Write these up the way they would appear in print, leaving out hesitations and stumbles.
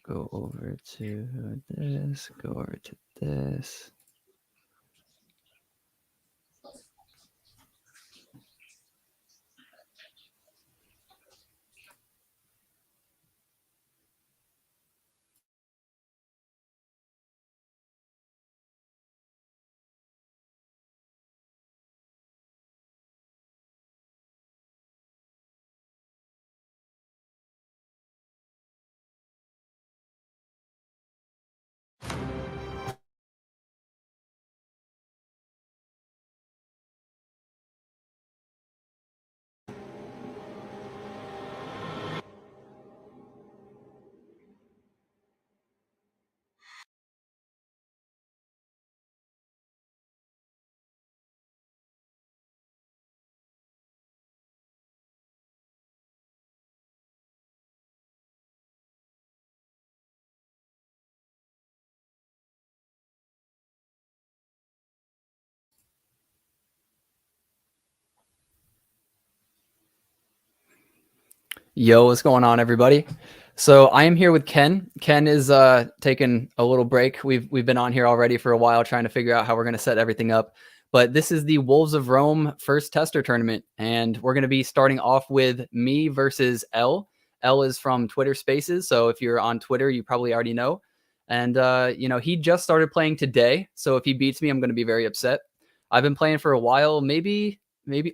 go over to this, go over to this. Yo, what's going on, everybody? So I am here with Ken. Ken is taking a little break. We've been on here already for a while trying to figure out how we're going to set everything up. But this is the Wolves of Rome first tester tournament, and we're going to be starting off with me versus L. L is from Twitter Spaces, so if you're on Twitter, you probably already know. And he just started playing today, so if he beats me, I'm going to be very upset. I've been playing for a while, maybe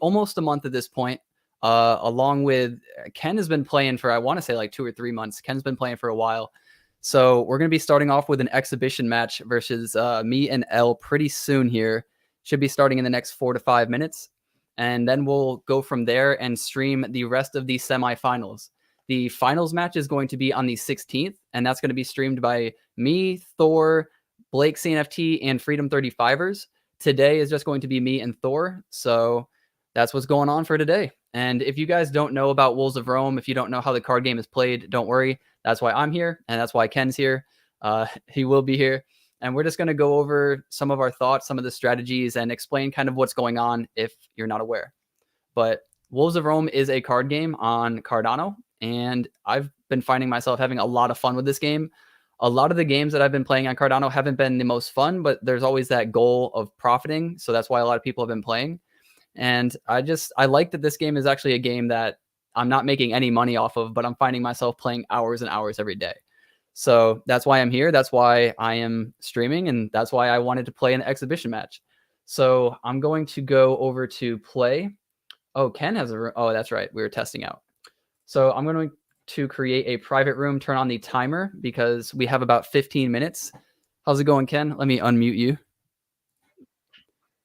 almost a month at this point. Along with Ken has been playing for, I want to say like 2 or 3 months. Ken's been playing for a while. So we're going to be starting off with an exhibition match versus me and L pretty soon here. Should be starting in the next 4 to 5 minutes. And then we'll go from there and stream the rest of the semifinals. The finals match is going to be on the 16th, and that's going to be streamed by me, Thor, Blake CNFT, and Freedom 35ers. Today is just going to be me and Thor. So that's what's going on for today. And if you guys don't know about Wolves of Rome, if you don't know how the card game is played, don't worry. That's why I'm here, and that's why Ken's here. He will be here. And we're just going to go over some of our thoughts, some of the strategies, and explain kind of what's going on if you're not aware. But Wolves of Rome is a card game on Cardano, and I've been finding myself having a lot of fun with this game. A lot of the games that I've been playing on Cardano haven't been the most fun, but there's always that goal of profiting. So that's why a lot of people have been playing. And I like that this game is actually a game that I'm not making any money off of, but I'm finding myself playing hours and hours every day. So that's why I'm here. That's why I am streaming. And that's why I wanted to play an exhibition match. So I'm going to go over to play. Oh, Ken has a room. Oh, that's right. We were testing out. So I'm going to create a private room, turn on the timer because we have about 15 minutes. How's it going, Ken? Let me unmute you.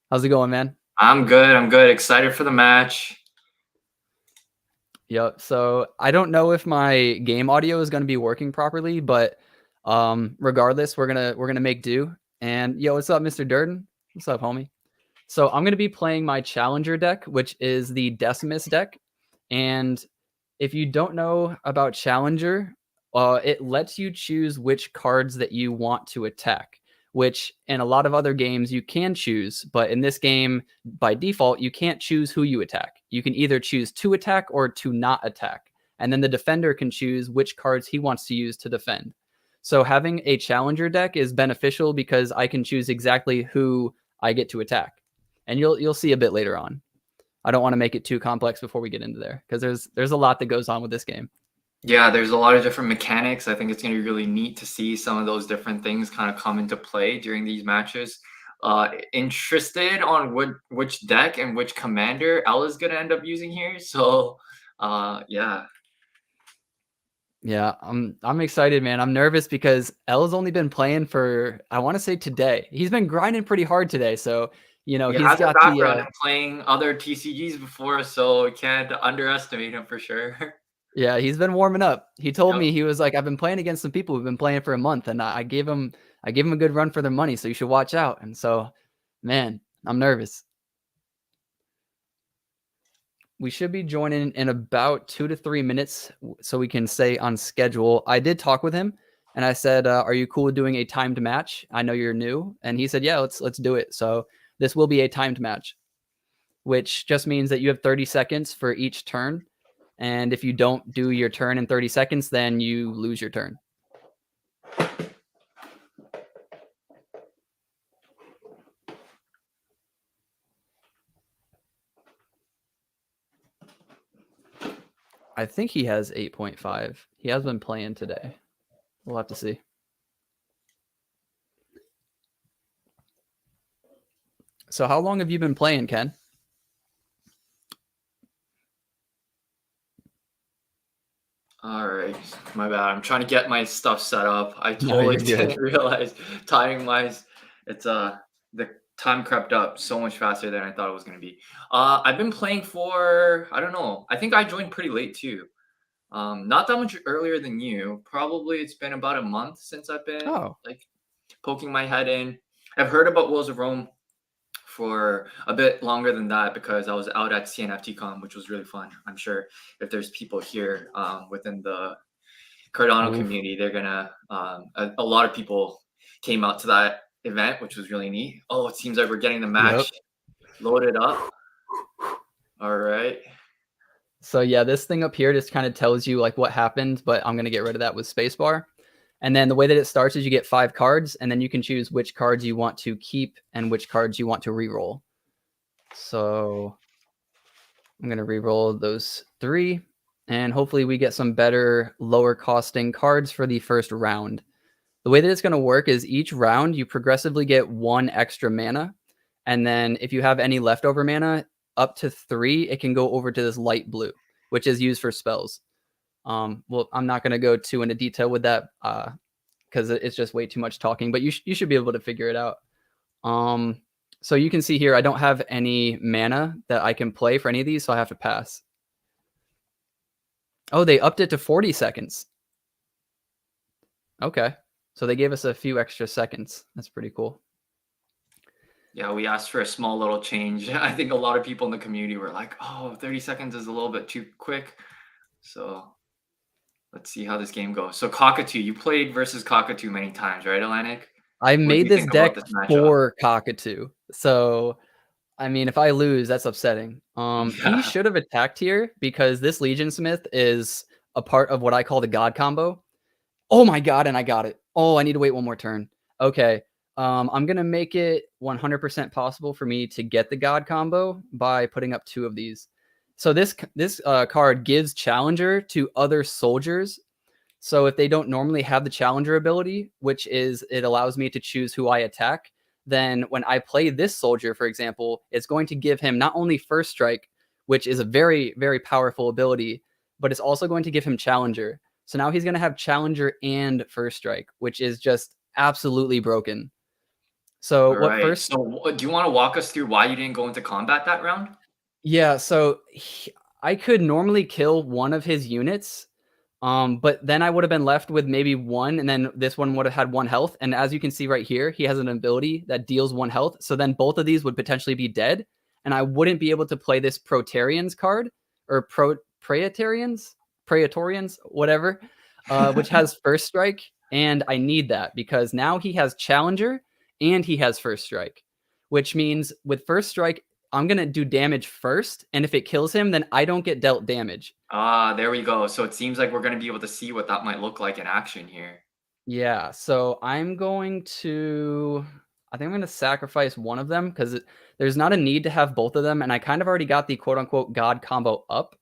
How's it going, man? I'm good. Excited for the match. Yep. So I don't know if my game audio is going to be working properly, but regardless, we're gonna make do. And yo, what's up, Mr. Durden? What's up, homie? So I'm gonna be playing my challenger deck, which is the Decimus deck. And if you don't know about challenger, it lets you choose which cards that you want to attack, which in a lot of other games you can choose, but in this game, by default, you can't choose who you attack. You can either choose to attack or to not attack. And then the defender can choose which cards he wants to use to defend. So having a challenger deck is beneficial because I can choose exactly who I get to attack. And you'll see a bit later on. I don't want to make it too complex before we get into there because there's a lot that goes on with this game. Yeah, there's a lot of different mechanics. I think it's going to be really neat to see some of those different things kind of come into play during these matches. Interested on which deck and which commander L is going to end up using here. So, yeah. Yeah, I'm excited, man. I'm nervous because L's only been playing for, I want to say today. He's been grinding pretty hard today. So, He he's has a got background the in playing other TCGs before, so can't underestimate him for sure. yeah, he's been warming up. He told Yep. me, he was like, I've been playing against some people who've been playing for a month, and I gave him a good run for their money, so you should watch out. And so, man, I'm nervous. We should be joining in about 2 to 3 minutes so we can stay on schedule. I did talk with him and I said, are you cool with doing a timed match? I know you're new. And he said, yeah, let's do it. So this will be a timed match, which just means that you have 30 seconds for each turn. And if you don't do your turn in 30 seconds, then you lose your turn. I think he has 8.5. He has been playing today. We'll have to see. So how long have you been playing, Ken? All right, my bad. I'm trying to get my stuff set up. I No, you're totally good. didn't realize timing wise, it's the time crept up so much faster than I thought it was gonna be. I've been playing for I don't know. I think I joined pretty late too. Not that much earlier than you. Probably it's been about a month since I've been Oh, like poking my head in. I've heard about Wolves of Rome for a bit longer than that because I was out at CNFT which was really fun. I'm sure if there's people here within the Cardano oof. community, they're gonna a lot of people came out to that event, which was really neat. Oh, it seems like we're getting the Yep. match loaded up. All right. So yeah, this thing up here just kind of tells you like what happened, but I'm gonna get rid of that with spacebar. And then the way that it starts is you get 5 cards, and then you can choose which cards you want to keep and which cards you want to reroll. So I'm gonna reroll those 3, and hopefully we get some better, lower costing cards for the first round. The way that it's gonna work is each round you progressively get 1 extra mana, and then if you have any leftover mana, up to 3, it can go over to this light blue, which is used for spells. Well, I'm not going to go too into detail with that because it's just way too much talking, but you should be able to figure it out. So you can see here, I don't have any mana that I can play for any of these, so I have to pass. Oh, they upped it to 40 seconds. Okay. So they gave us a few extra seconds. That's pretty cool. Yeah, we asked for a small little change. I think a lot of people in the community were like, "Oh, 30 seconds is a little bit too quick." So let's see how this game goes. So Cockatoo, you played versus Cockatoo many times, right, Atlanick? I What do made you this think about deck this matchup? for Cockatoo. So, I mean, if I lose, that's upsetting. He Yeah. should have attacked here because this Legion Smith is a part of what I call the God combo. Oh my god, and I got it. Oh, I need to wait one more turn. Okay. I'm gonna make it 100% possible for me to get the God combo by putting up 2 of these. So this card gives Challenger to other soldiers. So if they don't normally have the Challenger ability, which is it allows me to choose who I attack, then when I play this soldier, for example, it's going to give him not only First Strike, which is a very, very powerful ability, but it's also going to give him Challenger. So now he's going to have Challenger and First Strike, which is just absolutely broken. So All what right. first? So do you want to walk us through why you didn't go into combat that round? Yeah, so I could normally kill one of his units, but then I would have been left with maybe 1, and then this one would have had 1 health. And as you can see right here, he has an ability that deals 1 health. So then both of these would potentially be dead, and I wouldn't be able to play this Protarians card or Praetorians, whatever, which has First Strike. And I need that because now he has Challenger and he has First Strike, which means with First Strike, I'm going to do damage first. And if it kills him, then I don't get dealt damage. Ah, there we go. So it seems like we're going to be able to see what that might look like in action here. Yeah, so I'm going to I think I'm going to sacrifice one of them because there's not a need to have both of them, and I kind of already got the quote unquote God combo up.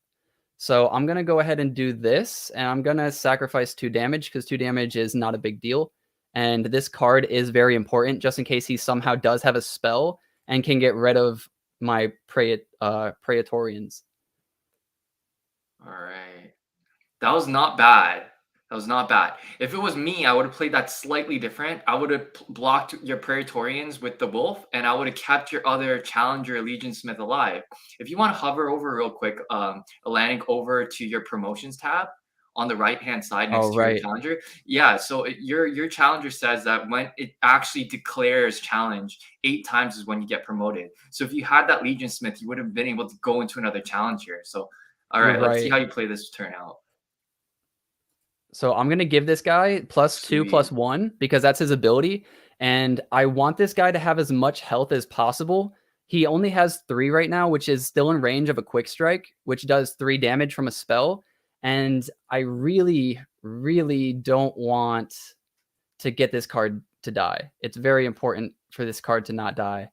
So I'm going to go ahead and do this, and I'm going to sacrifice 2 damage because 2 damage is not a big deal. And this card is very important just in case he somehow does have a spell and can get rid of my Praetorians. All right. That was not bad. That was not bad. If it was me, I would have played that slightly different. I would have blocked your Praetorians with the Wolf, and I would have kept your other Challenger Legion Smith alive. If you want to hover over real quick, Atlantic over to your promotions tab on the right hand side Oh, next to your right. Challenger. Yeah, so your Challenger says that when it actually declares challenge 8 times is when you get promoted. So if you had that Legion Smith, you would have been able to go into another Challenger. So all You're right, let's see right. how you play this turn out. So I'm gonna give this guy +2 Sweet. +1 because that's his ability, and I want this guy to have as much health as possible. He only has 3 right now, which is still in range of a quick strike, which does 3 damage from a spell, and I really, really don't want to get this card to die. It's very important for this card to not die.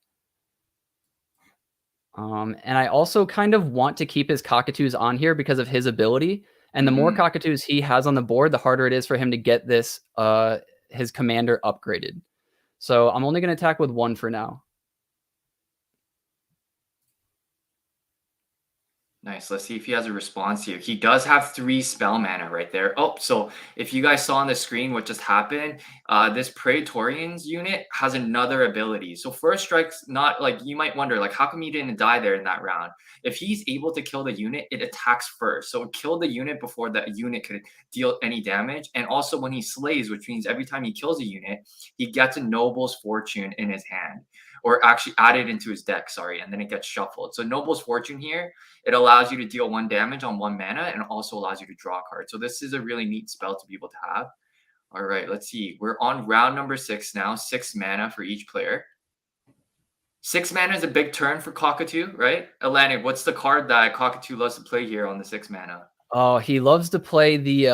And I also kind of want to keep his cockatoos on here because of his ability. And the more Mhm. cockatoos he has on the board, the harder it is for him to get this his commander upgraded. So I'm only going to attack with 1 for now. Nice. Let's see if he has a response here. He does have 3 spell mana right there. Oh, so if you guys saw on the screen what just happened, this Praetorian's unit has another ability. So first strike's not like you might wonder, like, how come he didn't die there in that round? If he's able to kill the unit, it attacks first. So it killed the unit before that unit could deal any damage. And also when he slays, which means every time he kills a unit, he gets a Noble's Fortune in his hand. Or actually added into his deck, sorry, and then it gets shuffled. So Noble's Fortune here, it allows you to deal 1 damage on 1 mana and also allows you to draw a card. So this is a really neat spell to be able to have. All right, let's see. We're on round number 6 now. 6 mana for each player. 6 mana is a big turn for Cockatoo, right? Atlanick, what's the card that Cockatoo loves to play here on the 6 mana? Oh, he loves to play the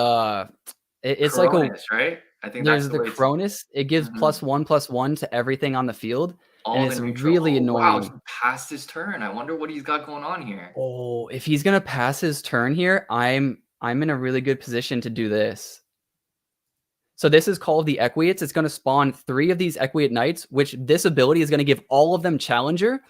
it's like a Cronus, right? I think that's there's the the way it's Cronus. It gives Mhm. +1/+1 to everything on the field, and All the it's neutral. really Oh, wow, he annoying. passed his turn. I wonder what he's got going on here. Oh, if he's gonna pass his turn here, I'm in a really good position to do this. So this is called the Equiates. It's going to spawn 3 of these Equiate Knights, which this ability is going to give all of them Challenger.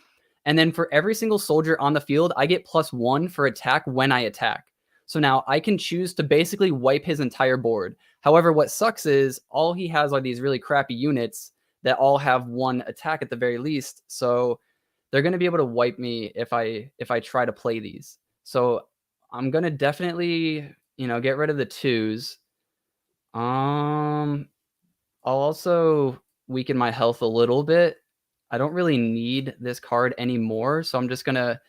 And then for every single soldier on the field, I get +1 for attack when I attack. So now I can choose to basically wipe his entire board. However, what sucks is all he has are these really crappy units that all have 1 attack at the very least. So they're going to be able to wipe me if I try to play these. So I'm going to definitely, get rid of the 2s. I'll also weaken my health a little bit. I don't really need this card anymore, so I'm just gonna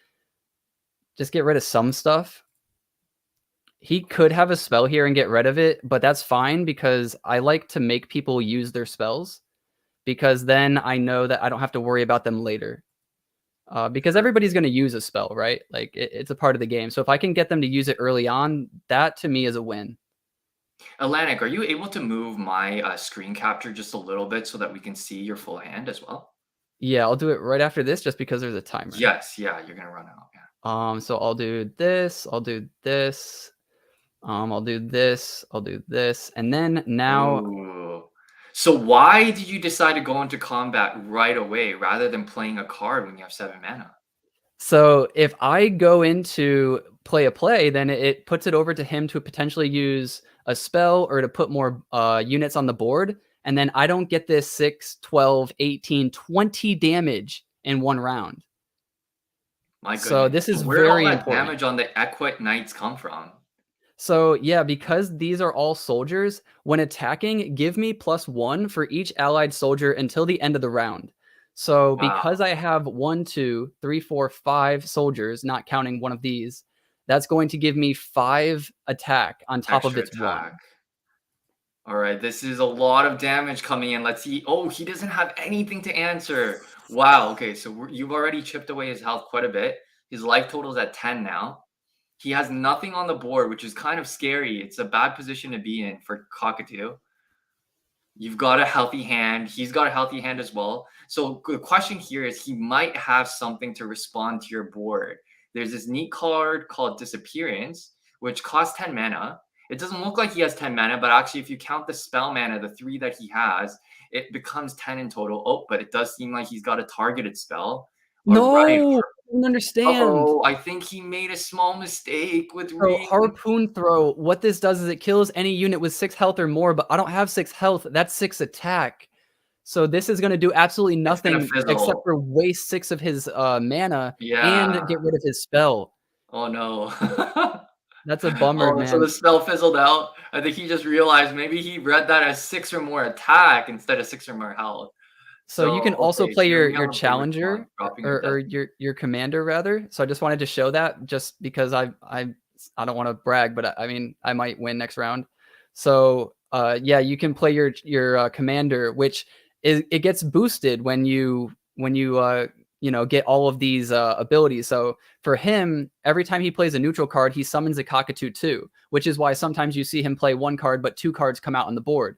just get rid of some stuff. He could have a spell here and get rid of it, but that's fine because I like to make people use their spells because then I know that I don't have to worry about them later. Because everybody's going to use a spell, right? Like it's a part of the game. So if I can get them to use it early on, that to me is a win. Atlanick, are you able to move my screen capture just a little bit so that we can see your full hand as well? Yeah, I'll do it right after this just because there's a timer. Yes, yeah, you're gonna run out. Yeah. So I'll do this, I'll do this, I'll do this, I'll do this, and then now Ooh. So why did you decide to go into combat right away rather than playing a card when you have 7 mana? so if I go into play a play, then it puts it over to him to potentially use a spell or to put more units on the board, and then I don't get this 6, 12, 18, 20 damage in 1 round. My So goodness. this So is where did all very that important. damage on the Equite Knights come from? So yeah, because these are all soldiers, when attacking, give me +1 for each allied soldier until the end of the round. So because Wow. I have 1, 2, 3, 4, 5 soldiers, not counting one of these, that's going to give me 5 attack on top of Extra its 1. attack. All right, this is a lot of damage coming in. Let's see. Oh, he doesn't have anything to answer. Wow. Okay, so you've already chipped away his health quite a bit. His life total is at 10 now. He has nothing on the board, which is kind of scary. It's a bad position to be in for Cockatoo. You've got a healthy hand. He's got a healthy hand as well. So the question here is he might have something to respond to your board. There's this neat card called Disappearance, which costs 10 mana. It doesn't look like he has 10 mana, but actually, if you count the spell mana, the 3 that he has, it becomes 10 in total. Oh, but it does seem like he's got a targeted spell. All right. No, I don't understand. Uh-oh, I think he made a small mistake with So reading. harpoon throw, what this does is it kills any unit with 6 health or more, but I don't have 6 health. That's 6 attack. So this is going to do absolutely It's gonna nothing except fizzle. for waste 6 of his mana and Yeah. get rid of his spell. Oh no. That's a bummer, Oh, so man. the spell fizzled out. I think he just realized maybe he read that as 6 or more attack instead of 6 or more health. So you So, can also okay, play so here your we have a big response, challenger dropping a or death. your commander rather. So I just wanted to show that just because I don't want to brag, but I mean I might win next round. So yeah, you can play your commander, which it gets boosted when you get all of these abilities. So for him, every time he plays a neutral card, he summons a cockatoo too, which is why sometimes you see him play 1 card, but 2 cards come out on the board.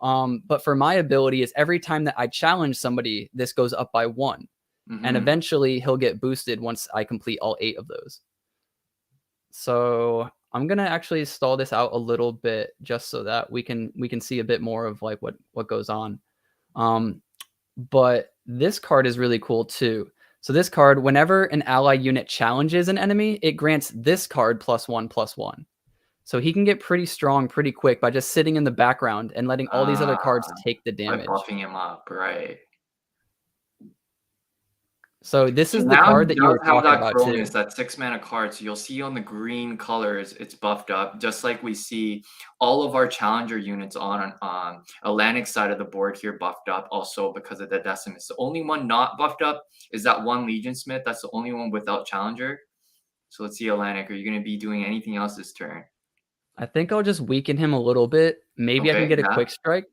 But for my ability is every time that I challenge somebody, this goes up by 1. And Mm-hmm. eventually he'll get boosted once I complete all 8 of those. So I'm gonna actually stall this out a little bit just so that we can see a bit more of like what goes on. Um, but this card is really cool too. So this card, whenever an ally unit challenges an enemy, it grants this card +1/+1. So he can get pretty strong pretty quick by just sitting in the background and letting all these other cards take the By damage. buffing him up, right? So this So is the now card he that you does were have talking that about Cronus, too. that 6 mana card. So you'll see on the green colors, it's buffed up, just like we see all of our challenger units on Atlanick side of the board here buffed up also because of the Decimus. The only one not buffed up is that one Legion Smith. That's the only one without challenger. So let's see, Atlanick, are you going to be doing anything else this turn? I think I'll just weaken him a little bit. Maybe I can Okay, get a yeah. quick strike.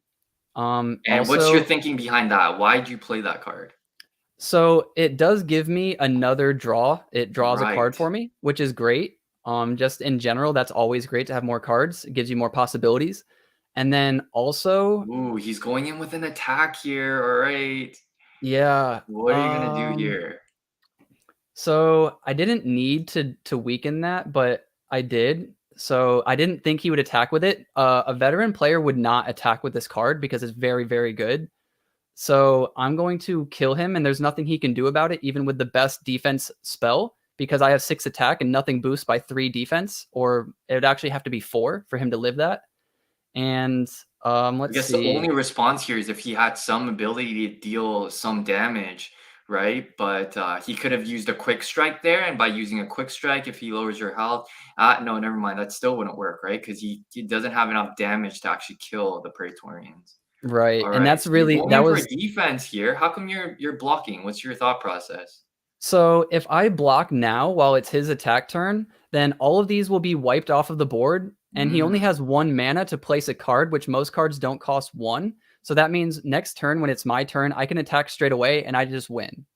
And what's your Also, thinking behind that? Why'd you play that card? so it does give me another draw. It draws a card Right. for me, which is great. Just in general, that's always great to have more cards. It gives you more possibilities. And then also, Ooh, he's going in with an attack here. All right. yeah, What are you going to do here? so I didn't need to weaken that, but I did. So I didn't think he would attack with it. A veteran player would not attack with this card because it's very, very good. So I'm going to kill him, and there's nothing he can do about it, even with the best defense spell, because I have 6 attack and nothing boosts by 3 defense, or it would actually have to be 4 for him to live that. And I let's guess the see. only response here is if he had some ability to deal some damage, right? But he could have used a quick strike there, and by using a quick strike, if he lowers your health, no, never mind. That still wouldn't work, right? Because he doesn't have enough damage to actually kill the Praetorians. Right, All and right, that's so you're really going that in for was a defense here. How come you're blocking? What's your thought process? so if I block now while it's his attack turn, then all of these will be wiped off of the board, and he only Mm. has 1 mana to place a card, which most cards don't cost 1. So that means next turn when it's my turn, I can attack straight away and I just win.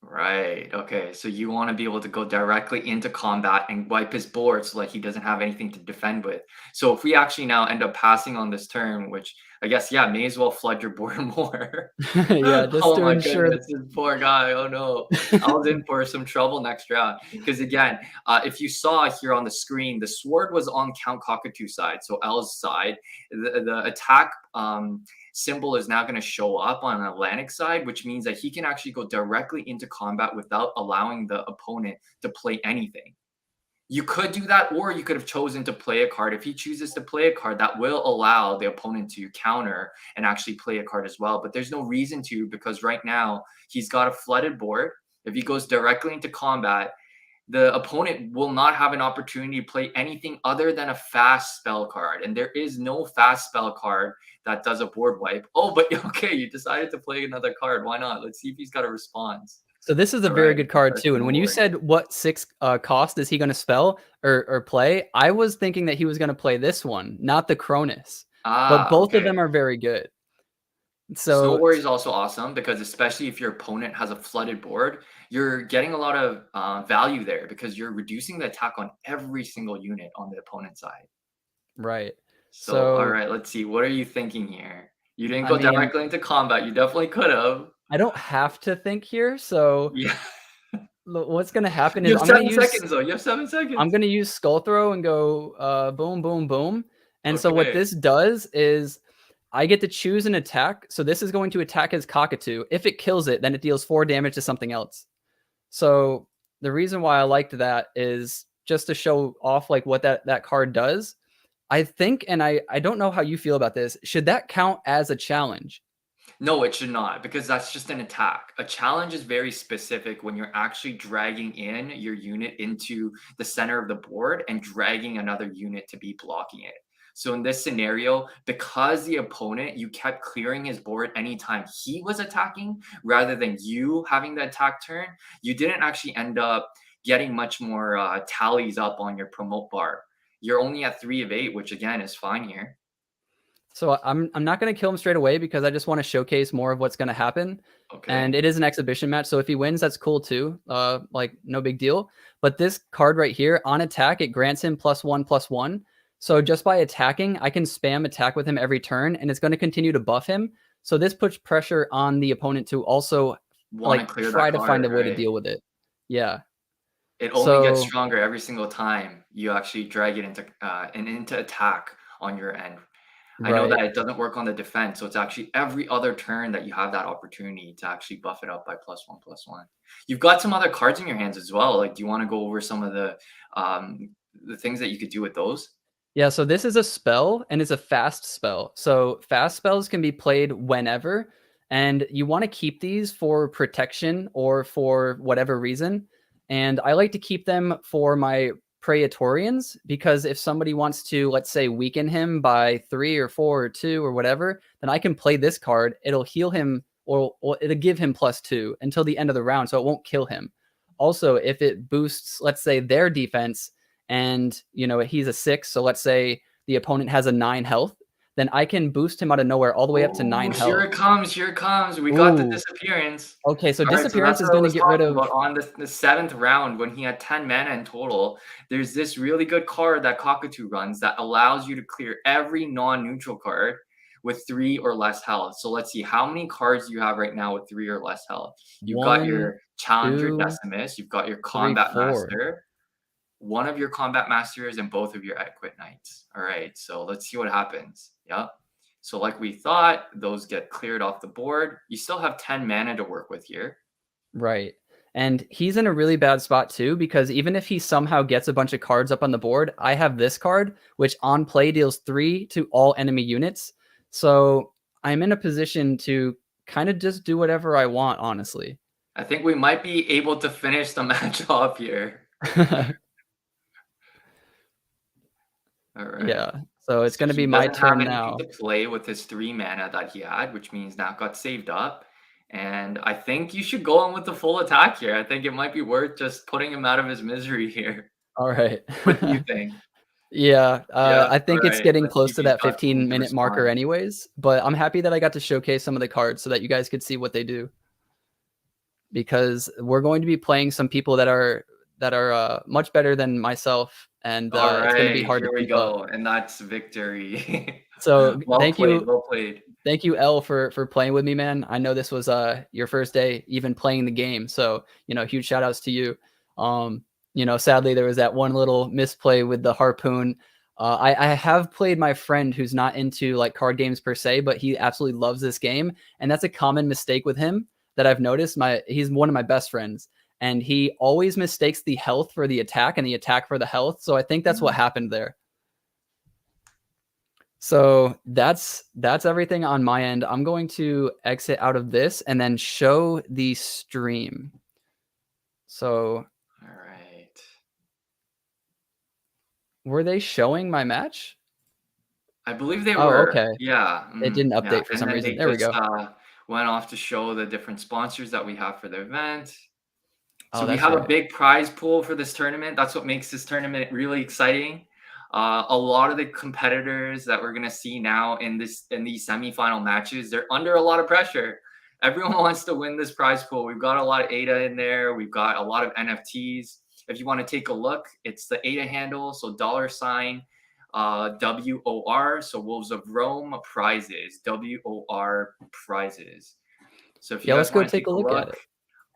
Right. Okay. So you want to be able to go directly into combat and wipe his board so like he doesn't have anything to defend with. So if we actually now end up passing on this turn, which I guess yeah, may as well flood your board more. Yeah, just Oh to my ensure. goodness, this poor guy. Oh no. I was in for some trouble next round. Because again, if you saw here on the screen, the sword was on Count Cockatoo side, so L's side. The attack symbol is now going to show up on an Atlanick side, which means that he can actually go directly into combat without allowing the opponent to play anything. You could do that, or you could have chosen to play a card. If he chooses to play a card, that will allow the opponent to counter and actually play a card as well. But there's no reason to, because right now he's got a flooded board. If he goes directly into combat, the opponent will not have an opportunity to play anything other than a fast spell card. And there is no fast spell card that does a board wipe. Oh, but okay, you decided to play another card. Why not? Let's see if he's got a response. So this is a All very right, good card too. And when you Professional. said what 6 cost is he going to spell or play, I was thinking that he was going to play this one, not the Cronus. But both of Okay. them are very good. Snow So Warrior is also awesome because especially if your opponent has a flooded board, you're getting a lot of value there because you're reducing the attack on every single unit on the opponent's side. right. So, all So right, let's see. What are you thinking here? You didn't I go mean, directly into combat. You definitely could have. I don't have to think here. So Yeah. what's going to happen You is have 7 seconds though. You have seven I'm seconds. going to use Skull Throw and go boom, boom, boom. And so what Okay. this does is I get to choose an attack. So this is going to attack his Cockatoo. If it kills it, then it deals 4 damage to something else. So the reason why I liked that is just to show off like what that card does. I think, and I don't know how you feel about this. Should that count as a challenge? No, it should not because that's just an attack. A challenge is very specific when you're actually dragging in your unit into the center of the board and dragging another unit to be blocking it. So in this scenario, because the opponent, you kept clearing his board anytime he was attacking rather than you having the attack turn, you didn't actually end up getting much more tallies up on your promote bar. You're only at 3 of 8, which again is fine here. So I'm not going to kill him straight away because I just want to showcase more of what's going to happen. And Okay. it is an exhibition match, so if he wins, that's cool too. Like no big deal. But this card right here, on attack, it grants him +1/+1. So just by attacking, I can spam attack with him every turn, and it's going to continue to buff him. So this puts pressure on the opponent to also want to like, clear that try to find card, a way to right? deal with it. Yeah. It only gets So stronger every single time you actually drag it into attack on your end. I know that right. it doesn't work on the defense, so it's actually every other turn that you have that opportunity to actually buff it up by +1/+1. You've got some other cards in your hands as well. Like, do you want to go over some of the things that you could do with those? Yeah, so this is a spell, and it's a fast spell. So fast spells can be played whenever, and you wanna keep these for protection or for whatever reason, and I like to keep them for my Praetorians, because if somebody wants to, let's say, weaken him by 3 or 4 or 2 or whatever, then I can play this card. It'll heal him, or it'll give him +2 until the end of the round, so it won't kill him. Also, if it boosts, let's say, their defense, and he's a 6, so let's say the opponent has a 9 health, then I can boost him out of nowhere all the way up to Oh, 9 here health. it comes, here it comes. We got the Ooh, disappearance. okay, so All right, so disappearance that's is what I gonna was get rid talking of. about on the 7th round when he had 10 mana in total. There's this really good card that Cockatoo runs that allows you to clear every non-neutral card with 3 or less health. So let's see, how many cards do you have right now with 3 or less health? You've got 1, your Challenger 2, Decimist, you've got your 3, Combat 4. Master, one of your Combat Masters, and both of your Equid Knights. All right, so let's see what happens. Yep. So like we thought, those get cleared off the board. You still have 10 mana to work with here. Right. And he's in a really bad spot too, because even if he somehow gets a bunch of cards up on the board, I have this card, which on play deals 3 to all enemy units. So I'm in a position to kind of just do whatever I want, honestly. I think we might be able to finish the match off here. All right. Yeah. So it's So gonna he be my doesn't have turn anything now. to play with his 3 mana that he had, which means that got saved up. And I think you should go in with the full attack here. I think it might be worth just putting him out of his misery here. All right. What do you think? Yeah, Yeah, I think it's alright, getting let's see close if to he's that got something to 15-minute marker respond. anyways, but I'm happy that I got to showcase some of the cards so that you guys could see what they do. Because we're going to be playing some people that are much better than myself, and it's gonna be Alright, hard to here we keep up. go, and that's victory. So Well played, well played. thank you, L, for playing with me, man. I know this was your first day even playing the game, so huge shout outs to you. Sadly there was that one little misplay with the harpoon. I have played my friend who's not into like card games per se, but he absolutely loves this game, and that's a common mistake with him that I've noticed. He's one of my best friends, and he always mistakes the health for the attack and the attack for the health. So I think that's what Mhm. happened there. So that's everything on my end. I'm going to exit out of this and then show the stream. So Alright. were they showing my match? I believe they Oh, were. okay. Yeah, It mhm, didn't yeah, update for and some then reason. they There we just, go. went off to show the different sponsors that we have for the event. So Oh, we that's have a right. big prize pool for this tournament. That's what makes this tournament really exciting. A lot of the competitors that we're gonna see now in these semifinal matches, they're under a lot of pressure. Everyone wants to win this prize pool. We've got a lot of ADA in there. We've got a lot of NFTs. If you want to take a look, it's the ADA handle, so $ WOR, so Wolves of Rome prizes, WOR prizes. So if you Yeah, let's guys go want to take take a a look at look it.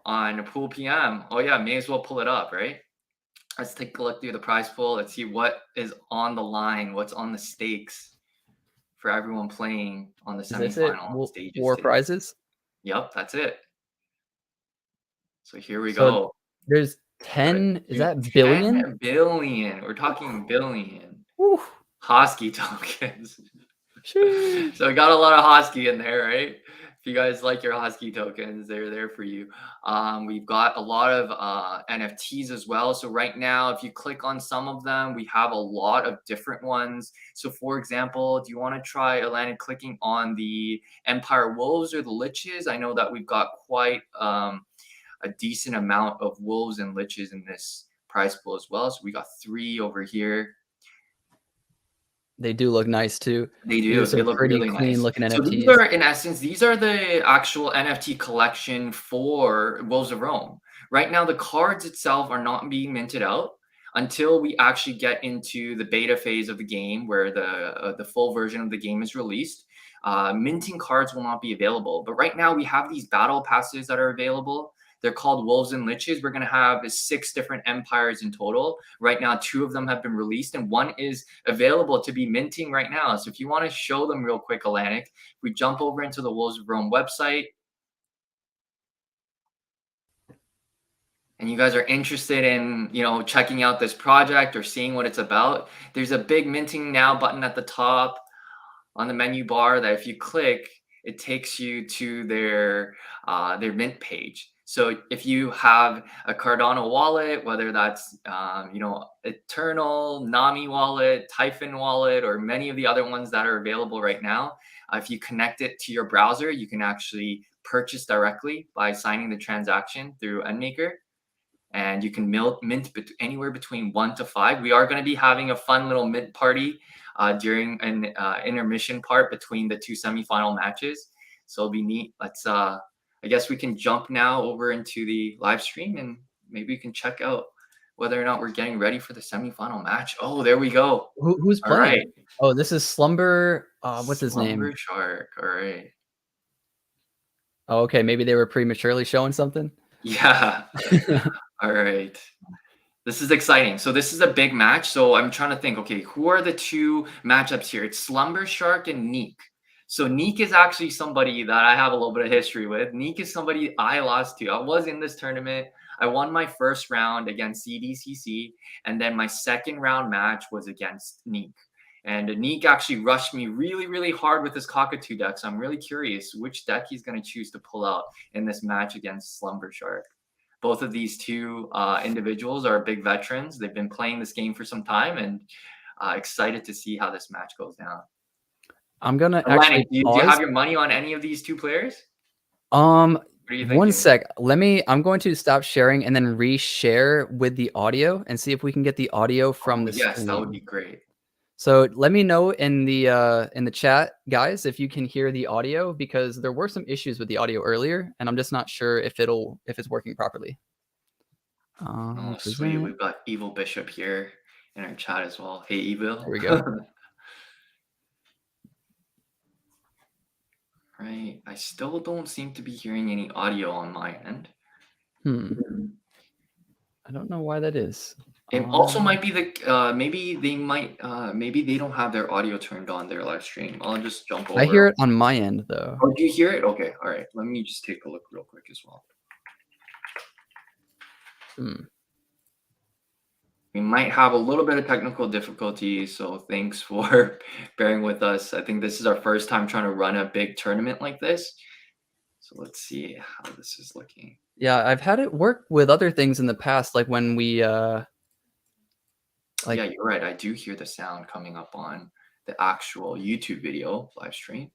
on Pool PM. Oh yeah, may as well pull it up, right? Let's take a look through the prize pool. Let's see what is on the line, what's on the stakes for everyone playing on the Is this it? semifinal stages War today. prizes? Yep, that's it. So here we So go. there's All right, 10, is dude, that billion? 10 billion. We're talking billion. Whew. Hosky tokens. Sheesh. So we got a lot of Hosky in there, right? If you guys like your Hosky tokens, they're there for you. We've got a lot of NFTs as well. So right now, if you click on some of them, we have a lot of different ones. So for example, do you want to try, Atlanta, clicking on the Empire Wolves or the Liches? I know that we've got quite a decent amount of Wolves and Liches in this prize pool as well. So we got 3 over here. They do look nice too. They do. These They are look pretty really clean nice. looking So these NFTs. are, in essence, these are the actual NFT collection for Wolves of Rome. Right now, the cards itself are not being minted out. until we actually get into the beta phase of the game where the full version of the game is released, minting cards will not be available. But right now we have these battle passes that are available. They're called Wolves and Liches. We're going to have 6 different empires in total. Right now, 2 of them have been released, and 1 is available to be minting right now. So if you want to show them real quick, Atlanick, we jump over into the Wolves of Rome website, and you guys are interested in, checking out this project or seeing what it's about, there's a big minting now button at the top on the menu bar that if you click, it takes you to their mint page. So if you have a Cardano wallet, whether that's Eternal, Nami wallet, Typhon wallet, or many of the other ones that are available right now, if you connect it to your browser, you can actually purchase directly by signing the transaction through Endmaker. And you can mint anywhere between 1 to 5. We are going to be having a fun little mint party during an intermission part between the 2 semifinal matches. So it'll be neat. Let's I guess we can jump now over into the live stream, and maybe we can check out whether or not we're getting ready for the semifinal match. Oh, there we go. Who's All playing? right. Oh, this is Slumber. What's his name? Slumber Shark. All right. Oh, okay. Maybe they were prematurely showing something. Yeah. All right. This is exciting. So this is a big match. So I'm trying to think, okay, who are the 2 matchups here? It's Slumber Shark and Neek. So Neek is actually somebody that I have a little bit of history with. Neek is somebody I lost to. I was in this tournament. I won my first round against CDCC, and then my second round match was against Neek. And Neek actually rushed me really, really hard with his Cockatoo deck. So I'm really curious which deck he's going to choose to pull out in this match against Slumber Shark. Both of these 2 individuals are big veterans. They've been playing this game for some time, and excited to see how this match goes down. I'm gonna Atlanick, actually do you have your money on any of these 2 players? What are you thinking? One sec. I'm going to stop sharing and then re-share with the audio and see if we can get the audio from the Yes, stream. that would be great. So let me know in the chat, guys, if you can hear the audio, because there were some issues with the audio earlier, and I'm just not sure if it's working properly. Oh, sweet. We've got Evil Bishop here in our chat as well. Hey, Evil. There we go. Right. I still don't seem to be hearing any audio on my end. I don't know why that is. It also might be maybe they don't have their audio turned on their live stream. I'll just jump over. I hear it on my end though. Oh, do you hear it? Okay, all right. Let me just take a look real quick as well. We might have a little bit of technical difficulty, so thanks for bearing with us. I think this is our first time trying to run a big tournament like this. So let's see how this is looking. Yeah, I've had it work with other things in the past, like when we yeah, you're right. I do hear the sound coming up on the actual YouTube video live stream.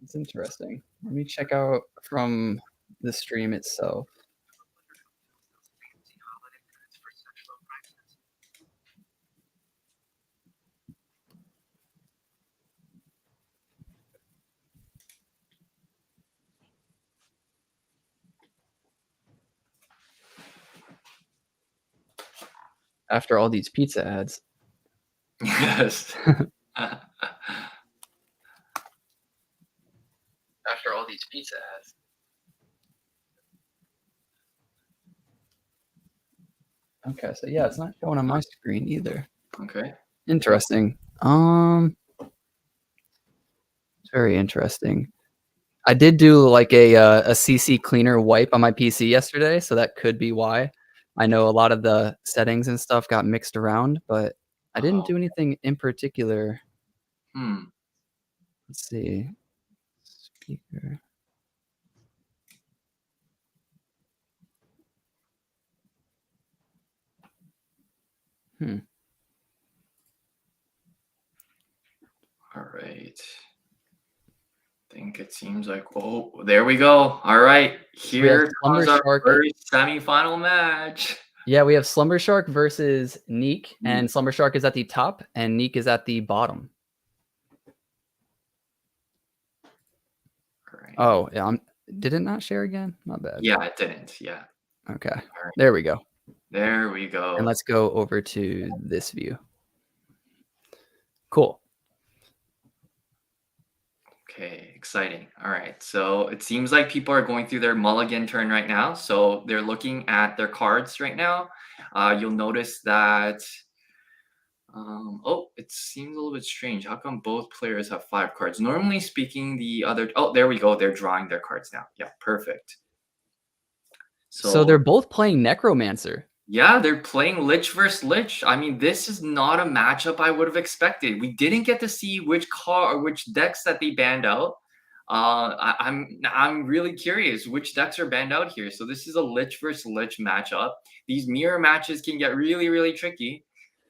It's interesting. Let me check out from the stream itself. After all these pizza ads. Yes. After all these pizza ads. Okay, so yeah, it's not showing on my screen either. Okay. Interesting. It's very interesting. I did do like a CC cleaner wipe on my PC yesterday, so that could be why. I know a lot of the settings and stuff got mixed around, but I didn't do anything in particular. Let's see. Speaker. All right. I think it seems like, oh, there we go. All right. Here comes our first semifinal match. Yeah, we have Slumber Shark versus Neek, and Slumber Shark is at the top, and Neek is at the bottom. Right. Oh, yeah. Did it not share again? Not bad. Yeah, it didn't. Yeah. Okay, All right, there we go. there we And go. let's go over to this view. Cool. Okay, exciting. All right, so it seems like people are going through their mulligan turn right now. So they're looking at their cards right now. You'll notice that. Oh, it seems a little bit strange. How come both players have 5 cards? Normally speaking, the other. Oh, there we go. They're drawing their cards now. Yeah, perfect. So they're So both playing Necromancer. yeah, they're playing Lich versus Lich. I mean, this is not a matchup I would have expected. We didn't get to see which car or which decks that they banned out. I'm really curious which decks are banned out here. So this is a Lich versus Lich matchup. These mirror matches can get really, really tricky.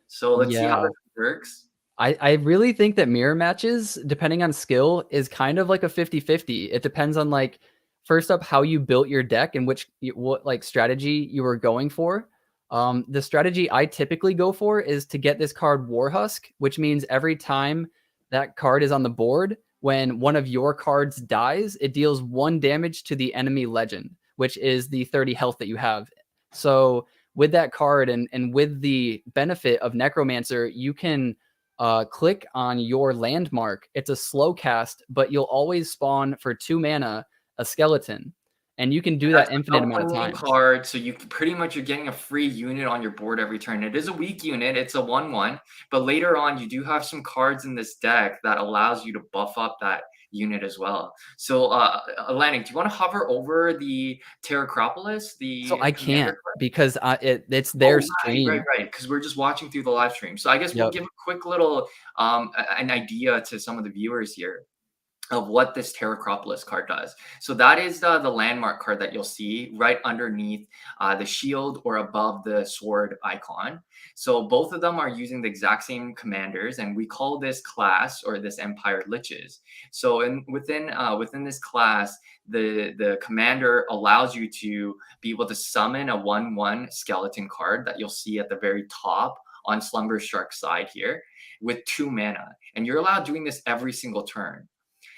So let's see how Yeah. this works. I really think that mirror matches, depending on skill, is kind of like a 50-50. It depends on like first up how you built your deck and what like strategy you were going for. The strategy I typically go for is to get this card Warhusk, which means every time that card is on the board, when one of your cards dies, it deals 1 damage to the enemy legend, which is the 30 health that you have. So with that card and with the benefit of Necromancer, you can click on your landmark. It's a slow cast, but you'll always spawn for 2 mana a skeleton, and you can do That's that an infinite amount of upcoming times. card, so you pretty much you're getting a free unit on your board every turn. It is a weak unit, it's a 1/1, but later on you do have some cards in this deck that allows you to buff up that unit as well. So, Atlanick, do you want to hover over the Terracropolis, So the I commander can't card? because it's their Oh, right, stream. because we're just watching through the live stream. So I guess we'll Yep. give a quick little an idea to some of the viewers here of what this Terracropolis card does. So that is the landmark card that you'll see right underneath the shield or above the sword icon. So both of them are using the exact same commanders, and we call this class or this empire liches. So within this class, the commander allows you to be able to summon a 1/1 skeleton card that you'll see at the very top on Slumber Shark's side here with 2 mana, and you're allowed doing this every single turn.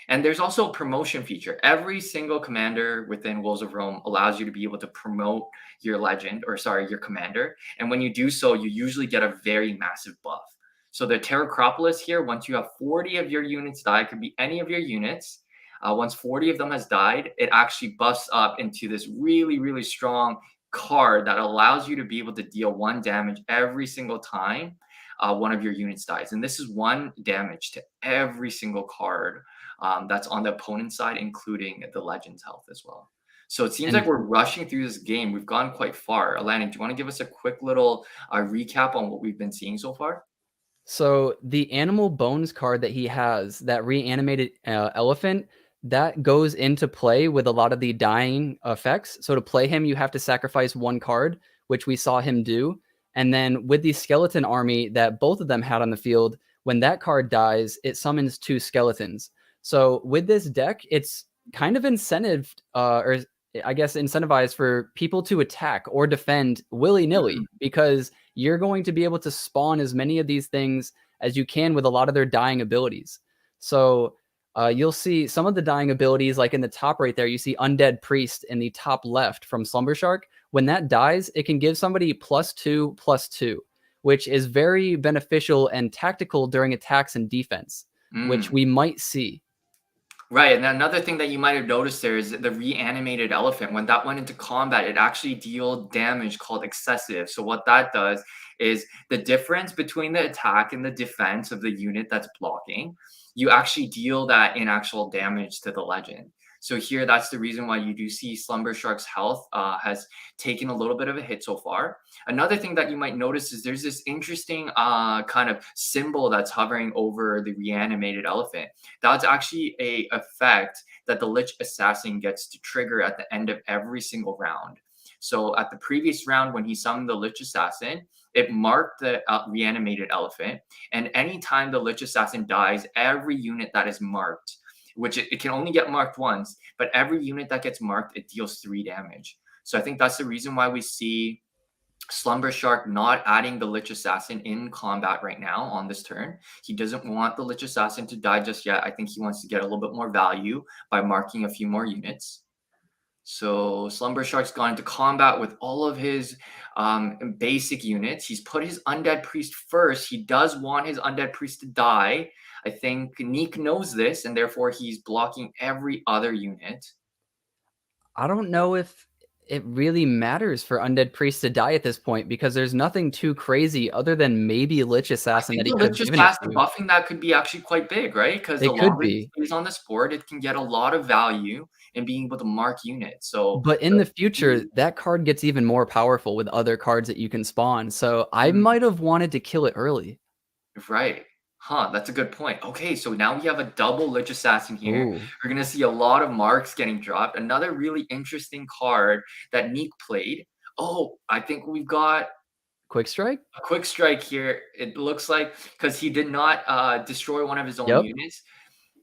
And there's also a promotion feature. Every single commander within Wolves of Rome allows you to be able to promote your legend, or sorry, your commander. And when you do so, you usually get a very massive buff. So the Terracropolis here, once you have 40 of your units die, it could be any of your units. Once 40 of them has died, it actually buffs up into this really, really strong card that allows you to be able to deal 1 damage every single time one of your units dies. And this is 1 damage to every single card that's on the opponent's side, including the Legends health as well. So it seems like And we're rushing through this game. We've gone quite far. Atlanick, do you want to give us a quick little recap on what we've been seeing so far? so the animal bones card that he has, that reanimated elephant, that goes into play with a lot of the dying effects. So to play him, you have to sacrifice 1 card, which we saw him do. And then with the skeleton army that both of them had on the field, when that card dies, it summons 2 skeletons. So with this deck, it's kind of incentive, or I guess incentivized for people to attack or defend willy-nilly, because you're going to be able to spawn as many of these things as you can with a lot of their dying abilities. So you'll see some of the dying abilities, like in the top right there, you see Undead Priest in the top left from Slumber Shark. When that dies, it can give somebody +2/+2, which is very beneficial and tactical during attacks and defense, which Mm. we might see. Right, and another thing that you might have noticed there is the reanimated elephant. When that went into combat, it actually dealt damage called excessive. So what that does is the difference between the attack and the defense of the unit that's blocking, you actually deal that in actual damage to the legend. So here, that's the reason why you do see Slumber Shark's health has taken a little bit of a hit so far. Another thing that you might notice is there's this interesting kind of symbol that's hovering over the reanimated elephant. That's actually a effect that the Lich Assassin gets to trigger at the end of every single round. So at the previous round, when he summoned the Lich Assassin, it marked the reanimated elephant. And anytime the Lich Assassin dies, every unit that is marked, which it can only get marked once, but every unit that gets marked, it deals 3 damage. So I think that's the reason why we see Slumber Shark not adding the Lich Assassin in combat right now on this turn. He doesn't want the Lich Assassin to die just yet. I think he wants to get a little bit more value by marking a few more units. So Slumber Shark's gone into combat with all of his basic units. He's put his Undead Priest first. He does want his Undead Priest to die. I think Neek knows this, and therefore he's blocking every other unit. I don't know if it really matters for Undead Priest to die at this point because there's nothing too crazy other than maybe Lich I Assassin think that he the could have Lich given it Assassin to. buffing that could be actually quite big, right? Because the It could longer it be. stays on this board, it can get a lot of value in being able to mark units. So But in the let's future, see. that card gets even more powerful with other cards that you can spawn. So I Mm, might have wanted to kill it early. right. Huh, that's a good point. Okay, so now we have a double Lich Assassin here. Ooh, We're gonna see a lot of marks getting dropped. Another really interesting card that Neek played. Oh, I think we've got quick strike? a quick strike here. It looks like because he did not destroy one of his own Yep. units.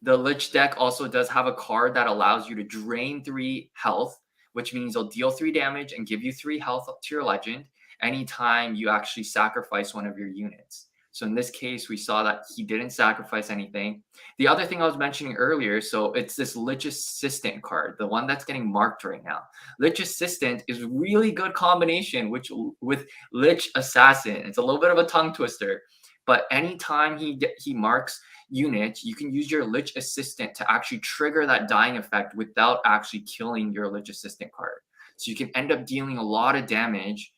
The Lich deck also does have a card that allows you to drain 3 health, which means it'll deal 3 damage and give you 3 health up to your legend anytime you actually sacrifice one of your units. So in this case, we saw that he didn't sacrifice anything. The other thing I was mentioning earlier, so it's this Lich Assistant card, the one that's getting marked right now. Lich Assistant is really good combination with Lich Assassin. It's a little bit of a tongue twister, but anytime he marks unit, you can use your Lich Assistant to actually trigger that dying effect without actually killing your Lich Assistant card. So you can end up dealing a lot of damage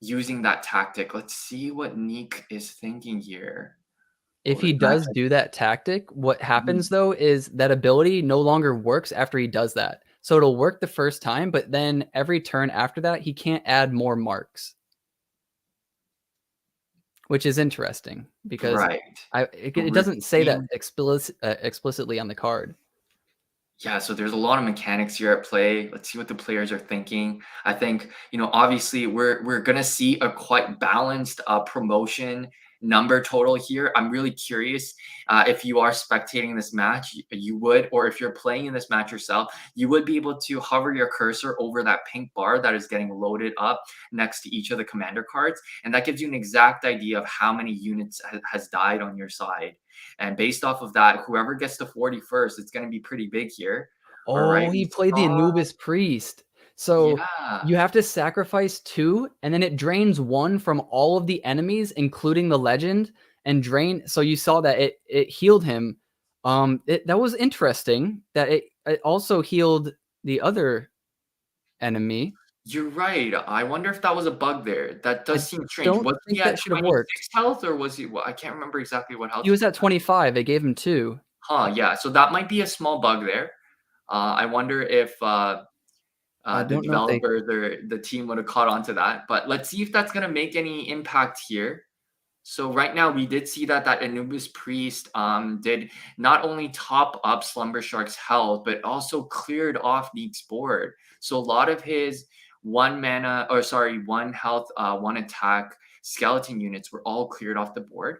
using that tactic. Let's see what Neek is thinking here. Oh, If this he does matchup. do that tactic, what Mhm. happens though is that ability no longer works after he does that. So it'll work the first time, but then every turn after that, he can't add more marks, which is interesting because Right. it doesn't say that Risking explicitly on the card. Yeah, so there's a lot of mechanics here at play. Let's see what the players are thinking. I think, obviously we're gonna see a quite balanced promotion number total here. I'm really curious if you are spectating this match, you would, or if you're playing in this match yourself, you would be able to hover your cursor over that pink bar that is getting loaded up next to each of the commander cards, and that gives you an exact idea of how many units has died on your side. And based off of that, whoever gets to 41st, it's going to be pretty big here. All right. Oh, We he played the saw, Anubis Priest. So yeah, you have to sacrifice 2, and then it drains 1 from all of the enemies, including the legend, and drain. So you saw that it healed him. That was interesting that it also healed the other enemy. you're right. I wonder if that was a bug there. That does I seem strange. don't Was he think at that should have worked. 26 health or was he, well, I can't remember exactly what health He he was was at at. 25. They gave him 2. Huh, yeah. So that might be a small bug there. I wonder if I the don't know if they. developers or the team would have caught on to that. But let's see if that's going to make any impact here. So right now we did see that Anubis Priest did not only top up Slumber Shark's health, but also cleared off Neek's board. So a lot of his 1 health, 1 attack skeleton units were all cleared off the board.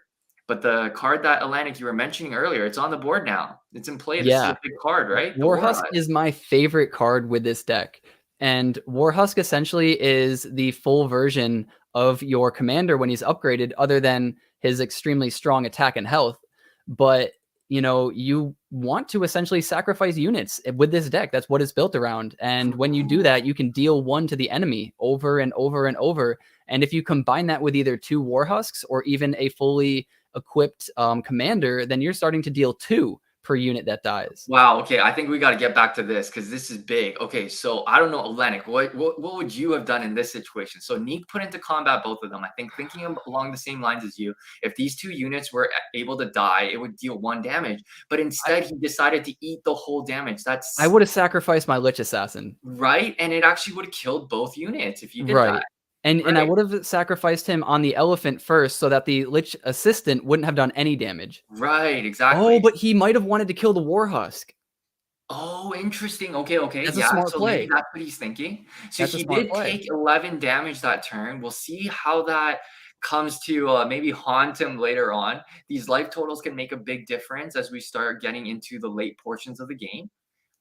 But the card that Atlanick you were mentioning earlier, it's on the board now. It's in play. This is Yeah. a big card, right? The Warhusk Warhusk. is my favorite card with this deck. And Warhusk essentially is the full version of your commander when he's upgraded, other than his extremely strong attack and health. But you want to essentially sacrifice units with this deck. That's what it's built around. And when you do that, you can deal 1 to the enemy over and over and over. And if you combine that with either 2 Warhusks or even a fully equipped commander, then you're starting to deal 2 per unit that dies. Wow. Okay, I think we got to get back to this because this is big. Okay, so I don't know, Atlanick, what would you have done in this situation? So Neek put into combat both of them. I think thinking along the same lines as you, if these 2 units were able to die, it would deal 1 damage. But I, instead, he decided to eat the whole damage. I That's would have sacrificed my Lich Assassin. right, and it actually would have killed both units if you did that. Right. And I Right. would have sacrificed him on the elephant first so that the Lich Assistant wouldn't have done any damage. Right. Oh, Exactly. but he might have wanted to kill the Warhusk. Oh, interesting. Okay, okay. That's a Yeah, smart so maybe play. that's what he's thinking. So That's a he smart did play. take 11 damage that turn. We'll see how that comes to maybe haunt him later on. These life totals can make a big difference as we start getting into the late portions of the game.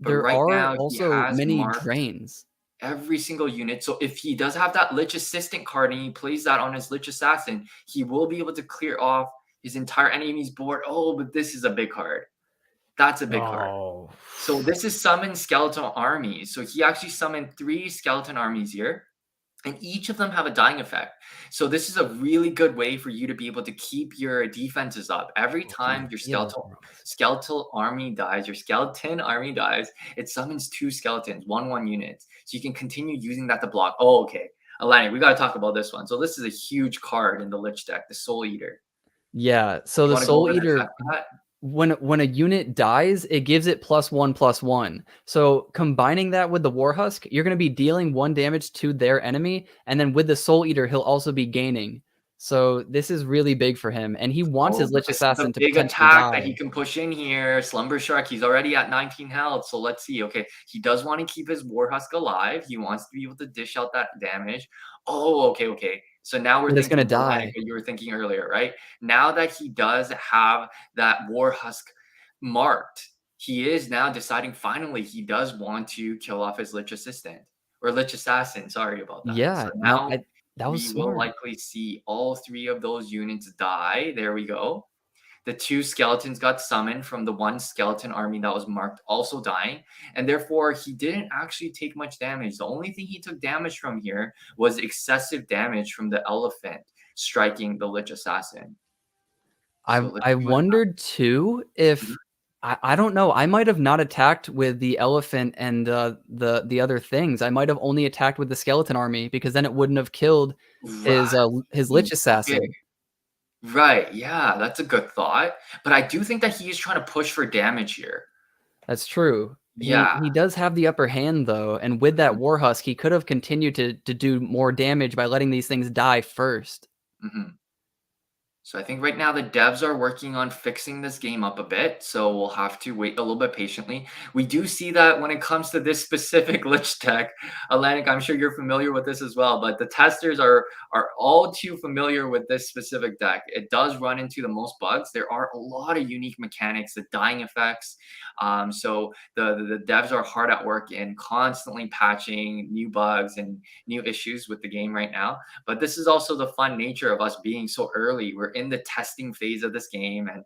But There right are now, he also has many marked drains. every single unit. So if he does have that Lich Assistant card and he plays that on his Lich Assassin, he will be able to clear off his entire enemy's board. Oh, but this is a big card. That's a big card. Oh. So this is summon skeletal armies. So he actually summoned 3 skeleton armies here, and each of them have a dying effect. So this is a really good way for you to be able to keep your defenses up. Every I can time your feel things. skeletal army dies, your skeleton army dies, it summons 2 skeletons, 1/1 units. So you can continue using that to block. Oh, okay. Atlanick, we got to talk about this one. So this is a huge card in the Lich deck, the Soul Eater. Yeah, so You the want to go Soul over the Eater, effect of that? when a unit dies, it gives it +1/+1. So combining that with the Warhusk, you're going to be dealing 1 damage to their enemy, and then with the Soul Eater, he'll also be gaining. So this is really big for him, and he wants Oh, his but Lich this is a Assassin to big potentially attack that he die. can push in here. Slumber Shark, he's already at 19 health. So let's see. Okay, he does want to keep his Warhusk alive. He wants to be able to dish out that damage. Oh, okay, okay. So now we're But it's going to thinking Atlanick, die. what you were thinking earlier, right? Now that he does have that Warhusk marked, he is now deciding finally he does want to kill off his Lich Assistant or Lich Assassin. Sorry about that. So Yeah, no, now that was we will smart. likely see all 3 of those units die. There we go. The 2 skeletons got summoned from the 1 skeleton army that was marked also dying, and therefore he didn't actually take much damage. The only thing he took damage from here was excessive damage from the elephant striking the Lich Assassin. I So let's I see what wondered too happens. if I don't know, I might have not attacked with the elephant and, the other things. I might have only attacked with the skeleton army because then it wouldn't have killed Right. his Lich Okay. Assassin. Right, yeah, that's a good thought, but I do think that he is trying to push for damage here. That's true. Yeah. He does have the upper hand though, and with that Warhusk, he could have continued to do more damage by letting these things die first. Mhm. So I think right now the devs are working on fixing this game up a bit, so we'll have to wait a little bit patiently. We do see that when it comes to this specific Lich deck, Atlantic, I'm sure you're familiar with this as well, but the testers are all too familiar with this specific deck. It does run into the most bugs. There are a lot of unique mechanics, the dying effects. So the devs are hard at work in constantly patching new bugs and new issues with the game right now. But this is also the fun nature of us being so early. We're in the testing phase of this game, and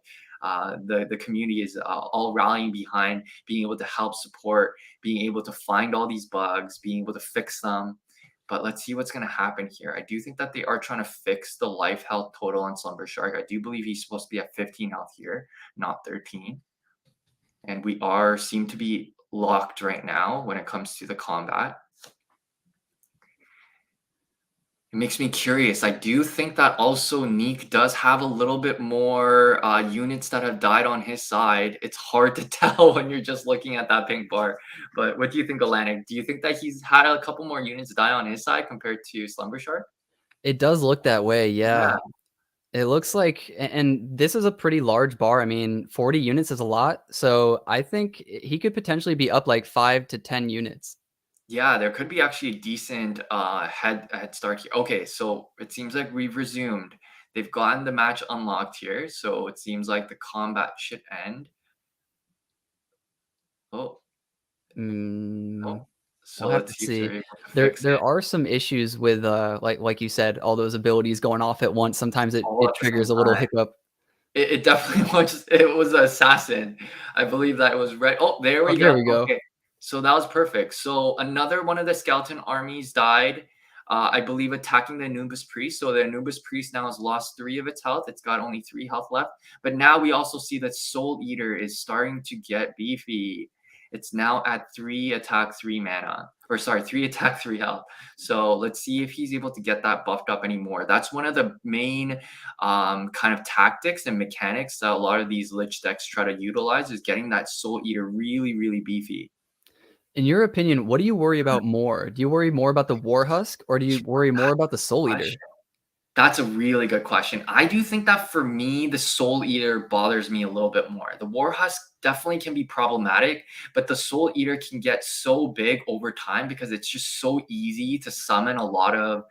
the community is all rallying behind being able to help support, being able to find all these bugs, being able to fix them. But let's see what's going to happen here. I do think that they are trying to fix the life health total on Slumber Shark. I do believe he's supposed to be at 15 health here, not 13. And we are seem to be locked right now when it comes to the combat. It makes me curious. I do think that also Neek does have a little bit more units that have died on his side. It's hard to tell when you're just looking at that pink bar. But what do you think, Atlantic? Do you think that he's had a couple more units die on his side compared to Slumber Shark? It does look that way, Yeah. yeah. It looks like, and this is a pretty large bar. I mean, 40 units is a lot, so I think he could potentially be up like 5 to 10 units. Yeah, there could be actually a decent head start here. Okay, so it seems like we've resumed. They've gotten the match unlocked here, so it seems like the combat should end. Oh, Mm, oh. we'll So have to let's see if they're see. able to There fix there it are some issues with, like you said, all those abilities going off at once. Sometimes all it at the same triggers a little time. hiccup. It definitely was it was Assassin. I believe that it was right. Oh, there Oh, we there go. we go. Okay. So that was perfect. So another one of the skeleton armies died, I believe attacking the Anubis Priest. So the Anubis Priest now has lost 3 of its health. It's got only 3 health left. But now we also see that Soul Eater is starting to get beefy. It's now at 3 attack, 3 mana. Or sorry, 3 attack, 3 health. So let's see if he's able to get that buffed up anymore. That's one of the main kind of tactics and mechanics that a lot of these Lich decks try to utilize is getting that Soul Eater really, really beefy. In your opinion, what do you worry about more? Do you worry more about the Warhusk or do you worry more about the Soul Eater? That's a really good question. I do think that for me, the Soul Eater bothers me a little bit more. The Warhusk definitely can be problematic, but the Soul Eater can get so big over time because it's just so easy to summon a lot of,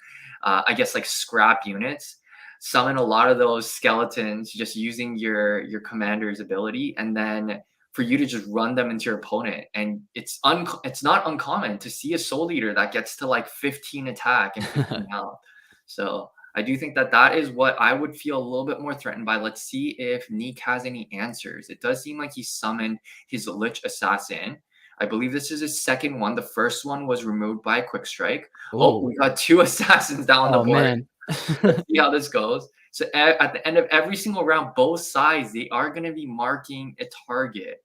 I guess, like scrap units. Summon a lot of those skeletons just using your commander's ability, and then for you to just run them into your opponent. And it's not uncommon to see a Soul Eater that gets to like 15 attack and 15 health. So I do think that that is what I would feel a little bit more threatened by. Let's see if Neek has any answers. It does seem like he summoned his Lich Assassin. I believe this is his second one. The first one was removed by a quick strike. Oh, Oh, we got 2 assassins down the oh board. man. Let's see how this goes. So at the end of every single round, both sides, they are going to be marking a target.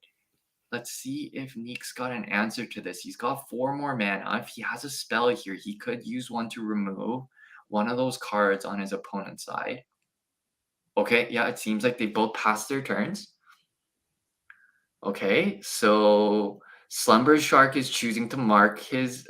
Let's see if Neek's got an answer to this. He's got 4 more mana. If he has a spell here, he could use one to remove one of those cards on his opponent's side. Okay, yeah, it seems like they both passed their turns. Okay, so Slumber Shark is choosing to mark his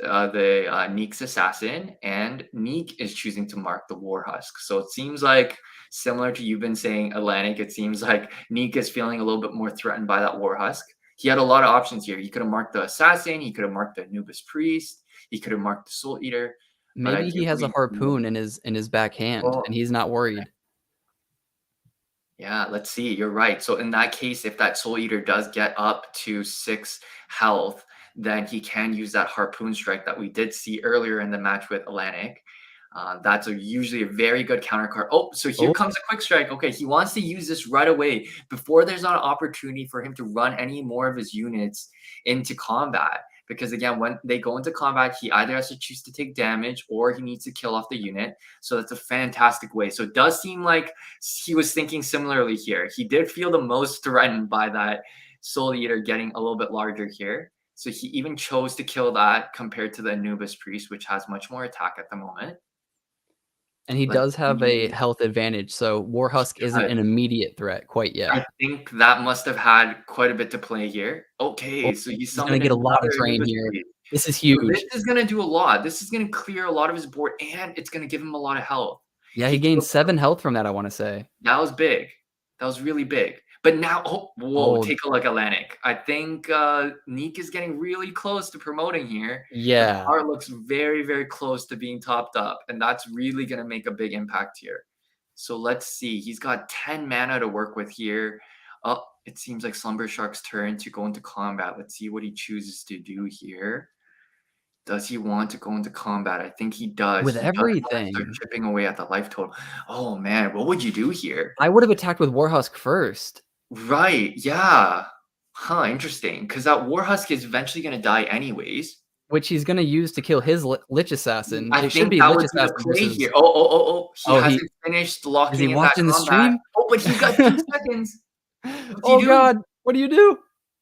Neek's assassin, and Neek is choosing to mark the Warhusk. So it seems like similar to you've been saying, Atlanick, it seems like Neek is feeling a little bit more threatened by that Warhusk. He had a lot of options here. He could have marked the assassin, he could have marked the Anubis Priest, he could have marked the Soul Eater. But I Maybe do he has a believe harpoon in his back hand, oh, and he's not worried. yeah, let's see. You're right. So in that case, if that Soul Eater does get up to 6 health, then he can use that Harpoon Strike that we did see earlier in the match with Atlanick. That's usually a very good counter card. Oh, so here Oh, comes a quick strike. Okay, he wants to use this right away before there's not an opportunity for him to run any more of his units into combat. Because again, when they go into combat, he either has to choose to take damage or he needs to kill off the unit. So that's a fantastic way. So it does seem like he was thinking similarly here. He did feel the most threatened by that Soul Eater getting a little bit larger here. So he even chose to kill that compared to the Anubis Priest, which has much more attack at the moment. and he Let's does have a see. health advantage, so Warhusk isn't God, an immediate threat quite yet. I think that must have had quite a bit to play here. Oh, Okay, so he he's gonna summoned get a lot of another drain Anubis here. Priest. This is So this huge. is gonna do a lot. This is gonna clear a lot of his board, and it's gonna give him a lot of health. Yeah, he He gained killed 7 health from that, I wanna say. that was big. That was really big. But now, oh, whoa, Oh, take a look, Atlanick. I think Neek is getting really close to promoting here. The yeah. card looks very, very close to being topped up, and that's really going to make a big impact here. So let's see. He's got 10 mana to work with here. Oh, it seems like Slumber Shark's turn to go into combat. Let's see what he chooses to do here. Does he want to go into combat? I think he does. With He does want to start everything. chipping away at the life total. Oh man, what would you do here? I would've attacked with Warhusk first, Right, yeah. Huh, interesting. Because that Warhusk is eventually gonna die anyways. which he's gonna use to kill his Lich Assassin. I It should think be that Lich would be the Assassin play here. versus He oh, he hasn't finished is he locking in that watching the combat. stream? Oh, but he got 2 seconds. What's he Oh doing? god, what do you do?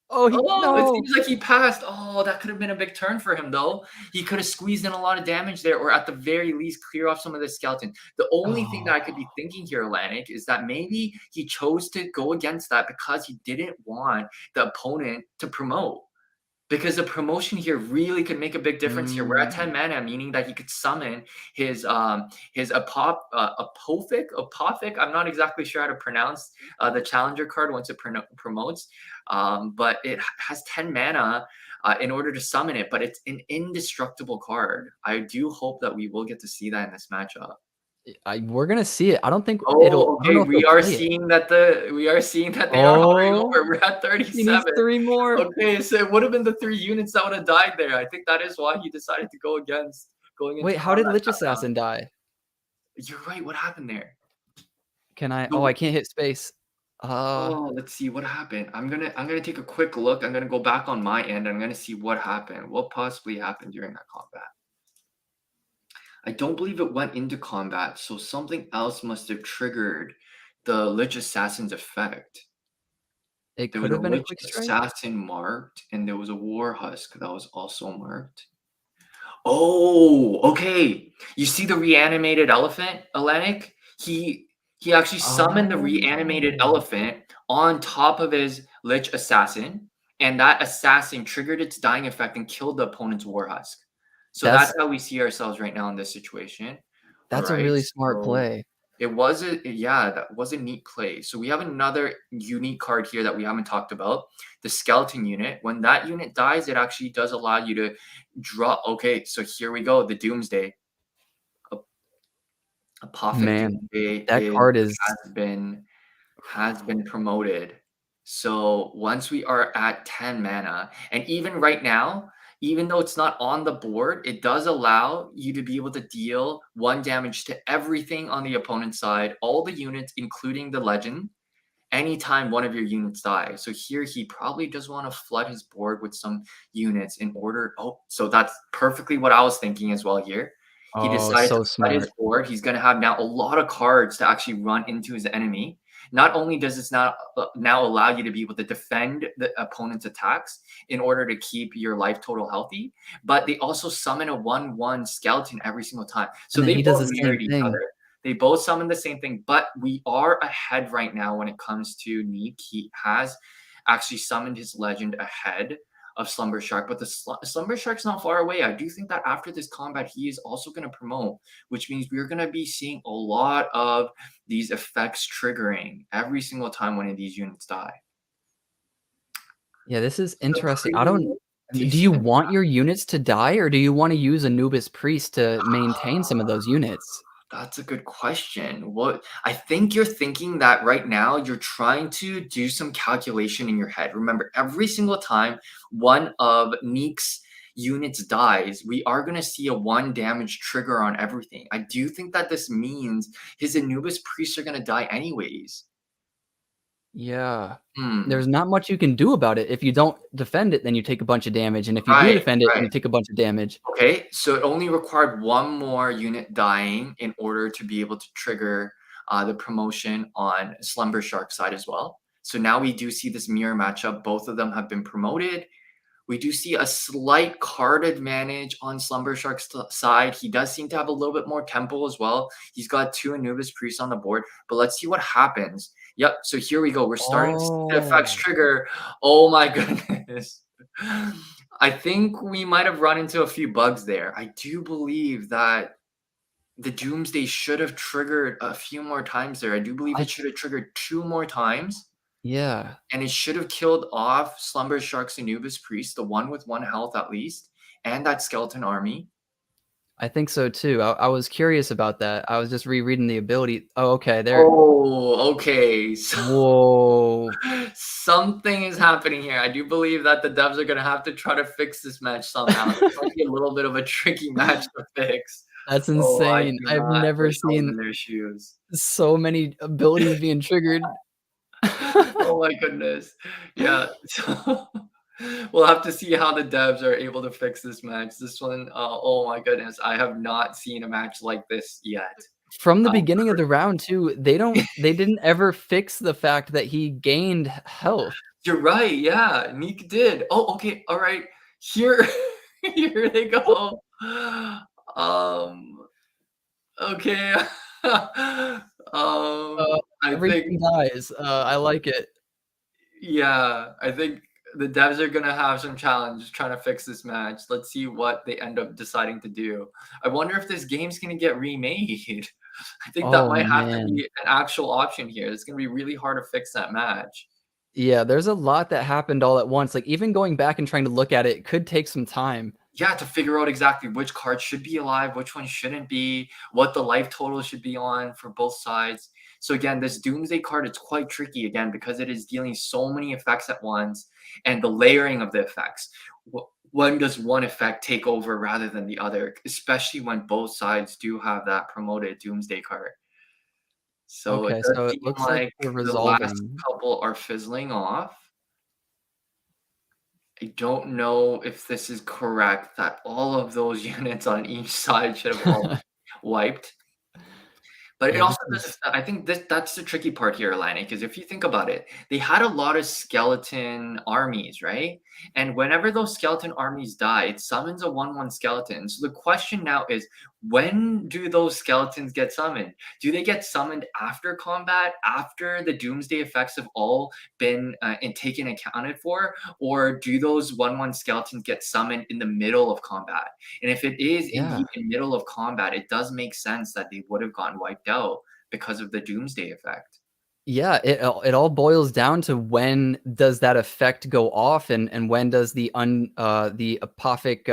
Oh, he Oh, it no. seems like he passed. Oh, that could have been a big turn for him, though. He could have squeezed in a lot of damage there, or at the very least, clear off some of the skeletons. The only thing that I could be Oh. thinking here, Atlantic, is that maybe he chose to go against that because he didn't want the opponent to promote. Because the promotion here really could make a big difference here. We're at 10 Mm. mana, meaning that he could summon his Apothic. I'm not exactly sure how to pronounce the challenger card once it promotes. But it has 10 mana in order to summon it, but it's an indestructible card. I do hope that we will get to see that in this matchup. We're gonna see it. I don't Oh, don't okay. know if We he'll are play it. seeing that they are hovering Oh, over. We're at he needs 37. 3 more. Okay, so it would have been the 3 units that would have died there. I think that is why he decided to go against going into Wait, how did combat Lich that round. Assassin die? You're right, what happened there? Can I oh, So I can't hit space. oh, let's see what happened. I'm gonna take a quick look. I'm gonna go back on my end. I'm gonna see what happened. What possibly happened during that combat? I don't believe it went into combat, so something else must have triggered the Lich Assassin's effect. It There could was a have been a Lich quick strike? Assassin marked, and there was a War Husk that was also marked. Oh, okay. You see the reanimated elephant, Atlantic? He actually summoned the reanimated Oh. elephant on top of his Lich Assassin, and that assassin triggered its dying effect and killed the opponent's War Husk. So that's That's how we see ourselves right now in this situation. All that's a right. really smart So play. it was a yeah, that was a neat play. So we have another unique card here that we haven't talked about, the skeleton unit. When that unit dies, it actually does allow you to draw. Okay, so here we go. The Doomsday. A Apothic Man, Doomsday that card is has been promoted. So once we are at 10 mana, and even right now, even though it's not on the board, it does allow you to be able to deal 1 damage to everything on the opponent's side, all the units, including the legend, anytime one of your units die. So here he probably does want to flood his board with some units in order. Oh, so that's perfectly what I was thinking as well here. He Oh, decided to so flood his smart. board. He's going to have now a lot of cards to actually run into his enemy. Not only does this now allow you to be able to defend the opponent's attacks in order to keep your life total healthy, but they also summon a 1/1 skeleton every single time. So And then they he does both the same mirrored each thing. other. They both summon the same thing, but we are ahead right now when it comes to Neek. He has actually summoned his legend ahead of Slumber Shark, but the Slumber Shark's not far away. I do think that after this combat, he is also going to promote, which means we're going to be seeing a lot of these effects triggering every single time one of these units die. Yeah, this is So interesting. I don't pretty do you decent. want your units to die, or do you wanna use Anubis Priest to maintain some of those units? That's a good question. What I think you're thinking that right now you're trying to do some calculation in your head. Remember, every single time one of Neek's units dies, we are going to see a 1 damage trigger on everything. I do think that this means his Anubis priests are going to die anyways. Yeah. Hmm. There's not much you can do about it. If you don't defend it, then you take a bunch of damage, and if you do Right, defend it, then right. you take a bunch of damage. Okay, so it only required 1 more unit dying in order to be able to trigger, the promotion on Slumber Shark's side as well. So now we do see this mirror matchup. Both of them have been promoted. We do see a slight card advantage on Slumber Shark's side. He does seem to have a little bit more tempo as well. He's got 2 Anubis Priests on the board, but let's see what happens. Yep, so here we go. We're starting to see the effects Oh. trigger. Oh my goodness. I think we might have run into a few bugs there. I do believe that the Doomsday should have triggered a few more times there. I do believe I it should have triggered 2 more times, Yeah. and it should have killed off Slumber Shark's Anubis Priest, the one with 1 health at least, and that skeleton army. I think so too. I was curious about that. I was just rereading the ability. Oh, okay, there. Oh, okay. So Whoa. something is happening here. I do believe that the devs are gonna have to try to fix this match somehow. This might be a little bit of a tricky match to fix. That's Oh, I insane. do I've not never wish I was seen in their shoes. so many abilities being triggered. Oh my goodness. Yeah, so we'll have to see how the devs are able to fix this match. This one, oh my goodness, I have not seen a match like this yet. From the Uh, beginning of the round too, they didn't ever fix the fact that he gained health. you're right, yeah, Neek did. Oh, okay, alright. Here here they go. Um, okay. Uh, I think Everything dies. I like it. yeah, I think the devs are gonna have some challenge trying to fix this match. Let's see what they end up deciding to do. I wonder if this game's gonna get remade. I think that Oh, might have to be man. an actual option here. It's gonna be really hard to fix that match. Yeah, there's a lot that happened all at once. Like, even going back and trying to look at it could take some time. Yeah, to figure out exactly which card should be alive, which one shouldn't be, what the life total should be on for both sides. So again, this Doomsday card, it's quite tricky again because it is dealing so many effects at once and the layering of the effects. When does one effect take over rather than the other, especially when both sides do have that promoted Doomsday card. So it Okay, does so it seem looks like like we're the last resolving. couple are fizzling off. I don't know if this is correct that all of those units on each side should have all wiped. But it Yeah, this also does is I think that's the tricky part here, Atlanick, because if you think about it, they had a lot of skeleton armies, right? And whenever those skeleton armies die, it summons a 1/1 skeleton. So the question now is, when do those skeletons get summoned? Do they get summoned after combat, after the doomsday effects have all been and taken accounted for, or do those 1/1 skeletons get summoned in the middle of combat? And if it is yeah. indeed in middle of combat, it does make sense that they would have gotten wiped out because of the doomsday effect. Yeah, it all boils down to when does that effect go off, and when does the apothic,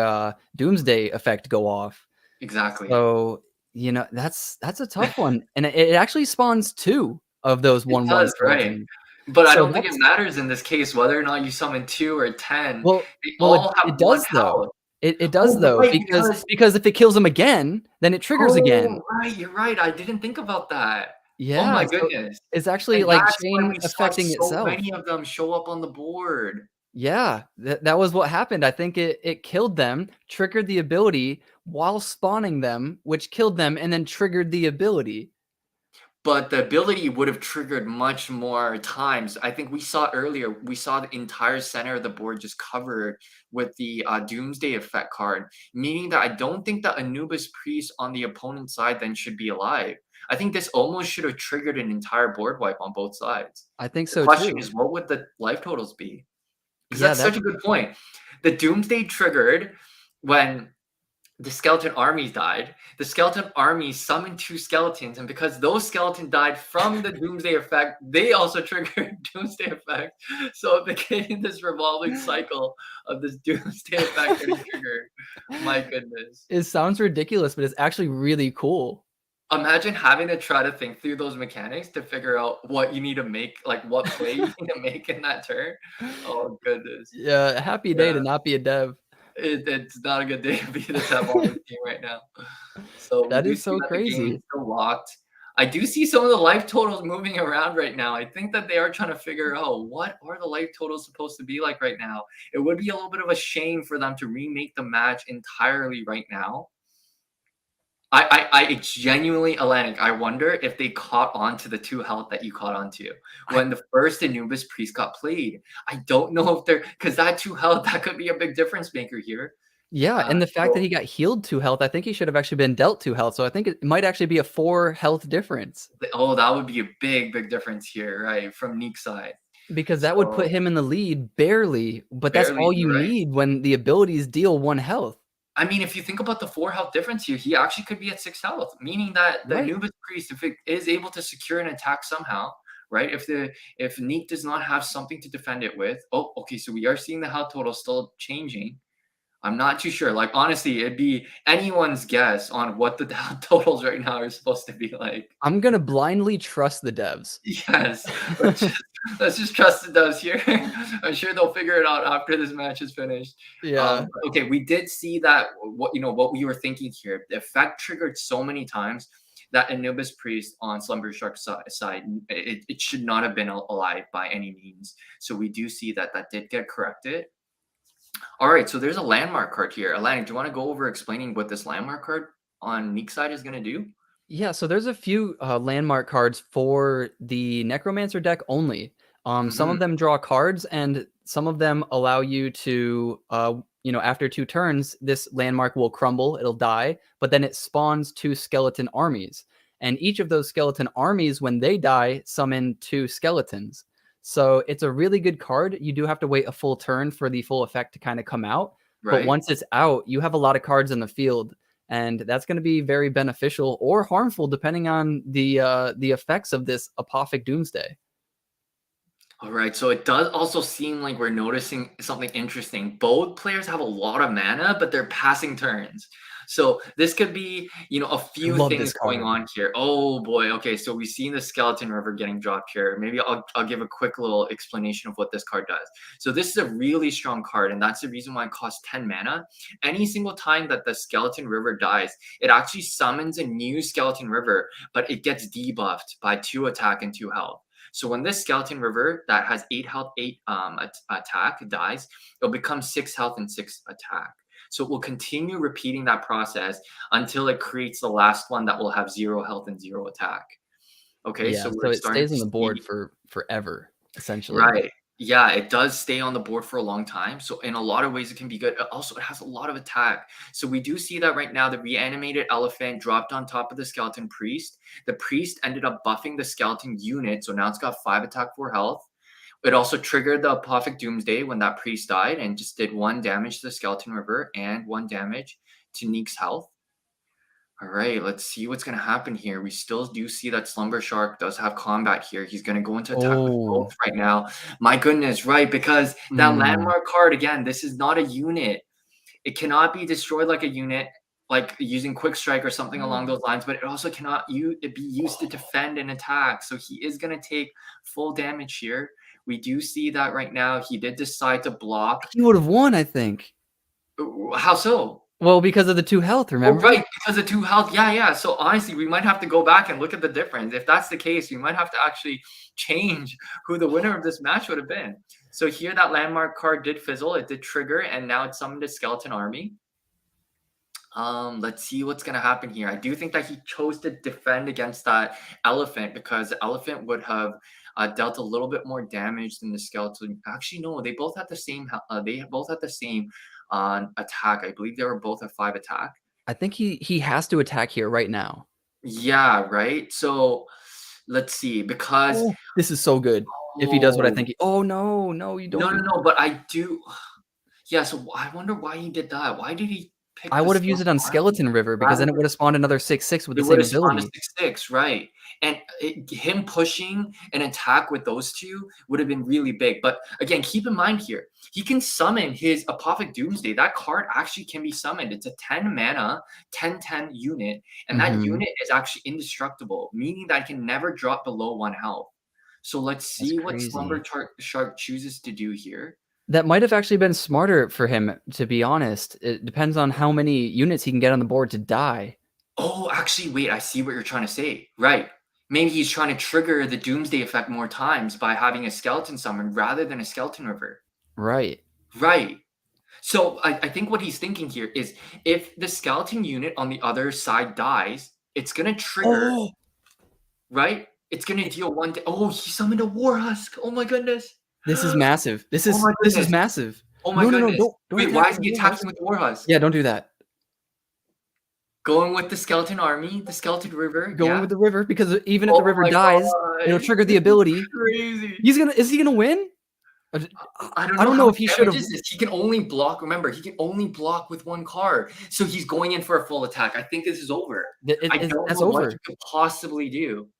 doomsday effect go off. Exactly. So, that's a tough one, and it actually spawns 2 of those It 1/1 does, right. skeletons. But I So don't think it that's matters in this case whether or not you summon 2 or 10. well, They well, all have it 1 does though. health. It does Oh, though, right, because because if it kills him again, then it triggers again. oh, right, you're right, I didn't think about that. Oh Yeah, my so goodness. it's actually And like that's why chain we saw affecting so itself. many of them show up on the board. Yeah, that was what happened. I think it killed them, triggered the ability while spawning them, which killed them and then triggered the ability. But the ability would have triggered much more times. I think we saw earlier, we saw the entire center of the board just covered with the Doomsday Effect card, meaning that I don't think that Anubis Priest on the opponent's side then should be alive. I think this almost should have triggered an entire board wipe on both sides. I think The so question too. is, what would the life totals be? Because Yeah, that's such that's a good point. The Doomsday triggered when the skeleton armies died. The skeleton army summoned 2 skeletons, and because those skeletons died from the Doomsday Effect, they also triggered Doomsday Effect. So it became this revolving cycle of this Doomsday Effect getting triggered. My goodness. it sounds ridiculous, but it's actually really cool. Imagine having to try to think through those mechanics to figure out what you need to make, like what play you need to make in that turn. Oh goodness. Yeah, happy day Yeah. to not be a dev. It's not a good day to be the dev on this team right now. So we That do is see so that the game is crazy. still locked. I do see some of the life totals moving around right now. I think that they are trying to figure out what are the life totals supposed to be like right now. It would be a little bit of a shame for them to remake the match entirely right now. I genuinely, Atlanick, I wonder if they caught on to the 2 health that you caught on to I when the first Anubis Priest got played. I don't know if they're because that 2 health, that could be a big difference maker here. Yeah, and the fact that So he got healed 2 health, I think he should have actually been dealt 2 health, so I think it might actually be a 4 health difference, oh, that would be a big, big difference here, right, from Neek's side. because that would put So, him in the lead barely, but that's barely, all you you're right. need when the abilities deal 1 health. I mean, if you think about the 4 health difference here, he actually could be at 6 health, meaning that the Right. Anubis Priest, if it is able to secure an attack somehow, right? If Neek does not have something to defend it with, oh, okay, so we are seeing the health total still changing. I'm not too sure. Like honestly, it'd be anyone's guess on what the health totals right now are supposed to be like. I'm gonna blindly trust the devs. Yes, let's just let's just trust it does here. I'm sure they'll figure it out after this match is finished. Yeah. Okay, we did see that what we were thinking here. The effect triggered so many times that Anubis Priest on Slumber Shark's side, it should not have been alive by any means. So we do see that that did get corrected. All right, so there's a landmark card here. Atlanta, do you want to go over explaining what this landmark card on Neek's side is going to do? Yeah, so there's a few landmark cards for the Necromancer deck only. Some Mhm. of them draw cards, and some of them allow you to, after 2 turns, this landmark will crumble, it'll die, but then it spawns 2 skeleton armies. And each of those skeleton armies, when they die, summon 2 skeletons. So it's a really good card. You do have to wait a full turn for the full effect to kind of come out. But Right? once it's out, you have a lot of cards in the field, and that's going to be very beneficial or harmful depending on the effects of this Apothic Doomsday. All right, so it does also seem like we're noticing something interesting. Both players have a lot of mana, but they're passing turns. So this could be, a I few love this things going card. on here. Oh boy. Okay, so we've seen the Skeleton River getting dropped here. Maybe I'll give a quick little explanation of what this card does. So this is a really strong card, and that's the reason why it costs 10 mana. Any single time that the Skeleton River dies, it actually summons a new Skeleton River, but it gets debuffed by 2 attack and 2 health. So when this Skeleton River that has 8 health, 8 attack dies, it'll become 6 health and 6 attack. So it will continue repeating that process until it creates the last one that will have 0 health and 0 attack. Okay, Yeah, so so we're it starting stays to on the board see for forever, essentially. right. Yeah, it does stay on the board for a long time. So in a lot of ways, it can be good. Also, it has a lot of attack. So we do see that right now. The reanimated elephant dropped on top of the skeleton priest. The priest ended up buffing the skeleton unit. So now it's got 5 attack, 4 health. It also triggered the Apothic Doomsday when that priest died and just did 1 damage to the skeleton river and 1 damage to Neek's health. All right, let's see what's going to happen here. We still do see that Slumber Shark does have combat here. He's going to go into attack with both Oh, right now. My goodness, right? Because that mm, landmark card, again, this is not a unit. It cannot be destroyed like a unit. like using quick strike or something along those lines, but it also cannot be used to defend and attack. So he is going to take full damage here. We do see that right now. He did decide to block. He would have won, I think. How so? Well, because of the 2 health, Oh, remember? right, because of 2 health. Yeah, yeah. So honestly, we might have to go back and look at the difference. If that's the case, we might have to actually change who the winner of this match would have been. So here, that landmark card did fizzle. It did trigger, and now it summoned a skeleton army. Let's see what's gonna happen here. I do think that he chose to defend against that elephant because the elephant would have dealt a little bit more damage than the skeleton. Actually, no, they both had the same. They both had the same attack. I believe they were both at 5 attack. I think he has to attack here right now. Yeah, right. So let's see because This is so good. If he does what I think he no, you don't. no. But I do. Yeah. So I wonder why he did that. Why did he pick? I would have used it on Skeleton River because then it would have spawned another 6/6 with the same ability. 6/6, right? And him pushing an attack with those 2 would have been really big. But again, keep in mind here, he can summon his Apothic Doomsday. That card actually can be summoned. It's a 10 mana, 10/10 unit, and that unit is actually indestructible, meaning that it can never drop below 1 health. So let's see what Slumber Shark chooses to do here. That might have actually been smarter for him, to be honest. It depends on how many units he can get on the board to die. Oh, actually, wait, I see what you're trying to say. Right. Maybe he's trying to trigger the Doomsday effect more times by having a skeleton summon rather than a skeleton river. Right. Right. So I think what he's thinking here is if the skeleton unit on the other side dies, it's going to trigger, right? It's going to deal 1. Oh, he summoned a War Husk. Oh my goodness. This is massive. This is massive. Oh my goodness. Don't wait, why is he attacking with the War Husk? Yeah, don't do that. Going with the skeleton army, the skeleton river. Going with the river because even if the river dies, it'll trigger the ability. Crazy. Is he gonna win? I don't know if he should have. He can only block. Remember, he can only block with 1 card. So he's going in for a full attack. I think this is over. I don't know what you could possibly do.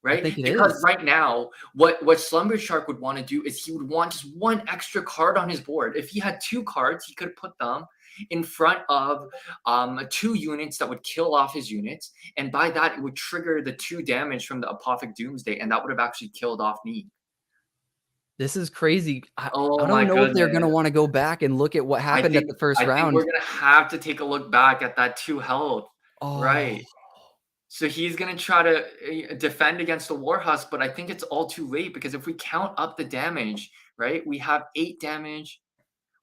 Right? Because right now, what Slumber Shark would want to do is he would want just 1 extra card on his board. If he had 2 cards, he could put them in front of 2 units that would kill off his units. And by that, it would trigger the 2 damage from the Apothic Doomsday. And that would have actually killed off Neat. This is crazy. I Oh don't know if they're going to want to go back and look at what happened at the first round. I think we're going to have to take a look back at that 2 health. Right. So he's going to try to defend against the War Husk, but I think it's all too late because if we count up the damage, right, we have 8 damage.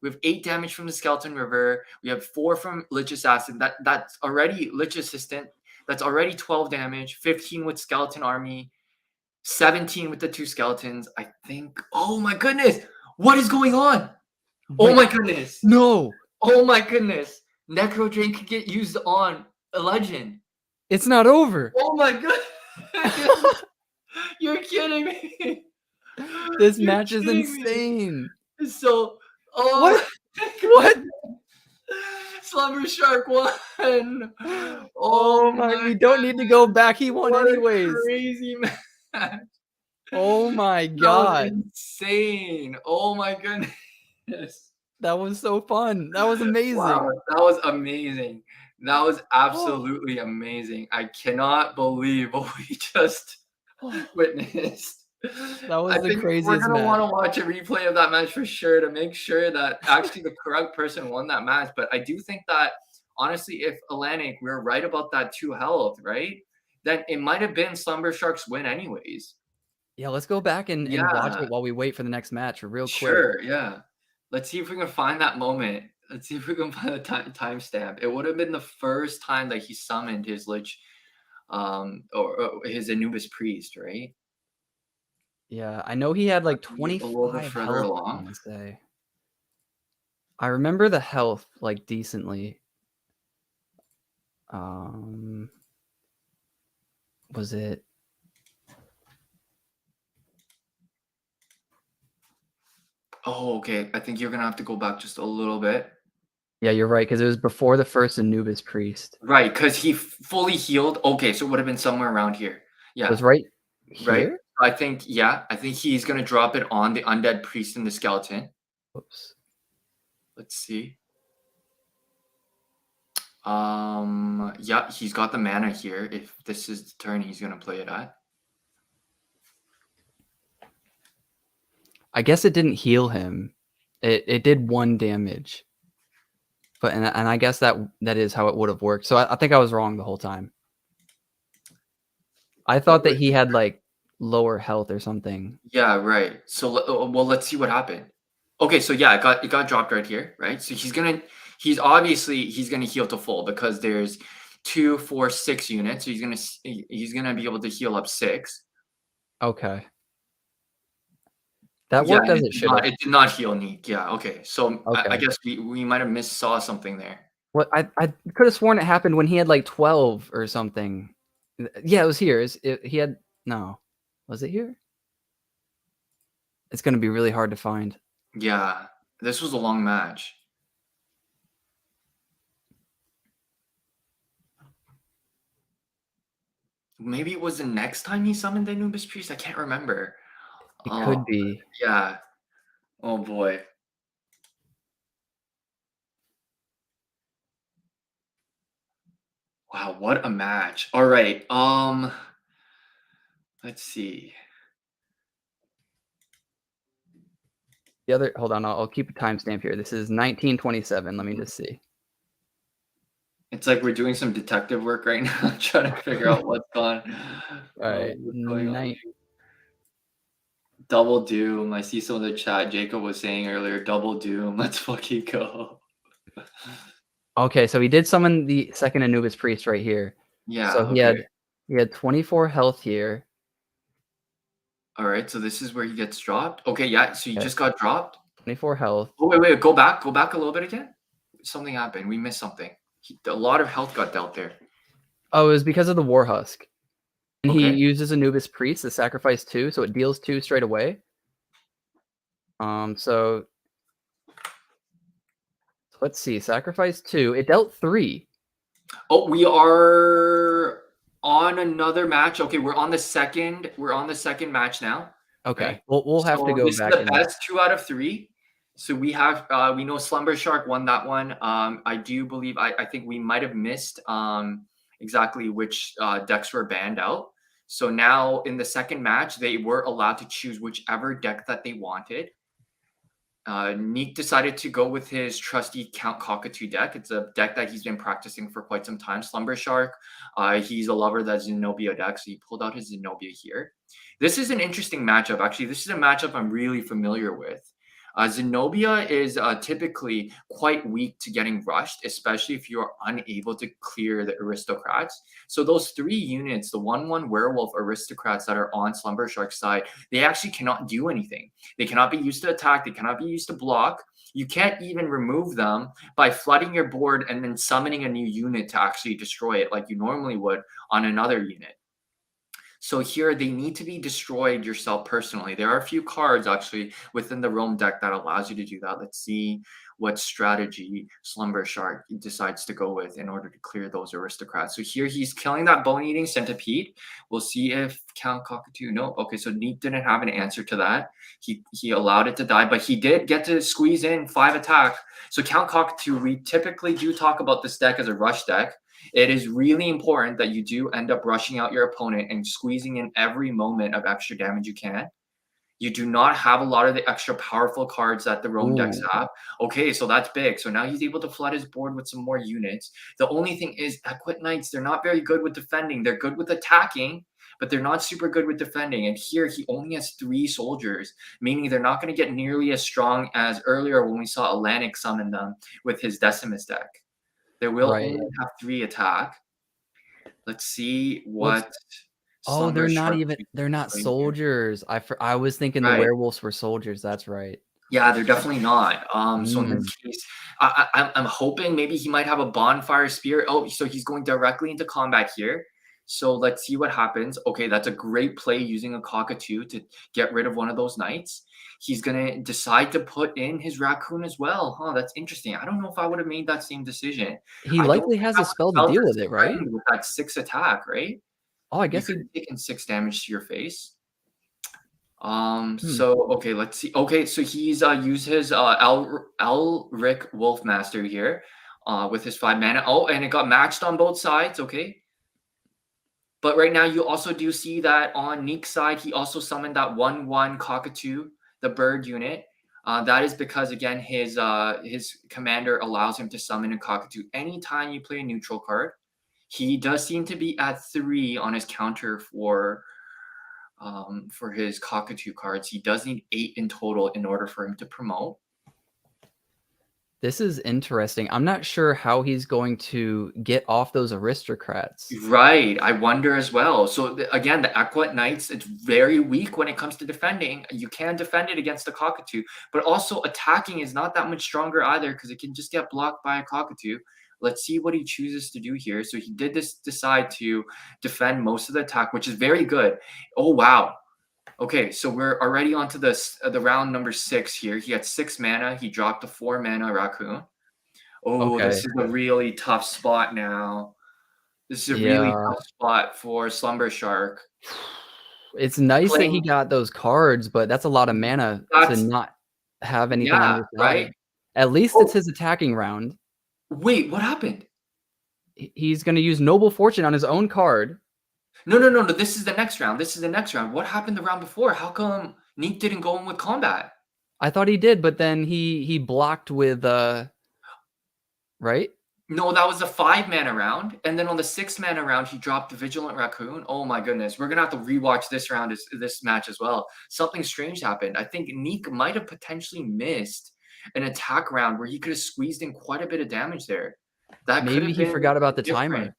We have 8 damage from the Skeleton River. We have 4 from Lich Assassin. That's already Lich Assistant. That's already 12 damage. 15 with Skeleton Army. 17 with the 2 skeletons. I think. Oh my goodness! What is going on? Oh my goodness! No! Oh my goodness! Necro Drain could get used on a legend. It's not over. Oh my god! You're kidding me. This match is insane. So, what? Slumber Shark won. Oh my! We don't need to go back. He won anyways. Crazy match. Oh my god! Insane. Oh my goodness. That was so fun. That was amazing. Wow, that was amazing. That was absolutely amazing. I cannot believe what we just witnessed. That was the craziest match. We're going to want match. to watch a replay of that match for sure to make sure that actually the correct person won that match. But I do think that, honestly, if Atlanick, we're right about that 2 health, right? Then it might have been Slumber Shark's win anyways. Yeah, let's go back and watch it while we wait for the next match real quick. Sure, yeah. Let's see if we can find that moment. Let's see if we can find the timestamp. It would have been the first time that he summoned his Lich, or his Anubis Priest, right? Yeah, I know he had like 25 health, I want to say. I remember the health like decently. Was it? Oh, okay. I think you're gonna have to go back just a little bit. Yeah, you're right, because it was before the first Anubis Priest. Right, because he fully healed. Okay, so it would have been somewhere around here. Yeah. It was right here? Right. I think he's gonna drop it on the Undead Priest and the Skeleton. Whoops. Let's see. Yeah, he's got the mana here. If this is the turn he's gonna play it at. I guess it didn't heal him. It did 1 damage. But and I guess that is how it would have worked. So I think I was wrong the whole time. I thought that he had, like, lower health or something. Yeah, right. So well, let's see what happened. Okay, so yeah, it got dropped right here, right? So he's obviously he's gonna heal to full because there's 2, 4, 6 units. So he's gonna be able to heal up 6. Okay. That Yeah, worked and as it should have. it did not heal Neek. Yeah, okay. So I Okay. guess we might have saw something there. What I could have sworn it happened when he had, like, 12 or something. Yeah, it was here. He had no. Was it here? It's gonna be really hard to find. Yeah, this was a long match. Maybe it was the next time he summoned the Anubis Priest. I can't remember. It Oh, could be. yeah. Oh boy. Wow, what a match. All right. Let's see. The other hold on, I'll keep a timestamp here. This is 1927. Let me just see. It's like we're doing some detective work right now, trying to figure out Alright. what's going on. Double Doom. I see some of the chat. Jacob was saying earlier, Double Doom. Let's fucking go. Okay, so he did summon the second Anubis Priest right here. Yeah, So okay. he had 24 health here. All right, so this is where he gets dropped. Okay, yeah. So you Okay. just got dropped. 24 health. Oh wait, go back a little bit again. Something happened. We missed something. A lot of health got dealt there. Oh, it was because of the War Husk. And he Okay. uses Anubis Priest to sacrifice 2, so it deals 2 straight away. So let's see. Sacrifice 2. It dealt 3. Oh, we are on another match. Okay, we're on the second match now. Okay. Right? We'll have to So go this is back the and best 2 out of 3. So we have we know Slumber Shark won that one. I do believe I think we might have missed exactly which decks were banned out. So now in the second match, they were allowed to choose whichever deck that they wanted. Neek decided to go with his trusty Count Cockatoo deck. It's a deck that he's been practicing for quite some time. Slumber Shark, he's a lover of that Zenobia deck, so he pulled out his Zenobia here. This is an interesting matchup. Actually, this is a matchup I'm really familiar with. Zenobia is typically quite weak to getting rushed, especially if you are unable to clear the aristocrats. So those 3 units, the 1/1 werewolf aristocrats that are on Slumber Shark's side, they actually cannot do anything. They cannot be used to attack. They cannot be used to block. You can't even remove them by flooding your board and then summoning a new unit to actually destroy it like you normally would on another unit. So here they need to be destroyed yourself personally. There are a few cards actually within the Rome deck that allows you to do that. Let's see what strategy Slumber Shark decides to go with in order to clear those aristocrats. So here he's killing that bone-eating centipede. We'll see if Count Cockatoo. No, okay. So Neek didn't have an answer to that. He allowed it to die, but he did get to squeeze in 5 attack. So Count Cockatoo, we typically do talk about this deck as a rush deck. It is really important that you do end up rushing out your opponent and squeezing in every moment of extra damage you can. You do not have a lot of the extra powerful cards that the Rome decks have. Okay, so that's big. So now he's able to flood his board with some more units. The only thing is, Equid Knights, they're not very good with defending. They're good with attacking, but they're not super good with defending. And here he only has 3 soldiers, meaning they're not going to get nearly as strong as earlier when we saw Atlanick summon them with his Decimus deck. They will only have 3 attack. Let's see what Oh, Slumber Shark they're not doing here. soldiers. I was thinking the Right. werewolves were soldiers. That's right. Yeah, they're definitely not. So in Mm. this case, I'm hoping maybe he might have a bonfire spear. Oh, so he's going directly into combat here. So let's see what happens. Okay, that's a great play using a cockatoo to get rid of one of those knights. He's gonna decide to put in his raccoon as well. Huh, that's interesting. I don't know if I would have made that same decision. He I don't likely think has I a would spell have to felt deal as with it, right? threatened with that 6 attack, right? Oh, I You guess could he have taken 6 damage to your face. hmm. So okay, let's see. Okay, so he's used his Elric Wolfmaster here. with his 5 mana. Oh, and it got matched on both sides. Okay. But right now, you also do see that on Neek's side, he also summoned that 1/1 Cockatoo, the bird unit. That is because again, his commander allows him to summon a Cockatoo anytime you play a neutral card. He does seem to be at 3 on his counter for his Cockatoo cards. He does need 8 in total in order for him to promote. This is interesting. I'm not sure how he's going to get off those aristocrats. Right, I wonder as well. So again, the Aquat Knights, it's very weak when it comes to defending. You can defend it against the Cockatoo, but also attacking is not that much stronger either because it can just get blocked by a Cockatoo. Let's see what he chooses to do here. So he did decide to defend most of the attack, which is very good. Oh wow. Okay, so we're already on to the round number 6 here. He had 6 mana. He dropped a 4 mana Raccoon. Oh, Okay. this is a really tough spot now. This is a really tough spot for Slumber Shark. It's nice that he got those cards, but that's a lot of mana to not have anything on your side. Right? At least it's his attacking round. Wait, what happened? He's gonna use Noble Fortune on his own card. No, this is the next round. This is the next round. What happened the round before? How come Neek didn't go in with combat? I thought he did, but then he blocked with right? No, that was the 5 mana round, and then on the 6 mana round, he dropped the Vigilant Raccoon. Oh my goodness, we're gonna have to rewatch this round, this match as well. Something strange happened. I think Neek might have potentially missed an attack round where he could have squeezed in quite a bit of damage there. That could Maybe have he been forgot about the different. timer.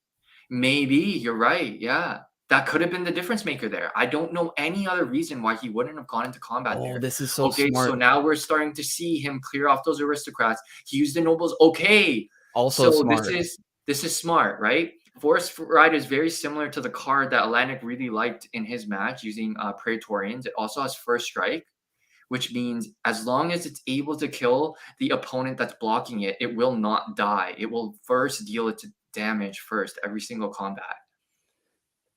Maybe you're right. Yeah, that could have been the difference maker there. I don't know any other reason why he wouldn't have gone into combat there. Oh, this is so Okay, smart. so now we're starting to see him clear off those aristocrats. He used the nobles. Okay. Also So smart. this is smart, right? Forest Ride is very similar to the card that Atlanick really liked in his match using Praetorians. It also has first strike, which means as long as it's able to kill the opponent that's blocking it, it will not die. It will first deal its damage first every single combat.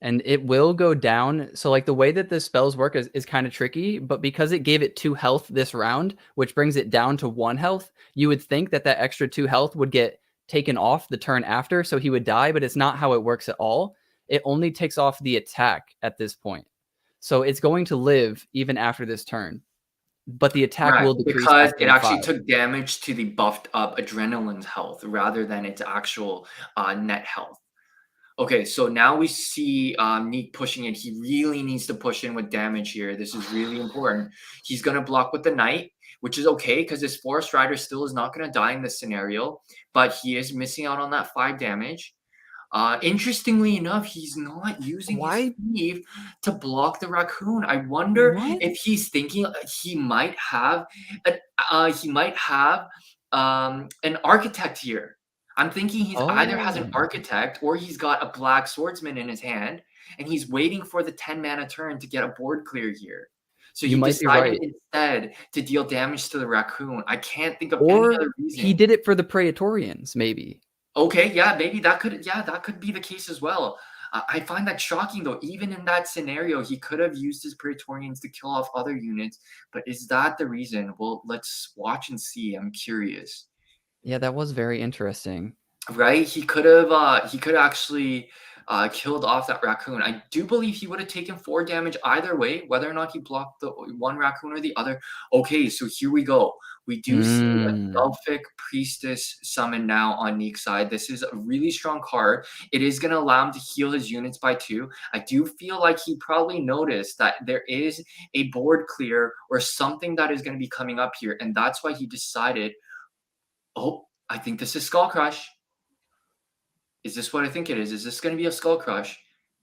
And it will go down. So like the way that the spells work is kind of tricky, but because it gave it 2 health this round, which brings it down to 1 health, you would think that that extra 2 health would get taken off the turn after, so he would die, but it's not how it works at all. It only takes off the attack at this point. So it's going to live even after this turn. But the attack will decrease because it actually took damage to the buffed up Adrenaline's health rather than its actual net health. Okay, so now we see Neek pushing in. He really needs to push in with damage here. This is really important. He's going to block with the Knight, which is okay because his Forest Rider still is not going to die in this scenario, but he is missing out on that 5 damage. Interestingly enough, he's not using his sleeve to block the Raccoon. I wonder if he's thinking he might have an Architect here. I'm thinking he's either has an Architect or he's got a Black Swordsman in his hand, and he's waiting for the 10 mana turn to get a board clear here. So he decided instead to deal damage to the Raccoon. I can't think of any other reason. He did it for the Praetorians, maybe. Okay, yeah, maybe that could be the case as well. I find that shocking though. Even in that scenario, he could have used his Praetorians to kill off other units. But is that the reason? Well, let's watch and see. I'm curious. Yeah, that was very interesting. Right? He could actually killed off that Raccoon. I do believe he would have taken 4 damage either way, whether or not he blocked the one Raccoon or the other. Okay, so here we go. We do see a Delphic Priestess summon now on Neek's side. This is a really strong card. It is going to allow him to heal his units by 2. I do feel like he probably noticed that there is a board clear or something that is going to be coming up here, and that's why he decided, oh, I think this is Skull Crush. Is this what I think it is? Is this going to be a Skull Crush?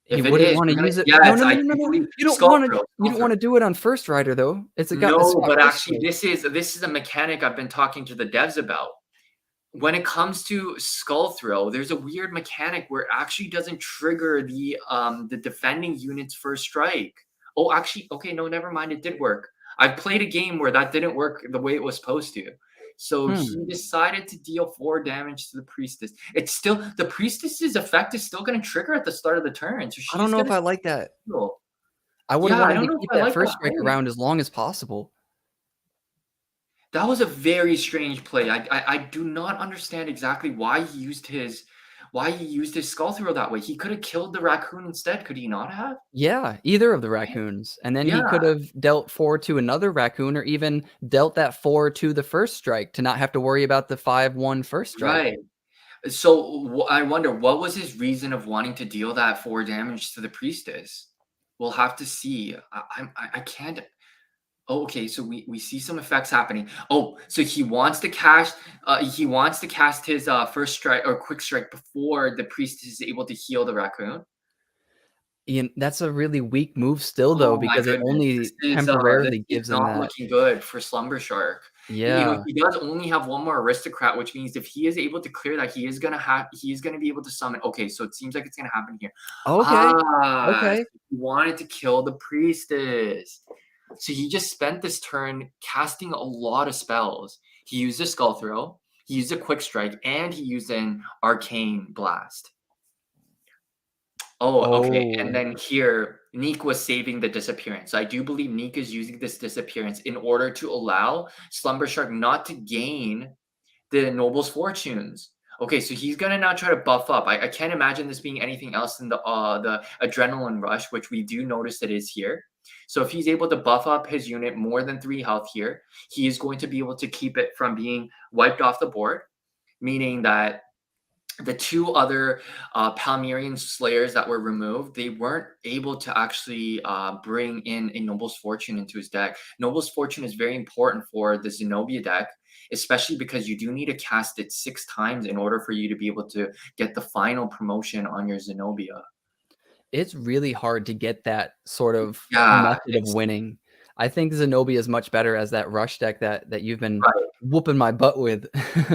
He wouldn't want to use it. Yeah, no. You don't want to do it on First Rider though. It's but actually, this is a mechanic I've been talking to the devs about. When it comes to Skull Throw, there's a weird mechanic where it actually doesn't trigger the defending unit's first strike. Oh, actually, okay, no, never mind. It did work. I've played a game where that didn't work the way it was supposed to. So he decided to deal 4 damage to the Priestess. It's still, the Priestess's effect is still going to trigger at the start of the turn. So I don't know if I like that. I would have wanted to keep that first strike around as long as possible. That was a very strange play. I do not understand exactly why he used his skull throw that way. He could have killed the raccoon instead, could he not have? Yeah, either of the Right? raccoons, and then he Yeah, could have dealt 4 to another raccoon or even dealt that 4 to the first strike to not have to worry about the 5-1 first strike. right. So, I wonder what was his reason of wanting to deal that 4 damage to the priestess? We'll have to see. I can't. Oh, okay, so we see some effects happening. Oh, so he wants to cast his, first strike or quick strike before the priest is able to heal the raccoon? Ian, that's a really weak move still though, Oh my because it goodness. only This temporarily is gives him not that. looking good for Slumber Shark. Yeah. He does only have 1 more aristocrat, which means if he is able to clear that, he is gonna be able to summon. Okay, so it seems like it's gonna happen here. Okay, Ah, okay. so he wanted to kill the priestess. So he just spent this turn casting a lot of spells. He used a Skull Throw, he used a Quick Strike, and he used an Arcane Blast. Oh, okay, and Oh, then here, Neek was saving the disappearance. I do believe Neek is using this disappearance in order to allow Slumber Shark not to gain the Noble's Fortunes. Okay, so he's gonna now try to buff up. I can't imagine this being anything else than the Adrenaline Rush, which we do notice it is here. So if he's able to buff up his unit more than 3 health here, he is going to be able to keep it from being wiped off the board, meaning that the 2 other, Palmyrean Slayers that were removed, they weren't able to actually, bring in a Noble's Fortune into his deck. Noble's Fortune is very important for the Zenobia deck, especially because you do need to cast it 6 times in order for you to be able to get the final promotion on your Zenobia. it's really hard to get that sort of Yeah, method of it's winning. I think Zenobia is much better as that rush deck that you've been right. whooping my butt with.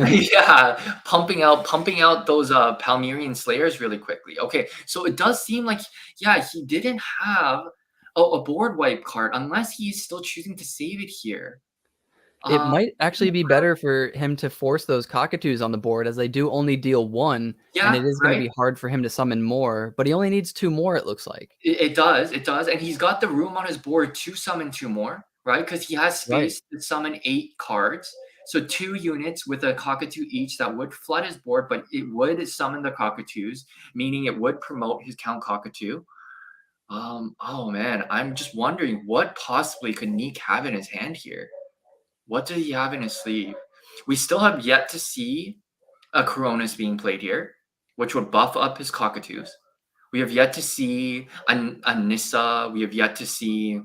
Yeah, pumping out those, Palmyrean Slayers really quickly. Okay, so it does seem like, yeah, he didn't have a board wipe card unless he's still choosing to save it here. It Uh, might actually be better for him to force those cockatoos on the board as they do only deal 1, and yeah, it is gonna right? be hard for him to summon more, but he only needs 2 more, it looks like. It does, and he's got the room on his board to summon 2 more, right? Because he has Right. space to summon 8 cards. So 2 units with a cockatoo each that would flood his board, but it would summon the cockatoos, meaning it would promote his Count Cockatoo. Oh man, I'm just wondering what possibly could Neek have in his hand here? What did he have in his sleeve? We still have yet to see a Coronas being played here, which would buff up his cockatoos. We have yet to see a Nissa. We have yet to see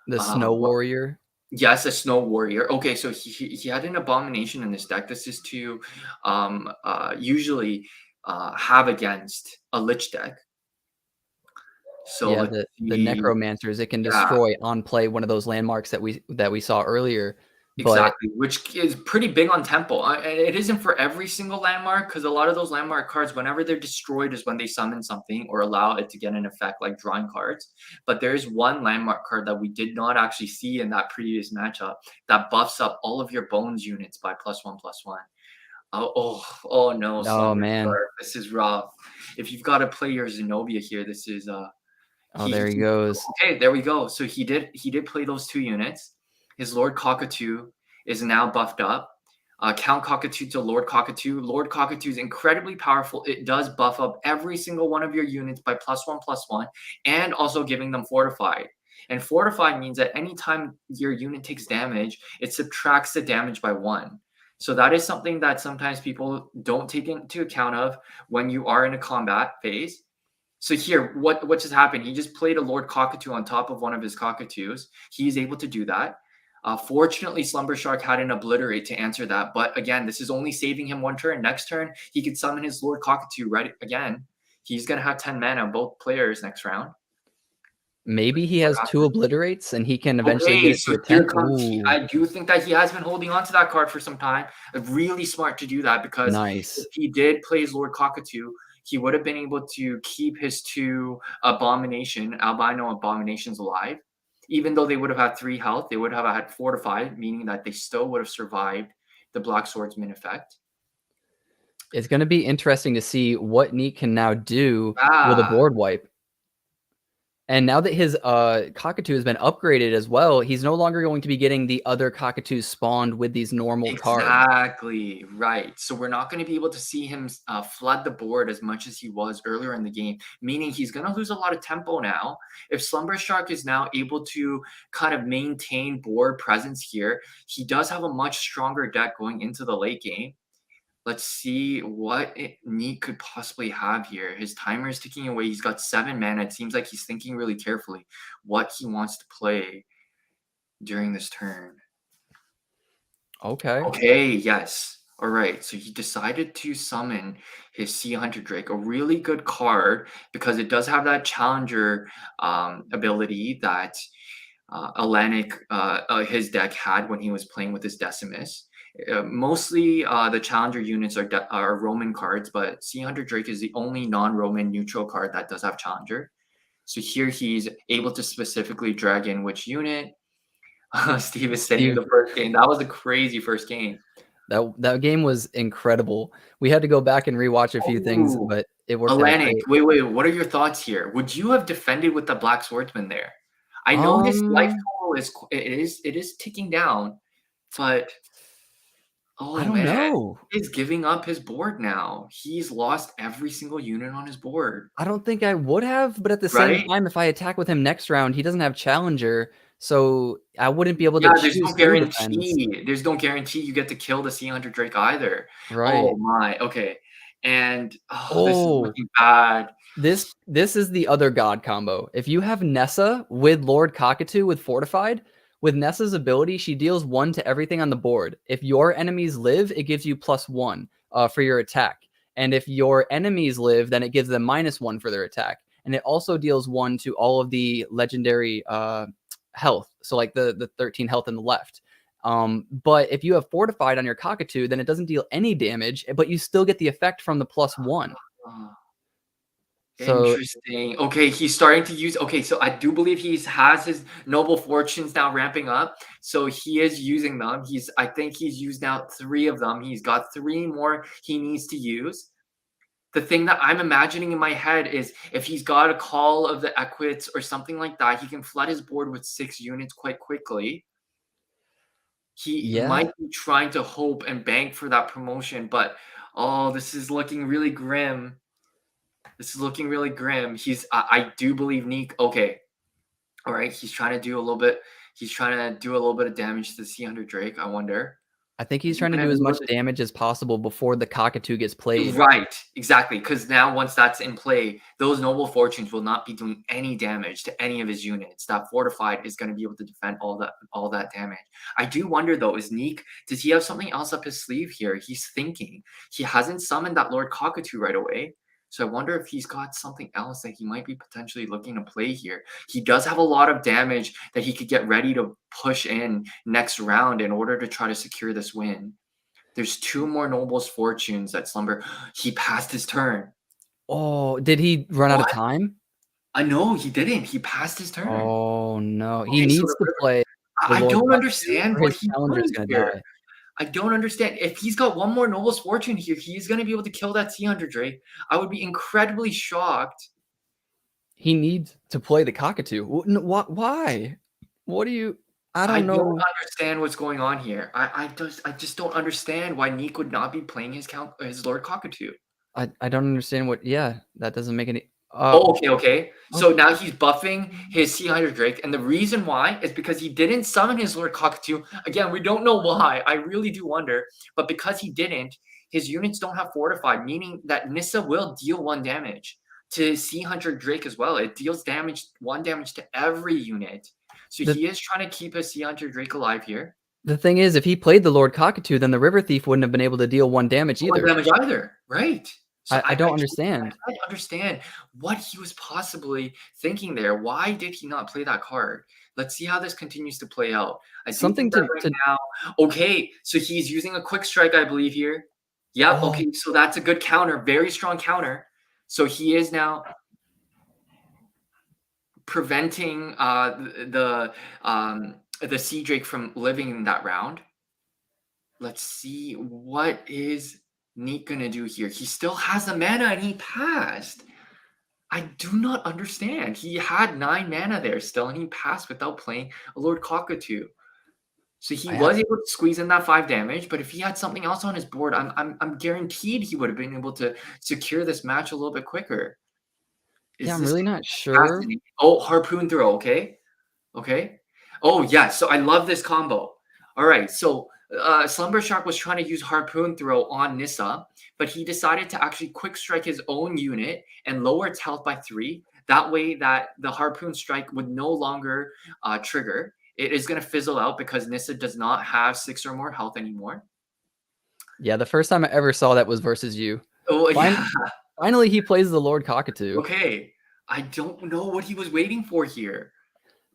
The Snow what? Warrior. Yes, a Snow Warrior. Okay, so he had an Abomination in this deck. This is to usually have against a Lich deck. So Yeah, let's the see. necromancers, it can Yeah, destroy on play one of those landmarks that we saw earlier, but exactly, which is pretty big on tempo. And it isn't for every single landmark because a lot of those landmark cards, whenever they're destroyed, is when they summon something or allow it to get an effect like drawing cards. But there is one landmark card that we did not actually see in that previous matchup that buffs up all of your bones units by +1/+1. Oh no, oh, Slumber man. Shark, this is rough. If you've got to play your Zenobia here, this is Oh, there he he goes. okay, there we go. So he did play those 2 units. His Lord Cockatoo is now buffed up. Count Cockatoo to Lord Cockatoo. Lord Cockatoo is incredibly powerful. It does buff up every single one of your units by +1/+1, and also giving them fortified. And fortified means that anytime your unit takes damage, it subtracts the damage by 1. So that is something that sometimes people don't take into account of when you are in a combat phase. So here, what just happened? He just played a Lord Cockatoo on top of one of his cockatoos. He's able to do that. Fortunately, Slumber Shark had an Obliterate to answer that. But again, this is only saving him 1 turn. Next turn, he could summon his Lord Cockatoo right again. He's gonna have 10 mana, both players next round. Maybe he What has 2 happened? obliterates and he can eventually get Okay, it to so a here 10th. comes Ooh, I do think that he has been holding on to that card for some time. Really smart to do that because if nice. he did play his Lord Cockatoo, he would have been able to keep his 2 albino abominations alive. Even though they would have had 3 health, they would have had fortified, meaning that they still would have survived the Black Swordsman effect. It's gonna be interesting to see what Neat can now do with a Ah, board wipe. And now that his cockatoo has been upgraded as well, he's no longer going to be getting the other cockatoos spawned with these normal cards. Exactly, right. So we're not gonna be able to see him flood the board as much as he was earlier in the game, meaning he's gonna lose a lot of tempo now. If Slumber Shark is now able to kind of maintain board presence here, he does have a much stronger deck going into the late game. Let's see what Neat could possibly have here. His timer is ticking away. He's got 7 mana. It seems like he's thinking really carefully what he wants to play during this turn. Okay. Okay, yes. All right. So he decided to summon his Sea Hunter Drake, a really good card because it does have that challenger ability that Atlanick, his deck had when he was playing with his Decimus. Mostly the challenger units are Roman cards, but Sea Hunter Drake is the only non-Roman neutral card that does have challenger. So here he's able to specifically drag in which unit. Steve is saying Steve, the first game. That was a crazy first game. that game was incredible. We had to go back and rewatch a few things, Oh, but it worked out Atlanick. great. Wait. What are your thoughts here? Would you have defended with the Black Swordsman there? I know his life Um, total is ticking down, but I oh don't man, know. he's giving up his board now. He's lost every single unit on his board, I don't think I would have, but at the same right? time, if I attack with him next round, he doesn't have challenger, so I wouldn't be able to Yeah, there's no choose who defends. guarantee. There's no guarantee you get to kill the Sea Hunter Drake either. Oh Right. my, okay. And oh, this is Oh, looking bad. this is the other god combo. If you have Nessa with Lord Cockatoo with Fortified, with Nessa's ability, she deals 1 to everything on the board. If your enemies live, it gives you +1 for your attack. And if your enemies live, then it gives them -1 for their attack. And it also deals 1 to all of the legendary health. So like the 13 health in the left. But if you have Fortified on your Cockatoo, then it doesn't deal any damage, but you still get the effect from the +1. Oh, So interesting. Okay, he's starting to use. Okay, so I do believe has his noble fortunes now ramping up. So he is using them. I think he's used now 3 of them. He's got 3 more he needs to use. The thing that I'm imagining in my head is if he's got a Call of the Equits or something like that, he can flood his board with 6 units quite quickly. He yeah, might be trying to hope and bank for that promotion, but oh, this is looking really grim. This is looking really grim. I do believe Neek. Okay, all right. He's trying to do a little bit. He's trying to do a little bit of damage to the Sea Hunter Drake. I wonder. I think Is he's he trying to gonna do be as much able to damage as possible before the Cockatoo gets played. Right, exactly. Because now once that's in play, those noble fortunes will not be doing any damage to any of his units. That fortified is going to be able to defend all that damage. I do wonder though, does he have something else up his sleeve here? He's thinking. He hasn't summoned that Lord Cockatoo right away. So I wonder if he's got something else that he might be potentially looking to play here. He does have a lot of damage that he could get ready to push in next round in order to try to secure this win. There's 2 more Noble's Fortunes that slumber. He passed his turn. Oh, did he run out of What? time? No, he didn't. He passed his turn. Oh, no. He Okay, so needs the to river play the I Lord don't Cockatoo understand or what his he's challenger is doing gonna here. die. I don't understand. If he's got 1 more Noble's Fortune here, he's gonna be able to kill that Sea Hunter Drake. I would be incredibly shocked. He needs to play the Cockatoo. Why? What do you I I don't don't know. understand what's going on here. I just don't understand why Neek would not be playing his Lord Cockatoo. I don't understand what yeah, that doesn't make any Oh, okay, okay. So okay. now he's buffing his Sea Hunter Drake, and the reason why is because he didn't summon his Lord Cockatoo. Again, we don't know why. I really do wonder. But because he didn't, his units don't have fortified, meaning that Nissa will deal 1 damage to Sea Hunter Drake as well. It deals 1 damage to every unit. So The he is trying to keep his Sea Hunter Drake alive here. the thing is, if he played the Lord Cockatoo, then the River Thief wouldn't have been able to deal 1 damage 1 either. damage either, right. So I don't I understand. try to understand what he was possibly thinking there. Why did he not play that card? Let's see how this continues to play out. I do Something think that right to now okay, so he's using a quick strike, I believe, here. Yep, oh, okay, so that's a good counter, very strong counter. So he is now preventing, the Sea Drake from living in that round. Let's see what is Neat gonna do here. He still has the mana and he passed. I do not understand. He had 9 mana there still, and he passed without playing a Lord Cockatoo. So he I have was able to squeeze in that 5 damage, but if he had something else on his board, I'm guaranteed he would have been able to secure this match a little bit quicker. yeah, Is I'm this really not sure. fascinating? Oh, Harpoon Throw, okay. Okay. Oh, yeah, so I love this combo. Alright, so, Slumber Shark was trying to use Harpoon Throw on Nissa, but he decided to actually quick strike his own unit and lower its health by 3. That way that the Harpoon Strike would no longer, trigger. It is gonna fizzle out because Nissa does not have 6 or more health anymore. Yeah, the first time I ever saw that was versus you. Oh, yeah, Finally, he plays the Lord Cockatoo. okay. I don't know what he was waiting for here.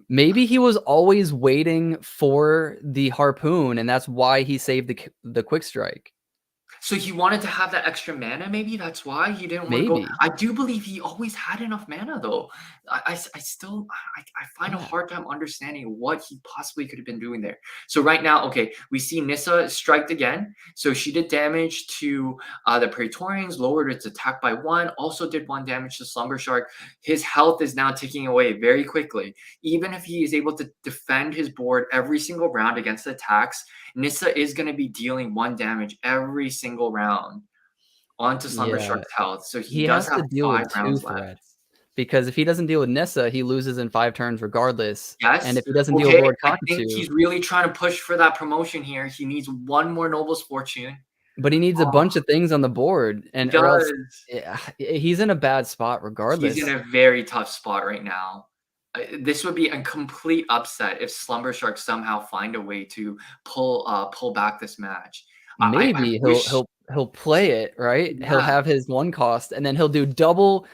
Maybe he was always waiting for the harpoon, and that's why he saved the quick strike. So he wanted to have that extra mana, maybe that's why he didn't wanna go. Maybe. I do believe he always had enough mana, though. I still I find a Yeah. hard time understanding what he possibly could have been doing there. So right now, okay, we see Nissa striked again. So she did damage to, the Praetorians, lowered its attack by 1, also did 1 damage to Slumber Shark. His health is now ticking away very quickly. Even if he is able to defend his board every single round against attacks, Nissa is going to be dealing 1 damage every single round onto Slumber Yeah. Shark's health. So he He does has have to deal 5 with 2 rounds left. threats, because if he doesn't deal with Nissa, he loses in 5 turns regardless, and Yes. if he doesn't deal with Okay. Lord I think Cockatoo, he's really trying to push for that promotion here. He needs 1 more Noble's Fortune. but he needs a Oh, bunch of things on the board, he or else does. he's in a bad spot He's in regardless. a very tough spot right now. This would be a complete upset if Slumber Shark somehow find a way to pull back this match. I Maybe wish. he'll play it, right? He'll Yeah. have his 1 cost, and then he'll do double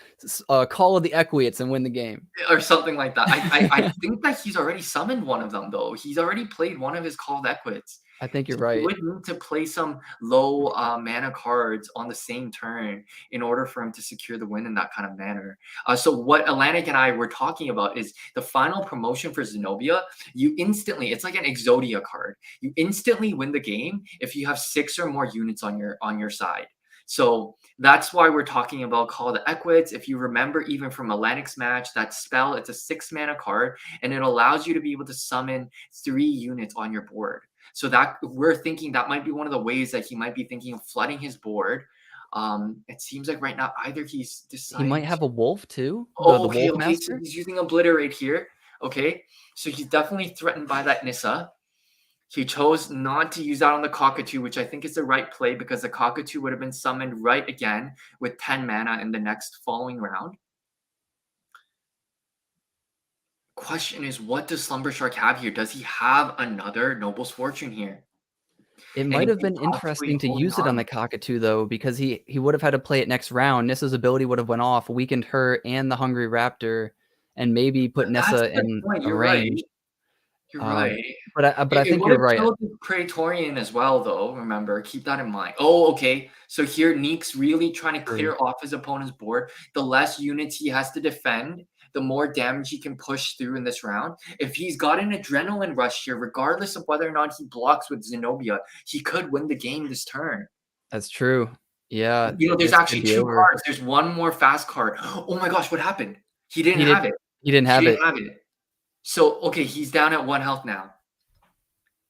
Call of the Equites and win the game. Or something like that. I think that he's already summoned one of them, though. He's already played one of his Called Equids. I think you're So he right. would need to play some low, mana cards on the same turn in order for him to secure the win in that kind of manner. So what Atlanick and I were talking about is the final promotion for Zenobia. You instantly, it's like an Exodia card. You instantly win the game if you have 6 or more units on your side. So that's why we're talking about Call the Equids. If you remember, even from Atlantic's match, that spell, it's a 6 mana card, and it allows you to be able to summon 3 units on your board. So that we're thinking that might be one of the ways that he might be thinking of flooding his board. It seems like right now either he's He might deciding to. have a wolf too, the Oh, okay, Wolf okay. So Master. he's using Obliterate here. Okay, so he's definitely threatened by that Nissa. He chose not to use that on the Cockatoo, which I think is the right play because the Cockatoo would have been summoned right again with 10 mana in the next following round. Question is, what does Slumber Shark have here? Does he have another Noble's Fortune here? It And might is have he been possibly interesting to holding use it on on? the Cockatoo, though, because he would have had to play it next round. Nissa's ability would have went off, weakened her and the Hungry Raptor, and maybe put That's Nissa a good in point. a You're right. range. You're Uh, right. but I It think would you're have right. killed the Praetorian as well, though, remember, keep that in mind. Oh, okay, so here Neek's really trying to True. clear off his opponent's board. The less units he has to defend, the more damage he can push through in this round. If he's got an adrenaline rush here, regardless of whether or not he blocks with Zenobia, he could win the game this turn. That's true. Yeah, You know, there's this could actually be 2 over. cards. There's 1 more fast card. Oh my gosh, what happened? He didn't He did have it. he didn't He have didn't it. have it. So, okay, he's down at 1 health now. You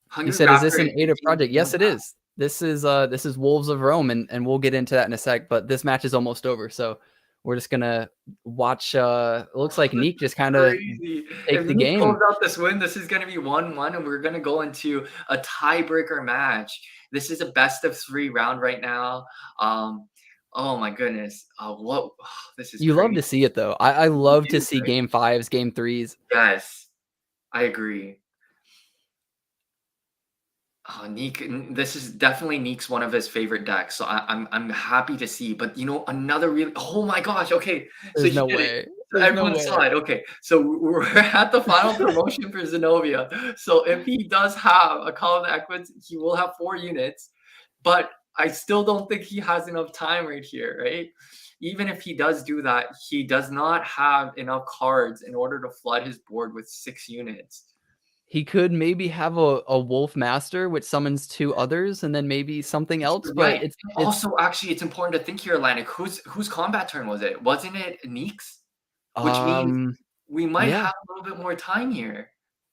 Hungry said, "Is this Raptor an is 8 of taking Project?" 1 Yes, it is. This is Wolves of Rome, and we'll get into that in a sec, but this match is almost over, so we're just gonna watch, it looks like This Neek is just kinda crazy. take If the Nick pulls game. out this win, this is gonna be 1-1, and we're gonna go into a tiebreaker match. This is a best of 3 round right now. Um, oh my goodness. What this is You love crazy. to see it, though. I You love to do, see right? game 5s, game 3s. Yes, I agree. Neek, this is definitely Neek's one of his favorite decks, so I'm happy to see. But you know, another really, oh my gosh, okay, so There's he no did it. way. So There's no everyone saw way. it. Okay, so we're at the final promotion for Zenobia. So if he does have a Call of the Equids, he will have 4 units. But I still don't think he has enough time right here, right? Even if he does do that, he does not have enough cards in order to flood his board with 6 units. He could maybe have a wolf master which summons 2 others and then maybe something else, You're but right. it's Also, actually, it's important to think here, Atlanick. Whose combat turn was it? Wasn't it Neek's? Which means um we might yeah, have a little bit more time here.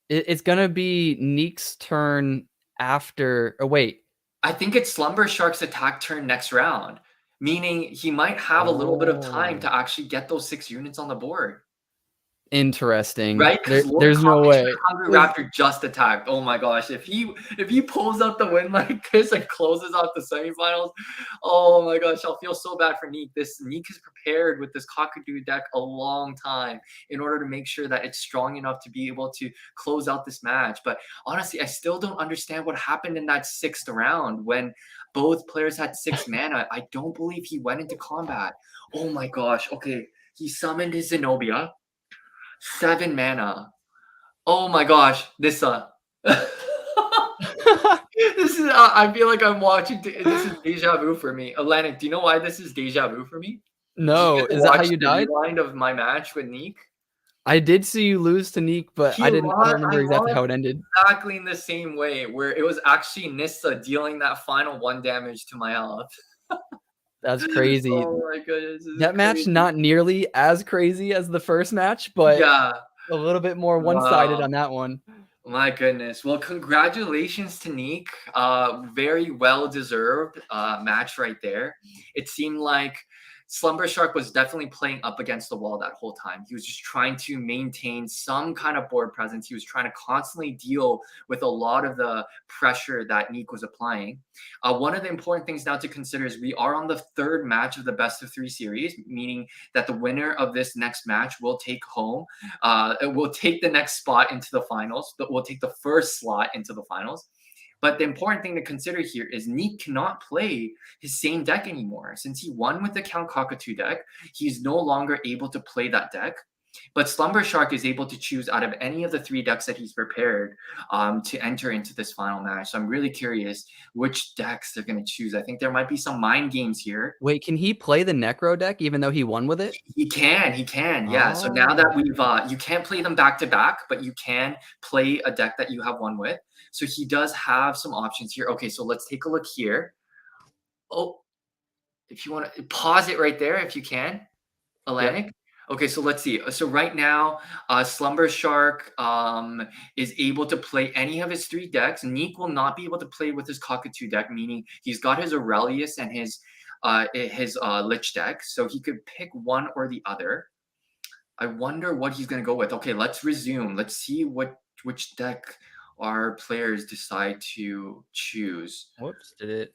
it's gonna be Neek's turn after oh wait. I think it's Slumber Shark's attack turn next round, meaning he might have a little bit of time Oh, to actually get those 6 units on the board. interesting. Right, because Lord There's no Coffee way. Hungry 'Cause Raptor just attacked. Oh my gosh, if he pulls out the win like this and closes out the semifinals, oh my gosh, I'll feel so bad for Neek. Neek is prepared with this Cockatoo deck a long time in order to make sure that it's strong enough to be able to close out this match. But honestly, I still don't understand what happened in that 6th round when both players had 6 mana. I don't believe he went into combat. Oh my gosh. Okay, he summoned his Zenobia. 7 mana. Oh my gosh, this this is I feel like I'm watching this is deja vu for me. Atlantic, do you know why this is deja vu for me? Did you No, get to is that how watch you the died? rewind of my match with Neek? I did see you lose to Neek, but He I lost don't remember I exactly lost how it ended. exactly in the same way, where it was actually Nissa dealing that final 1 damage to my health. That's crazy. Oh my goodness, this is That match crazy. not nearly as crazy as the first match, but Yeah, a little bit more one-sided wow. on that one. My goodness. Well, congratulations to Neek. Very well deserved match right there. It seemed like Slumber Shark was definitely playing up against the wall that whole time. He was just trying to maintain some kind of board presence. He was trying to constantly deal with a lot of the pressure that Neek was applying. One of the important things now to consider is we are on the 3rd match of the best of 3 series, meaning that the winner of this next match will take home it will take the next spot into the finals, but will take the first slot into the finals. But the important thing to consider here is Neek cannot play his same deck anymore. Since he won with the Count Cockatoo deck, he's no longer able to play that deck. But Slumber Shark is able to choose out of any of the 3 decks that he's prepared to enter into this final match. So I'm really curious which decks they're going to choose. I think there might be some mind games here. Wait, can he play the Necro deck even though he won with it? He can, yeah. So now that Oh, we've, you can't play them back to back, but you can play a deck that you have won with. So he does have some options here. Okay, so let's take a look here. Oh, if you want to pause it right there, if you can, yep. Atlantic. Okay, so let's see. So right now, Slumber Shark is able to play any of his 3 decks. Neek will not be able to play with his Cockatoo deck, meaning he's got his Aurelius and his Lich deck, so he could pick one or the other. I wonder what he's gonna go with. Okay, let's resume. Let's see which deck our players decide to choose. Whoops, did it?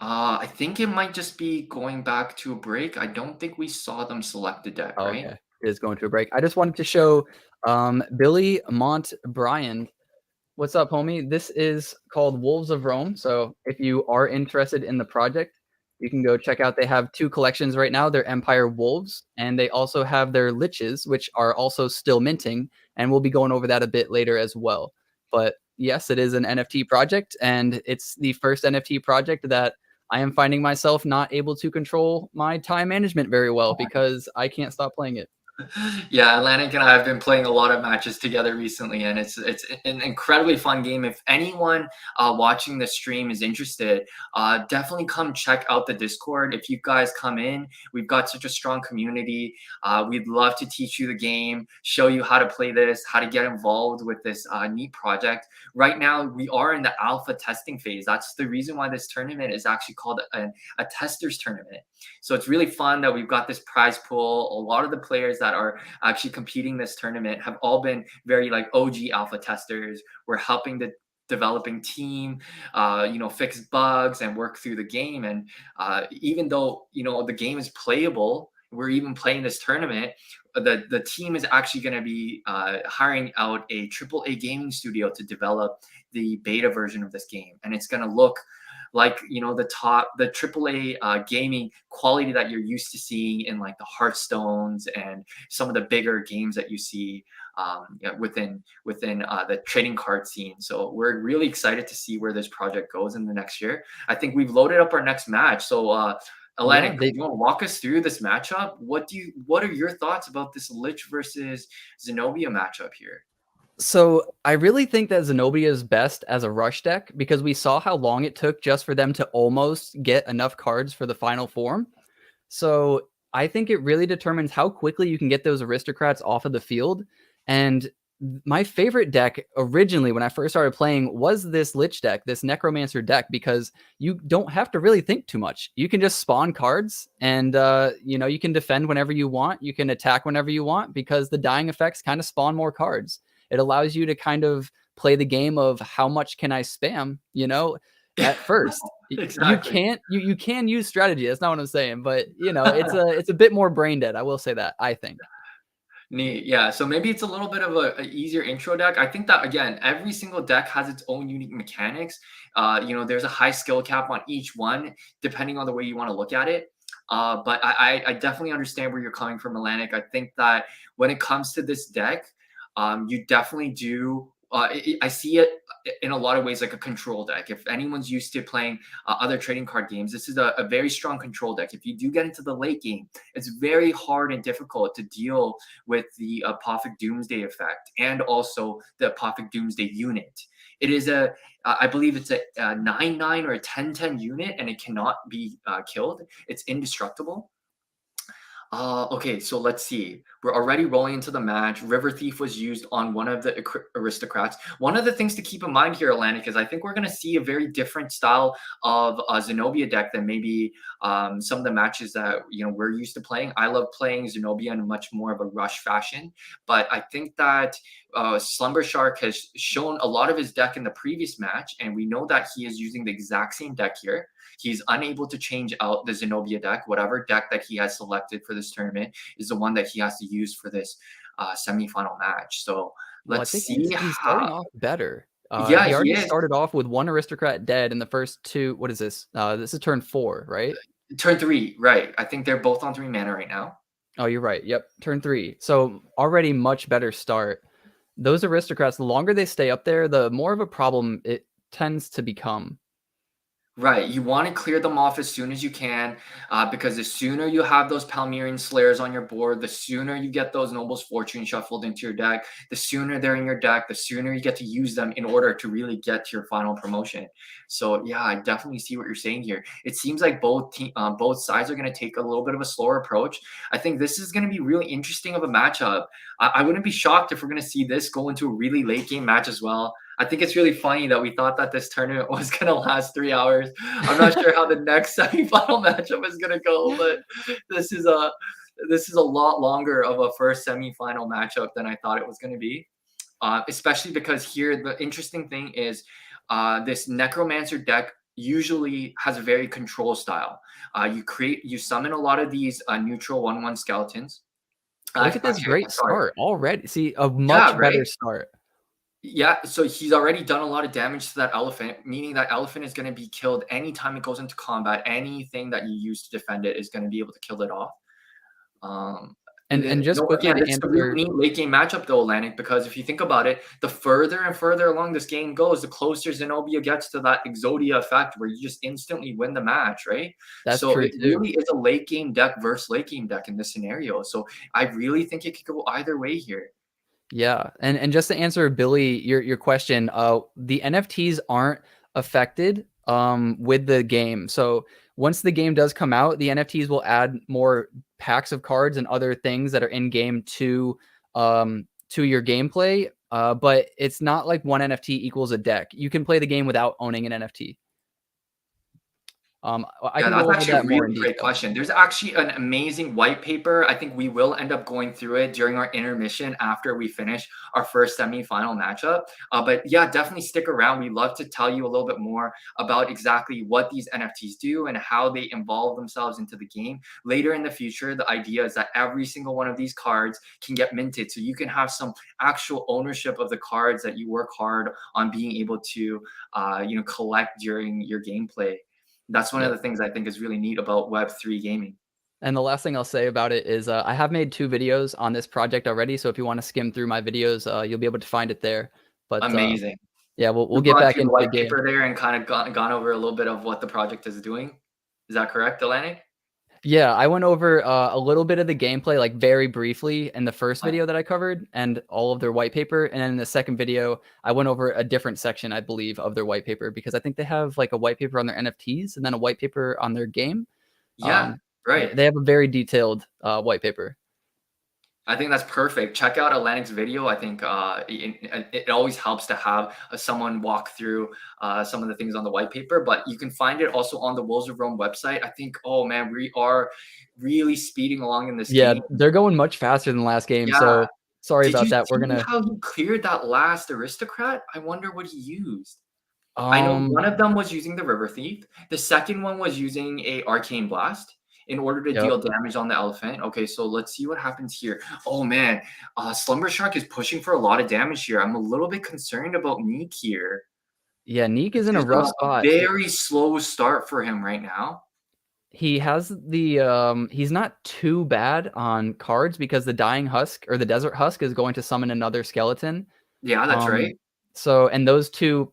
I think it might just be going back to a break. I don't think we saw them select the deck, Oh, right? okay. It is going to a break. I just wanted to show Billy Montbriand. What's up, homie? This is called Wolves of Rome. So if you are interested in the project, you can go check out. They have 2 collections right now. They're Empire Wolves, and they also have their Liches, which are also still minting, and we'll be going over that a bit later as well. But yes, it is an NFT project, and it's the first NFT project that I am finding myself not able to control my time management very well because I can't stop playing it. Yeah, Atlantic and I have been playing a lot of matches together recently, and it's an incredibly fun game. If anyone watching the stream is interested, definitely come check out the Discord. If you guys come in, we've got such a strong community. We'd love to teach you the game, show you how to play this, how to get involved with this neat project. Right now, we are in the alpha testing phase. That's the reason why this tournament is actually called a testers tournament. So it's really fun that we've got this prize pool. A lot of the players that are actually competing this tournament have all been very like OG alpha testers. We're helping the developing team, fix bugs and work through the game. And even though the game is playable, we're even playing this tournament. The team is actually going to be hiring out a AAA gaming studio to develop the beta version of this game, and it's going to look like the AAA gaming quality that you're used to seeing in like the Hearthstones and some of the bigger games that you see within the trading card scene. So we're really excited to see where this project goes in the next year. I think we've loaded up our next match. So Yeah, Atlantic, you want to walk us through this matchup? What are your thoughts about this Lich versus Zenobia matchup here? So I really think that Zenobia is best as a rush deck because we saw how long it took just for them to almost get enough cards for the final form. So I think it really determines how quickly you can get those aristocrats off of the field. And my favorite deck originally when I first started playing was this Lich deck, this Necromancer deck, because you don't have to really think too much. You can just spawn cards and, you can defend whenever you want. You can attack whenever you want because the dying effects kind of spawn more cards. It allows you to kind of play the game of how much can I spam, at first. You Exactly. can't you can use strategy. That's not what I'm saying, but it's a bit more brain dead. I will say that, I think. Neat. Yeah. So maybe it's a little bit of a easier intro deck. I think that again, every single deck has its own unique mechanics. There's a high skill cap on each one, depending on the way you want to look at it. But I definitely understand where you're coming from, Atlanick. I think that when it comes to this deck, you definitely do. I see it in a lot of ways like a control deck. If anyone's used to playing other trading card games, this is a very strong control deck. If you do get into the late game, it's very hard and difficult to deal with the Apothic Doomsday effect and also the Apothic Doomsday unit. It is I believe it's a 9/9 or a 10/10 unit, and it cannot be killed. It's indestructible. Okay, so let's see. We're already rolling into the match. River Thief was used on one of the aristocrats. One of the things to keep in mind here, Atlantic, is I think we're going to see a very different style of Zenobia deck than maybe some of the matches that we're used to playing. I love playing Zenobia in much more of a rush fashion, but I think that Slumber Shark has shown a lot of his deck in the previous match, and we know that he is using the exact same deck here. He's unable to change out the Zenobia deck. Whatever deck that he has selected for this tournament is the one that he has to use for this semifinal match. So Well, I let's think see he's how. starting off better. Yeah, He he already is. started off with one aristocrat dead in the first two. What is this? This is turn 4, right? Turn 3, right. I think they're both on 3 mana right now. Oh, you're right. Yep, turn 3. So already much better start. Those aristocrats, the longer they stay up there, the more of a problem it tends to become. Right. You want to clear them off as soon as you can, because the sooner you have those Palmyrean Slayers on your board, the sooner you get those Noble's Fortune shuffled into your deck, the sooner they're in your deck, the sooner you get to use them in order to really get to your final promotion. So yeah, I definitely see what you're saying here. It seems like both sides are going to take a little bit of a slower approach. I think this is going to be really interesting of a matchup. I wouldn't be shocked if we're going to see this go into a really late game match as well. I think it's really funny that we thought that this tournament was going to last 3 hours. I'm not sure how the next semifinal matchup is going to go, but this is a lot longer of a first semifinal matchup than I thought it was going to be. Especially because here the interesting thing is this Necromancer deck usually has a very control style. You summon a lot of these neutral 1/1 skeletons. Look at this Actually, great sorry. start already. See, a Yeah, much better right. start. Yeah, so he's already done a lot of damage to that elephant, meaning that elephant is going to be killed anytime it goes into combat. Anything that you use to defend it is going to be able to kill it off. Um, And just no, quickly again, to this is a really answer, neat late game matchup though, Atlantic, because if you think about it, the further and further along this game goes, the closer Zenobia gets to that Exodia effect where you just instantly win the match, right? that's So true it too. really is a late game deck versus late game deck in this scenario. So I really think it could go either way here. Yeah, and just to answer Billy your question, the NFTs aren't affected with the game. So once the game does come out, the NFTs will add more packs of cards and other things that are in game to your gameplay. But it's not like one NFT equals a deck. You can play the game without owning an NFT. I Yeah, can go that's over actually a that more in really great detail. question. There's actually an amazing white paper. I think we will end up going through it during our intermission after we finish our first semifinal matchup. But yeah, definitely stick around. We'd love to tell you a little bit more about exactly what these NFTs do and how they involve themselves into the game. Later in the future, the idea is that every single one of these cards can get minted. So you can have some actual ownership of the cards that you work hard on being able to collect during your gameplay. That's one of Yep. the things I think is really neat about Web3 gaming. And the last thing I'll say about it is I have made 2 videos on this project already. So if you want to skim through my videos, you'll be able to find it there. But Amazing. yeah, we'll We've get gone back through the into the white game. paper there and kind of gone over a little bit of what the project is doing. Is that correct, Delaney? Yeah, I went over a little bit of the gameplay, like very briefly in the first Like, video that I covered and all of their white paper. And then in the second video, I went over a different section, I believe, of their white paper because I think they have like a white paper on their NFTs and then a white paper on their game. yeah, Um, right. they have a very detailed white paper. I think that's perfect. Check out Atlantic's video. I think it always helps to have someone walk through some of the things on the white paper, but you can find it also on the Wolves of Rome website. I think, oh man, we are really speeding along in this Yeah, game. they're going much faster than last game. Yeah. So sorry Did you about that. We're see gonna how he cleared that last aristocrat? I wonder what he used. I know um one of them was using the River Thief. The second one was using a Arcane Blast in order to yep. deal damage on the elephant. Okay, so let's see what happens here. Oh man, Slumber Shark is pushing for a lot of damage here. I'm a little bit concerned about Neek here. Yeah, Neek This is in a is rough a spot. very slow start for him right now. He has the he's not too bad on cards because the Dying Husk or the Desert Husk is going to summon another skeleton. Yeah, that's Um right. so and those two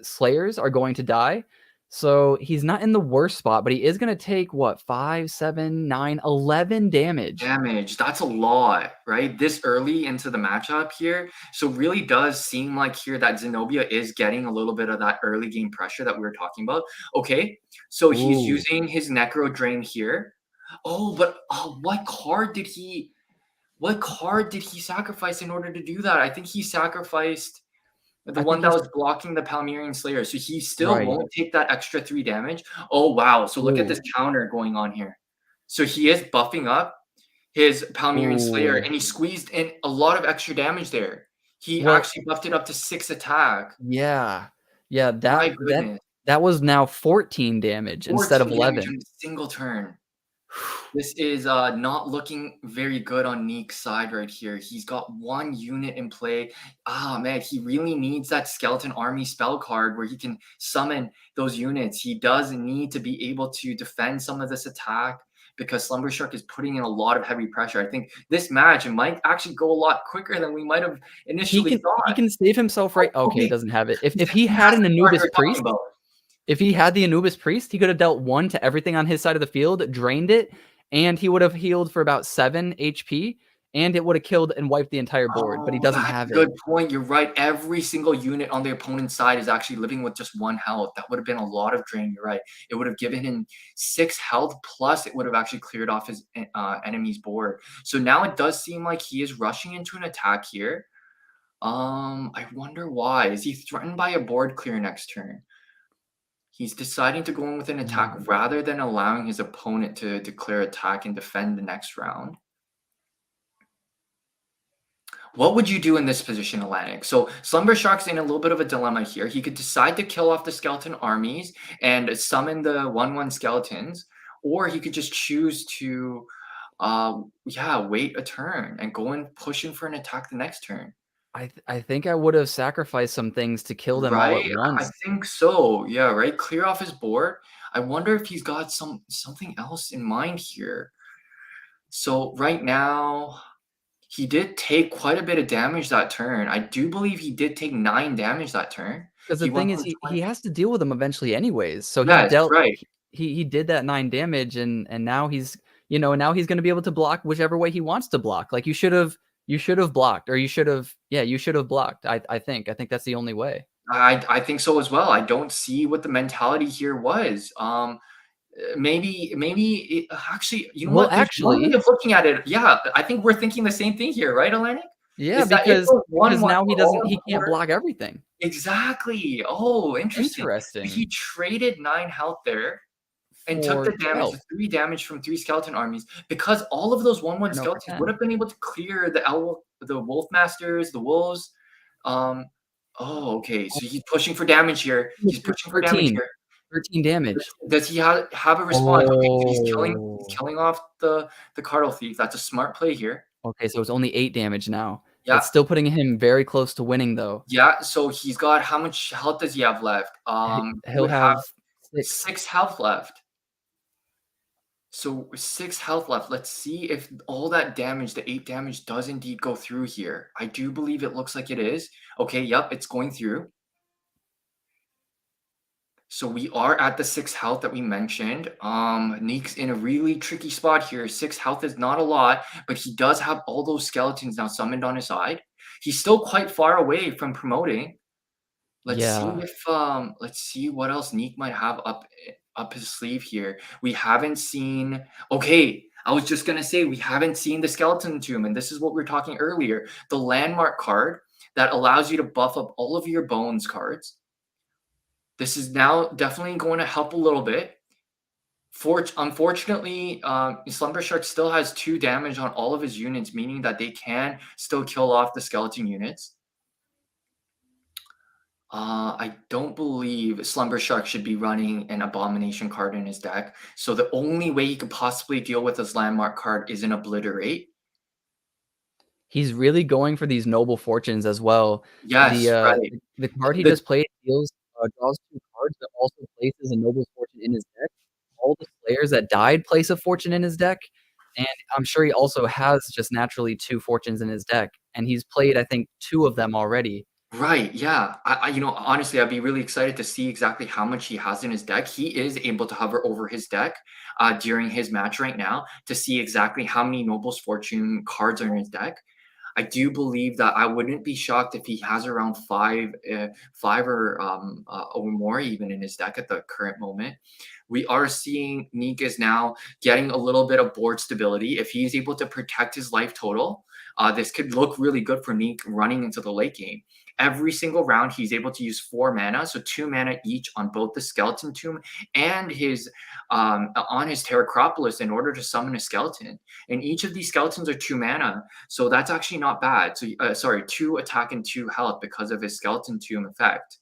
slayers are going to die. So he's not in the worst spot, but he is going to take what 5, 7, 9, 11 damage. Damage, that's a lot, right? This early into the matchup here. So really does seem like here that Zenobia is getting a little bit of that early game pressure that we were talking about. Okay, so he's Ooh. using his Necro Drain here. Oh, but what card did he sacrifice in order to do that? I think he sacrificed the I one think that he's was blocking the Palmyrean Slayer. So he still right. won't take that extra 3 damage. Oh, wow. So look at Ooh. this counter going on here. So he is buffing up his Palmyrean Slayer, Ooh. and he squeezed in a lot of extra damage there. He Well, actually buffed it up to 6 attack. yeah. Yeah, My that goodness. that was now 14 damage instead of 14 damage 11. in a single turn. This is not looking very good on Neek's side right here. He's got 1 unit in play. Ah, man, he really needs that Skeleton Army spell card where he can summon those units. He does need to be able to defend some of this attack because Slumber Shark is putting in a lot of heavy pressure. I think this match might actually go a lot quicker than we might have initially He thought. can save himself right Oh, okay, he okay, doesn't have it. If he he had has an the card Anubis we were talking Priest about. if he had the Anubis Priest, he could have dealt 1 to everything on his side of the field, drained it, and he would have healed for about 7 HP, and it would have killed and wiped the entire board, but he Oh, doesn't that's have a it. good point. You're right. Every single unit on the opponent's side is actually living with just 1 health. That would have been a lot of drain. You're right. It would have given him 6 health, plus it would have actually cleared off his enemy's board. So now it does seem like he is rushing into an attack here. I wonder why. Is he threatened by a board clear next turn? He's deciding to go in with an attack Mm. rather than allowing his opponent to declare attack and defend the next round. What would you do in this position, Atlantic? So Slumber Shark's in a little bit of a dilemma here. He could decide to kill off the skeleton armies and summon the 1/1 skeletons, or he could just choose to, yeah, wait a turn and go in pushing for an attack the next turn. I think I would have sacrificed some things to kill them all Right? at I once. think so. Yeah, right. Clear off his board. I wonder if he's got something else in mind here. So right now, he did take quite a bit of damage that turn. I do believe he did take 9 damage that turn. Because the He went thing is from he 20. has to deal with them eventually anyways, so he Yes, dealt right. he did that 9 damage and now he's you know, now he's gonna be able to block whichever way he wants to block, like, you should have blocked, or you should have yeah, you should have blocked, I think that's the only way. I think so as well. I don't see what the mentality here was. Maybe actually, you know Well, what? There's one way actually of looking at it. Yeah, I think we're thinking the same thing here, right, Atlantic? yeah, Is that if those because 1/1 now were all on he the can't board. block everything. Exactly. Oh, interesting. So he Interesting. traded 9 health there and took For the damage, 12 the 3 damage from 3 skeleton armies because all of those 1/1 no, for skeletons would 10. have been able to clear the wolf masters, the wolves. Um, oh, okay. Oh, So he's pushing for damage here. He's pushing for damage 13. here. 13 damage. Does he have a response? Okay, so he's Oh. killing off the Cardinal Thief. That's a smart play here. Okay, so it's only 8 damage now. Yeah, That's still putting him very close to winning, though. yeah. So he's got how much health does he have left? He He'll would have have 6. 6 health left. So 6 health left. Let's see if all that damage, the 8 damage, does indeed go through here. I do believe it looks like it is. Okay, yep, it's going through. So we are at the 6 health that we mentioned. Neek's in a really tricky spot here. 6 health is not a lot, but he does have all those skeletons now summoned on his side. He's still quite far away from promoting. Yeah. Let's see what else Neek might have up his sleeve here. We haven't seen. Okay, I was just gonna say we haven't seen the skeleton tomb, and this is what we were talking earlier. The landmark card that allows you to buff up all of your bones cards. This is now definitely going to help a little bit. Unfortunately, Slumber Shark still has 2 damage on all of his units, meaning that they can still kill off the skeleton units. I don't believe Slumber Shark should be running an Abomination card in his deck. So the only way he could possibly deal with his landmark card is an Obliterate. He's really going for these noble fortunes as well. Yes, right. The card he The just played draws 2 cards, but also places a noble fortune in his deck. All the players that died place a fortune in his deck, and I'm sure he also has just naturally 2 fortunes in his deck, and he's played, I think, 2 of them already. Right, yeah. Honestly, I'd be really excited to see exactly how much he has in his deck. He is able to hover over his deck during his match right now to see exactly how many Noble's Fortune cards are in his deck. I do believe that I wouldn't be shocked if he has around 5 or more even in his deck at the current moment. We are seeing Neek is now getting a little bit of board stability. If he's able to protect his life total, this could look really good for Neek running into the late game. Every single round, he's able to use 4 mana, so 2 mana each on both the Skeleton Tomb and his on his Terracropolis in order to summon a skeleton. And each of these skeletons are 2 mana, so that's actually not bad. So sorry, 2 attack and 2 health because of his Skeleton Tomb effect.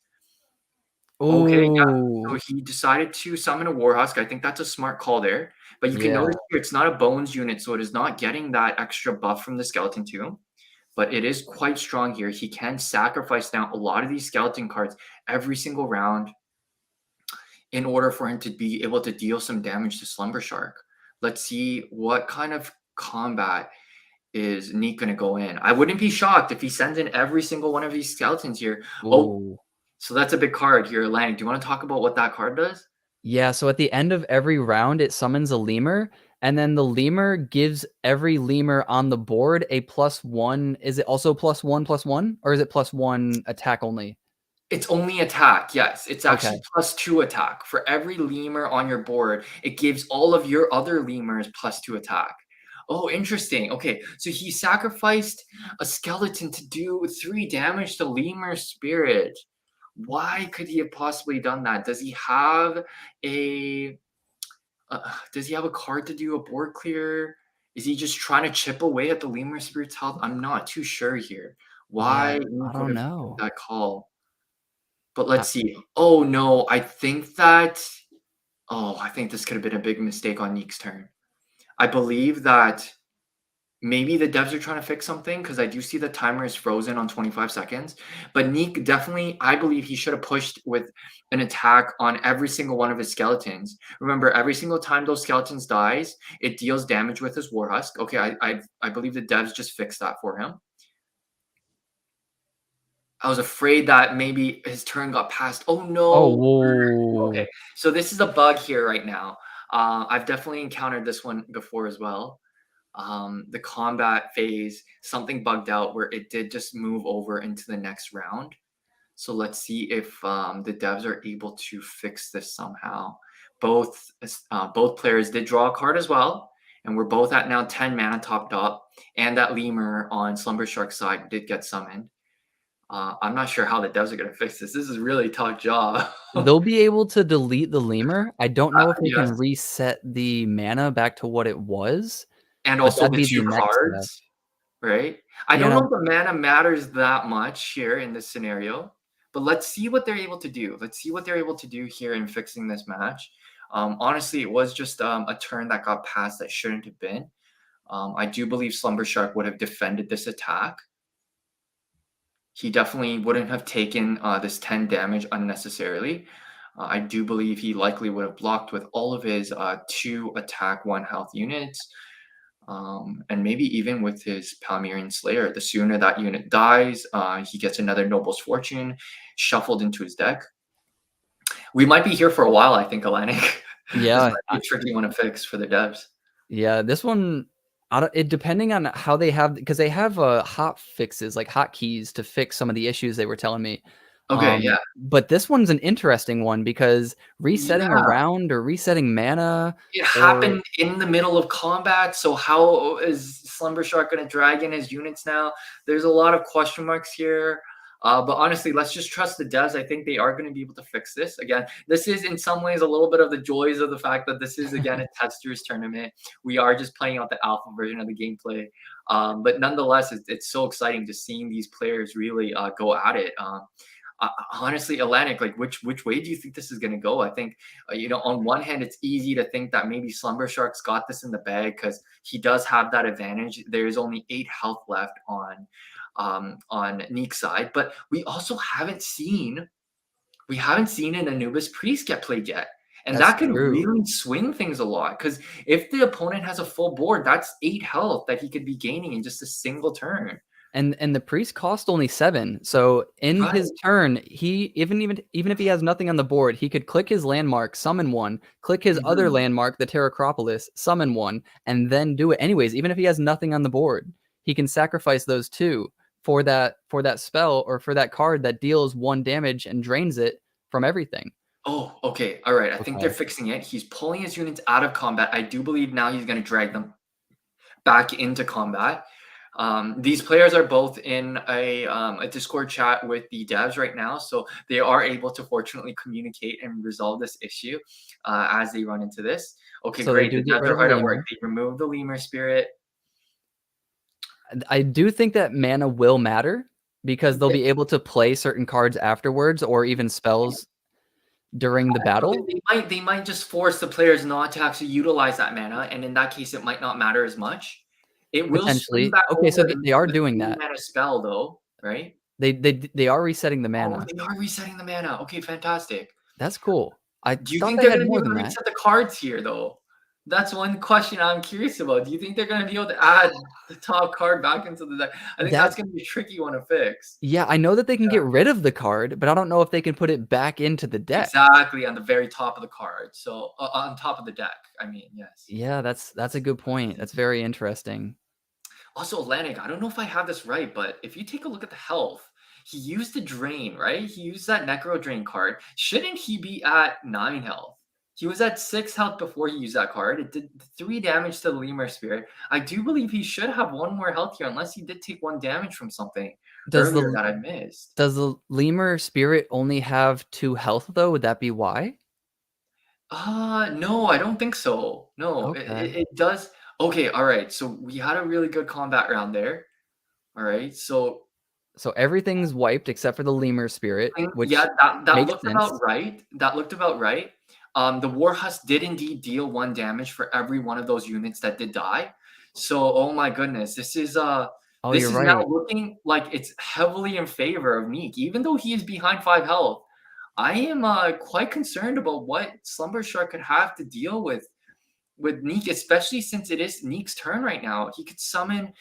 Okay, yeah. So Ooh. he decided to summon a Warhusk. I think that's a smart call there. But you can Yeah. notice here it's not a bones unit, so it is not getting that extra buff from the Skeleton Tomb. But it is quite strong here. He can sacrifice now a lot of these skeleton cards every single round in order for him to be able to deal some damage to Slumber Shark. Let's see what kind of combat is Neek going to go in. I wouldn't be shocked if he sends in every single one of these skeletons here. Oh, Ooh. so that's a big card here, Atlanick. Do you want to talk about what that card does? Yeah, so at the end of every round, it summons a lemur, and then the lemur gives every lemur on the board a +1. Is it also +1/+1, or is it +1 attack only? It's only attack, yes. It's Okay. actually +2 attack. For every lemur on your board, it gives all of your other lemurs +2 attack. Oh, interesting. Okay, so he sacrificed a skeleton to do 3 damage to Lemur Spirit. Why could he have possibly done that? A does he have a card to do a board clear? Is he just trying to chip away at the Lemur Spirit's health? I'm not too sure here. Yeah, Why I Neek would don't have made know. that call. But I let's see. Oh no, I think this could have been a big mistake on Neek's turn. I believe that maybe the devs are trying to fix something because I do see the timer is frozen on 25 seconds. But Neek definitely, I believe he should have pushed with an attack on every single one of his skeletons. Remember, every single time those skeletons dies, it deals damage with his Warhusk. Okay, I believe the devs just fixed that for him. I was afraid that maybe his turn got passed. Oh Oh, no. Okay, whoa. so this is a bug here right now. I've definitely encountered this one before as well. The combat phase, something bugged out where it did just move over into the next round. So let's see if the devs are able to fix this somehow. Both players did draw a card as well, and we're both at now 10 mana topped up, and that lemur on Slumber Shark's side did get summoned. I'm not sure how the devs are going to fix this. This is really a tough job. They'll be able to delete the lemur. I don't know if they Yes, can reset the mana back to what it was, and but also that'd the be the two next step. cards. Right? I don't Yeah, know if the mana matters that much here in this scenario, but let's see what they're able to do. Let's see what they're able to do here in fixing this match. Honestly, it was just a turn that got passed that shouldn't have been. I do believe Slumber Shark would have defended this attack. He definitely wouldn't have taken this 10 damage unnecessarily. I do believe he likely would have blocked with all of his 2 attack, 1 health units. And maybe even with his Palmyrean Slayer, the sooner that unit dies, he gets another Noble's Fortune shuffled into his deck. We might be here for a while, I think, Atlanick. This Yeah, might be a tricky one to fix for the devs. yeah, this one, I don't it depending on how they have because they have, hot fixes, like hotkeys to fix some of the issues they were telling me. Okay, yeah. But this one's an interesting one because resetting Yeah. around or resetting mana It or happened in the middle of combat, so how is Slumber Shark gonna drag in his units now? There's a lot of question marks here. But honestly, let's just trust the devs. I think they are gonna be able to fix this. Again, this is in some ways a little bit of the joys of the fact that this is again a testers tournament. We are just playing out the alpha version of the gameplay. But nonetheless, it's so exciting to seeing these players really go at it. Honestly, Atlanick, like which way do you think this is going to go? I think on one hand, it's easy to think that maybe Slumber Shark's got this in the bag because he does have that advantage. There's only 8 health left on Neek's side, but we haven't seen an Anubis Priest get played yet. And that's that could true. really swing things a lot because if the opponent has a full board, that's 8 health that he could be gaining in just a single turn. And the priest cost only 7. So in Right. his turn, he even if he has nothing on the board, he could click his landmark, summon one, click his other Mhm. landmark, the Terracropolis, summon one, and then do it anyways. Even if he has nothing on the board, he can sacrifice those two for that spell or for that card that deals 1 damage and drains it from everything. Oh, okay. All right. I think they're Okay. fixing it. He's pulling his units out of combat. I do believe now he's going to drag them back into combat. These players are both in a Discord chat with the devs right now, so they are able to fortunately communicate and resolve this issue as they run into this. Okay, So they great. do The get devs rid are of the hard at work. lemur. They remove the lemur spirit. And I do think that mana will matter because they'll Yeah, be able to play certain cards afterwards or even spells during the so battle. they might just force the players not to actually utilize that mana, and in that case, it might not matter as much. It will swing Potentially. back Okay, so over th into they are the doing 3 that. mana spell, though, right? They are resetting the Oh, mana. they are resetting the mana. Okay, fantastic. That's cool. I Do you thought think they they're had gonna be more able than to that. reset the cards here, though? That's one question I'm curious about. Do you think they're gonna be able to add the top card back into the deck? I think That that's gonna be a tricky one to fix. Yeah, I know that they can Yeah. get rid of the card, but I don't know if they can put it back into the deck. Exactly, on the very top of the card. So, on top of the deck, I mean, yes. Yeah, that's a good point. That's very interesting. Also, Atlantic, I don't know if I have this right, but if you take a look at the health, he used the drain, right? He used that Necro Drain card. Shouldn't he be at 9 health? He was at 6 health before he used that card. It did 3 damage to the Lemur Spirit. I do believe he should have 1 more health here, unless he did take 1 damage from something Does earlier the that I missed. does the lemur spirit only have 2 health though? Would that be why? No, I don't think so. No, Okay. it does. Okay, all right. So we had a really good combat round there. All right. So So everything's wiped except for the lemur spirit, Yeah, which that makes looked about sense. right. That looked about right. The War Husk did indeed deal 1 damage for every one of those units that did die. So, oh my goodness, Oh, you're this is now right. looking like it's heavily in favor of Meek, even though he is behind 5 health. I am quite concerned about what Slumber Shark could have to deal with Neek, especially since it is Neek's turn right now. He could summon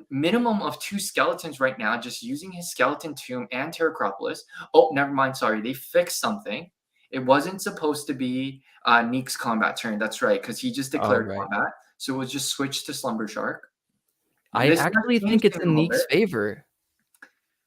minimum of 2 skeletons right now, just using his skeleton tomb and Terracropolis. Oh, never mind. Sorry, they fixed something. It wasn't supposed to be Neek's combat turn. That's right, because he just All declared right. combat. So it was just switched to Slumber Shark. I This might actually change think it's things a in little bit. Neek's favor.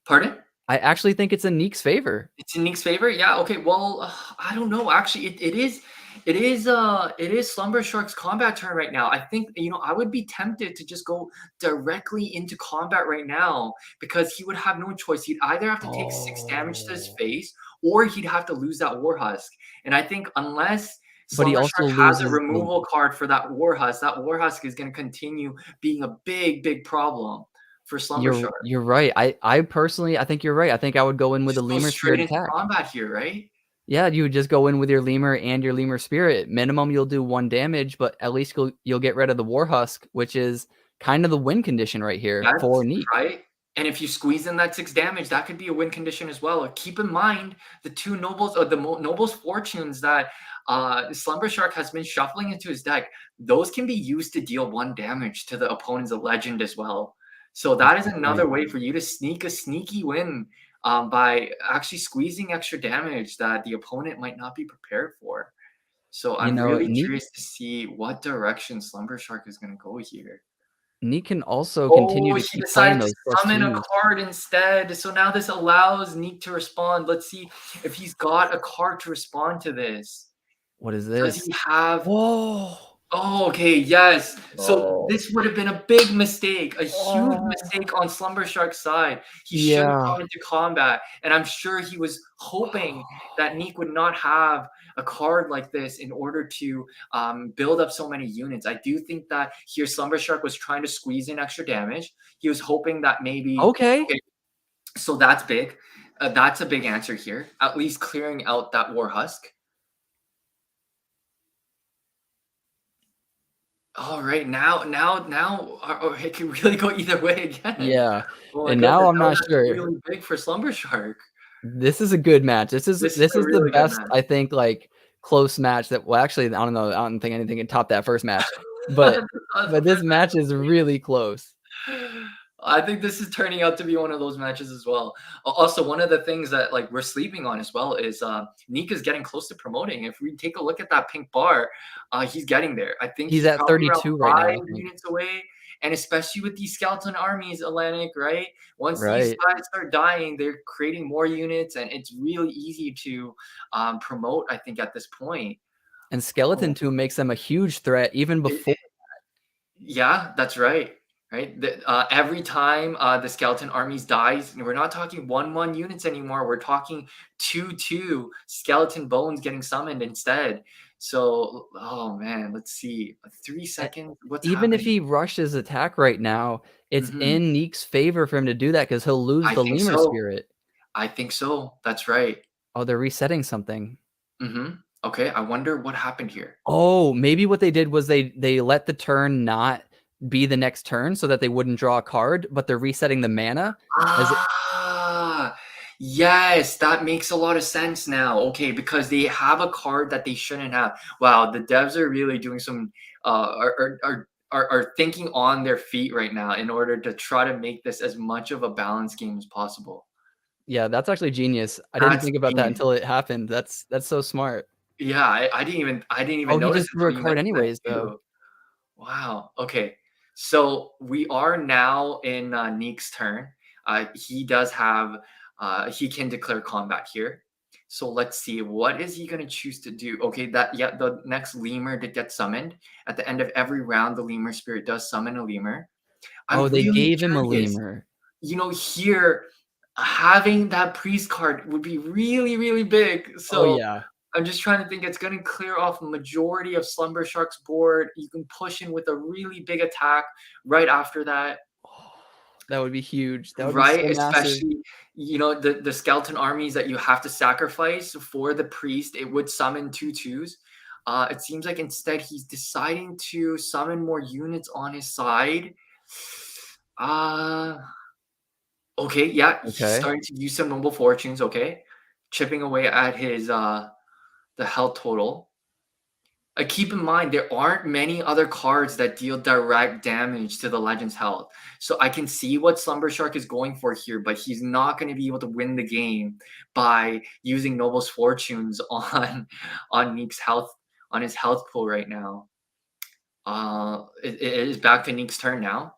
Pardon? I actually think it's in Neek's favor. It's in Nick's favor? Yeah, okay, well, I don't know, actually, it is Slumber Shark's combat turn right now. I think, I would be tempted to just go directly into combat right now because he would have no choice. He'd either have to take 6 damage to his Oh. face or he'd have to lose that War Husk, and I think unless But he Slumber also Shark has a loses the removal card for that War Husk is gonna continue being a big, big problem for Slumber Shark. you're right. I personally I think you're right. I think I would go in with a Just go lemur straight spirit into attack. combat here, right? Yeah, you would just go in with your lemur and your lemur spirit. Minimum, you'll do 1 damage, but at least you'll get rid of the war husk, which is kind of the win condition right here for That's Neek. right. And if you squeeze in that 6 damage, that could be a win condition as well. Keep in mind the 2 nobles or the nobles fortunes that Slumber Shark has been shuffling into his deck. Those can be used to deal 1 damage to the opponent's legend as well. So That's that a is good point. another way for you to sneak a sneaky win by actually squeezing extra damage that the opponent might not be prepared for. So You I'm know, really curious to see what direction Slumber Shark is gonna go here. Neat can also continue Oh, to he keep playing decided to those plus summon a twos. card instead. So now this allows Neek to respond. Let's see if he's got a card to respond to this. What is Does this? he have Whoa! Oh, okay, yes. So Oh, this would have been a big mistake, a huge oh, mistake on Slumber Shark's side. He should have yeah. gone into combat, and I'm sure he was hoping that Neek would not have a card like this in order to build up so many units. I do think that here Slumber Shark was trying to squeeze in extra damage. He was hoping that maybe Okay. okay, so that's big. That's a big answer here. At least clearing out that War Husk. All right, it can really go either way again. Yeah. Oh my And goodness, now I'm that was not actually sure. really big for Slumber Shark. This is a good match. This is This is this a is the really good best, match. I think, like, close match that well, actually, I don't know. I don't think anything can top that first match. But That's but the this first match is really close. I think this is turning out to be one of those matches as well. Also, one of the things that like we're sleeping on as well is Nika's getting close to promoting. If we take a look at that pink bar, he's getting there. I think He's he's at probably around 32 right now, I 5 think. units away. And especially with these skeleton armies, Atlantic, right? Once these Right. guys start dying, they're creating more units, and it's really easy to promote. I think at this point. And Oh, Skeleton Tomb makes them a huge threat even before. yeah, that's right. Right. Every time the skeleton armies dies, and we're not talking 1-1 units anymore. We're talking 2-2 skeleton bones getting summoned instead. So, oh man, let's see. 3 seconds. What's Even if happening? he rushes attack right now, it's Hmm. in Neek's favor for him to do that because 'cause he'll lose I the think Lemur so. Spirit. I think so. That's right. Oh, they're resetting something. Okay. I wonder what happened here. Oh, maybe what they did was they let the turn not be the next turn so that they wouldn't draw a card, but they're resetting the mana as Ah, yes, that makes a lot of sense now. Okay, because they have a card that they shouldn't have. Wow, the devs are really doing some are thinking on their feet right now in order to try to make this as much of a balanced game as possible. yeah, that's actually genius. I didn't That's think about that genius. until it happened. That's so smart. Yeah, I didn't even Oh, he notice just drew a until you card mentioned that anyways, though. too. Wow. Okay. So we are now in Neek's turn. He does have he can declare combat here. So let's see, what is he going to choose to do? Okay, that yeah, the next lemur did get summoned. At the end of every round, the lemur spirit does summon a lemur. I'm Oh, they really gave him a curious. lemur. Here having that priest card would be really, really big. Oh, So yeah. I'm just trying to think it's going to clear off a majority of Slumber Shark's board. You can push in with a really big attack right after that, Oh, that would be huge. That would be right? so massive. Especially, the skeleton armies that you have to sacrifice for the priest, it would summon 2/2s. It seems like instead he's deciding to summon more units on his side. Uh, okay, yeah, he's Okay. starting to use some noble fortunes, okay? Chipping away at his the health total. Keep in mind, there aren't many other cards that deal direct damage to the Legend's health. So I can see what Slumber Shark is going for here, but he's not going to be able to win the game by using Noble's Fortunes on Neek's health on his health pool right now. It is back to Neek's turn now.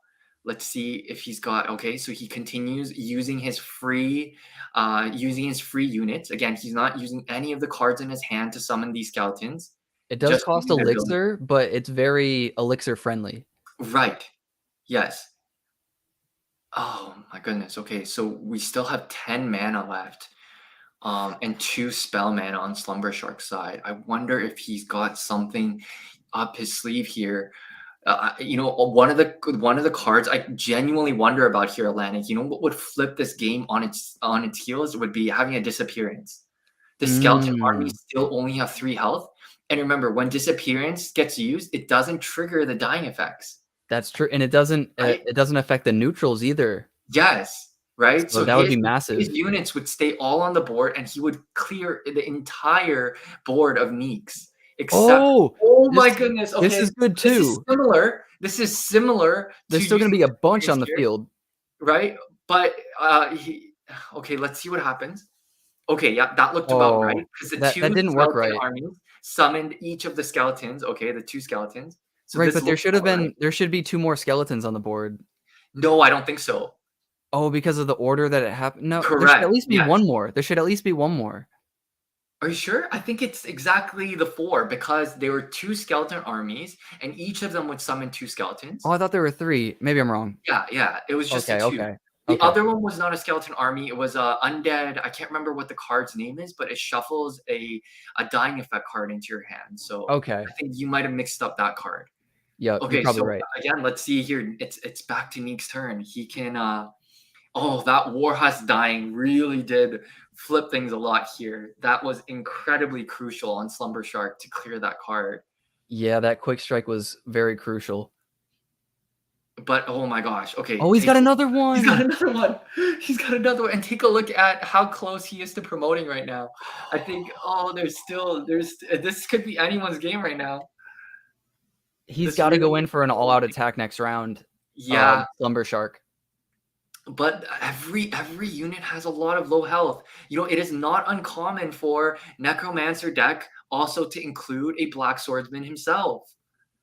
Let's see if he's got okay. So he continues using his free units. Again, he's not using any of the cards in his hand to summon these skeletons. It does Just cost using their ability. elixir, but it's very elixir friendly. Right. Yes. Oh my goodness. Okay, so we still have 10 mana left, and 2 spell mana on Slumber Shark's side. I wonder if he's got something up his sleeve here. One of the cards I genuinely wonder about here, Atlantic. You know what would flip this game on its heels would be having a disappearance. The skeleton army Mm, still only have 3 health. And remember, when disappearance gets used, it doesn't trigger the dying effects, that's true, and right? it doesn't affect the neutrals either, Yes, right? so So that would his be his massive. units would stay all on the board, and he would clear the entire board of Neeks, except Oh, oh this my goodness, this okay, is good this is too. similar this is similar to There's still gonna using be a bunch disappearance on the here, field. right? But, Okay, let's see what happens. Okay, yeah, that looked about right Oh, because the that two didn't work skeleton right. armies summoned each of the skeletons. Okay, the two skeletons. So Right, this but there looked should have about right. been there should be 2 more skeletons on the board. No, I don't think so. Oh, because of the order that it happened. No, there should at Correct. least be Yes. 1 more. There should at least be 1 more. Are you sure? I think it's exactly the four because there were two skeleton armies, and each of them would summon two Oh, skeletons. I thought there were 3. Maybe I'm wrong. Yeah, yeah. It was just the Okay, two. okay, The okay, other one was not a skeleton army. It was a undead. I can't remember what the card's name is, but it shuffles a dying effect card into your hand. So okay. I think you might have mixed up that card. Yep, you're Okay, probably so right. again, let's see here. It's back to Neek's turn. He can oh, that Warhus dying really did flip things a lot here. That was incredibly crucial on Slumber Shark to clear that card. Yeah, that quick strike was very crucial. But oh my gosh, okay, Oh, he's got another he's got one! another one. He's got another one. And take a look at how close he is to promoting right now. I think oh, there's this could be anyone's game right now. He's This gotta really go in is for an close. all-out attack next round, Yeah, Slumber Shark. but every unit has a lot of low health. You know, it is not uncommon for Necromancer deck also to include a Black Swordsman himself.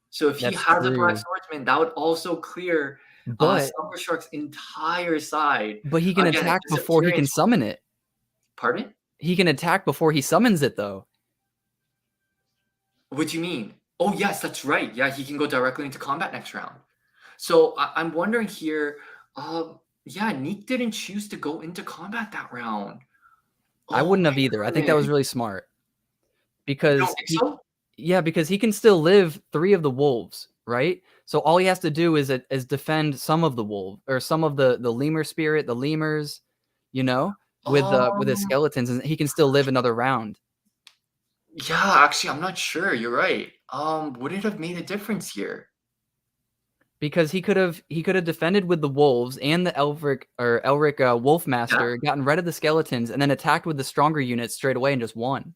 So if he That's has a Black true. Swordsman, that would also clear But Slumber Shark's entire side. he can Again, attack it's just a before he pure can summon it. pardon? He can attack before he summons it, though. What do you mean? Oh, yes, that's right. Yeah, he can go directly into combat next round. So I'm wondering here, yeah, Neek didn't choose to go into combat that round. I Oh wouldn't have my either. I think that was goodness. really smart You don't because think he so? yeah, because he can still live 3 of the wolves, right? So all he has to do is defend some of the wolf or some of the lemur spirit, the lemurs, you know, with his Um, skeletons, and he can still live another round. yeah, actually, I'm not sure. You're right. Would it have made a difference here? Because he could have defended with the wolves and the Elric Yeah. Wolfmaster, gotten rid of the skeletons, and then attacked with the stronger units straight away and just won.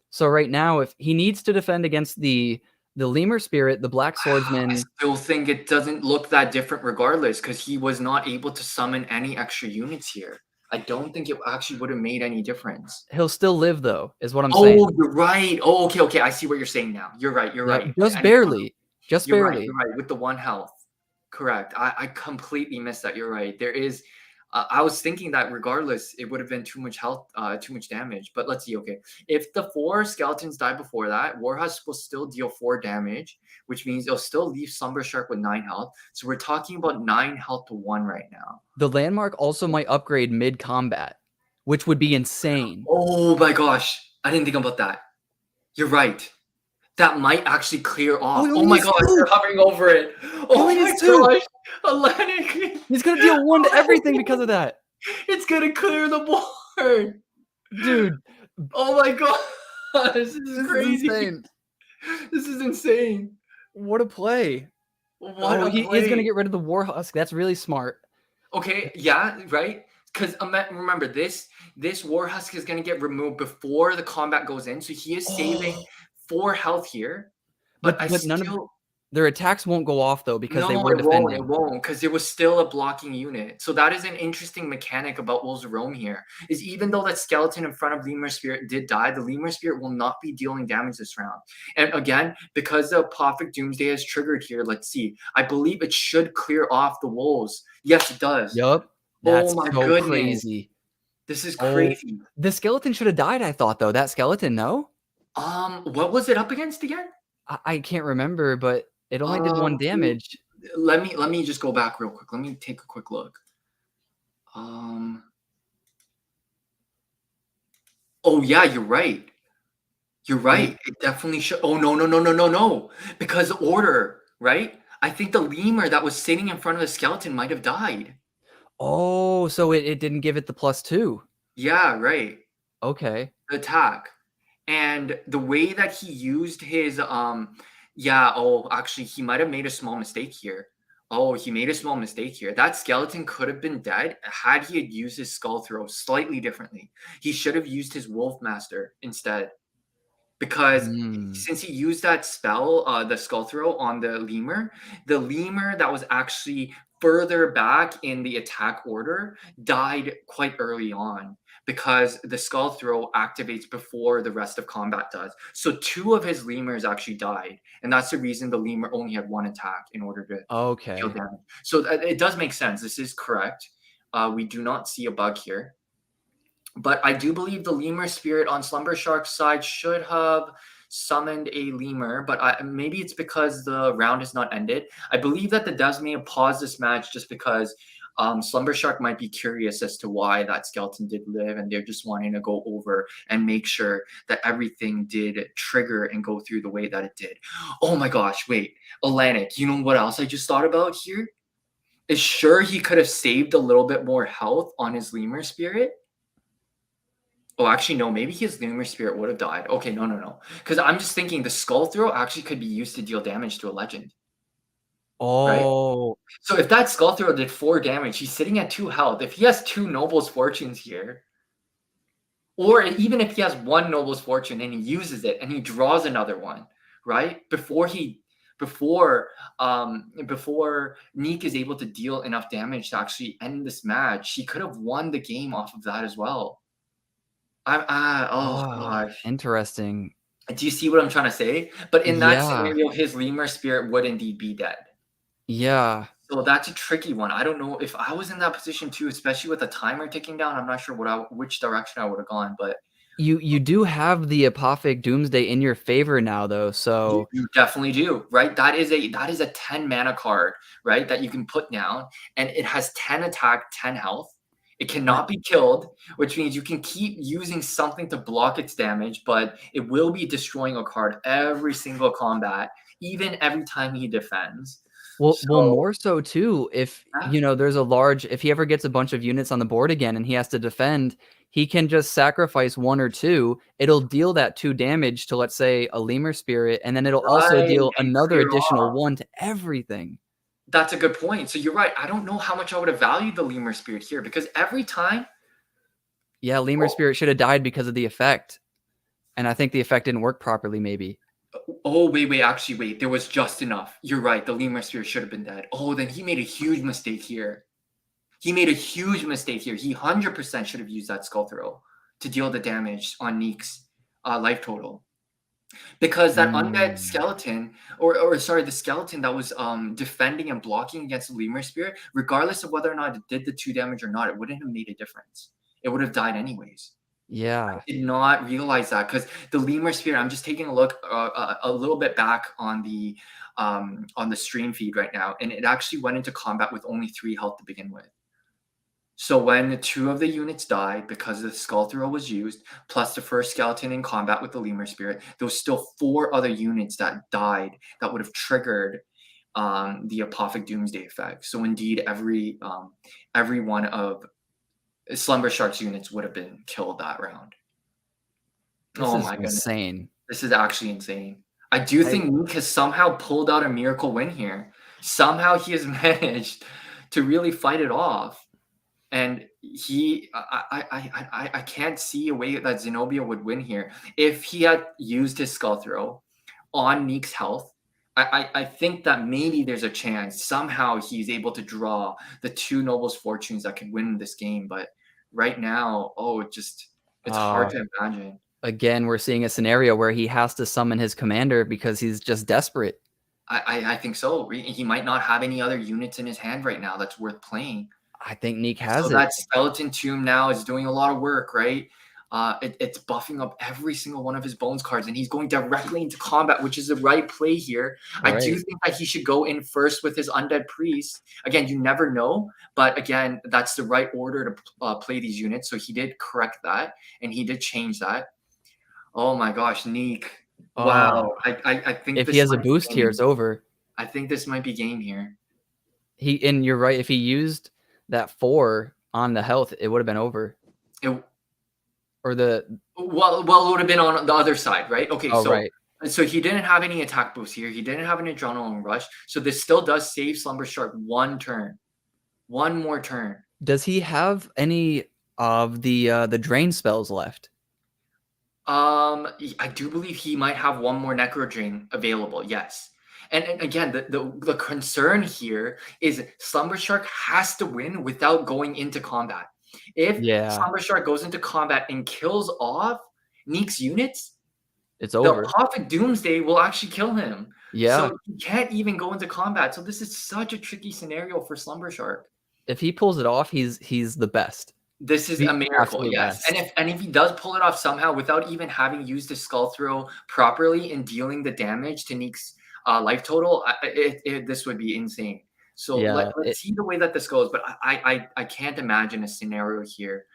So right now, if he needs to defend against the lemur spirit, the black I swordsman, still think it doesn't look that different regardless because he was not able to summon any extra units here. I don't think it actually would have made any difference. he'll still live though, is what I'm saying. Oh, you're right. Oh, okay, okay. I see what you're saying now. You're right. You're Yep, right. just And barely, just you're right. barely. You're right. With the one health. Correct. I completely missed that. You're right. There is I was thinking that regardless, it would have been too much health, too much damage. But let's see. Okay, if the four skeletons die before that, Warhusk will still deal 4 damage, which means it'll still leave Slumber Shark with 9 health. So we're talking about 9 health to 1 right now. The landmark also might upgrade mid combat, which would be insane. Oh my gosh, I didn't think about that. You're right. That might actually clear Oh, off. he Oh only my needs gosh, two. you're hovering over it. He Oh only my needs two. gosh, Atlanick. He's gonna deal 1 to everything because of that, It's gonna clear the board. dude. Oh my god, this is This is crazy. insane. This is insane. What a play! What Oh, a he is gonna play. get rid of the Warhusk. That's really smart. Okay, yeah, right. Because remember, this Warhusk is gonna get removed before the combat goes in, so he is saving Oh, 4 health here. But I but none of still their attacks won't go off though because they no, were it won't. It defending. won't, because it was still a blocking unit. So that is an interesting mechanic about Wolves of Rome here. Is even though that skeleton in front of Lemur Spirit did die, the Lemur Spirit will not be dealing damage this round. And again, because the Apophic Doomsday is triggered here, let's see. I believe it should clear off the wolves. Yes, it does. Yup. Oh That's my so goodness. crazy. This is Oh, crazy. the skeleton should have died, I thought, though. That skeleton, no? What was it up against again? I can't remember, but it only did 1 Wait, damage. let me just go back real quick. Let me take a quick look. Um, oh yeah, you're right. You're Ye right. It definitely should. Oh no, no, no, no, no, no. Because order, right? I think the lemur that was sitting in front of the skeleton might have died. Oh, so it didn't give it the +2. Yeah, right. Okay. The attack. And the way that he used his yeah, oh, actually he might have made a small mistake here. Oh, he made a small mistake here. That skeleton could have been dead had he had used his skull throw slightly differently. He should have used his wolf master instead. Because Mm. since he used that spell, the skull throw on the lemur that was actually further back in the attack order died quite early on because the skull throw activates before the rest of combat does. So 2 of his lemurs actually died, and that's the reason the lemur only had 1 attack in order to deal Okay. damage. So it does make sense. This is correct. We do not see a bug here. But I do believe the lemur spirit on Slumber Shark's side should have summoned a lemur, but maybe it's because the round has not ended. I believe that the devs may have paused this match just because Slumber Shark might be curious as to why that skeleton did live, and they're just wanting to go over and make sure that everything did trigger and go through the way that it did. Oh my gosh, wait, Atlanick, you know what else I just thought about here? Is sure he could have saved a little bit more health on his lemur spirit. Oh, actually, no. Maybe his lemur spirit would have died. Okay, no. Because I'm just thinking the skull throw actually could be used to deal damage to a legend, right? Oh, So if that skull throw did 4 damage, he's sitting at 2 health. If he has 2 Noble's Fortunes here, or even if he has 1 Noble's Fortune and he uses it and he draws another one, right? Before Neek is able to deal enough damage to actually end this match, he could have won the game off of that as well. Oh gosh. interesting. Do you see what I'm trying to say? But in that Yeah. scenario, his lemur spirit would indeed be dead. Yeah. So that's a tricky one. I don't know if I was in that position too, especially with the timer ticking down. I'm not sure which direction I would have gone, but You do have the Apophic Doomsday in your favor now, though, so you definitely do, right? That is a 10 mana card, right? That you can put down, and it has 10 attack, 10 health. It cannot be killed, which means you can keep using something to block its damage, but it will be destroying a card every single combat, even every time he defends. Well, So more so too, if, yeah, there's a large if he ever gets a bunch of units on the board again and he has to defend, he can just sacrifice 1 or 2. It'll deal that 2 damage to, let's say, a Lemur Spirit, and then it'll also right, deal and another clear additional off. 1 to everything. That's a good point. So you're right. I don't know how much I would have valued the lemur spirit here because every time. Yeah, Lemur Oh, Spirit should have died because of the effect, and I think the effect didn't work properly maybe. oh, wait. Actually, wait. There was just enough. You're right. The lemur spirit should have been dead. Oh, then he made a huge mistake here. He made a huge mistake here. He 100% should have used that skull throw to deal the damage on Neek's life total. Because that undead Mm. skeleton, or sorry, the skeleton that was defending and blocking against the lemur spirit, regardless of whether or not it did the 2 damage or not, it wouldn't have made a difference. It would have died anyways. I Yeah. did not realize that because the lemur spirit. I'm just taking a look a little bit back on the stream feed right now, and it actually went into combat with only 3 health to begin with. So when the 2 of the units died because the skull throw was used, plus the first skeleton in combat with the lemur spirit, there was still 4 other units that died that would have triggered the Apophic Doomsday effect. So indeed, every one of Slumber Shark's units would have been killed that round. This Oh is my goodness, insane. this is actually insane. I do I think Nuke has somehow pulled out a miracle win here. Somehow he has managed to really fight it off. And I can't see a way that Zenobia would win here. If he had used his skull throw on Neek's health, I think that maybe there's a chance somehow he's able to draw the 2 Noble's Fortunes that could win this game. But right now, it's hard uh to imagine. again, we're seeing a scenario where he has to summon his commander because he's just desperate. I think so. He might not have any other units in his hand right now that's worth playing. I think Neek So has it. that skeleton tomb now is doing a lot of work, right? It's buffing up every single one of his bones cards, and he's going directly into combat, which is the right play here. I do Right. think that he should go in first with his undead priest. Again, you never know, but again, that's the right order to play these units. So he did correct that, and he did change that. Oh my gosh, Neek! Uh, Wow, I think if he this has a might boost be here, it's game. over. I think this might be game here. And you're right, if he used that 4 on the health, it would have been over. It, Or the Well, it would have been on the other side, right? Okay, oh, so right. he didn't have any attack boost here. He didn't have an adrenaline rush. So this still does save Slumber Shark 1 turn. 1 more turn. Does he have any of the drain spells left? I do believe he might have 1 more Necro Drain available. Yes. And again, the concern here is Slumber Shark has to win without going into combat. If Yeah, Slumber Shark goes into combat and kills off Neek's units, it's the over. Prophet Doomsday will actually kill him. Yeah. So he can't even go into combat. So this is such a tricky scenario for Slumber Shark. If he pulls it off, he's the best. This is The a miracle, absolute yes. And best. if he does pull it off somehow without even having used his skull throw properly and dealing the damage to Neek's life total, this would be insane. So Yeah, let's see the way that this goes. But I can't imagine a scenario here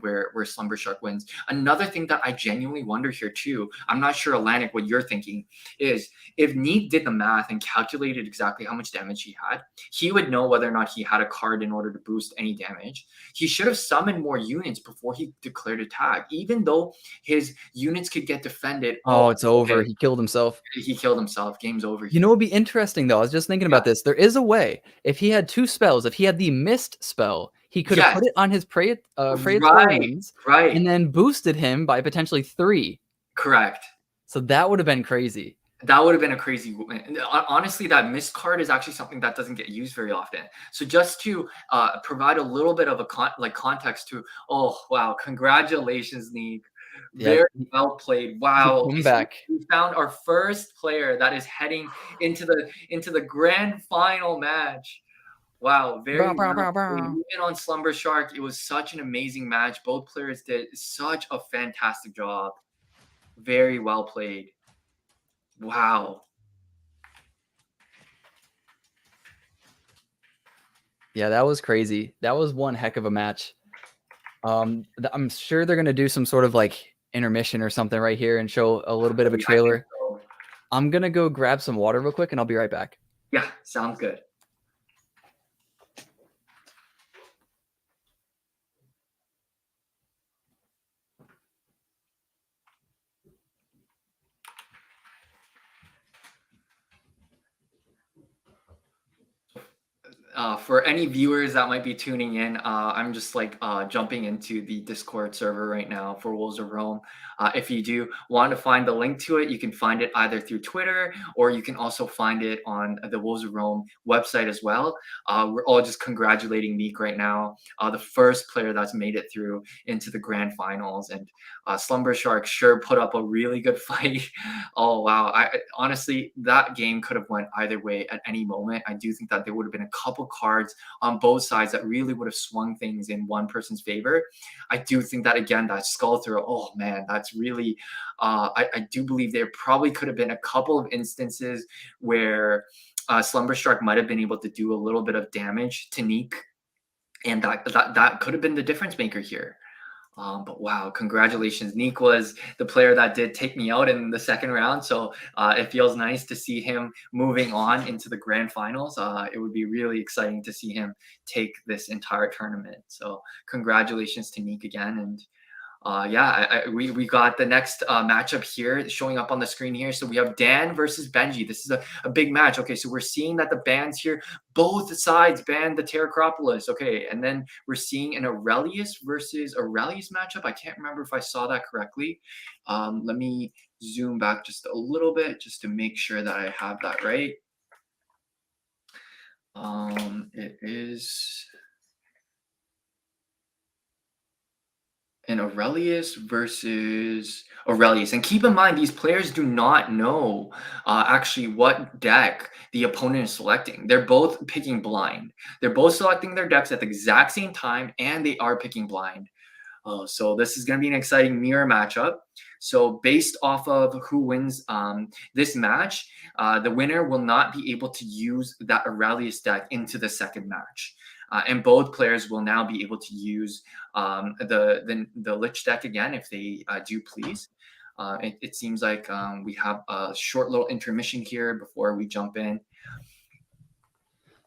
where Slumber Shark wins. Another thing that I genuinely wonder here too, I'm not sure, Atlanick, what you're thinking is if Neek did the math and calculated exactly how much damage he had, he would know whether or not he had a card in order to boost any damage. He should have summoned more units before he declared a tag, even though his units could get defended. oh, Oh, it's over. okay, He killed himself. he killed himself. Game's over You know, here. it'd be interesting though. I was just thinking Yeah. about this. There is a way. If he had 2 spells, if he had the mist spell, he could have Yes. put it on his Right. Praetorians Right. and then boosted him by potentially 3. Correct. So that would have been crazy. That would have been a crazy win. Honestly, that missed card is actually something that doesn't get used very often. So just to provide a little bit of a context to, oh wow, congratulations, Neek. Yeah, Very well played. the Wow. Okay, so comeback. we found our first player that is heading into the grand final match. Wow, very Bow, bow, well bow, played. bow. Even on Slumber Shark, it was such an amazing match. Both players did such a fantastic job. Very well played. Wow. Yeah, that was crazy. That was one heck of a match. I'm sure they're gonna do some sort of like intermission or something right here and show a little bit of a I think trailer. so. I'm gonna go grab some water real quick and I'll be right back. Yeah, sounds good. For any viewers that might be tuning in, I'm just like jumping into the Discord server right now for Wolves of Rome. If you do want to find the link to it, you can find it either through Twitter or you can also find it on the Wolves of Rome website as well. We're all just congratulating Meek right now, the first player that's made it through into the grand finals. And Slumber Shark sure put up a really good fight. Oh wow! Honestly, that game could have went either way at any moment. I do think that there would have been a couple cards on both sides that really would have swung things in one person's favor. I do think that again, that skull throw. Oh man, that's really. I do believe there probably could have been a couple of instances where Slumber Shark might have been able to do a little bit of damage to Neek, and that could have been the difference maker here. But wow, congratulations. Neek was the player that did take me out in the second round. So it feels nice to see him moving on into the grand finals. It would be really exciting to see him take this entire tournament. So congratulations to Neek again. And yeah, we got the next matchup here showing up on the screen here. So we have Dan versus Benji. This is a big match. Okay, so we're seeing that the bans here, both sides ban the Terracropolis. Okay, and then we're seeing an Aurelius versus Aurelius matchup. I can't remember if I saw that correctly. Let me zoom back just a little bit just to make sure that I have that right. It is an Aurelius versus Aurelius. And keep in mind, these players do not know actually what deck the opponent is selecting. They're both picking blind. They're both selecting their decks at the exact same time, and they are picking blind. So this is going to be an exciting mirror matchup. So based off of who wins this match, the winner will not be able to use that Aurelius deck into the second match. And both players will now be able to use the Lich deck again if they do please. It seems like we have a short little intermission here before we jump in.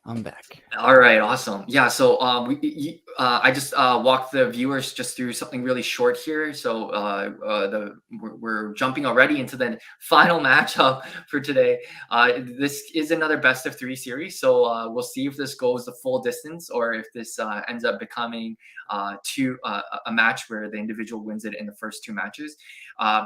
I'm back. All right, awesome. Yeah, so I just walked the viewers just through something really short here. So we're jumping already into the final matchup for today. This is another best of 3 series, so we'll see if this goes the full distance or if this ends up becoming a match where the individual wins it in the first 2 matches.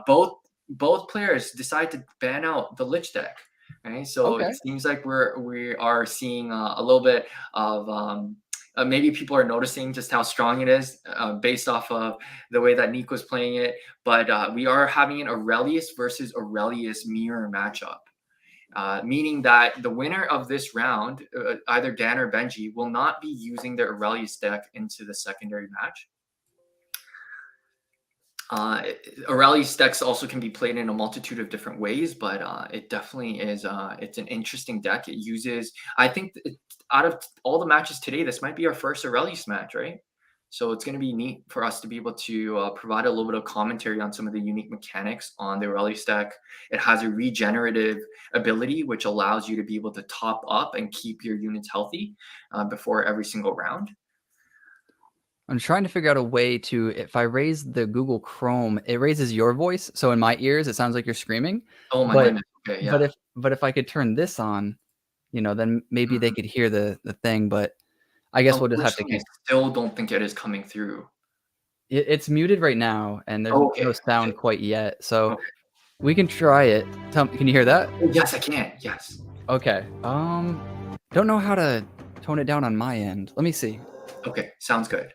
Both players decide to ban out the Lich deck. right? So it Okay. seems like we are seeing a little bit of maybe people are noticing just how strong it is based off of the way that Nick was playing it. But we are having an Aurelius versus Aurelius mirror matchup. Meaning that the winner of this round, either Dan or Benji, will not be using their Aurelius deck into the secondary match. Aurelius decks also can be played in a multitude of different ways, but it definitely is. It's an interesting deck. It uses, I think, out of all the matches today, this might be our first Aurelius match, right? So it's going to be neat for us to be able to provide a little bit of commentary on some of the unique mechanics on the Aurelius deck. It has a regenerative ability, which allows you to be able to top up and keep your units healthy before every single round. I'm trying to figure out a way to, if I raise the Google Chrome, it raises your voice. So in my ears, it sounds like you're screaming. Oh my But goodness. Okay, yeah. if I could turn this on, then maybe they Mhm. could hear the thing. But I guess we'll just have to Unfortunately, I still don't think it is coming through. it's muted right now, and there's Oh, no okay, sound okay, quite yet. So okay. we can try it. Can you hear that? Oh, yes, I can. Yes. Okay. Don't know how to tone it down on my end. Let me see. Okay, sounds good.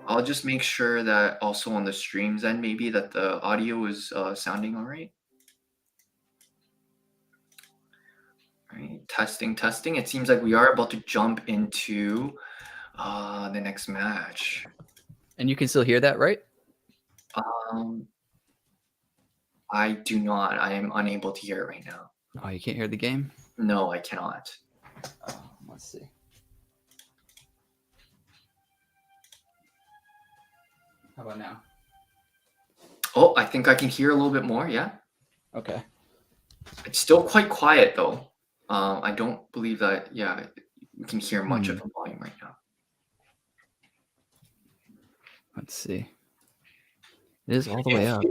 I'll just make sure that also on the streams end, maybe that the audio is sounding all right. All right, testing, testing. It seems like we are about to jump into the next match. And you can still hear that, right? Um, I do not. I am unable to hear it right now. Oh, you can't hear the game? No, I cannot. Let's see. How about now? Oh, I think I can hear a little bit more. Yeah. Okay. It's still quite quiet though. I don't believe that. Yeah, we can hear much of the volume right now. Let's see. It is all the way up.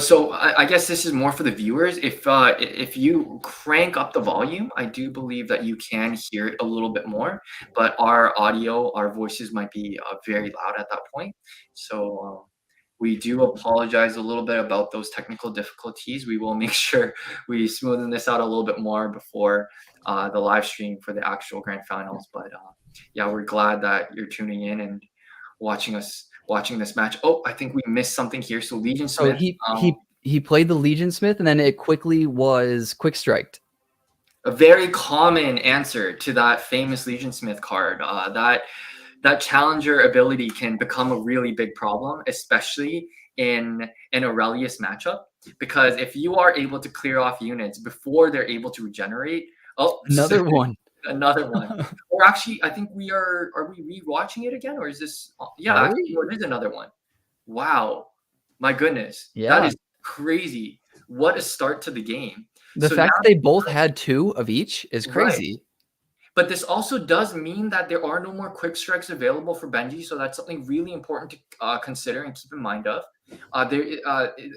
So I guess this is more for the viewers. If you crank up the volume, I do believe that you can hear it a little bit more. But our audio, our voices might be very loud at that point. So we do apologize a little bit about those technical difficulties. We will make sure we smoothen this out a little bit more before the live stream for the actual grand finals. But yeah, we're glad that you're tuning in and watching this match. Oh, I think we missed something here. So Legion So Smith, he played the Legion Smith, and then it quickly was quick striked. a very common answer to that famous Legion Smith card. That challenger ability can become a really big problem, especially in an Aurelius matchup. Because if you are able to clear off units before they're able to regenerate, Another one. another one. Or actually, I think are we rewatching it again, or is this? Yeah, Are actually, we? no, it is another one. Wow, my goodness, that Yeah. is crazy. What a start to the game. The So now, fact that they both had 2 of each is right. crazy. But this also does mean that there are no more quick strikes available for Benji, so that's something really important to consider and keep in mind of.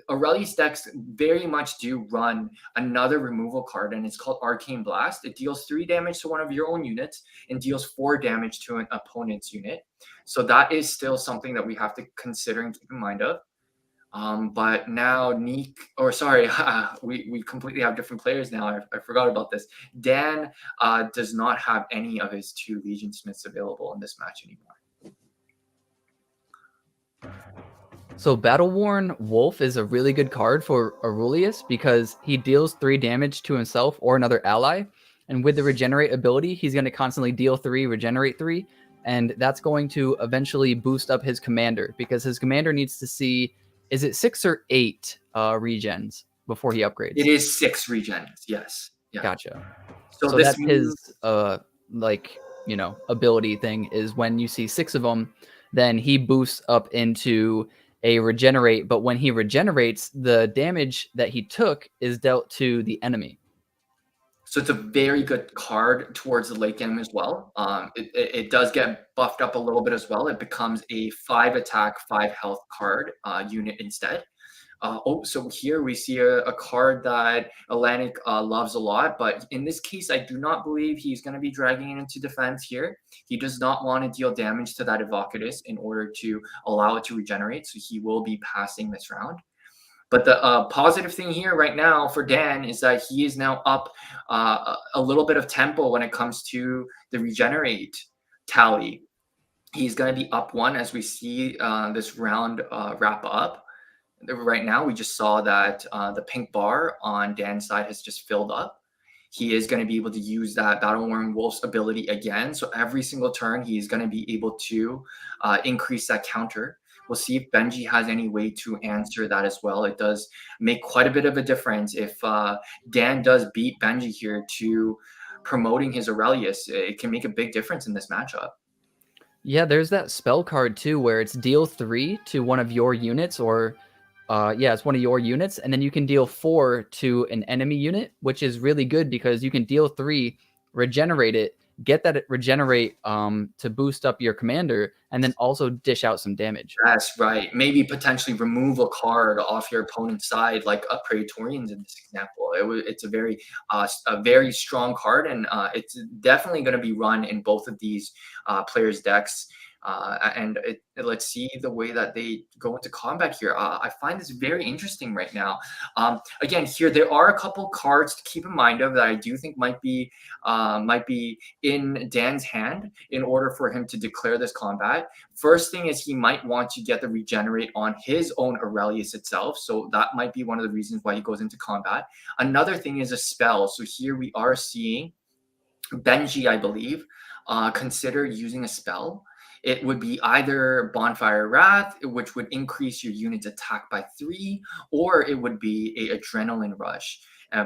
Aurelius decks very much do run another removal card, and it's called Arcane Blast. It deals 3 damage to one of your own units and deals 4 damage to an opponent's unit. So that is still something that we have to consider and keep in mind of. But now we completely have different players now. I forgot about this. Dan does not have any of his 2 Legion Smiths available in this match anymore. So Battle-Worn Wolf is a really good card for Aurelius because he deals 3 damage to himself or another ally. And with the Regenerate ability, he's going to constantly deal 3, regenerate 3. And that's going to eventually boost up his commander because his commander needs to see, is it 6 or 8 regens before he upgrades? It is 6 regens, yes. Yeah. Gotcha. So So this that's means his ability thing is when you see 6 of them, then he boosts up into a regenerate, but when he regenerates, the damage that he took is dealt to the enemy. So it's a very good card towards the late game as well. It does get buffed up a little bit as well. It becomes a 5 attack, 5 health card unit instead. So here we see a card that Atlanick loves a lot, but in this case, I do not believe he's going to be dragging it into defense here. He does not want to deal damage to that Evocatus in order to allow it to regenerate, so he will be passing this round. But the positive thing here right now for Dan is that he is now up a little bit of tempo when it comes to the regenerate tally. He's going to be up one as we see this round wrap up. Right now, we just saw that the pink bar on Dan's side has just filled up. He is going to be able to use that Battle Worn Wolf's ability again. So every single turn, he's going to be able to increase that counter. We'll see if Benji has any way to answer that as well. It does make quite a bit of a difference if Dan does beat Benji here to promoting his Aurelius. It can make a big difference in this matchup. Yeah, there's that spell card too, where it's deal 3 to one of your units, or yeah, it's one of your units, and then you can deal 4 to an enemy unit, which is really good because you can deal 3, regenerate it, get that regenerate to boost up your commander, and then also dish out some damage. That's right. Maybe potentially remove a card off your opponent's side, like a Praetorians in this example. It's a very strong card, and it's definitely going to be run in both of these players' decks. Let's see the way that they go into combat here. I find this very interesting right now. Again, here there are a couple cards to keep in mind of that I do think might be in Dan's hand in order for him to declare this combat. First thing is he might want to get the regenerate on his own Aurelius itself, so that might be one of the reasons why he goes into combat. Another thing is a spell. So here we are seeing Benji, I believe, consider using a spell. It would be either Bonfire Wrath, which would increase your unit's attack by 3, or it would be a Adrenaline Rush,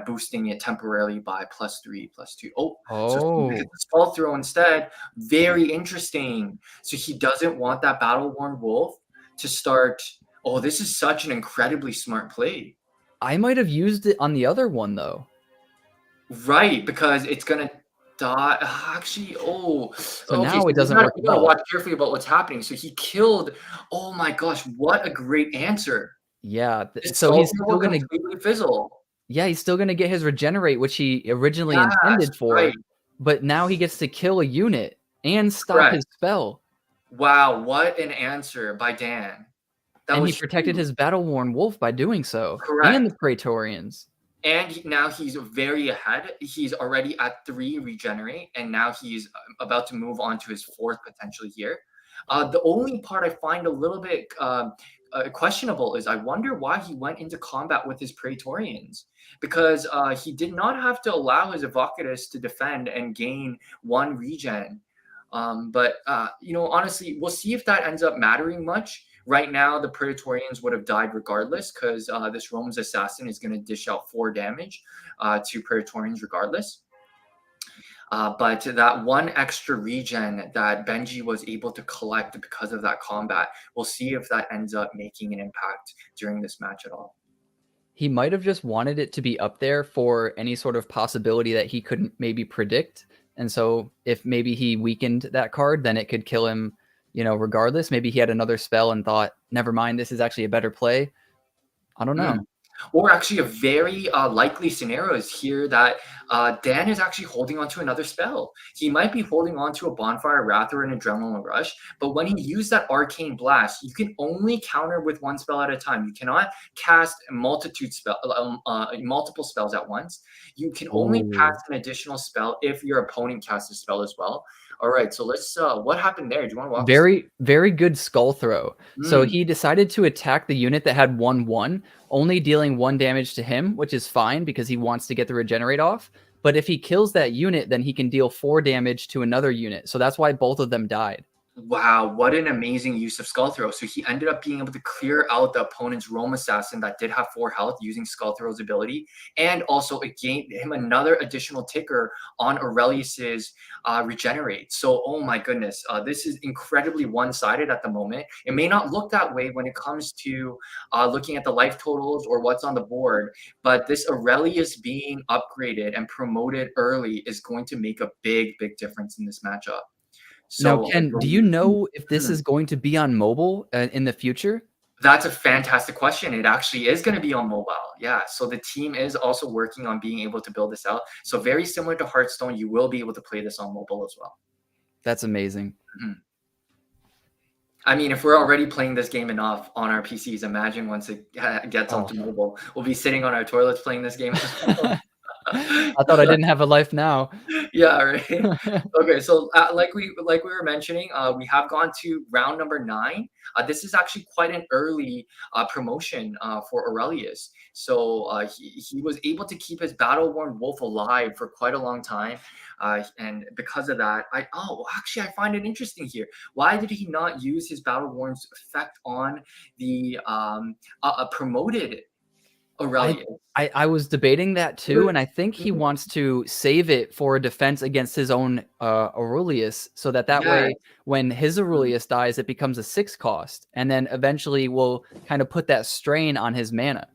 boosting it temporarily by +3/+2. So he gets a Skull Throw instead. Very interesting. So he doesn't want that Battle Worn Wolf to start. Oh, this is such an incredibly smart play. I might have used it on the other one though. Right, because it's gonna die. Actually, So now it doesn't work you at gotta all. watch carefully about what's happening. So he killed. Oh my gosh, what a great answer! Yeah, His so he's Skull still will gonna. completely fizzle. Yeah, he's still gonna get his regenerate, which he originally Yes, intended for, right. but now he gets to kill a unit and stop Correct. his spell. Wow, what an answer by Dan. That And he was protected huge. his Battle Worn Wolf by doing so, and Correct. the Praetorians. And now he's very ahead. He's already at 3 regenerate, and now he's about to move on to his 4th potentially here. The only part I find a little bit questionable is I wonder why he went into combat with his Praetorians, because he did not have to allow his Evocatus to defend and gain 1 regen. But honestly, we'll see if that ends up mattering much. Right now, the Praetorians would have died regardless because this Rome's Assassin is going to dish out 4 damage to Praetorians regardless. But that 1 extra regen that Benji was able to collect because of that combat, we'll see if that ends up making an impact during this match at all. He might have just wanted it to be up there for any sort of possibility that he couldn't maybe predict. And so if maybe he weakened that card, then it could kill him, regardless. Maybe he had another spell and thought, never mind, this is actually a better play. I don't know. Or actually a very likely scenario is here that Dan is actually holding on to another spell. He might be holding on to a Bonfire Wrath or an Adrenaline Rush, but when he used that Arcane Blast, you can only counter with 1 spell at a time. You cannot cast multiple spells at once. You can only cast an additional spell if your opponent casts a spell as well. All right, so let's. What happened there? Do you want to walk us through? Very good skull throw. So he decided to attack the unit that had 1/1, only dealing 1 damage to him, which is fine because he wants to get the regenerate off. But if he kills that unit, then he can deal 4 damage to another unit. So that's why both of them died. Wow, what an amazing use of Skull Throw. So he ended up being able to clear out the opponent's Rome Assassin that did have 4 health using Skull Throw's ability. And also it gained him another additional ticker on Aurelius's regenerate. So, oh my goodness, this is incredibly one-sided at the moment. It may not look that way when it comes to looking at the life totals or what's on the board, but this Aurelius being upgraded and promoted early is going to make a big, big difference in this matchup. Now, So, Ken, do you know if this is going to be on mobile in the future? that's a fantastic question. It actually is going to be on mobile. Yeah. So the team is also working on being able to build this out. So very similar to Hearthstone, you will be able to play this on mobile as well. That's amazing. I mean, if we're already playing this game enough on our PCs, imagine once it gets Oh, onto mobile, we'll be sitting on our toilets playing this game as well. I thought I didn't have a life now. Yeah, right. Okay, so like we were mentioning, we have gone to round number 9. This is actually quite an early promotion for Aurelius. So he was able to keep his battle-worn wolf alive for quite a long time, and because of that, actually I find it interesting here. Why did he not use his battle-worn's effect on the promoted I Aurelius? I was debating that too, and I think he wants to save it for a defense against his own Aurelius, so that Yes. way, when his Aurelius dies, it becomes a 6 cost, and then eventually will kind of put that strain on his mana.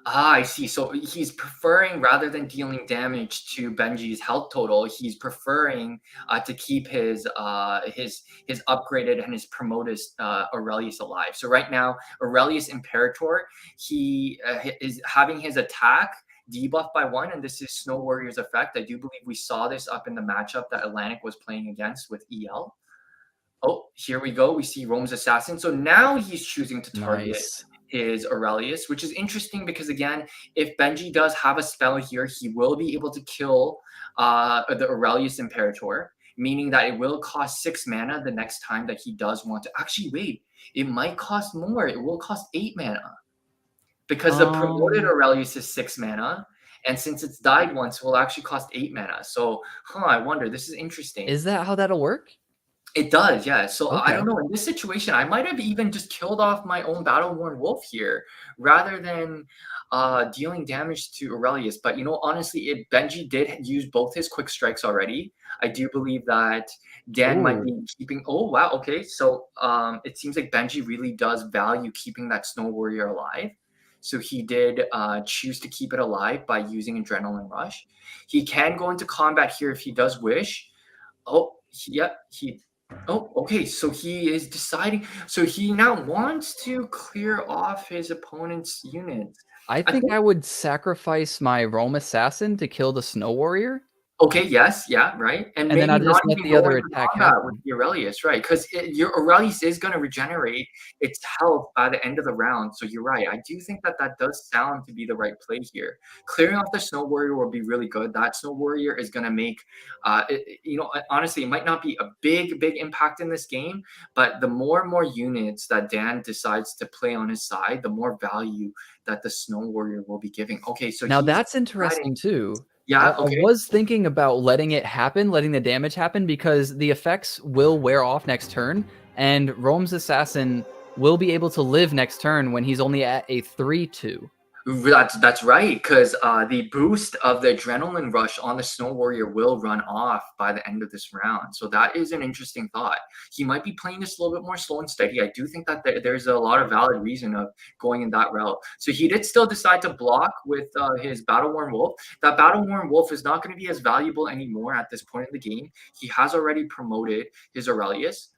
I see. So he's preferring rather than dealing damage to Benji's health total, he's preferring to keep his upgraded and his promoted Aurelius alive. So right now, Aurelius Imperator, he is having his attack debuffed by 1, and this is Snow Warrior's effect. I do believe we saw this up in the matchup that Atlanick was playing against with EL. Oh, here we go. We see Rome's assassin. So now he's choosing to target Nice. his Aurelius, which is interesting because again, if Benji does have a spell here, he will be able to kill the Aurelius Imperator, meaning that it will cost 6 mana the next time that he does want to. Actually, wait, it might cost more. It will cost 8 mana because the promoted Um, Aurelius is 6 mana. And since it's died once, it will actually cost 8 mana. So, I wonder. This is interesting. is that how that'll work? It does, yeah. So I Okay. don't know. In this situation, I might have even just killed off my own battle-worn wolf here, rather than dealing damage to Aurelius. But honestly, if Benji did use both his quick strikes already, I do believe that Dan might Ooh. be keeping. Oh wow, okay. So it seems like Benji really does value keeping that Snow Warrior alive. So he did choose to keep it alive by using Adrenaline Rush. He can go into combat here if he does wish. Oh, yeah, he Oh, okay. So he is deciding. So he now wants to clear off his opponent's units. I I think think. I would sacrifice my Rome assassin to kill the Snow Warrior, Okay. Yes. Yeah. Right. And and then maybe I'll not just let even the go other into attack combat with happen. the Aurelius, right? Because your Aurelius is going to regenerate its health by the end of the round. So you're right. I do think that that does sound to be the right play here. Clearing off the Snow Warrior will be really good. That Snow Warrior is going to make, honestly, it might not be a big impact in this game, but the more and more units that Dan decides to play on his side, the more value that the Snow Warrior will be giving. Okay, so Now he's that's deciding. interesting too. I Yeah. Okay. was thinking about letting it happen, letting the damage happen, because the effects will wear off next turn, and Rome's assassin will be able to live next turn when he's only at a 3/2. That's right, because the boost of the adrenaline rush on the Snow Warrior will run off by the end of this round. So that is an interesting thought. He might be playing this a little bit more slow and steady. I do think that there's a lot of valid reason of going in that route. So he did still decide to block with his Battle Worn Wolf. That Battle Worn Wolf is not going to be as valuable anymore at this point in the game. He has already promoted his Aurelius.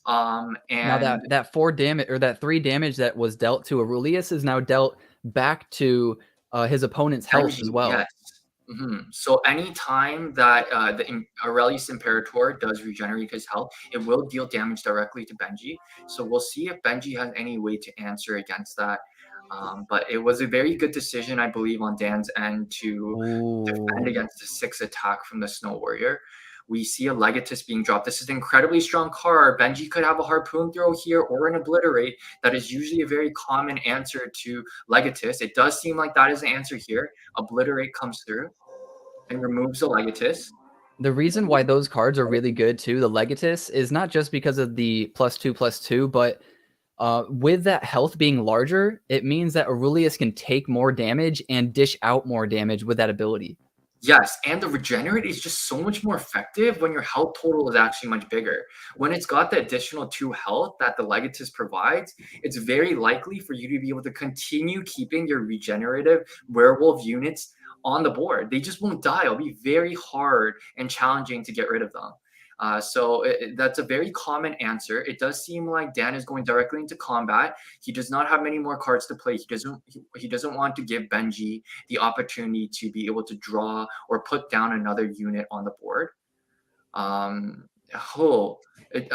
Now And that 4 damage or that 3 damage that was dealt to Aurelius is now dealt back to his opponent's health as Benji, well. yes. So anytime that Aurelius Imperator does regenerate his health, it will deal damage directly to Benji. So we'll see if Benji has any way to answer against that. But it was a very good decision, I believe, on Dan's end to defend Ooh. against the 6 attack from the Snow Warrior. We see a Legatus being dropped. This is an incredibly strong card. Benji could have a Harpoon Throw here or an Obliterate. That is usually a very common answer to Legatus. It does seem like that is the answer here. Obliterate comes through and removes the Legatus. The reason why those cards are really good too, the Legatus, is not just because of the +2/+2, but with that health being larger, it means that Aurelius can take more damage and dish out more damage with that ability. Yes, and the regenerate is just so much more effective when your health total is actually much bigger. When it's got the additional 2 health that the Legatus provides, it's very likely for you to be able to continue keeping your regenerative werewolf units on the board. They just won't die. It'll be very hard and challenging to get rid of them. That's a very common answer. It does seem like Dan is going directly into combat. He does not have many more cards to play. He doesn't want to give Benji the opportunity to be able to draw or put down another unit on the board. Oh,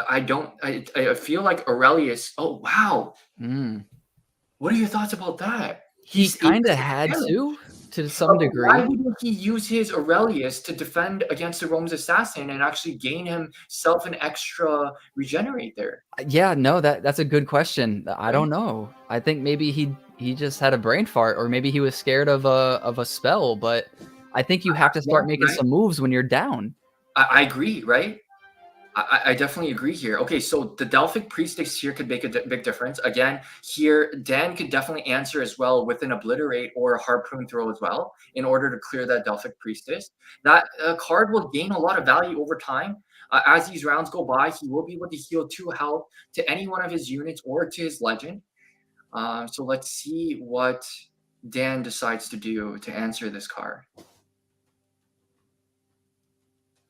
I don't. I feel like Aurelius. Oh wow, Mm. what are your thoughts about that? He He's able kind to of take had damage. to some But why degree. wouldn't he use his Aurelius to defend against the Rome's assassin and actually gain himself an extra regenerate there? Yeah, no, that's a good question. I Right? don't know. I think maybe he just had a brain fart, or maybe he was scared of a spell, but I think you have to Yeah, start making right. some moves when you're down. I agree, right? I definitely agree here. Okay, so the Delphic Priestess here could make a big difference. Again, here, Dan could definitely answer as well with an Obliterate or a Harpoon throw as well in order to clear that Delphic Priestess. That card will gain a lot of value over time. As these rounds go by, he will be able to heal 2 health to any one of his units or to his legend. So let's see what Dan decides to do to answer this card.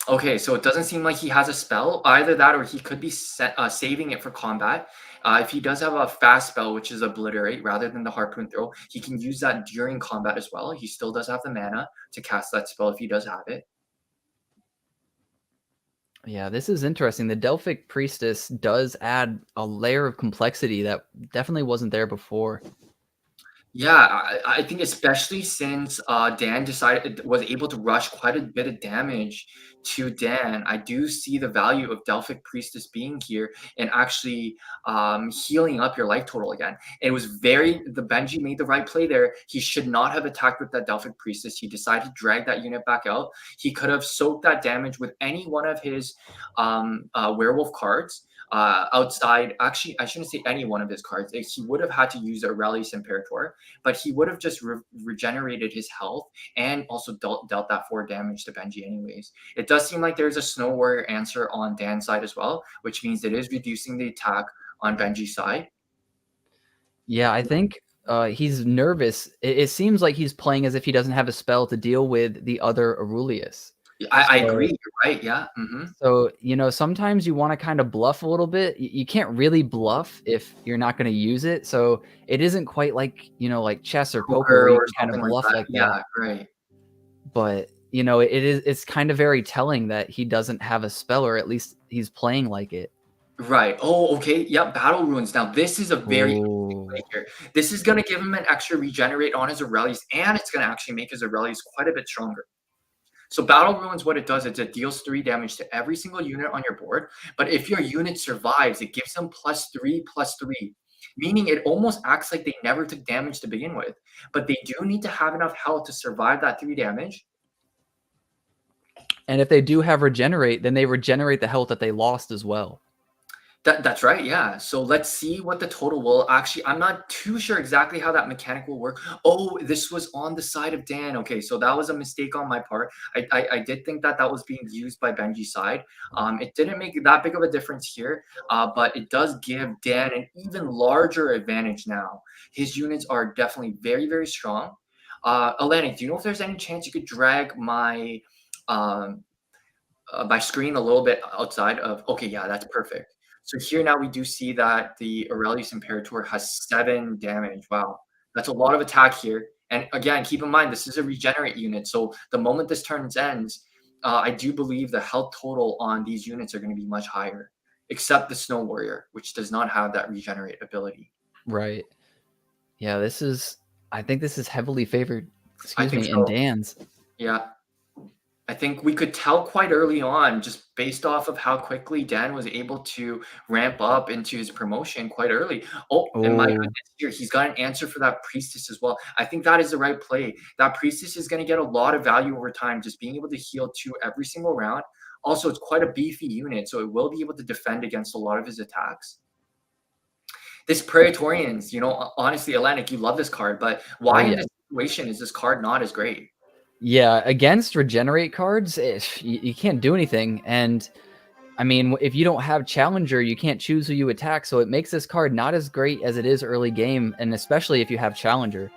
Okay, so it doesn't seem like he has a spell. Either that or he could be saving it for combat. If he does have a fast spell, which is Obliterate, rather than the Harpoon Throw, he can use that during combat as well. He still does have the mana to cast that spell if he does have it. Yeah, this is interesting. The Delphic Priestess does add a layer of complexity that definitely wasn't there before. Yeah, I think especially since Dan decided was able to rush quite a bit of damage to Dan, I do see the value of Delphic Priestess being here and actually healing up your life total again. It was the Benji made the right play there. He should not have attacked with that Delphic Priestess. He decided to drag that unit back out. He could have soaked that damage with any one of his werewolf cards outside. Actually, I shouldn't say any one of his cards. He would have had to use Aurelius Imperator, but he would have just regenerated his health and also dealt that 4 damage to Benji anyways. It does seem like there's a Snow Warrior answer on Dan's side as well, which means it is reducing the attack on Benji's side. Yeah, I think he's nervous. It seems like he's playing as if he doesn't have a spell to deal with the other Aurelius. I agree. So You're right. Yeah. So, sometimes you wanna kinda bluff a little bit. You can't really bluff if you're not gonna use it, so it isn't quite like, like chess or poker where Poker you or can kinda something like bluff that. like that. Yeah. Right. But, it's kinda very telling that he doesn't have a spell, or at least he's playing like it. Right. Oh, okay. Yep. Battle Ruins. Now, this is a very interesting play Oh. here. This is going to give him an extra regenerate on his Aurelius, and it's going to actually make his Aurelius quite a bit stronger. So Battle Ruins, what it does is it deals 3 damage to every single unit on your board. But if your unit survives, it gives them +3/+3, meaning it almost acts like they never took damage to begin with. But they do need to have enough health to survive that 3 damage. And if they do have regenerate, then they regenerate the health that they lost as well. That's right, yeah. So let's see what the total will actually. I'm not too sure exactly how that mechanic will work. Oh, this was on the side of Dan. Okay, so that was a mistake on my part. I did think that that was being used by Benji's side. It didn't make that big of a difference here, but it does give Dan an even larger advantage now. His units are definitely very, very strong. Atlanick, do you know if there's any chance you could drag um, my screen a little bit outside of. Okay, yeah, that's perfect. So here now we do see that the Aurelius Imperator has 7 damage. Wow, that's a lot of attack here. And again, keep in mind, this is a regenerate unit. So the moment this turn ends, I do believe the health total on these units are going to be much higher, except the Snow Warrior, which does not have that regenerate ability. Right. Yeah, I think this is heavily favored, I excuse think me, in so. Dan's. Yeah. I think we could tell quite early on, just based off of how quickly Dan was able to ramp up into his promotion quite early. Oh, and my Oh. goodness, here he's got an answer for that priestess as well. I think that is the right play. That priestess is going to get a lot of value over time, just being able to heal 2 every single round. Also, it's quite a beefy unit, so it will be able to defend against a lot of his attacks. This Praetorians, honestly, Atlantic, you love this card, but Oh, why in yeah. this situation is this card not as great? Yeah, against regenerate cards, you can't do anything, and I mean, if you don't have Challenger, you can't choose who you attack, so it makes this card not as great as it is early game, and especially if you have Challenger.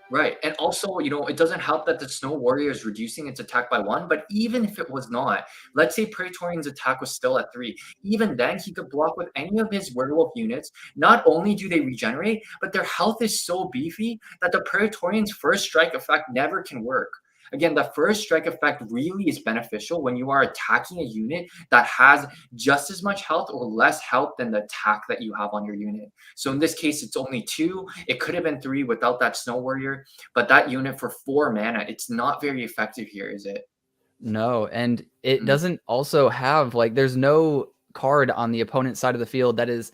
Right, and also, it doesn't help that the Snow Warrior is reducing its attack by 1, but even if it was not, let's say Praetorian's attack was still at 3, even then he could block with any of his werewolf units. Not only do they regenerate, but their health is so beefy that the Praetorian's first strike effect never can work. Again, the first strike effect really is beneficial when you are attacking a unit that has just as much health or less health than the attack that you have on your unit. So in this case, it's only 2. It could have been 3 without that Snow Warrior, but that unit for 4 mana, it's not very effective here, is it? No, and it Mm. doesn't also have like there's no card on the opponent's side of the field that is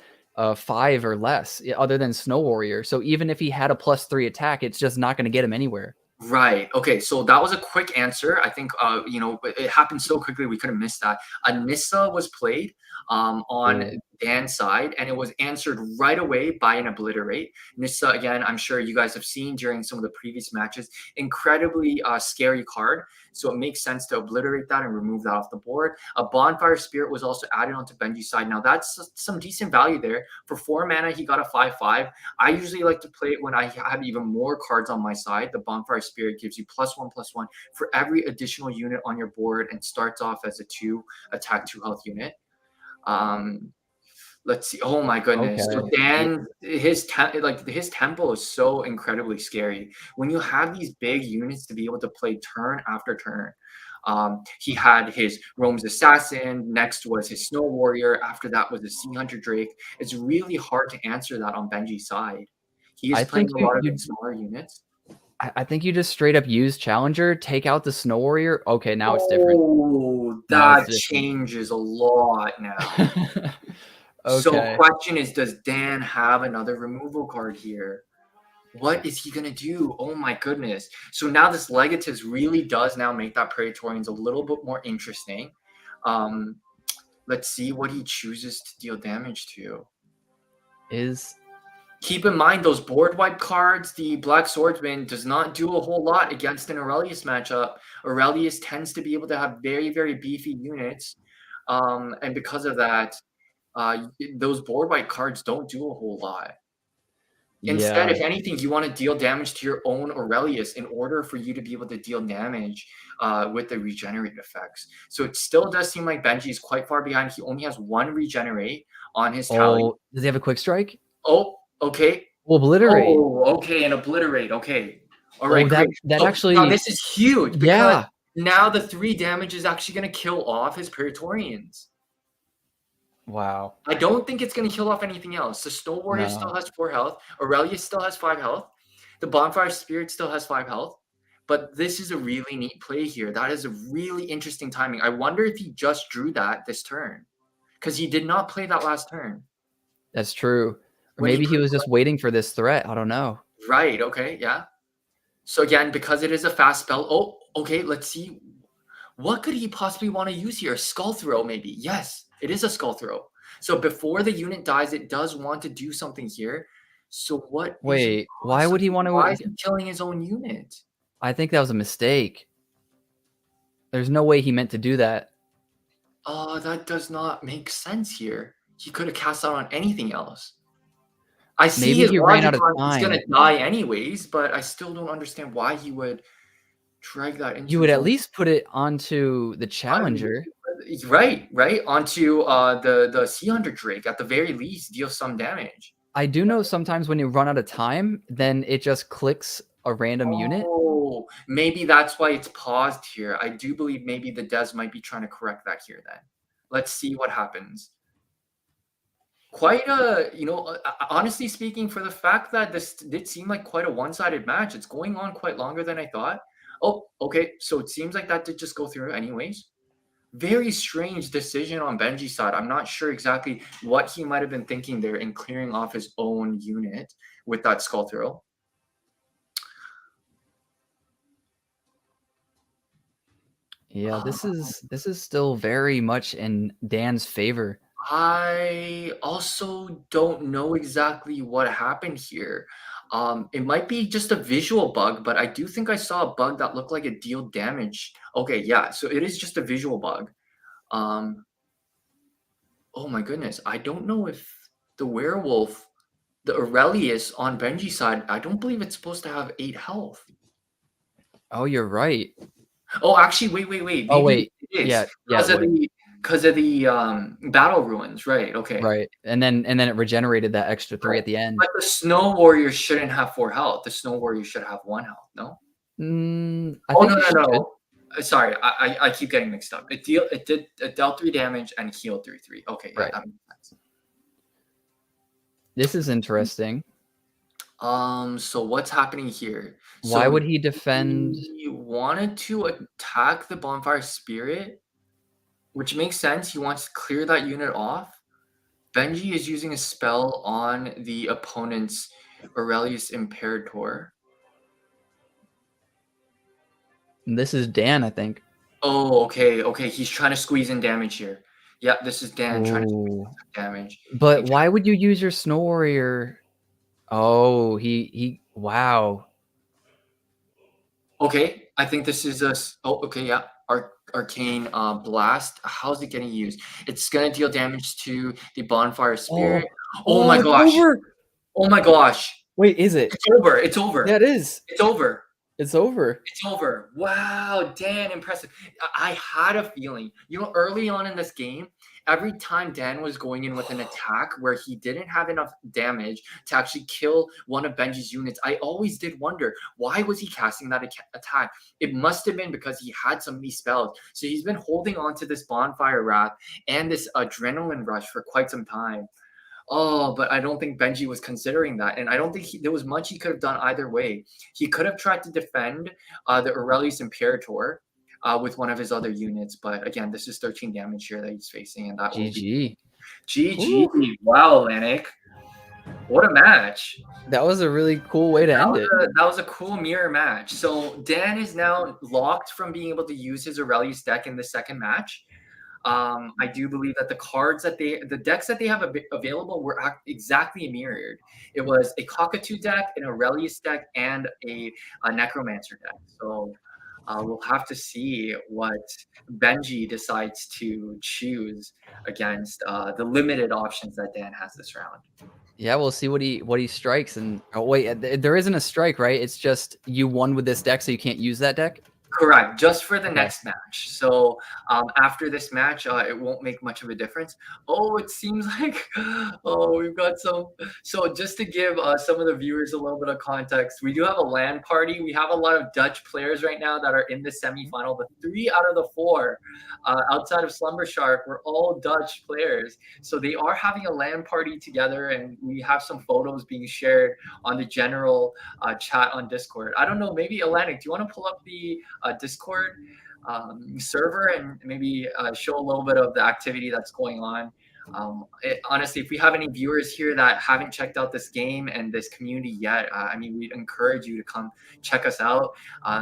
5 or less other than Snow Warrior. So even if he had a +3 attack, it's just not going to get him anywhere. Right. Okay. So that was a quick answer. I think, it happened so quickly we could have missed that. Anissa was played on Cool. Dan's side, and it was answered right away by an Obliterate. Nissa, again, I'm sure you guys have seen during some of the previous matches, incredibly scary card. So it makes sense to obliterate that and remove that off the board. A Bonfire Spirit was also added onto Benji's side. Now that's some decent value there. For 4 mana, he got a 5/5. I usually like to play it when I have even more cards on my side. The Bonfire Spirit gives you +1/+1 for every additional unit on your board and starts off as a 2 attack 2 health unit. Let's see. Oh my goodness. So Okay. Dan, his tempo is so incredibly scary. When you have these big units to be able to play turn after turn. He had his Rome's Assassin. Next was his Snow Warrior. After that was the Sea Hunter Drake. It's really hard to answer that on Benji's side. He is I playing think a lot of his smaller units. I think you just straight up use Challenger, take out the Snow Warrior. Okay, now it's different. Oh, Now it's that different. changes a lot now. So Okay. question is, does Dan have another removal card here? What is he gonna do? Oh my goodness. So now this Legatus really does now make that Praetorians a little bit more interesting. Let's see what he chooses to deal damage to. Is Keep in mind those board wipe cards, the Black Swordsman does not do a whole lot against an Aurelius matchup. Aurelius tends to be able to have very, very beefy units. And because of that, those board wipe cards don't do a whole lot. Instead, yeah, if anything, you want to deal damage to your own Aurelius in order for you to be able to deal damage with the regenerate effects. So it still does seem like Benji is quite far behind. He only has 1 regenerate on his tally. oh, does he have a quick strike? Oh, okay. Well, obliterate. Oh, okay, and obliterate. Okay. All right, Oh, great. that So now actually this is huge because yeah. now the 3 damage is actually going to kill off his Praetorians. Wow. I don't think it's going to kill off anything else. The Snow Warrior still No. has 4 health. Aurelius still has 5 health. The Bonfire Spirit still has 5 health. But this is a really neat play here. That is a really interesting timing. I wonder if he just drew that this turn. Because he did not play that last turn. That's true. Or When he maybe he could was just waiting for this threat. I don't know. Right, okay, yeah. So again, because it is a fast spell. Oh, okay, let's see. What could he possibly want to use here? Skull Throw, maybe. Yes, it is a Skull Throw. So before the unit dies, it does want to do something here. So what is it Wait, why would he want Why is to he killing his own unit? I think that was a mistake. There's no way he meant to do that. That does not make sense here. He could have cast out on anything else. I see Maybe his he ran logic out of on he's time. gonna die anyways, but I still don't understand why he would drag that into You would his at own. least put it onto the Challenger. Right, onto the Sea Hunter Drake at the very least deal some damage. I do know sometimes when you run out of time, then it just clicks a random unit. Oh, maybe that's why it's paused here. I do believe maybe the devs might be trying to correct that here then. Let's see what happens. Quite a, honestly speaking, for the fact that this did seem like quite a one-sided match, it's going on quite longer than I thought. Oh, okay, so it seems like that did just go through anyways. Very strange decision on Benji's side. I'm not sure exactly what he might have been thinking there in clearing off his own unit with that Skull Throw. Yeah, this is still very much in Dan's favor. I also don't know exactly what happened here. It might be just a visual bug, but I do think I saw a bug that looked like it deal damage. Okay, yeah, so it is just a visual bug. Um, oh my goodness, I don't know if the werewolf, the Aurelius on Benji's side, I don't believe it's supposed to have 8 health. Oh, you're right. Oh, actually, wait. Oh, Maybe wait. it is Yeah, because it of would. the battle ruins, right? Okay. Right. And then it regenerated that extra 3 Right. at the end. But the Snow Warrior shouldn't have 4 health. The Snow Warrior should have 1 health, no? I Oh think no it no should. no. Sorry, I keep getting mixed up. It dealt 3 damage and healed 3/3. Okay, yeah, Right. that makes sense. This is interesting. So what's happening here? Why So would he defend? he wanted to attack the bonfire spirit, which makes sense. He wants to clear that unit off. Benji is using a spell on the opponent's Aurelius Imperator. This is Dan, I think. Oh, okay, okay. He's trying to squeeze in damage here. Yeah, this is Dan trying to squeeze Ooh. in some damage. But why would you use your Snow Warrior? Oh, wow. Okay, I think this is oh, okay, yeah. Arcane Blast. How's it getting used? It's gonna deal damage to the bonfire spirit. Oh my It's gosh. over. Oh my gosh. Wait, is it? It's over. It's over. Yeah, it is. It's over. It's over. It's over. Wow, Dan, impressive. I had a feeling. Early on in this game, every time Dan was going in with an attack where he didn't have enough damage to actually kill one of Benji's units, I always did wonder, why was he casting that attack? It must have been because he had some of these spells. So he's been holding on to this bonfire wrath and this adrenaline rush for quite some time. Oh, but I don't think Benji was considering that, and I don't think there was much he could have done either way. He could have tried to defend the Aurelius Imperator with one of his other units, but again, this is 13 damage here that he's facing, and that will be GG. GG. Wow, Atlanick. What a match. That was a really cool way to end it. That was a cool mirror match. So Dan is now locked from being able to use his Aurelius deck in the second match. I do believe that the decks that they have available were exactly mirrored. It was a Cockatoo deck, an Aurelius deck, and a Necromancer deck. So we'll have to see what Benji decides to choose against the limited options that Dan has this round. Yeah, we'll see what he strikes. And oh wait, there isn't a strike, right? It's just you won with this deck, so you can't use that deck. Correct, just for the next match. So after this match, it won't make much of a difference. Oh, it seems like, we've got some. So just to give some of the viewers a little bit of context, we do have a LAN party. We have a lot of Dutch players right now that are in the semifinal. The 3 out of the 4 outside of Slumber Shark were all Dutch players. So they are having a LAN party together, and we have some photos being shared on the general chat on Discord. I don't know, maybe Atlanick, do you want to pull up the Discord server and maybe show a little bit of the activity that's going on? Honestly, if we have any viewers here that haven't checked out this game and this community yet, I mean, we'd encourage you to come check us out.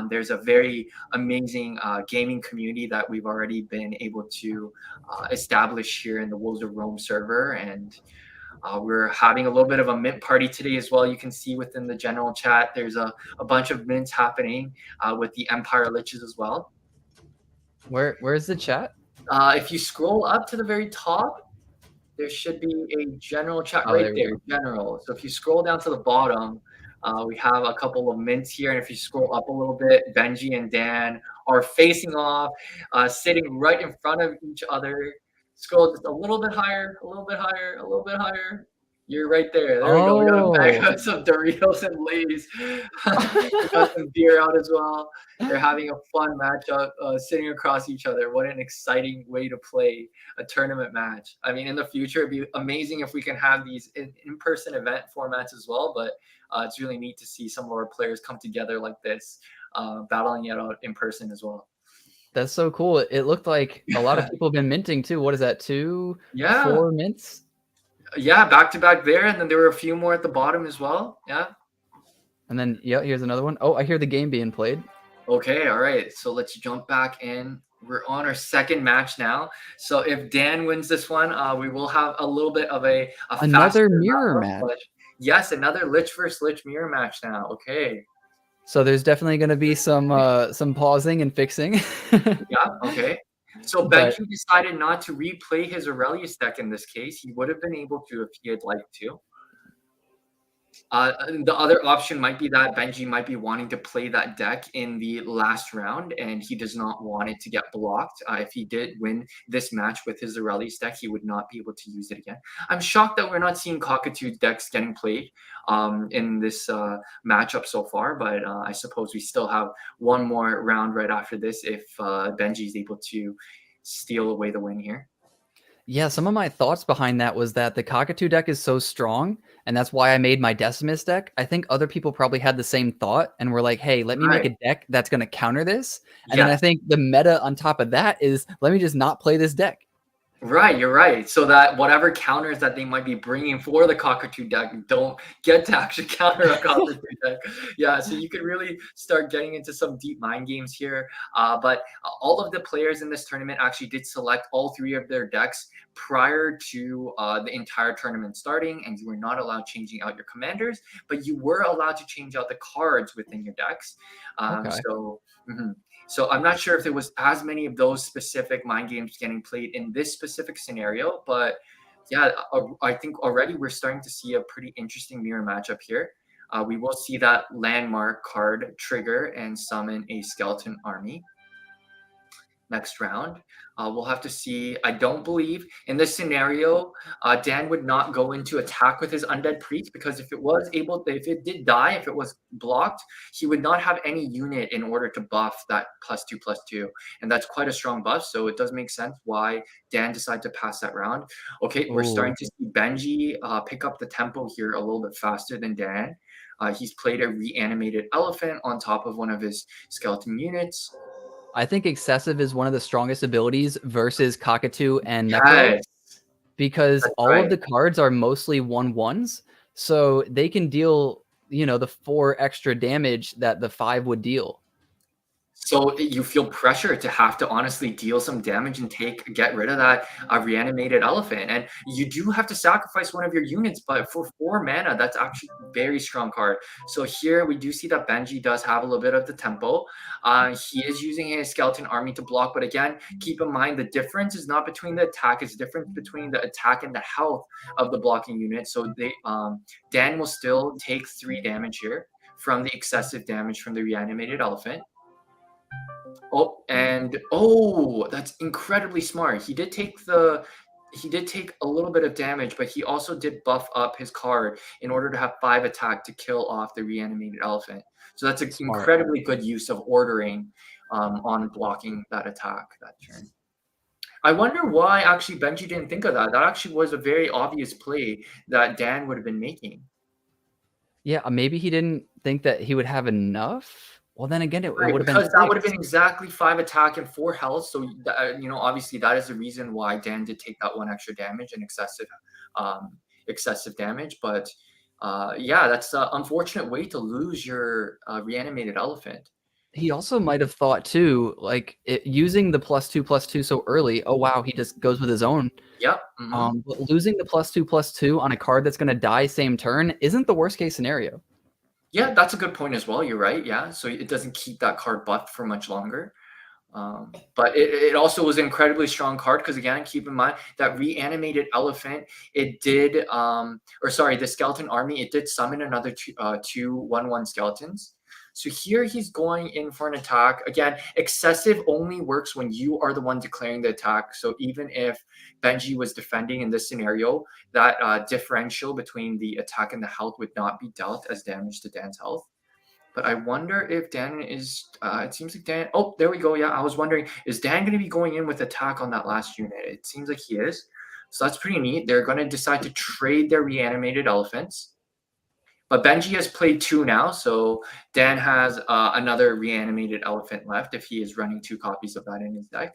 There's a very amazing gaming community that we've already been able to establish here in the Wolves of Rome server, and we're having a little bit of a mint party today as well. You can see within the general chat, there's a bunch of mints happening with the Empire Liches as well. Where's the chat? If you scroll up to the very top, there should be a general chat right there, general. So if you scroll down to the bottom, we have a couple of mints here. And if you scroll up a little bit, Benji and Dan are facing off, sitting right in front of each other. Scroll just a little bit higher, a little bit higher, a little bit higher. You're right there. There we go. We got a bag of some Doritos and Lay's. We got some beer out as well. They're having a fun matchup, sitting across each other. What an exciting way to play a tournament match. I mean, in the future, it'd be amazing if we can have these in-person event formats as well. But it's really neat to see some of our players come together like this, battling it out in person as well. That's so cool. It looked like a lot of people have been minting too. What is that? 4 mints? Yeah, back to back there, and then there were a few more at the bottom as well. Yeah. And then here's another one. Oh, I hear the game being played. Okay, all right. So let's jump back in. We're on our second match now. So if Dan wins this one, we will have a little bit of another mirror match. Yes, another Lich versus Lich mirror match now. Okay. So there's definitely going to be some pausing and fixing. Yeah. Okay. So Benji decided not to replay his Aurelius deck in this case. He would have been able to if he had liked to. The other option might be that Benji might be wanting to play that deck in the last round, and he does not want it to get blocked. If he did win this match with his Aurelius deck, he would not be able to use it again. I'm shocked that we're not seeing Cockatoo decks getting played in this matchup so far, but I suppose we still have one more round right after this if Benji is able to steal away the win here. Yeah, some of my thoughts behind that was that the Cockatoo deck is so strong, and that's why I made my Decimus deck. I think other people probably had the same thought and were like, hey, let me make Right. a deck that's going to counter this. And then I Yes. think the meta on top of that is let me just not play this deck. Right, you're right. So that whatever counters that they might be bringing for the Cockatoo deck don't get to actually counter a Cockatoo deck. Yeah, so you could really start getting into some deep mind games here. But all of the players in this tournament actually did select all three of their decks prior to the entire tournament starting, and you were not allowed changing out your commanders, but you were allowed to change out the cards within your decks. Okay. Mhm. So I'm not sure if there was as many of those specific mind games getting played in this specific scenario, but yeah, I think already we're starting to see a pretty interesting mirror matchup here. We will see that landmark card trigger and summon a skeleton army next round. We'll have to see. I don't believe in this scenario, Dan would not go into attack with his undead priest because if it did die, if it was blocked, he would not have any unit in order to buff that +2/+2, and that's quite a strong buff. So it does make sense why Dan decided to pass that round. Okay, we're starting Ooh. to see Benji pick up the tempo here a little bit faster than Dan. He's played a reanimated elephant on top of one of his skeleton units. I think Excessive is one of the strongest abilities versus Cockatoo and Necro Yes, because that's all of right. the cards are mostly 1/1s. So they can deal, the 4 extra damage that the 5 would deal. So you feel pressure to have to honestly deal some damage and get rid of that reanimated elephant, and you do have to sacrifice one of your units. But for 4 mana, that's actually a very strong card. So here we do see that Benji does have a little bit of the tempo. He is using his skeleton army to block, but again, keep in mind the difference is not between the attack; it's different between the attack and the health of the blocking unit. So Dan will still take 3 damage here from the excessive damage from the reanimated elephant. That's incredibly smart. He did take a little bit of damage, but he also did buff up his card in order to have 5 attack to kill off the reanimated elephant. So that's an Smart. incredibly good use of ordering on blocking that attack that turn. I wonder why actually Benji didn't think of that. That actually was a very obvious play that Dan would have been making. Yeah, maybe he didn't think that he would have enough. Well, then again, it Right, would have been because that would have 6. been exactly 5 attack and 4 health, so, obviously, that is the reason why Dan did take that 1 extra damage and excessive damage, but, yeah, that's an unfortunate way to lose your, reanimated elephant. He also might have thought too, like, using the +2/+2 so early, oh, wow, he just goes with his own. Yep, mhm. But losing the +2/+2 on a card that's gonna die same turn isn't the worst case scenario. Yeah, that's a good point as well, you're right, yeah, so it doesn't keep that card buffed for much longer. But it also was an incredibly strong card because again, keep in mind that reanimated elephant, it did, or sorry, the skeleton army, it did summon another 2/1/1 skeletons. So here he's going in for an attack. Again, excessive only works when you are the one declaring the attack. So even if Benji was defending in this scenario, that differential between the attack and the health would not be dealt as damage to Dan's health. But I wonder if Dan is, it seems like Dan, oh, there we go. Yeah, I was wondering, is Dan going to be going in with attack on that last unit? It seems like he is. So that's pretty neat. They're going to decide to trade their reanimated elephants. But Benji has played 2 now, so Dan has another reanimated elephant left if he is running 2 copies of that in his deck.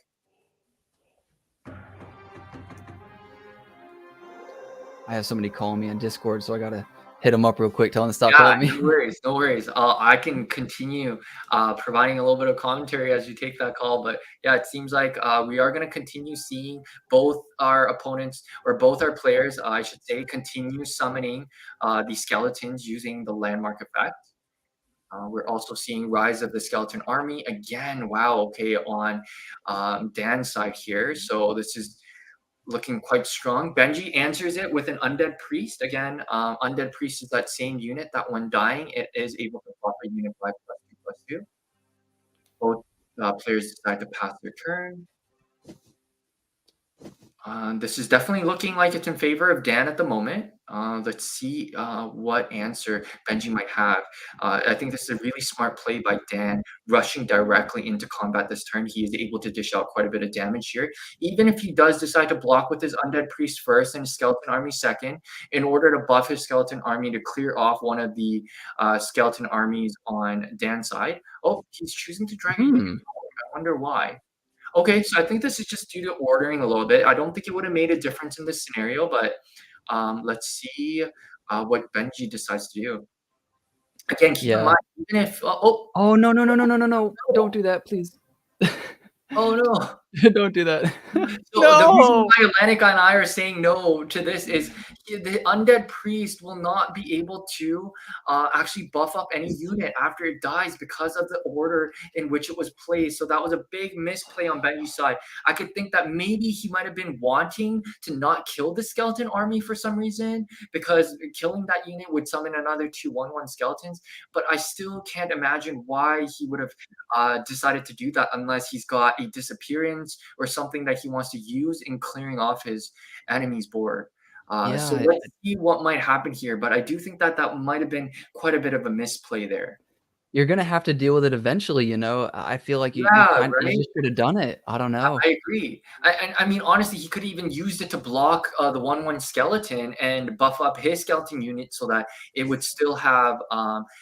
I have somebody calling me on Discord, so I gotta hit him up real quick, tell him to stop Yeah, calling me. no worries, no worries. I can continue providing a little bit of commentary as you take that call, but yeah, it seems like we are going to continue seeing both our opponents or both our players, I should say, continue summoning the skeletons using the landmark effect. We're also seeing Rise of the Skeleton Army again. Wow, okay, on Dan's side here. So this is looking quite strong. Benji answers it with an Undead Priest. Again, Undead Priest is that same unit that when dying, it is able to buff a unit by +2/+2. Both players decide to pass their turn. This is definitely looking like it's in favor of Dan at the moment. Let's see what answer Benji might have. I think this is a really smart play by Dan, rushing directly into combat this turn. He is able to dish out quite a bit of damage here. Even if he does decide to block with his Undead Priest first and his Skeleton Army second, in order to buff his Skeleton Army to clear off one of the Skeleton Armies on Dan's side. Oh, he's choosing to drag a unit. Hmm. I wonder why. Okay, so I think this is just due to ordering a little bit. I don't think it would have made a difference in this scenario, but let's see what Benji decides to do. Again, keep in Yeah. mind, even if oh Oh, no, no, no, no, no, no, no. Don't do that, please. oh no. Don't do that. So the reason No! why Atlanick and I are saying no to this is the Undead Priest will not be able to actually buff up any unit after it dies because of the order in which it was placed. So that was a big misplay on Benji's side. I could think that maybe he might have been wanting to not kill the Skeleton Army for some reason, because killing that unit would summon another 2/1/1 skeletons. But I still can't imagine why he would have decided to do that unless he's got a disappearance or something that he wants to use in clearing off his enemy's board. So Yeah, let's see what might happen here, but I do think that that might have been quite a bit of a misplay there. you're gonna have to deal with it eventually, you know? I feel like Yeah, you right? just should have done it. I don't know. I agree. I mean, honestly, he could even used it to block the 1/1 skeleton and buff up his skeleton unit so that it would still have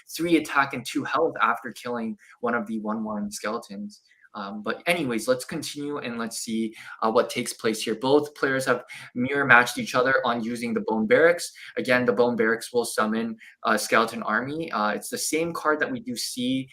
3 attack and 2 health after killing one of the 1/1 skeletons. But anyways, let's continue and let's see what takes place here. Both players have mirror matched each other on using the Bone Barracks. Again, the Bone Barracks will summon a Skeleton Army. It's the same card that we do see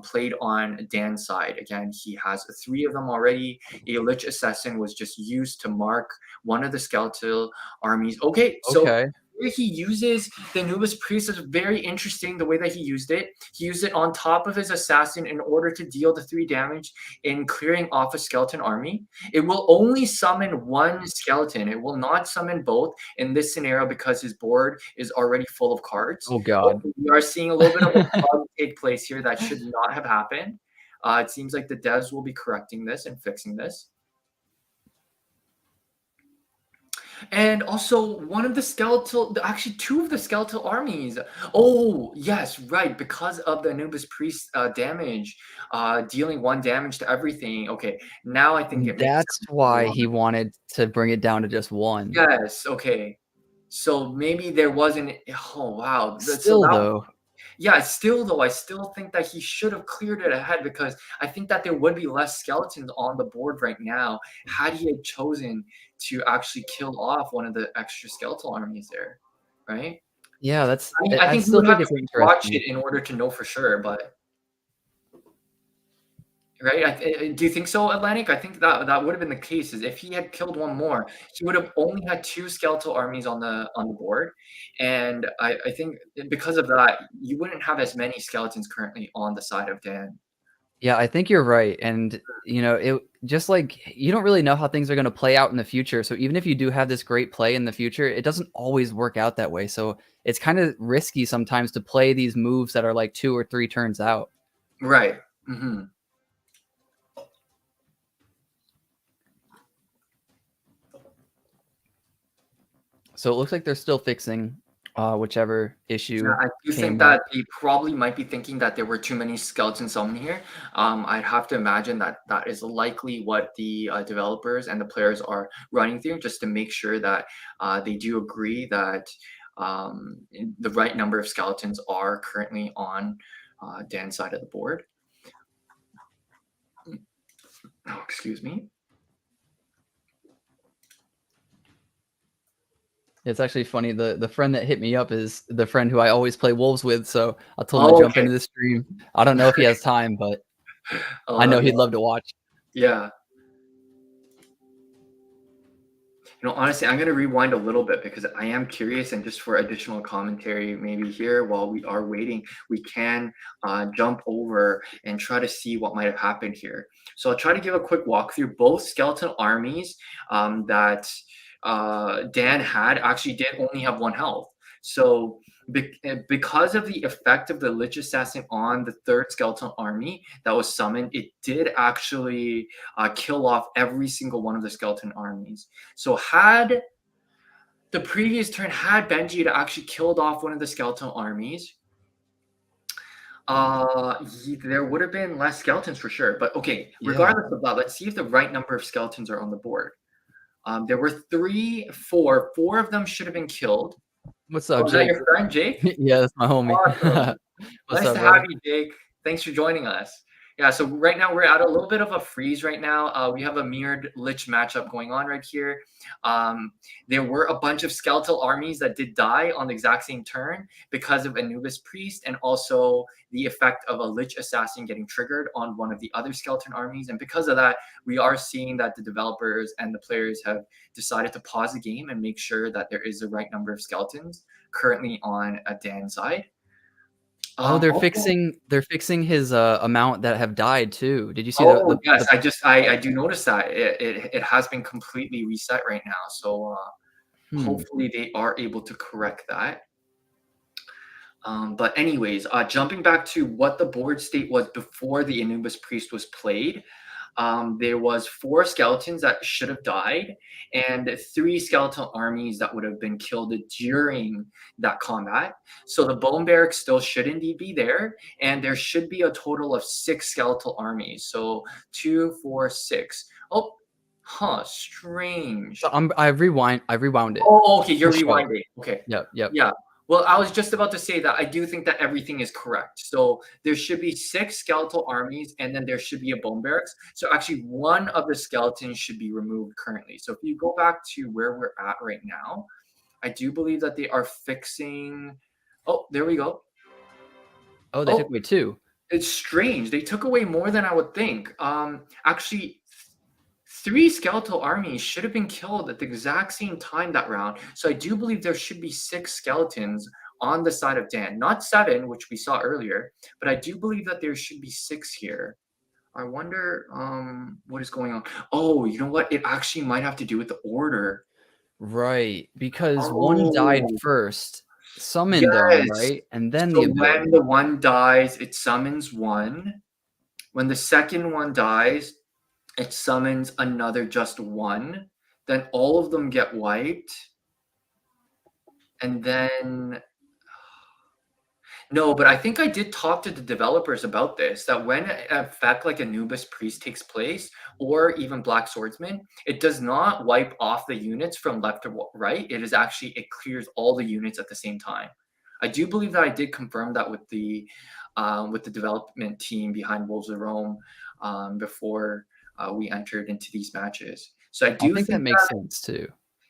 played on Dan's side. Again, he has 3 of them already. A Lich Assassin was just used to mark one of the skeletal armies. Okay, so Okay. where he uses the Anubis Priest is very interesting the way that he used it. He used it on top of his assassin in order to deal the 3 damage in clearing off a skeleton army. It will only summon 1 skeleton. It will not summon both in this scenario because his board is already full of cards. Oh Oh, god. we are seeing a little bit of a bug take place here that should not have happened. It seems like the devs will be correcting this and fixing this. And also one of the skeletal actually 2 of the skeletal armies. Oh, yes, right, because of the Anubis Priest damage, dealing 1 damage to everything. Okay, now I think And it makes that's sense a why lot. he wanted to bring it down to just 1. Yes, okay. So maybe there wasn't oh, wow. So Still that though, yeah, still though, I still think that he should have cleared it ahead because I think that there would be less skeletons on the board right now had he had chosen to actually kill off one of the extra skeletal armies there, right? yeah, I mean, I I think we still would think have to it's watch interesting. it in order to know for sure, but right? Do you think so, Atlantic? I think that that would have been the case. Is if he had killed 1 more, he would have only had 2 skeletal armies on the board, and I think because of that, you wouldn't have as many skeletons currently on the side of Dan. Yeah, I think you're right, and, you know, it just like you don't really know how things are gonna play out in the future, so even if you do have this great play in the future, it doesn't always work out that way, so it's kinda risky sometimes to play these moves that are, like, 2 or 3 turns out. Right. Mhm. So it looks like they're still fixing, whichever Yeah, issue I do think came up. that they probably might be thinking that there were too many skeletons summoned here. I'd have to imagine that that is likely what the developers and the players are running through, just to make sure that they do agree that the right number of skeletons are currently on Dan's side of the board. Oh, excuse me. It's actually funny, the friend that hit me up is the friend who I always play Wolves with, so I told him to Oh, jump okay. into the stream. I don't know if he has time, but I Oh, know yeah. he'd love to watch. Yeah. Honestly, I'm gonna rewind a little bit because I am curious, and just for additional commentary, maybe here while we are waiting, we can jump over and try to see what might have happened here. So I'll try to give a quick walkthrough. Both skeleton armies that Dan had actually did only have one health. So because of the effect of the Lich Assassin on the third skeleton army that was summoned, it did actually kill off every single one of the skeleton armies. So had the previous turn had Benji to actually killed off one of the skeleton armies, there would have been less skeletons for sure. But okay, Yeah. regardless of that, let's see if the right number of skeletons are on the board. There were 3, 4. 4 of them should have been killed. What's up, Was that Jake? your friend, Jake? Yeah, that's my homie. Awesome. What's Nice up, to brother? have you, Jake. Thanks for joining us. Yeah, so right now we're at a little bit of a freeze right now. We have a mirrored Lich matchup going on right here. There were a bunch of skeletal armies that did die on the exact same turn because of Anubis Priest and also the effect of a Lich Assassin getting triggered on one of the other skeleton armies. And because of that, we are seeing that the developers and the players have decided to pause the game and make sure that there is the right number of skeletons currently on a Dan side. Oh, they're Also, fixing his amount that have died too. Did you see oh yes, the I do notice that it has been completely reset right now. So hmm. hopefully they are able to correct that. But anyways, jumping back to what the board state was before the Anubis Priest was played, there was 4 skeletons that should have died and 3 skeletal armies that would have been killed during that combat. So the bone barracks still should indeed be there, and there should be a total of 6 skeletal armies. So 2, 4, 6. Oh, strange. So I rewound it. Oh, okay, you're Just right. rewinding. Okay. Yep. Yeah. Well, I was just about to say that I do think that everything is correct. So there should be 6 skeletal armies, and then there should be a bone barracks. So actually, one of the skeletons should be removed currently. So if you go back to where we're at right now, I do believe that they are fixing. Oh, there we go. Oh, they took away 2. It's strange. They took away more than I would think. Actually, 3 skeletal armies should have been killed at the exact same time that round. So I do believe there should be 6 skeletons on the side of Dan. Not 7, which we saw earlier, but I do believe that there should be 6 here. I wonder what is going on. Oh, you know what? It actually might have to do with the order. Right, because one died Oh, first, summoned them, yes. right? And then the So when ability. the one dies, it summons one. When the second one dies, it summons another just one. Then all of them get wiped. And then no, but I think I did talk to the developers about this, that when an effect like Anubis Priest takes place, or even Black Swordsman, it does not wipe off the units from left to right. It is actually, it clears all the units at the same time. I do believe that I did confirm that with the development team behind Wolves of Rome before we entered into these matches. So I I do think that think makes sense too.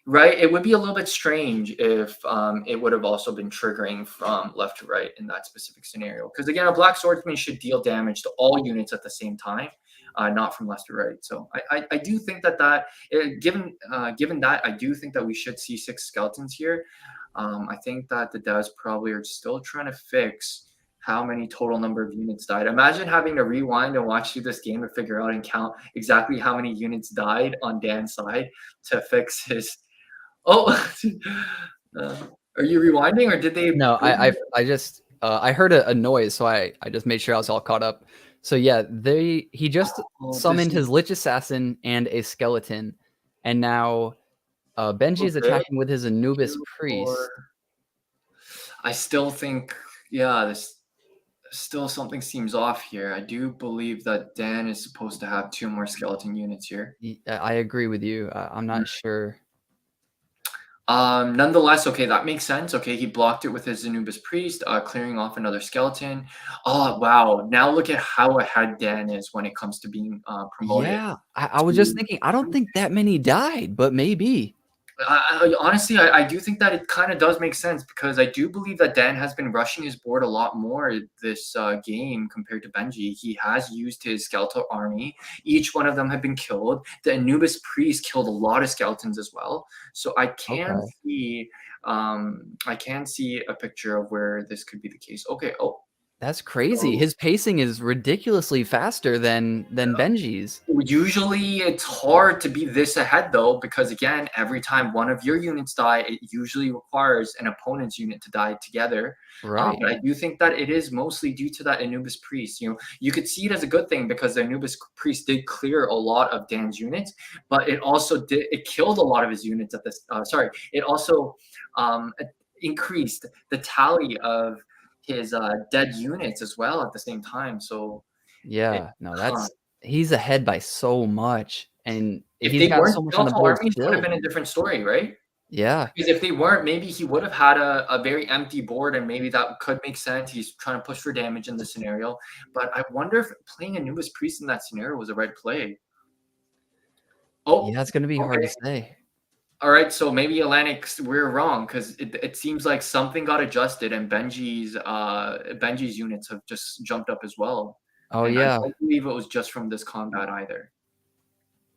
right, it would be a little bit strange if it would have also been triggering from left to right in that specific scenario. Because again, a Black Swordsman should deal damage to all units at the same time, not from left to right. So I do think that given that, I do think that we should see 6 skeletons here. I think that the devs probably are still trying to fix how many total number of units died. Imagine having to rewind and watch through this game to figure out and count exactly how many units died on Dan's side to fix his. Oh, uh, are you rewinding or did they? No, I just I heard a noise, so I just made sure I was all caught up. So yeah, he just Oh, this summoned is his Lich Assassin and a skeleton, and now Benji is okay. attacking with his Anubis 2, 4. Priest. I still think, yeah, this still something seems off here. I do believe that Dan is supposed to have 2 more skeleton units here. I agree with you. I'm not sure. Nonetheless, okay, that makes sense. Okay, he blocked it with his Anubis Priest, clearing off another skeleton. Oh, wow. Now look at how ahead Dan is when it comes to being promoted. Yeah, I was just thinking, I don't think that many died, but maybe. Honestly, I do think that it kind of does make sense because I do believe that Dan has been rushing his board a lot more this game compared to Benji. He has used his skeletal army. Each one of them have been killed. The Anubis priest killed a lot of skeletons as well. So Okay. I can see a picture of where this could be the case. Okay. Oh, That's crazy. so His pacing is ridiculously faster than Benji's. usually it's hard to be this ahead though, because again, every time one of your units die, it usually requires an opponent's unit to die together. Right. But I do think that it is mostly due to that Anubis priest. You know, you could see it as a good thing because the Anubis priest did clear a lot of Dan's units, but it killed a lot of his units at this. Sorry, it also um, increased the tally of his dead units as well at the same time. So it, Yeah. No, huh. he's ahead by so much, and If he's they got weren't so much on the skeletal board armies, it would have still. been a different story, right? Yeah. Because if they weren't, maybe he would have had a very empty board, and maybe that could make sense. He's trying to push for damage in the scenario. But I wonder if playing Anubis Priest in that scenario was a right play. Oh, Yeah, it's gonna be hard to okay. say. All right, so maybe Atlanick, we're wrong because it seems like something got adjusted and Benji's units have just jumped up as well. Oh, And I yeah. don't believe it was just from this combat either.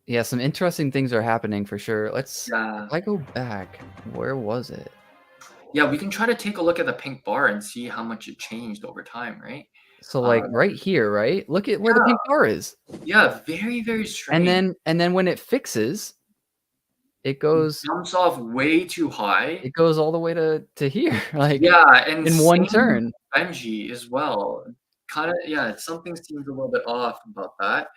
Yeah, some interesting things are happening for sure. Let's Yeah. if I go back, where was it? Yeah, we can try to take a look at the pink bar and see how much it changed over time, right? So, Uh, like, right here, right? Look at where the yeah, pink bar is. yeah, very, very And strange. then when it fixes, it It goes jumps off way too high. it goes all the way to here, like, Yeah, and in one same turn. Benji as well. Kinda, yeah, something seems a little bit off about that.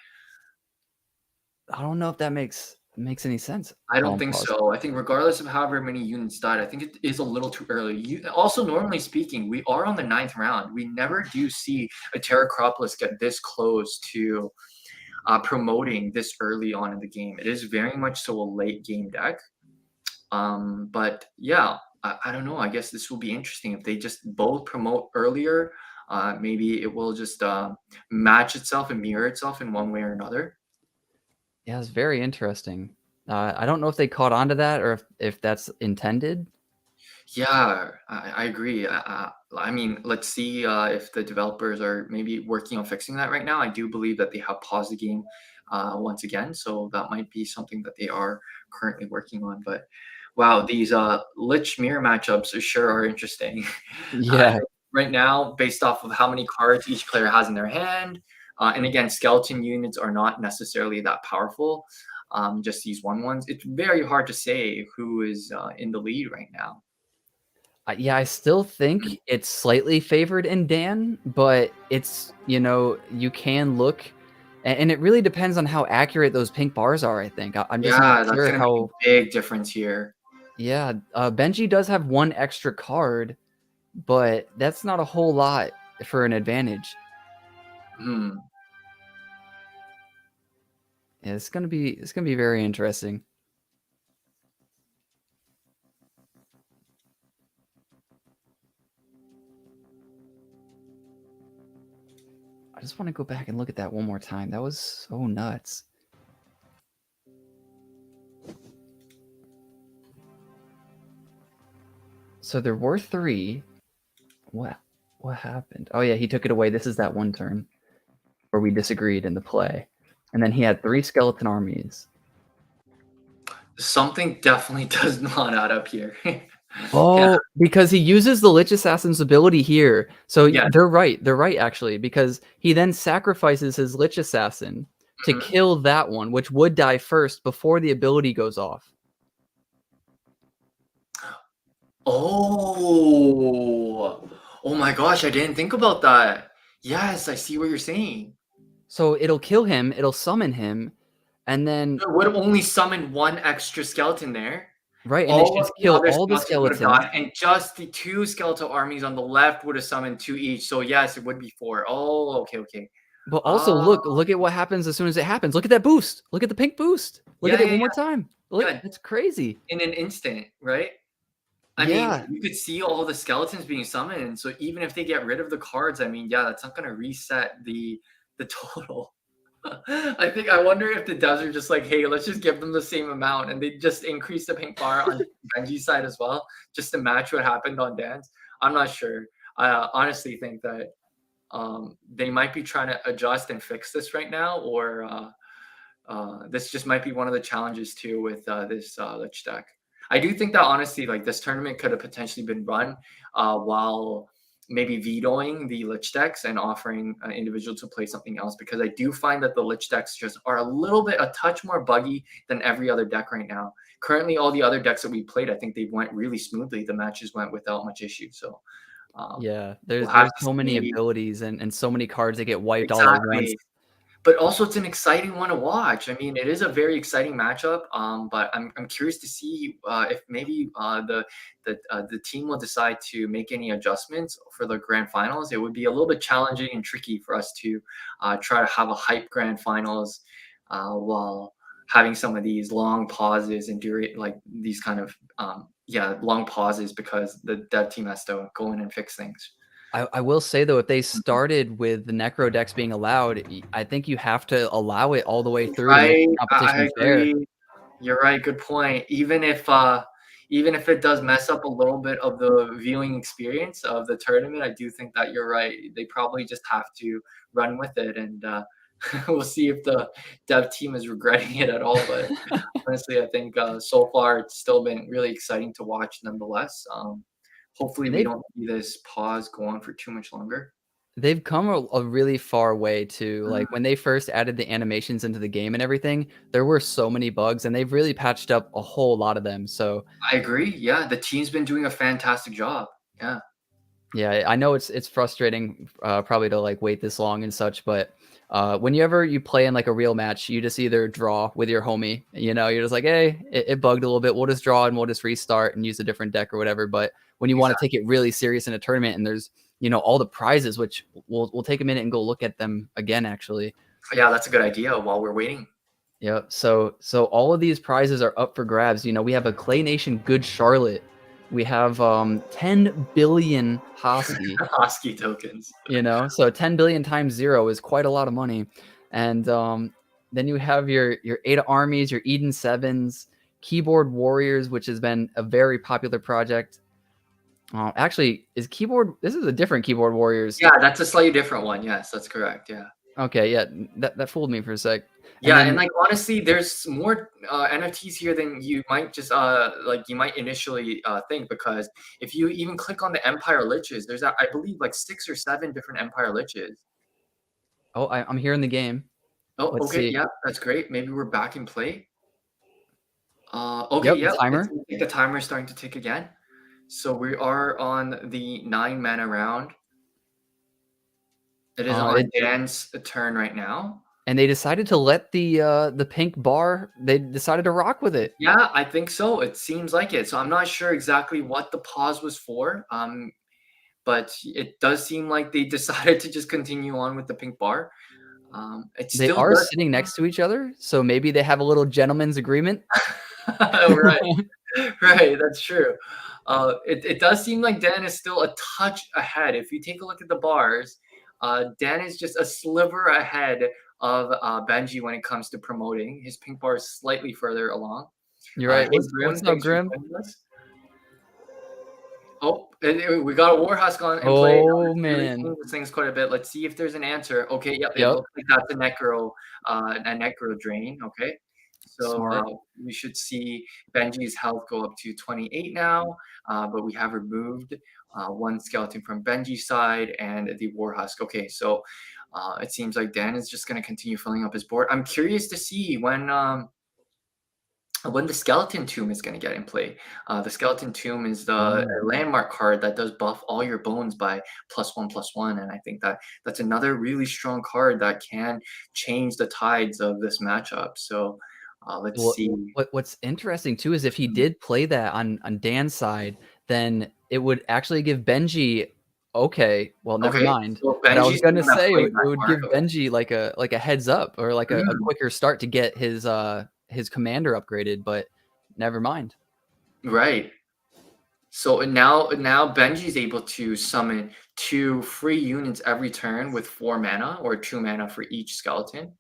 I don't know if that makes any sense. I don't Oh, think pause. so. I think regardless of however many units died, I think it is a little too early. Also, normally speaking, we are on the 9th round. We never do see a Terracropolis get this close to promoting this early on in the game. It is very much so a late game deck. But yeah, I don't know. I guess this will be interesting if they just both promote earlier. Maybe it will just match itself and mirror itself in one way or another. Yeah, it's very interesting. I don't know if they caught on to that or if that's intended. Yeah, I agree. I mean, let's see if the developers are maybe working on fixing that right now. I do believe that they have paused the game once again, so that might be something that they are currently working on. But wow, these Lich Mirror matchups sure are interesting. Uh, Yeah. right now, based off of how many cards each player has in their hand, and again, skeleton units are not necessarily that powerful. Just these one ones. It's very hard to say who is in the lead right now. Yeah, I still think it's slightly favored in Dan, but it's, you can look and it really depends on how accurate those pink bars are, I think. I'm just not Yeah, that's sure gonna make a how. big difference here. Yeah, Benji does have one extra card, but that's not a whole lot for an advantage. Hmm. Yeah, it's gonna be very interesting. I just want to go back and look at that one more time. That was so nuts. So there were three. What happened? Oh yeah, he took it away. This is that one turn where we disagreed in the play. And then he had three skeleton armies. Something definitely does not add up here. Yeah, Oh, because he uses the Lich Assassin's ability here. So yeah. they're right. They're right, actually, because he then sacrifices his Lich Assassin to Mhm. kill that one, which would die first before the ability goes off. Oh. Oh my gosh, I didn't think about that. Yes, I see what you're saying. So it'll kill him, it'll summon him, and then It would have only summoned one extra skeleton there. right, and it All should of the kill other all the skeletons would have skeletons. died, and just the two skeletal armies on the left would have summoned two each. So yes, it would be four. Oh, okay, okay. But also Ah, look at what happens as soon as it happens. Look at that boost. Look at the pink boost. Look yeah, at it yeah, one more yeah, time. Look, yeah. that's crazy. In an instant, right? I mean, Yeah. you could see all the skeletons being summoned, so even if they get rid of the cards, I mean, yeah, that's not gonna reset the total. I wonder if the devs are just like, hey, let's just give them the same amount, and they just increase the pink bar on Benji's side as well, just to match what happened on Dan's. I'm not sure. I honestly think that they might be trying to adjust and fix this right now, or this just might be one of the challenges too with this Lich deck. I do think that honestly, like this tournament could have potentially been run while maybe vetoing the Lich decks and offering an individual to play something else, because I do find that the Lich decks just are a little bit, a touch more buggy than every other deck right now. Currently, all the other decks that we played, I think they went really smoothly. The matches went without much issue. So Yeah, we'll have there's to so many see abilities and so many cards that get wiped all at once. exactly. But also it's an exciting one to watch. I mean, it is a very exciting matchup. But I'm curious to see if maybe the team will decide to make any adjustments for the grand finals. It would be a little bit challenging and tricky for us to try to have a hype grand finals while having some of these long pauses and during like these kind of yeah, long pauses because the dev team has to go in and fix things. I will say though, if they Mhm. started with the necro decks being allowed, I think you have to allow it all the way through to make Right, the I competition fair. agree. You're right, good point. Even if it does mess up a little bit of the viewing experience of the tournament, I do think that you're right. They probably just have to run with it, and we'll see if the dev team is regretting it at all. But honestly, I think so far it's still been really exciting to watch, nonetheless. Hopefully, And we don't see this pause go on for too much longer. they've come a really far way too. Mm, Like when they first added the animations into the game and everything, there were so many bugs and they've really patched up a whole lot of them. So I agree. Yeah, the team's been doing a fantastic job. Yeah. yeah, I know it's frustrating, probably to, like, wait this long and such, but, whenever you play in, like, a real match, you just either draw with your homie, you know, you're just like, "Hey, it bugged a little bit, we'll just draw and we'll just restart and use a different deck or whatever," but when you wanna take it really serious in a tournament and there's, all the prizes, which we'll take a minute and go look at them again, actually. Yeah, that's a good idea while we're waiting. Yeah, so all of these prizes are up for grabs. We have a Clay Nation Good Charlotte. We have 10 billion Hosky. Hosky tokens. So 10 billion times 0 is quite a lot of money. And then you have your Ada Armies, your Eden Sevens, Keyboard Warriors, which has been a very popular project. Actually, this is a different Keyboard Warriors. Yeah, that's a slightly different one. Yes, that's correct. Yeah. Okay, yeah, that fooled me for a sec. And Yeah, and then like honestly, there's more NFTs here than you might just like you might initially think, because if you even click on the Empire Liches, there's I believe like 6 or 7 different Empire Liches. oh, I'm here in the game. Oh, Let's okay, see. yeah, that's great. Maybe we're back in play. Okay, Yep, the yeah, it's timer. like the timer is starting to tick again. So we are on the 9 mana round. It is on It Dan's turn right now. and they decided to let the pink bar. They decided to rock with it. Yeah, I think so. It seems like it. So I'm not sure exactly what the pause was for. But it does seem like they decided to just continue on with the pink bar. It They still are does sitting next to each other, so maybe they have a little gentleman's agreement. right, right, that's true. It does seem like Dan is still a touch ahead. If you take a look at the bars, Dan is just a sliver ahead of Benji when it comes to promoting. His pink bar is slightly further along. You're right. Hey, What's Grim, up, thanks for Grim? joining us. Oh, we got a Warhusk on in play. Now Oh, that's really man. changed things quite a bit. Let's see if there's an answer. Okay, yep, it Yep, looks like that's a necro drain. Okay, so smart. we should see Benji's health go up to 28 now, but we have removed one skeleton from Benji's side and the Warhusk. Okay, so it seems like Dan is just going to continue filling up his board. I'm curious to see when the skeleton tomb is going to get in play. The skeleton tomb is the Oh. landmark card that does buff all your bones by +1/+1, and I think that that's another really strong card that can change the tides of this matchup. So let's Well, see. what's interesting too is if he Mhm. did play that on Dan's side, then it would actually give Benji okay, well, never Okay, mind. so But I was Benji's the gonna one that say played it that would card. give Okay. Benji like a heads up or like a Mm, quicker start to get his commander upgraded, but never mind. right. So now Benji's able to summon 2 free units every turn with 4 mana or 2 mana for each skeleton.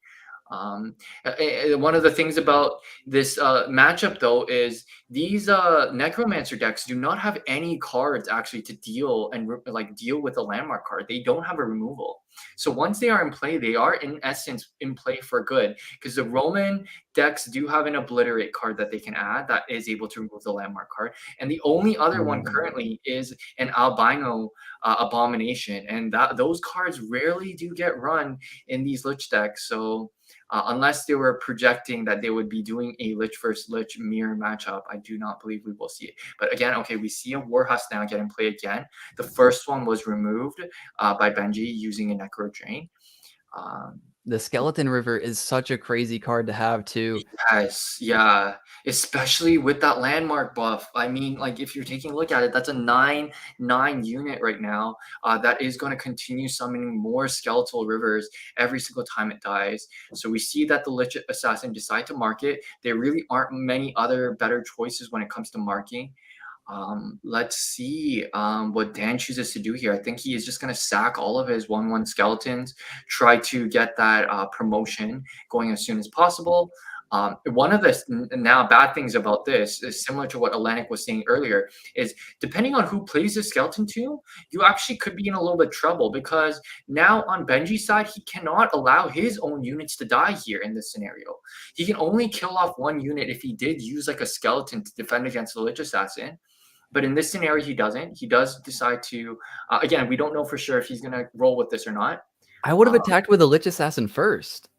One of the things about this matchup, though, is these Necromancer decks do not have any cards actually to deal and like deal with a landmark card. They don't have a removal. So once they are in play, they are in essence in play for good, because the Roman decks do have an obliterate card that they can add that is able to remove the landmark card. And the only other one currently is an albino abomination, and those cards rarely do get run in these Lich decks. So unless they were projecting that they would be doing a Lich versus Lich mirror matchup, I do not believe we will see it. But again, okay, we see a Warhusk now get in play again. The first one was removed by Benji using a Necro Drain. The Skeleton River is such a crazy card to have too. Yes, yeah, especially with that landmark buff. I mean, like if you're taking a look at it, that's a 9/9 unit right now. That is going to continue summoning more skeletal rivers every single time it dies. So we see that the Lich Assassin decide to mark it. There really aren't many other better choices when it comes to marking. Let's see what Dan chooses to do here. I think he is just going to sack all of his 1/1 skeletons, try to get that promotion going as soon as possible. One of the now bad things about this is similar to what Atlanick was saying earlier, is depending on who plays the skeleton tomb, you actually could be in a little bit of trouble, because now on Benji's side, he cannot allow his own units to die here in this scenario. He can only kill off one unit if he did use like a skeleton to defend against the Lich Assassin. But in this scenario, he doesn't. He does decide to, again, we don't know for sure if he's going to roll with this or not. I would have attacked with a Lich Assassin first.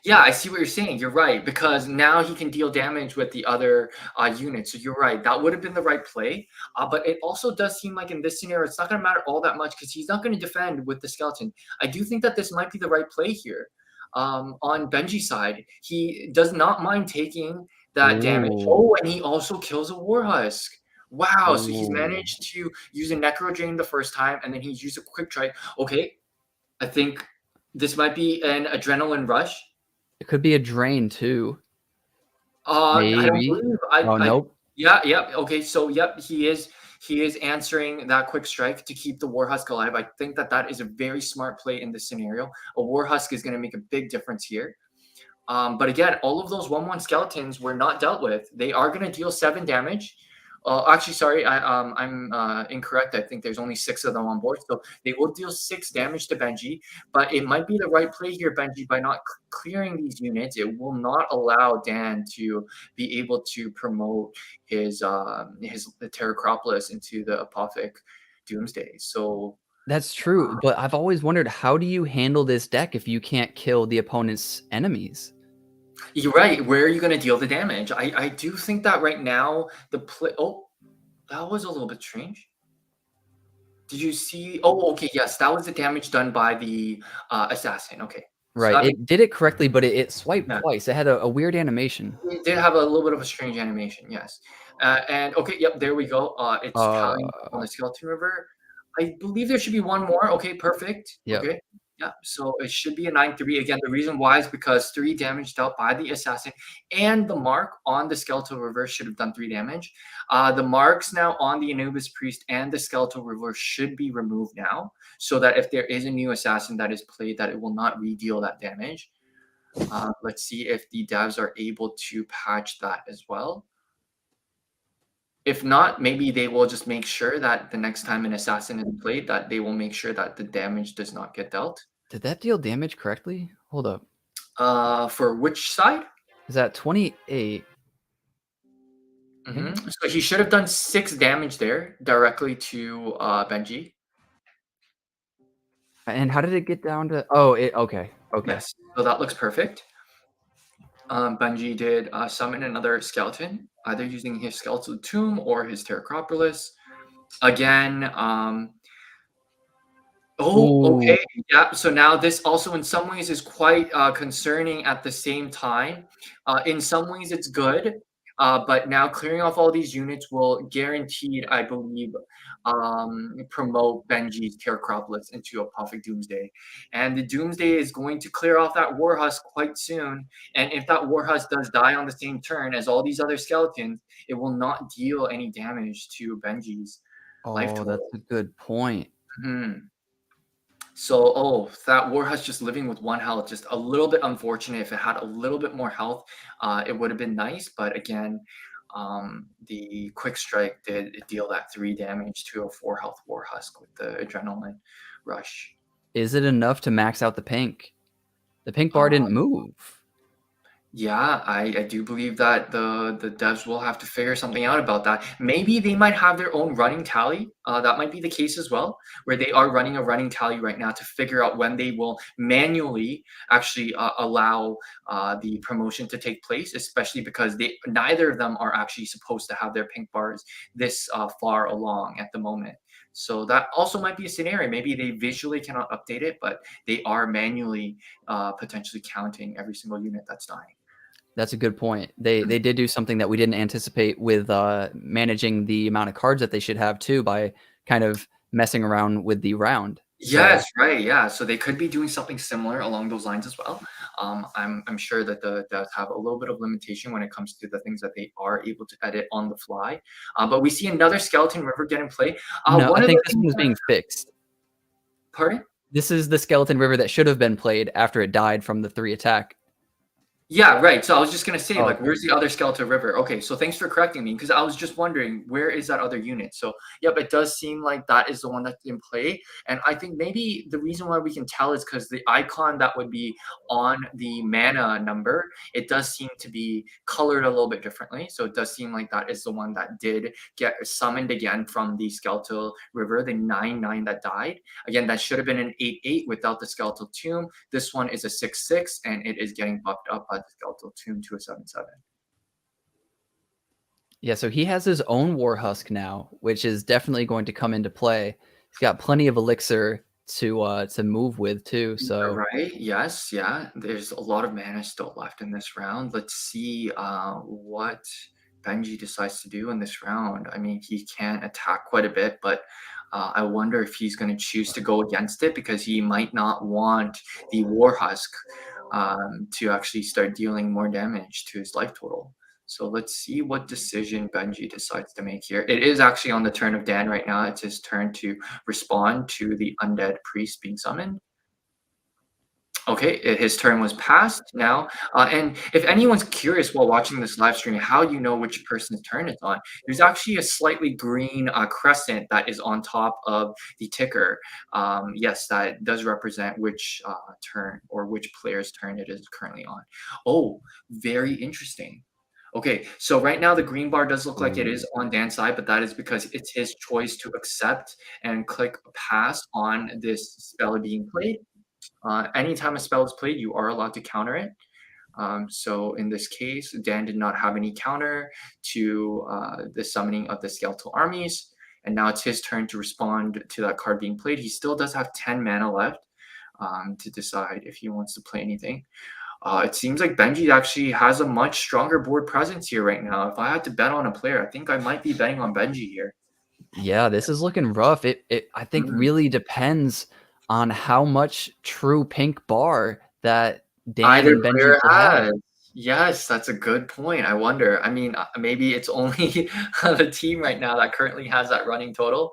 Yeah, I see what you're saying. You're right, because now he can deal damage with the other units. So you're right. That would have been the right play. But it also does seem like in this scenario, it's not going to matter all that much, because he's not going to defend with the skeleton. I do think that this might be the right play here. On Benji's side, he does not mind taking that damage. Oh, and he also kills a Warhusk. Wow, so he's managed to use a Necro Drain the first time, and then he's used a Quick Strike. Okay, I think this might be an Adrenaline Rush. It could be a drain too. I don't Maybe. believe. Nope. Yeah, yep. Okay, so yep, he is answering that Quick Strike to keep the Warhusk alive. I think that is a very smart play in this scenario. A Warhusk is going to make a big difference here. But again, all of those 1/1 skeletons were not dealt with. They are going to deal 7 damage. Actually, sorry, I'm incorrect. I think there's only 6 of them on board. So they will deal 6 damage to Benji. But it might be the right play here, Benji, by not clearing these units. It will not allow Dan to be able to promote his the Terracropolis into the Apothic Doomsday. So that's true. But I've always wondered, how do you handle this deck if you can't kill the opponent's enemies? you're right. Where are you going to deal the damage? I do think that right now the play. Oh, that was a little bit strange. Did you see? Oh, okay. Yes, that was the damage done by the assassin. Okay. So Right. It did it correctly, but it swiped Yeah. twice. It had a weird animation. It did have a little bit of a strange animation. Yes. And okay. Yep. There we go. It's tallying on the Skeleton River. I believe there should be one more. Okay. Perfect. Yep. Okay. Yeah, so it should be a 9/3. Again, the reason why is because 3 damage dealt by the assassin, and the mark on the skeletal reverse should have done 3 damage. The marks now on the Anubis Priest and the skeletal reverse should be removed now, so that if there is a new assassin that is played, that it will not re-deal that damage. Let's see if the devs are able to patch that as well. If not, maybe they will just make sure that the next time an assassin is played, that they will make sure that the damage does not get dealt. Did that deal damage correctly? Hold up. For which side? Is that 28? So he should have done 6 damage there directly to Benji. And how did it get down to? Oh, okay. Yes, so that looks perfect. Benji did summon another skeleton, either using his skeletal tomb or his Terracropolis. Again, okay. Yeah. So now this also in some ways is quite concerning at the same time. In some ways it's good, but now clearing off all these units will guaranteed, I believe, promote Benji's Terracropolis into a Apothic Doomsday. And the Doomsday is going to clear off that Warhusk quite soon. And if that Warhusk does die on the same turn as all these other skeletons, it will not deal any damage to Benji's life total. That's a good point. So, oh, that Warhus just living with 1 health, just a little bit unfortunate. If it had a little bit more health, it would have been nice, but again, the quick strike did deal that 3 damage to a 4 health Warhusk with the adrenaline rush. Is it enough to max out the pink? The pink bar Uh didn't move. Yeah, I do believe that the devs will have to figure something out about that. Maybe they might have their own running tally. That might be the case as well, where they are running a running tally right now to figure out when they will manually actually allow the promotion to take place, especially because neither of them are actually supposed to have their pink bars this far along at the moment. So that also might be a scenario. Maybe they visually cannot update it, but they are manually potentially counting every single unit that's dying. That's a good point. They did do something that we didn't anticipate with managing the amount of cards that they should have too by kind of messing around with the round. So Yes, right, yeah, so they could be doing something similar along those lines as well. I'm sure that the devs have a little bit of limitation when it comes to the things that they are able to edit on the fly, but we see another Skeleton River get in play. no, I One of think the this things one is that being fixed. Pardon? This is the Skeleton River that should have been played after it died from the 3 attack. Yeah, right. So I was just gonna say, Oh, like, okay. where's the other Skeleton River? Okay, so thanks for correcting me because I was just wondering where is that other unit. So yep, it does seem like that is the one that's in play, and I think maybe the reason why we can tell is because the icon that would be on the mana number, it does seem to be colored a little bit differently. So it does seem like that is the one that did get summoned again from the Skeletal River, the 9/9 that died. Again, that should have been an 8/8 without the Skeletal Tomb. This one is a 6/6, and it is getting buffed up by the Skeletal Tomb to a 7/7. Yeah, so he has his own Warhusk now, which is definitely going to come into play. He's got plenty of elixir to move with too. So Right, yes, yeah, there's a lot of mana still left in this round. Let's see, what Benji decides to do in this round. I mean, he can attack quite a bit, but, I wonder if he's gonna choose to go against it because he might not want the Warhusk, to actually start dealing more damage to his life total. So let's see what decision Benji decides to make here. It is actually on the turn of Dan right now. It's his turn to respond to the undead priest being summoned. Okay, his turn was passed now. And if anyone's curious while watching this live stream how you know which person's turn it's on, there's actually a slightly green crescent that is on top of the ticker. Yes, that does represent which turn or which player's turn it is currently on. Oh, very interesting. Okay, so right now the green bar does look like it is on Dan's side, but that is because it's his choice to accept and click pass on this spell being played. Anytime a spell is played, you are allowed to counter it. So in this case, Dan did not have any counter to the summoning of the skeletal armies, and now it's his turn to respond to that card being played. He still does have 10 mana left to decide if he wants to play anything. It seems like Benji actually has a much stronger board presence here right now. If I had to bet on a player, I think I might be betting on Benji here. yeah, this is looking rough. It I think Mhm. really depends on how much true pink bar that Dan Either and Benji player could have. has. Yes, that's a good point. I wonder. I mean, maybe it's only the team right now that currently has that running total.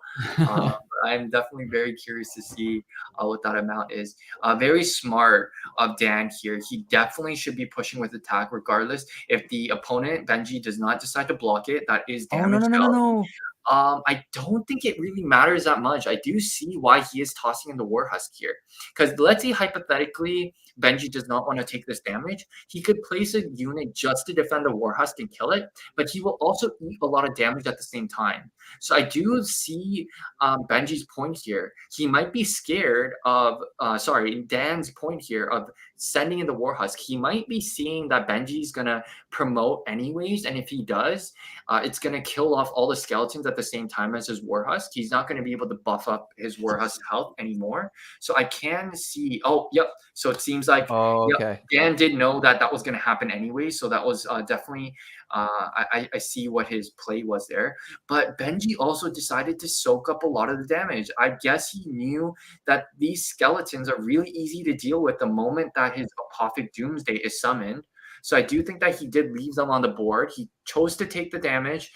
I'm definitely very curious to see what that amount is. Very smart of Dan here. He definitely should be pushing with attack regardless. If the opponent, Benji, does not decide to block it, that is Oh, no, damage no, no, no, dealt. no. I don't think it really matters that much. I do see why he is tossing in the Warhusk here. Because let's say hypothetically, Benji does not want to take this damage. He could place a unit just to defend the Warhusk and kill it, but he will also eat a lot of damage at the same time. So I do see Benji's point here. He might be scared of, sorry, Dan's point here of sending in the Warhusk. He might be seeing that Benji's going to promote anyways, and if he does, it's going to kill off all the skeletons at the same time as his Warhusk. He's not going to be able to buff up his Warhusk health anymore. So I can see. Oh, yep. So it seems like Oh, yep, okay. Dan did know that that was going to happen anyway. So that was definitely. I see what his play was there. But Benji also decided to soak up a lot of the damage. I guess he knew that these skeletons are really easy to deal with the moment that his Apothic Doomsday is summoned. So I do think that he did leave them on the board. He chose to take the damage.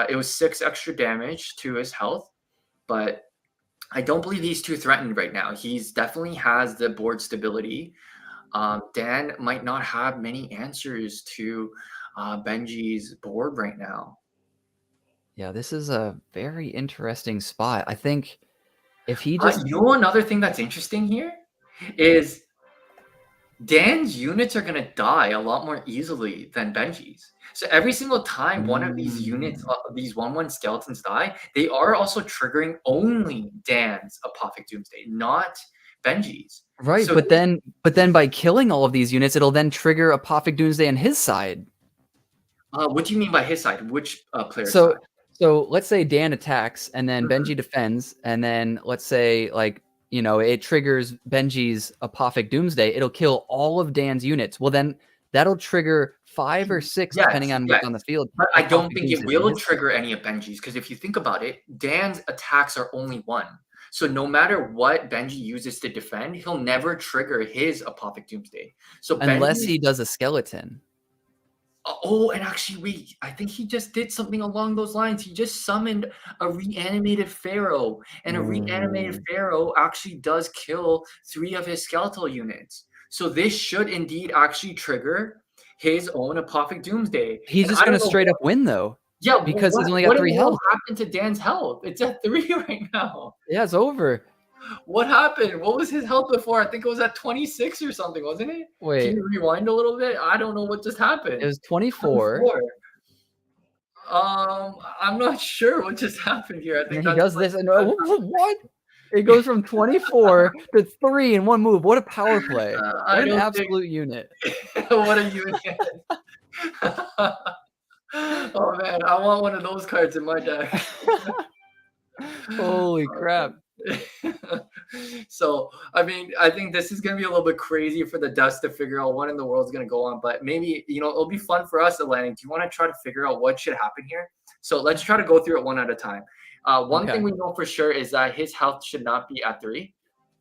It was 6 extra damage to his health, but I don't believe he's too threatened right now. He's definitely has the board stability. Dan might not have many answers to Benji's board right now. Yeah, this is a very interesting spot. I think if he just You know, another thing that's interesting here is Dan's units are gonna die a lot more easily than Benji's. So every single time one of these units, Mm. these 1/1 skeletons die, they are also triggering only Dan's Apothic Doomsday, not Benji's. Right, So but then by killing all of these units, it'll then trigger Apothic Doomsday on his side. what do you mean by his side? Which player's So side? so let's say Dan attacks and then Mhm. Benji defends, and then let's say like it triggers Benji's Apothic Doomsday. It'll kill all of Dan's units. Well, then that'll trigger 5 or 6, depending Yes, on yes. what's on the field, But I don't Apothic think it Doomsdays on will his side. trigger any of Benji's, because if you think about it, Dan's attacks are only one. So no matter what Benji uses to defend, he'll never trigger his Apothic Doomsday. So Unless Benji's he does a skeleton. oh, and actually, wait, I think he just did something along those lines. He just summoned a reanimated Pharaoh, and a reanimated Ooh. Pharaoh actually does kill 3 of his skeletal units. So this should indeed actually trigger his own Apothic Doomsday. He's And just I gonna don't know straight up win though, yeah, because he's only got 3 what health. happened to Dan's health? It's at 3 right now. Yeah, it's over. What happened? What was his health before? I think it was at 26 or something, wasn't it? Can Wait, you rewind a little bit? I don't know what just it happened. was 24, 24. I'm not sure what just happened here. I and then think he that's does what this, and that what? It goes from 24 to 3 in 1 move. What a power play. I What an don't think absolute unit. what a unit. Oh, man, I want one of those cards in my deck. Holy crap. So, I mean, I think this is gonna be a little bit crazy for the devs to figure out what in the world is gonna go on, but maybe, it'll be fun for us, Atlanick. Do you wanna try to figure out what should happen here? So let's try to go through it one at a time. One thing Okay. we know for sure is that his health should not be at 3.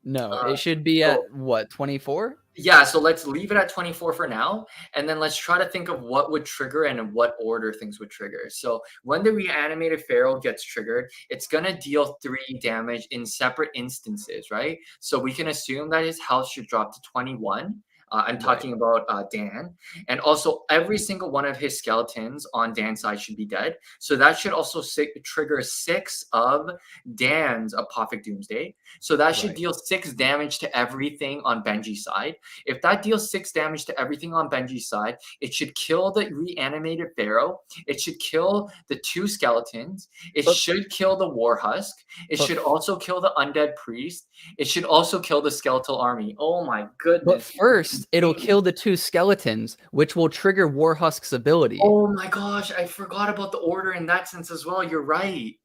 No, Uh, it should be so at what, 24? yeah, so let's leave it at 24 for now, and then let's try to think of what would trigger and in what order things would trigger. So when the reanimated Pharaoh gets triggered, it's gonna deal 3 damage in separate instances, right? So we can assume that his health should drop to 21. I'm Right, talking about Dan. And also every single one of his skeletons on Dan's side should be dead. So that should also trigger 6 of Dan's Apothic Doomsday. So that should right. deal 6 damage to everything on Benji's side. If that deals 6 damage to everything on Benji's side, it should kill the reanimated Pharaoh. It should kill the 2 skeletons. It But should kill the War Husk. It but should also kill the Undead Priest. It should also kill the Skeletal Army. Oh my but goodness. first, it'll kill the 2 skeletons, which will trigger Warhusk's ability. Oh my gosh, I forgot about the order in that sense as well. You're right.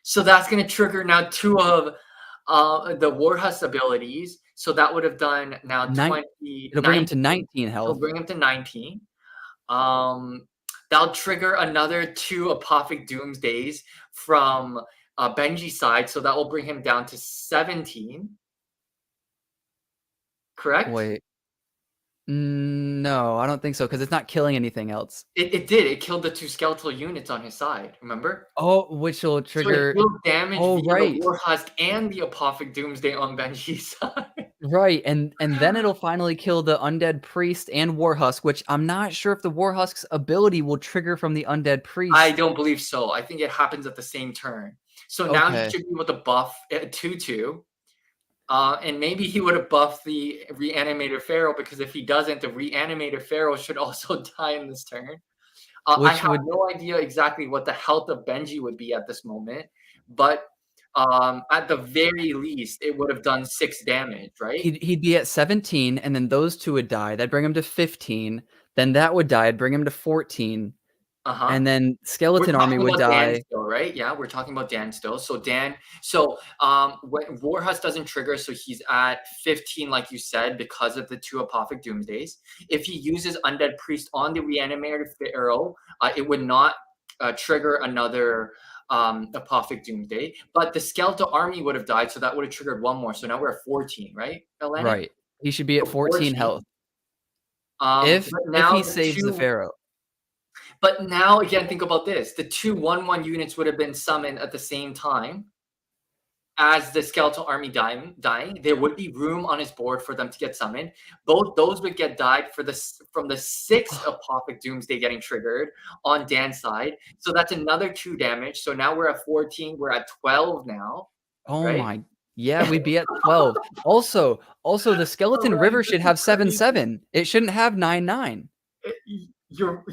So that's going to trigger now 2 of the War Husk abilities. So that would have done now Nine 20, It'll bring him to 19 It'll health. bring him to 19. Um, that'll trigger another 2 Apothic Doomsdays from Benji's side. So that will bring him down to 17. Correct? Wait. No, I don't think so, because it's not killing anything else. It did. It killed the 2 skeletal units on his side. Remember? Oh, which will So it trigger. deals damage Oh, via the right. War Husk and the Apothic Doomsday on Benji's side. Right, and then it'll finally kill the Undead Priest and Warhusk, which I'm not sure if the Warhusk's ability will trigger from the Undead I Priest. don't believe so. I think it happens at the same turn. So now he Okay. should be able to buff 2/2. And maybe he would have buffed the reanimated Pharaoh, because if he doesn't, the reanimated Pharaoh should also die in this turn. I Which have would no idea exactly what the health of Benji would be at this moment, but at the very least, it would have done 6 damage, right? he'd be at 17, and then those 2 would die. That'd bring him to 15. Then that would die. It'd bring him to 14. Uh-huh. And then We're Skeleton Army talking would about Dan die. still, right? Yeah, we're talking about Dan still. So when Warhus doesn't trigger, so he's at 15, like you said, because of the 2 Apothic Doomsdays. If he uses Undead Priest on the reanimated Pharaoh, it would not trigger another Apothic Doomsday. But the Skeletal Army would have died, so that would have triggered 1 more. So now we're at 14, right, Atlanick? Right. He should be at So 14 14. health Um, if but if now he the saves the 2 Pharaoh. But now again, think about this. The 2 1/1 units would have been summoned at the same time. as the skeletal army dying, there would be room on his board for them to get summoned. Both those would get died from the 6th Apothic Doomsday getting triggered on Dan's side. So that's another 2 damage. So now we're at 14. We're at 12 now. Oh right? my. Yeah, we'd be at 12. Also, the Skeleton Alright, River this should is have crazy. 7-7. It shouldn't have 9-9. You're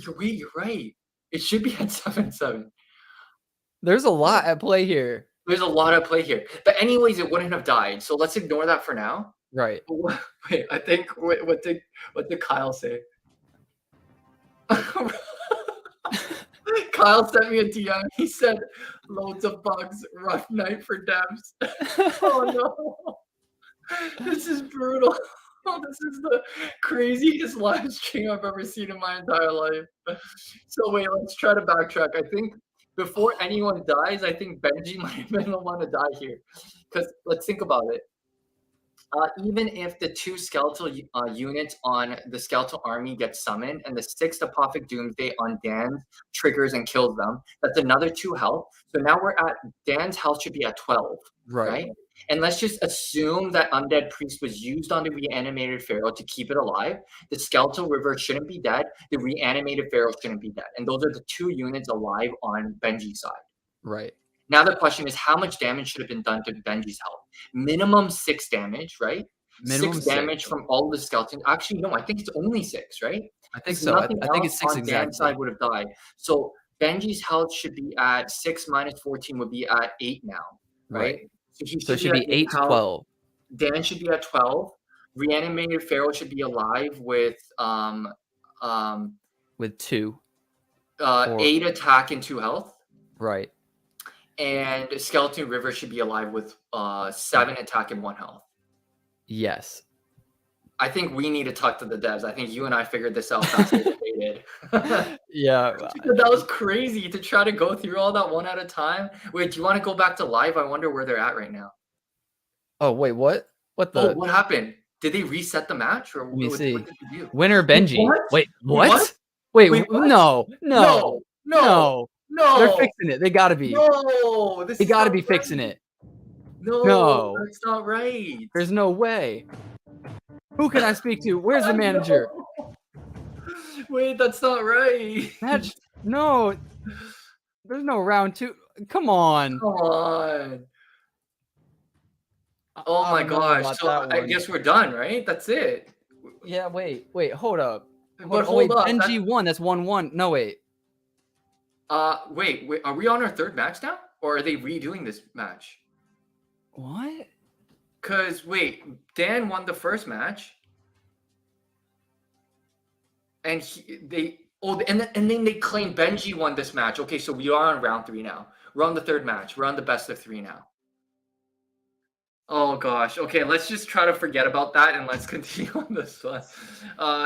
right. It should be at 7-7. There's a lot at play here. There's a lot at play here. But anyways, it wouldn't have died. So let's ignore that for now. Right. Wait, I think what did Kyle say? Kyle sent me a DM. He said, "Loads of bugs, rough night for devs." Oh no, this is brutal. This is the craziest live stream I've ever seen in my entire life. So wait, let's try to backtrack. I think before anyone dies, I think Benji might have been the one to die here. Because let's think about it. Even if the 2 skeletal units on the skeletal army get summoned and the 6th Apothic Doomsday on Dan triggers and kills them, that's another 2 health. So now we're at Dan's health should be at 12, right? And let's just assume that Undead Priest was used on the reanimated Pharaoh to keep it alive. The Skeletal River shouldn't be dead. The reanimated Pharaoh shouldn't be dead. And those are the 2 units alive on Benji's side. Right. Now the question is, how much damage should have been done to Benji's health? Minimum 6 damage, right? Minimum 6 damage from all the skeletons. Actually, no, I think it's only 6, right? I think so. I think it's 6 on exactly. Dan's side would have died. So Benji's health should be at 6 minus 14 would be at 8 now, right? So it should be 8 to 12. Dan should be at 12. Reanimated Pharaoh should be alive with 2. 8 attack and 2 health. Right. And Skeleton River should be alive with 7 attack and 1 health. Yes. I think we need to talk to the devs. I think you and I figured this out after we debated. Yeah. That was crazy to try to go through all that one at a time. Wait, do you want to go back to live? I wonder where they're at right now. Oh, wait, what? What the? What happened? Did they reset the match? Or Let me see. What did they do? Winner Benji. What? Wait, what? Wait, what? No. No. They're fixing it. They gotta be. No. They gotta be fixing it. No. That's not right. There's no way. Who can I speak to? Where's the manager? Wait, that's not right. No. There's no round 2. Come on. Oh my gosh. So I guess we're done, right? That's it. Yeah, wait, hold up. But hold up. Benji won. That's 1-1. No, wait. Wait, are we on our 3rd match now? Or are they redoing this match? What? Because, wait, Dan won the 1st match. And and then they claim Benji won this match. Okay, so we are on round 3 now. We're on the 3rd match. We're on the best of 3 now. Oh gosh. Okay, let's just try to forget about that and let's continue on this one.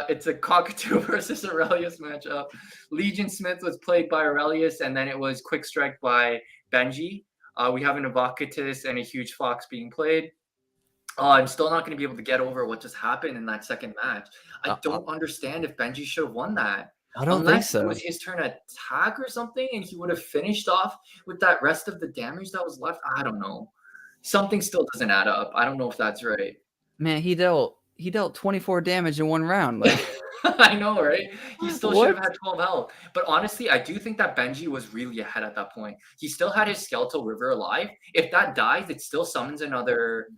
It's a Cockatoo versus Aurelius matchup. Legion Smith was played by Aurelius, and then it was Quick Strike by Benji. We have an Evocatus and a Huge Fox being played. I'm still not going to be able to get over what just happened in that 2nd match. I don't understand if Benji should have won that. I don't think so. It was his turn to attack or something, and he would have finished off with that rest of the damage that was left. I don't know. Something still doesn't add up. I don't know if that's right. Man, he dealt 24 damage in 1 round. Like I know, right? He still should have had 12 health. But honestly, I do think that Benji was really ahead at that point. He still had his Skeletal River alive. If that dies, it still summons another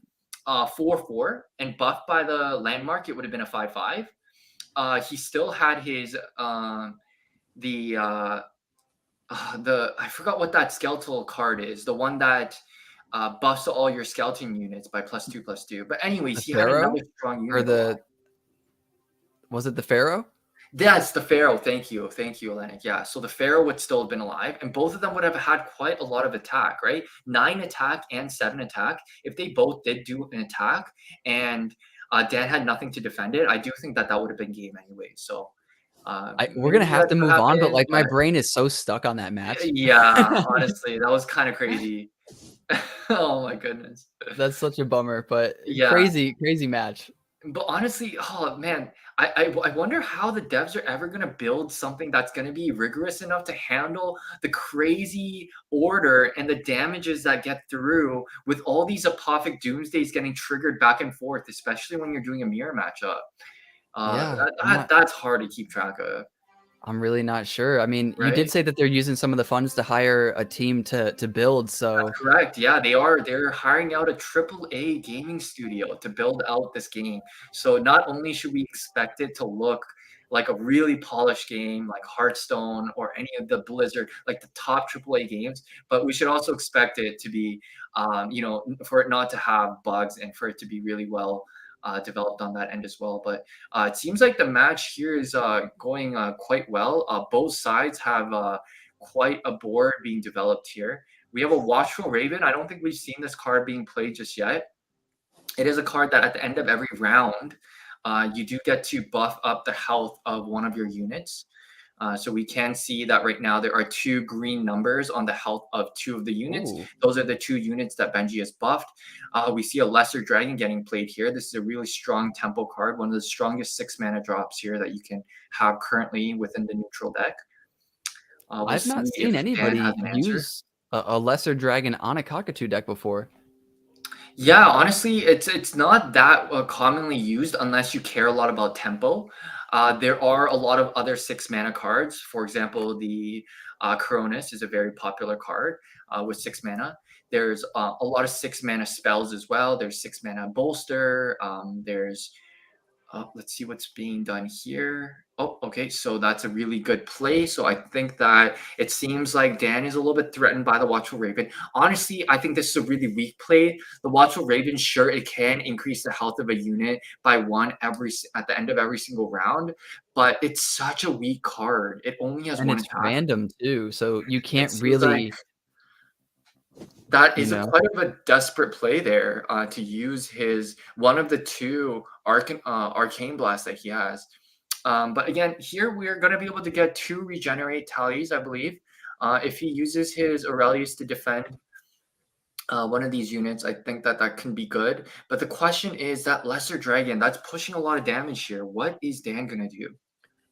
4/4, and buffed by the landmark, it would have been a 5/5. He still had his I forgot what that skeletal card is. The one that buffs all your skeleton units by +2/+2. But anyways, he had another strong unit. Was it the Pharaoh? That's the Pharaoh. Thank you, Atlanick. Yeah, so the Pharaoh would still have been alive, and both of them would have had quite a lot of attack, right? 9 attack and 7 attack. If they both did do an attack, and Dan had nothing to defend it, I do think that would have been game anyway. So we're gonna have to move on, but like my brain is so stuck on that match. Yeah, honestly, that was kind of crazy. Oh my goodness, that's such a bummer. But yeah, crazy match. But honestly, oh man, I wonder how the devs are ever gonna build something that's gonna be rigorous enough to handle the crazy order and the damages that get through with all these apothic doomsdays getting triggered back and forth, especially when you're doing a mirror matchup. Yeah, That's hard to keep track of, I'm really not sure. I mean, you did right? say that they're using some of the funds to hire a team to build, That's so correct. Yeah, they are. They're hiring out a triple A gaming studio to build out this game. So not only should we expect it to look like a really polished game like Hearthstone or any of the Blizzard, like the top triple A games, but we should also expect it to be, for it not to have bugs and for it to be really well developed on that end as well. But it seems like the match here is going quite well. Both sides have quite a board being developed here. We have a Watchful Raven. I don't think we've seen this card being played just yet. It is a card that at the end of every round, you do get to buff up the health of one of your units. So we can see that right now there are 2 green numbers on the health of 2 of the units. ooh. Those are the 2 units that Benji has buffed. We see a Lesser Dragon getting played here. This is a really strong tempo card, one of the strongest 6 mana drops here that you can have currently within the neutral deck. We'll I've see not if seen Dan has anybody an answer. use a lesser dragon on a cockatoo deck before. Yeah, honestly, it's not that commonly used unless you care a lot about tempo. There are a lot of other 6 mana cards. For example, the Cronus is a very popular card with 6 mana. There's a lot of 6 mana spells as well. There's 6 mana bolster. There's let's see what's being done here. Oh, okay. So that's a really good play. So I think that it seems like Dan is a little bit threatened by the Watchful Raven. Honestly, I think this is a really weak play. The Watchful Raven, sure, it can increase the health of a unit by 1 at the end of every single round, but it's such a weak card. It only has And 1 it's attack. random too, so you It can't seems like really, that you is a know. quite of a desperate play there to use his one of the 2 arcane blasts that he has. But again, here we're going to be able to get 2 regenerate tallies, I believe. If he uses his Aurelius to defend one of these units, I think that that can be good. But the question is that Lesser Dragon, that's pushing a lot of damage here. What is Dan going to do?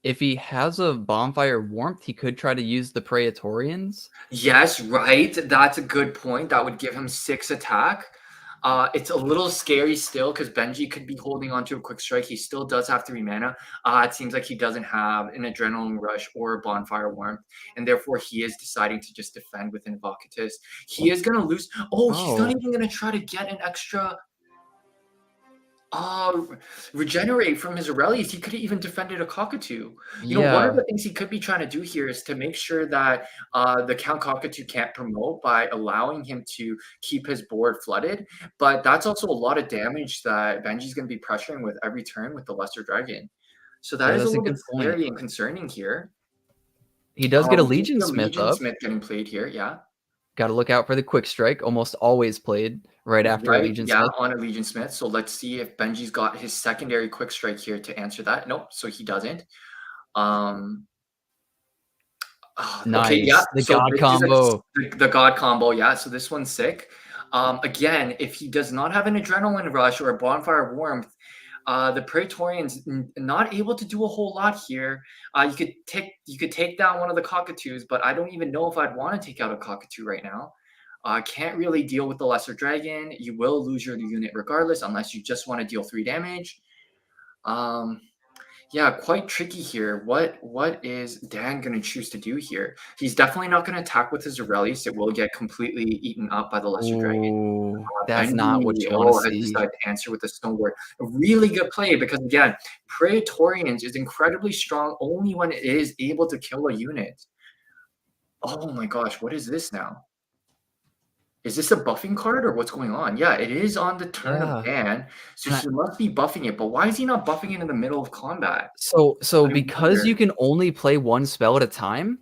If he has a bonfire warmth, he could try to use the Praetorians. Yes, right. That's a good point. That would give him 6 attack. It's a little scary still because Benji could be holding on to a quick strike. He still does have 3 mana. It seems like he doesn't have an adrenaline rush or a bonfire warmth, and therefore he is deciding to just defend with Invocatus. He is gonna lose. Oh, he's not Oh, even gonna try to get an extra uh, regenerate from his Aurelius. He could have even defended a Cockatoo. One of yeah. the things he could be trying to do here is to make sure that the Count Cockatoo can't promote by allowing him to keep his board flooded. But that's also a lot of damage that Benji's going to be pressuring with every turn with the Lesser Dragon. So that Yeah, is a that's a little bit good point. scary and concerning here. He does get a We do see Legion a Smith Legion up. Smith getting played here. Yeah. Gotta look out for the quick strike, almost always played right after a Right, Legion yeah, Smith. on a Legion Smith. So let's see if Benji's got his secondary quick strike here to answer that. Nope, so he doesn't. Um, okay, yeah. Nice. The So God this is combo. the God combo. Yeah. So this one's sick. Again, if he does not have an adrenaline rush or a bonfire warmth, the Praetorians not able to do a whole lot here. You could take down one of the cockatoos, but I don't even know if I'd want to take out a cockatoo right now. Can't really deal with the lesser dragon. You will lose your unit regardless, unless you just want to deal 3 damage. Um, yeah, quite tricky here. What is Dan gonna choose to do here? He's definitely not gonna attack with his Aurelius. It will get completely eaten up by the Lesser Dragon. Ooh, that's not what Benji, you wanna has see. decided to answer with the Snowboard. A really good play because again, Praetorians is incredibly strong only when it is able to kill a unit. Oh my gosh, what is this now? Is this a buffing card or what's going on? Yeah, it is on the turn of Yeah, Dan, so and I he must be buffing it, but why is he not buffing it in the middle of combat? so I because wonder. you can only play 1 spell at a time.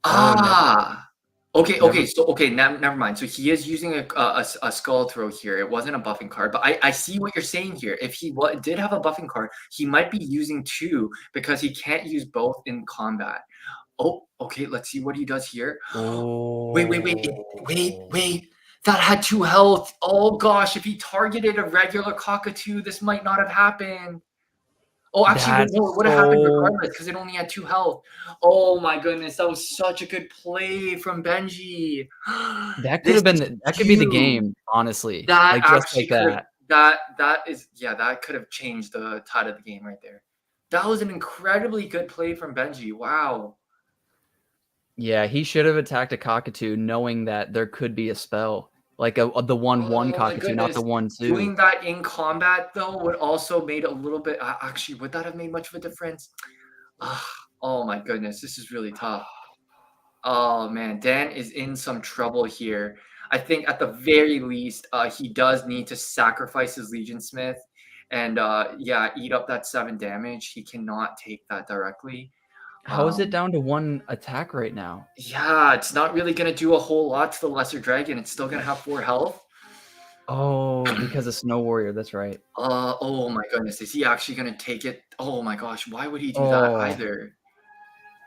Oh, Ah! Okay, never so okay, never mind. So he is using a skull throw here. It wasn't a buffing card, but I see what you're saying here. If he did have a buffing card, he might be using 2 because he can't use both in combat. Oh, okay, let's see what he does here. Wait, Oh. wait. That had 2 health. Oh gosh, if he targeted a regular cockatoo, this might not have happened. Oh, actually, wait, That's no, it would have happened so regardless because it only had 2 health. Oh my goodness, that was such a good play from Benji. that could This have been is that could be the huge. game, honestly. That Like, just actually like could have that. that is yeah, that could have changed the tide of the game right there. That was an incredibly good play from Benji. Wow. Yeah, he should have attacked a cockatoo knowing that there could be a spell, like the 1/1 Oh my cockatoo, not the goodness. 1/2. Doing that in combat though would also made a little bit actually, would that have made much of a difference? Ah, oh my goodness, this is really tough. Oh man, Dan is in some trouble here. I think at the very least, he does need to sacrifice his Legion Smith and yeah, eat up that 7 damage. He cannot take that directly. How is it Um, down to 1 attack right now? yeah, it's not really gonna do a whole lot to the Lesser Dragon. It's still gonna have 4 health. Oh, because of Snow Warrior, that's right. Oh my goodness, is he actually gonna take it? Oh my gosh, why would he do that Oh, either?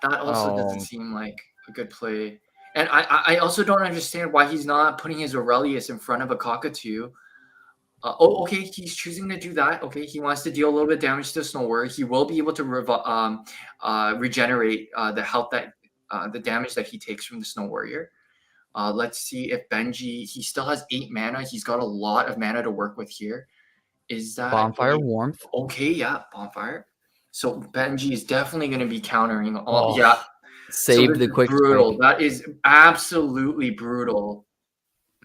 That also doesn't oh, seem like a good play. And I also don't understand why he's not putting his Aurelius in front of a cockatoo. Oh, okay, he's choosing to do that. Okay, he wants to deal a little bit of damage to Snow Warrior. He will be able to regenerate the health that the damage that he takes from the Snow Warrior. Let's see if Benji. He still has 8 mana. He's got a lot of mana to work with here. Is that Bonfire Warmth. okay? Yeah, bonfire. So Benji is definitely going to be countering all. Oh, Yeah. So saved this the is quick brutal. strike. That is absolutely brutal.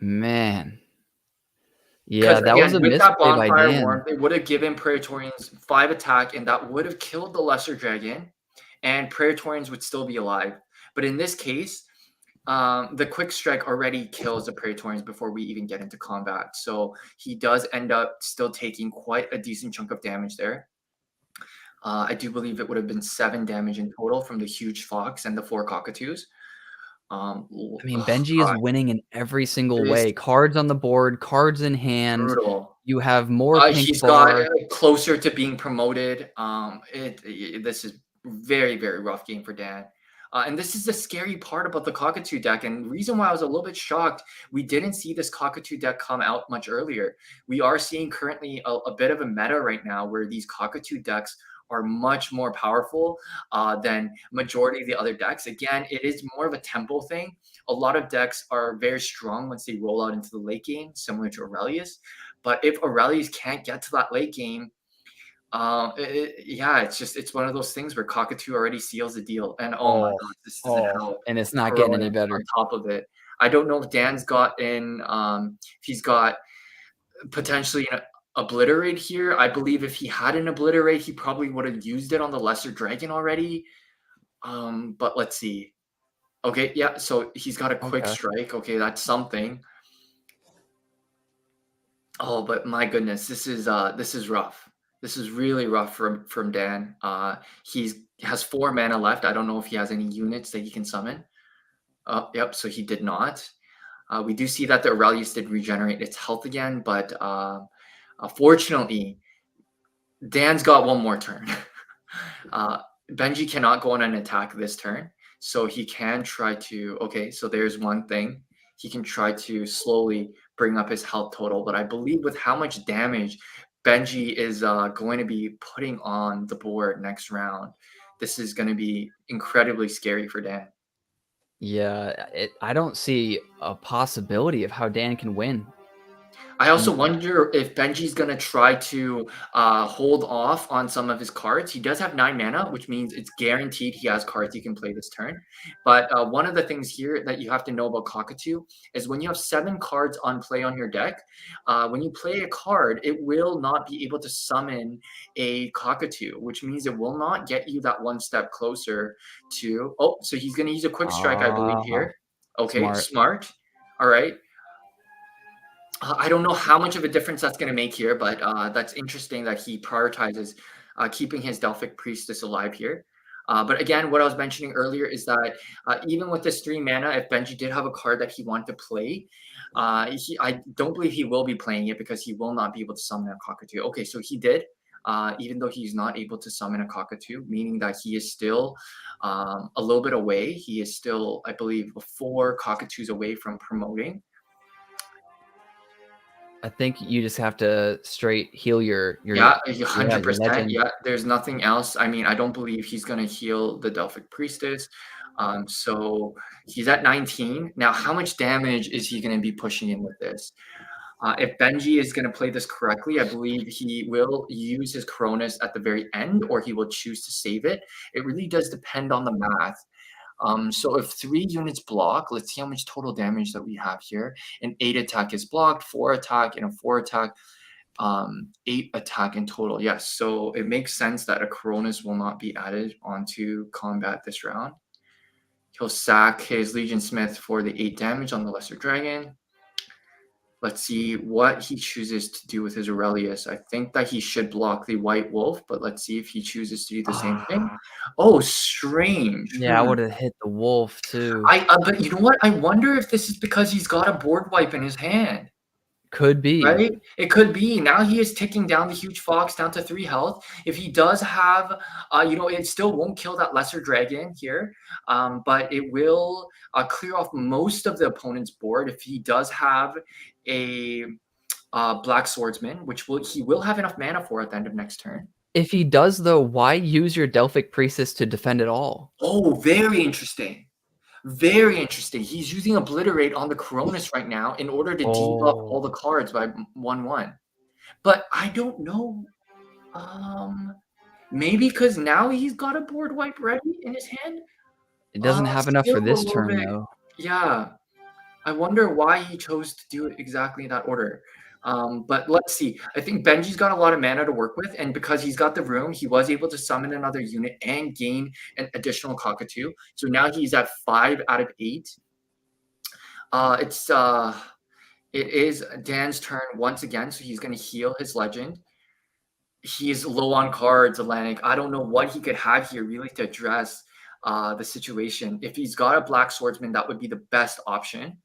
Man. Because Yeah, that was again, a with that misplay by bonfire Dan. warmth, it would have given Praetorians 5 attack, and that would have killed the Lesser Dragon, and Praetorians would still be alive. But in this case, the quick strike already kills the Praetorians before we even get into combat. So he does end up still taking quite a decent chunk of damage there. I do believe it would have been 7 damage in total from the huge fox and the 4 cockatoos. I mean, Oh Benji is god, winning in every single this way. Cards on the board, cards in hand. brutal. You have more pink He's got bar. closer to being promoted. This is very, very rough game for Dan. And this is the scary part about the Cockatoo deck. And the reason why I was a little bit shocked, we didn't see this Cockatoo deck come out much earlier. We are seeing currently a bit of a meta right now where these Cockatoo decks are much more powerful than majority of the other decks. Again, it is more of a tempo thing. A lot of decks are very strong once they roll out into the late game, similar to Aurelius. But if Aurelius can't get to that late game, yeah, it's one of those things where Cockatoo already seals the deal. And oh my Oh, god, this doesn't oh, help. and it's not getting Throwing any it on better. top of it. I don't know if Dan's got in, if he's got potentially an obliterate here. I believe if he had an obliterate, he probably would have used it on the Lesser Dragon already. But let's see. Okay, yeah, so he's got a quick Okay. strike. Okay, that's something. Oh, but my goodness, this is rough. This is really rough from Dan. He's has 4 mana left. I don't know if he has any units that he can summon. Yep, so he did not. We do see that the Aurelius did regenerate its health again, but fortunately, Dan's got one more turn. Benji cannot go on an attack this turn, so he can try to. Okay, so there's one thing. He can try to slowly bring up his health total, but I believe with how much damage Benji is going to be putting on the board next round, this is going to be incredibly scary for Dan. Yeah, I don't see a possibility of how Dan can win. I also N wonder if Benji's gonna try to hold off on some of his cards. He does have 9 mana, which means it's guaranteed he has cards he can play this turn. But one of the things here that you have to know about Cockatoo is when you have 7 cards on play on your deck, when you play a card, it will not be able to summon a Cockatoo, which means it will not get you that one step closer to. Oh, so he's gonna use a quick strike, I believe, Ah, here. Okay, smart. smart. All right. I don't know how much of a difference that's going to make here, but that's interesting that he prioritizes keeping his Delphic Priestess alive here. But again, what I was mentioning earlier is that even with this 3 mana, if Benji did have a card that he wanted to play, I don't believe he will be playing it because he will not be able to summon a Cockatoo. Okay, so he did, even though he's not able to summon a Cockatoo, meaning that he is still a little bit away. He is still, I believe, 4 Cockatoos away from promoting. I think you just have to straight heal your Yeah, your 100%. legend. Yeah, there's nothing else. I mean, I don't believe he's gonna heal the Delphic Priestess. So he's at 19. Now, how much damage is he gonna be pushing in with this? If Benji is gonna play this correctly, I believe he will use his Cronus at the very end, or he will choose to save it. It really does depend on the math. So if 3 units block, let's see how much total damage that we have here. An 8 attack is blocked, 4 attack, and a 4 attack. 8 attack in total. Yes, so it makes sense that a Cronus will not be added onto combat this round. He'll sack his Legion Smith for the 8 damage on the Lesser Dragon. Let's see what he chooses to do with his Aurelius. I think that he should block the White Wolf, but let's see if he chooses to do the same thing. Oh, strange. Yeah, I would have hit the wolf too. But you know what? I wonder if this is because he's got a board wipe in his hand. Could be. Right? It could be. Now he is ticking down the huge fox down to 3 health. If he does have, it still won't kill that lesser dragon here, but it will clear off most of the opponent's board. If he does have a black swordsman, which he will have enough mana for at the end of next turn. If he does, though, why use your Delphic Priestess to defend it all? Oh, very interesting. Very interesting. He's using Obliterate on the Cronus right now in order to debuff all the cards by 1/1. But I don't know. Maybe because now he's got a board wipe ready in his hand. It doesn't have enough Still for a this little turn, bit. though. Yeah. I wonder why he chose to do it exactly in that order. But let's see. I think Benji's got a lot of mana to work with, and because he's got the room, he was able to summon another unit and gain an additional cockatoo. So now he's at 5 out of 8. It is Dan's turn once again, so he's going to heal his legend. He's low on cards, Atlanick. I don't know what he could have here really to address the situation. If he's got a black swordsman, that would be the best option.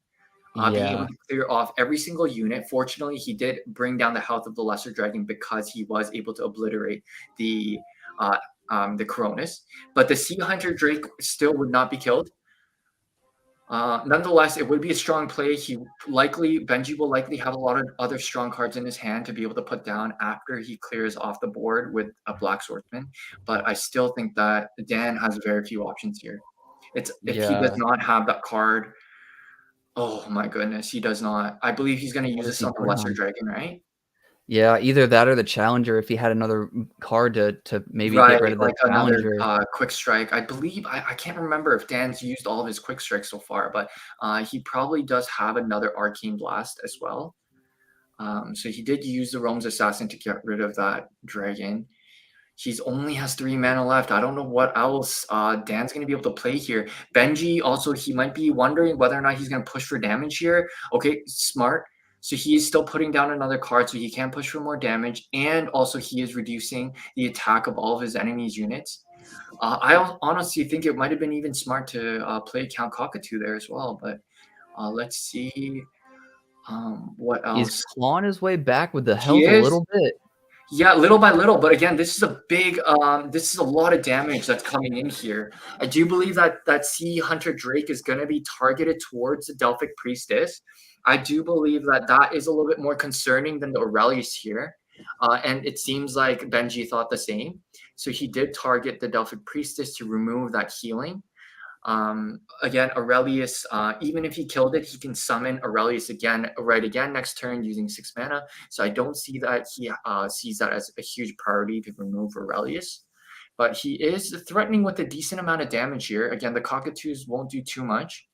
Being able to clear off every single unit. Fortunately, he did bring down the health of the lesser dragon because he was able to obliterate the Cronus. But the Sea Hunter Drake still would not be killed. Nonetheless, it would be a strong play. Benji will likely have a lot of other strong cards in his hand to be able to put down after he clears off the board with a black swordsman. But I still think that Dan has very few options here. If he does not have that card, oh my goodness, he does not. I believe he's going to use this on the lesser dragon, right? Yeah, either that or the challenger. If he had another card to maybe get rid of the challenger, another quick strike. I believe I can't remember if Dan's used all of his quick strikes so far, but he probably does have another arcane blast as well. So he did use the Rome's assassin to get rid of that dragon. He only has 3 mana left. I don't know what else Dan's going to be able to play here. Benji also, he might be wondering whether or not he's going to push for damage here. Okay, smart. So he is still putting down another card, so he can push for more damage, and also he is reducing the attack of all of his enemies' units. I honestly think it might have been even smart to play Count Cockatoo there as well, but let's see what else. He's clawing his way back with the health a little bit. Yeah, little by little, but again, this is a big, this is a lot of damage that's coming in here. I do believe that Sea Hunter Drake is going to be targeted towards the Delphic Priestess. I do believe that is a little bit more concerning than the Aurelius here, and it seems like Benji thought the same. So he did target the Delphic Priestess to remove that healing. Again, Aurelius, even if he killed it, he can summon Aurelius again next turn using 6 mana. So I don't see that he sees that as a huge priority to remove Aurelius. But he is threatening with a decent amount of damage here. Again, the Cockatoos won't do too much.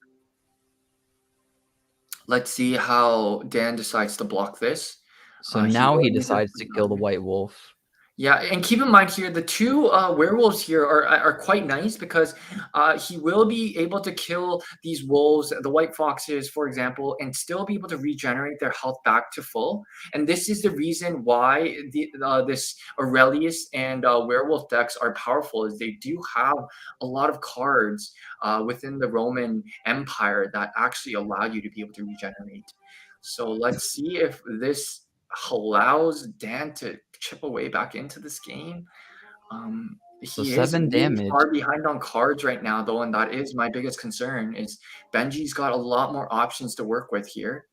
Let's see how Dan decides to block this. So now he decides to kill the White Wolf. Yeah, and keep in mind here, the 2 werewolves here are quite nice because he will be able to kill these wolves, the white foxes, for example, and still be able to regenerate their health back to full. And this is the reason why this Aurelius and werewolf decks are powerful, is they do have a lot of cards within the Roman Empire that actually allow you to be able to regenerate. So let's see if this allows Dan to chip away back into this game. So He 7 is really damage. far behind on cards right now, though, and that is my biggest concern. Is Benji's got a lot more options to work with here.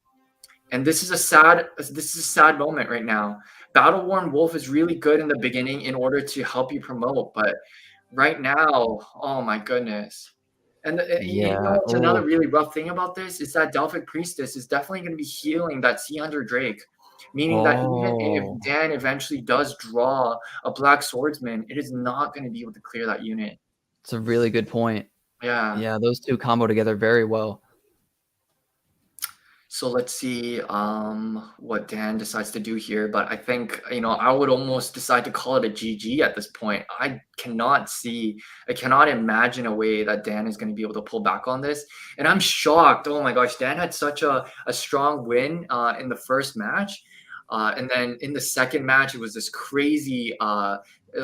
And this is a sad moment right now. Battle Worn Wolf is really good in the beginning in order to help you promote, but right now, oh my goodness. And Yeah. what's another Oh. really rough thing about this is that Delphic Priestess is definitely going to be healing that Sea Hunter Drake, meaning that even if Oh. Dan eventually does draw a Black Swordsman, it is not going to be able to clear that unit. It's a really good point. Yeah. Yeah, those two combo together very well. So let's see what Dan decides to do here. But I think, I would almost decide to call it a GG at this point. I cannot imagine a way that Dan is going to be able to pull back on this. And I'm shocked. Oh my gosh, Dan had such a strong win in the first match. And then in the second match, it was this crazy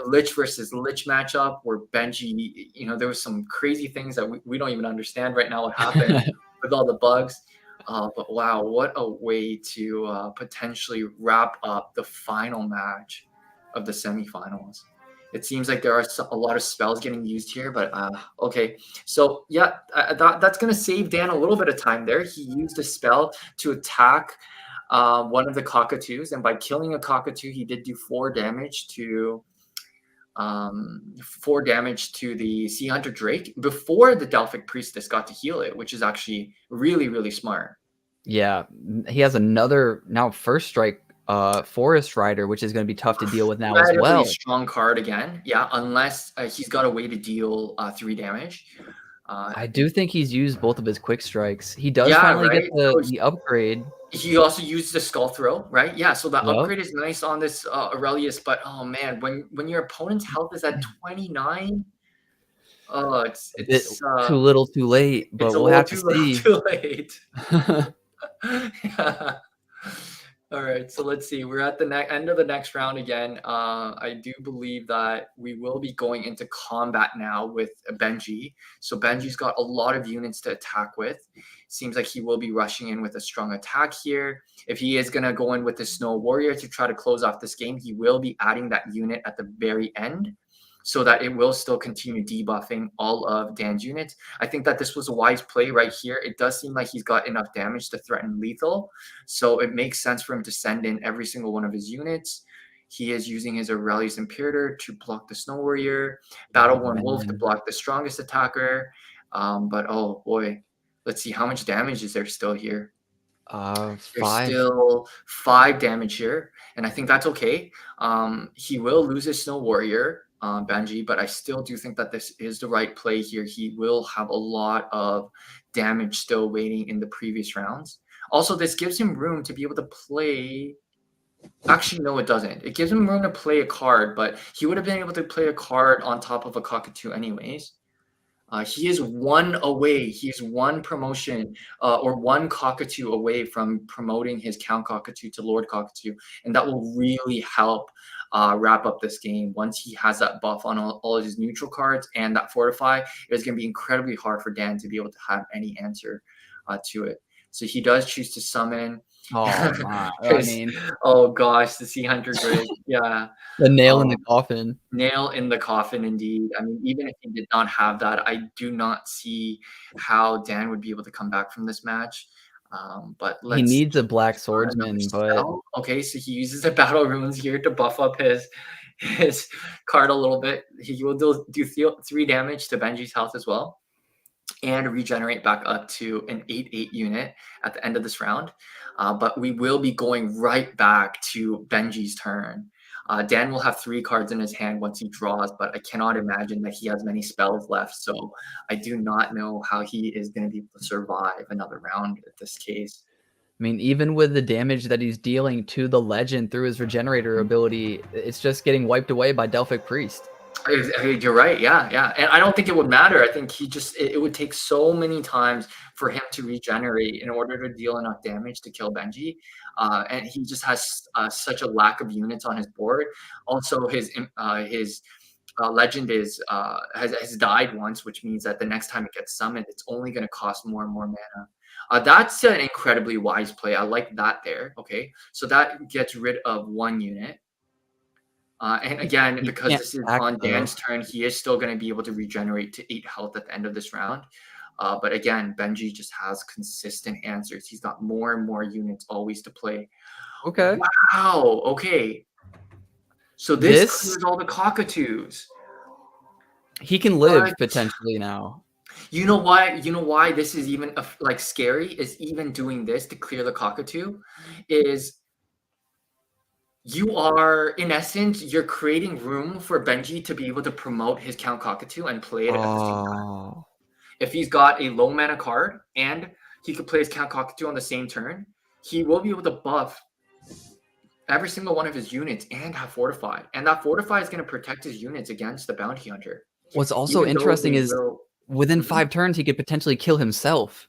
Lich versus Lich matchup where Benji, there was some crazy things that we don't even understand right now what happened with all the bugs. But wow, what a way to potentially wrap up the final match of the semifinals. It seems like there are a lot of spells getting used here, but okay. So yeah, that's going to save Dan a little bit of time there. He used a spell to attack one of the cockatoos, and by killing a cockatoo, he did do 4 damage to 4 damage to the Sea Hunter Drake before the Delphic Priestess got to heal it, which is actually really, really smart. Yeah, he has another now first strike Forest Rider, which is going to be tough to deal with now as Incredibly well. strong card again. Yeah, unless he's got a way to deal 3 damage. I do think he's used both of his quick strikes. He does Yeah, finally get right? the upgrade. He also used the skull throw, right? Yeah, so the Yep. upgrade is nice on this Aurelius, but oh man, when your opponent's health is at 29, oh, A bit too little, too late, but it's a we'll little have to too little, see. too late. Yeah. All right, so let's see. We're at the end of the next round again. I do believe that we will be going into combat now with Benji. So Benji's got a lot of units to attack with. Seems like he will be rushing in with a strong attack here. If he is going to go in with the Snow Warrior to try to close off this game, he will be adding that unit at the very end so that it will still continue debuffing all of Dan's units. I think that this was a wise play right here. It does seem like he's got enough damage to threaten lethal, so it makes sense for him to send in every single one of his units. He is using his Aurelius Imperator to block the Snow Warrior, Battle Oh, Worn Wolf to man. block the strongest attacker. But oh boy, let's see how much damage is there still here. There's 5. still 5 damage here, and I think that's okay. He will lose his Snow Warrior, Benji, but I still do think that this is the right play here. He will have a lot of damage still waiting in the previous rounds. Also, this gives him room to be able to play. Actually, no, it doesn't. It gives him room to play a card, but he would have been able to play a card on top of a cockatoo anyways. He is 1 away. He is 1 promotion or 1 cockatoo away from promoting his Count Cockatoo to Lord Cockatoo, and that will really help wrap up this game. Once he has that buff on all of his neutral cards and that Fortify, it's going to be incredibly hard for Dan to be able to have any answer to it. So he does choose to summon. Oh, my. I mean, Oh gosh, the Sea Hunter Drake. Yeah. the nail in the Um, coffin. Nail in the coffin, indeed. I mean, even if he did not have that, I do not see how Dan would be able to come back from this match. But He let's needs a Black start another Swordsman, but spell. Okay, so he uses the battle runes here to buff up his card a little bit. He will do 3 damage to Benji's health as well, and regenerate back up to an 8/8 unit at the end of this round. But we will be going right back to Benji's turn. Dan will have 3 cards in his hand once he draws, but I cannot imagine that he has many spells left. So I do not know how he is going to be able to survive another round in this case. I mean, even with the damage that he's dealing to the legend through his regenerator ability, it's just getting wiped away by Delphic Priest. You're right. Yeah, yeah. And I don't think it would matter. I think it would take so many times for him to regenerate in order to deal enough damage to kill Benji. And he just has such a lack of units on his board. Also, his legend has died once, which means that the next time it gets summoned, it's only going to cost more and more mana. That's an incredibly wise play. I like that there. Okay, so that gets rid of 1 unit. And again, He because can't this is sack, on though. Dan's turn, he is still going to be able to regenerate to 8 health at the end of this round. But again, Benji just has consistent answers. He's got more and more units always to play. Okay. Wow. Okay. So this This, clears all the cockatoos. he can But live potentially now. you know why? You know why this is even like scary? Is even doing this to clear the cockatoo, is you are in essence you're creating room for Benji to be able to promote his Count Cockatoo and play it at the same time. Oh, If he's got a low mana card and he could play his Count Cockatoo on the same turn, he will be able to buff every single one of his units and have Fortify. And that Fortify is going to protect his units against the Bounty Hunter. what's also Even though interesting they is will. within Mhm. 5 turns, he could potentially kill himself.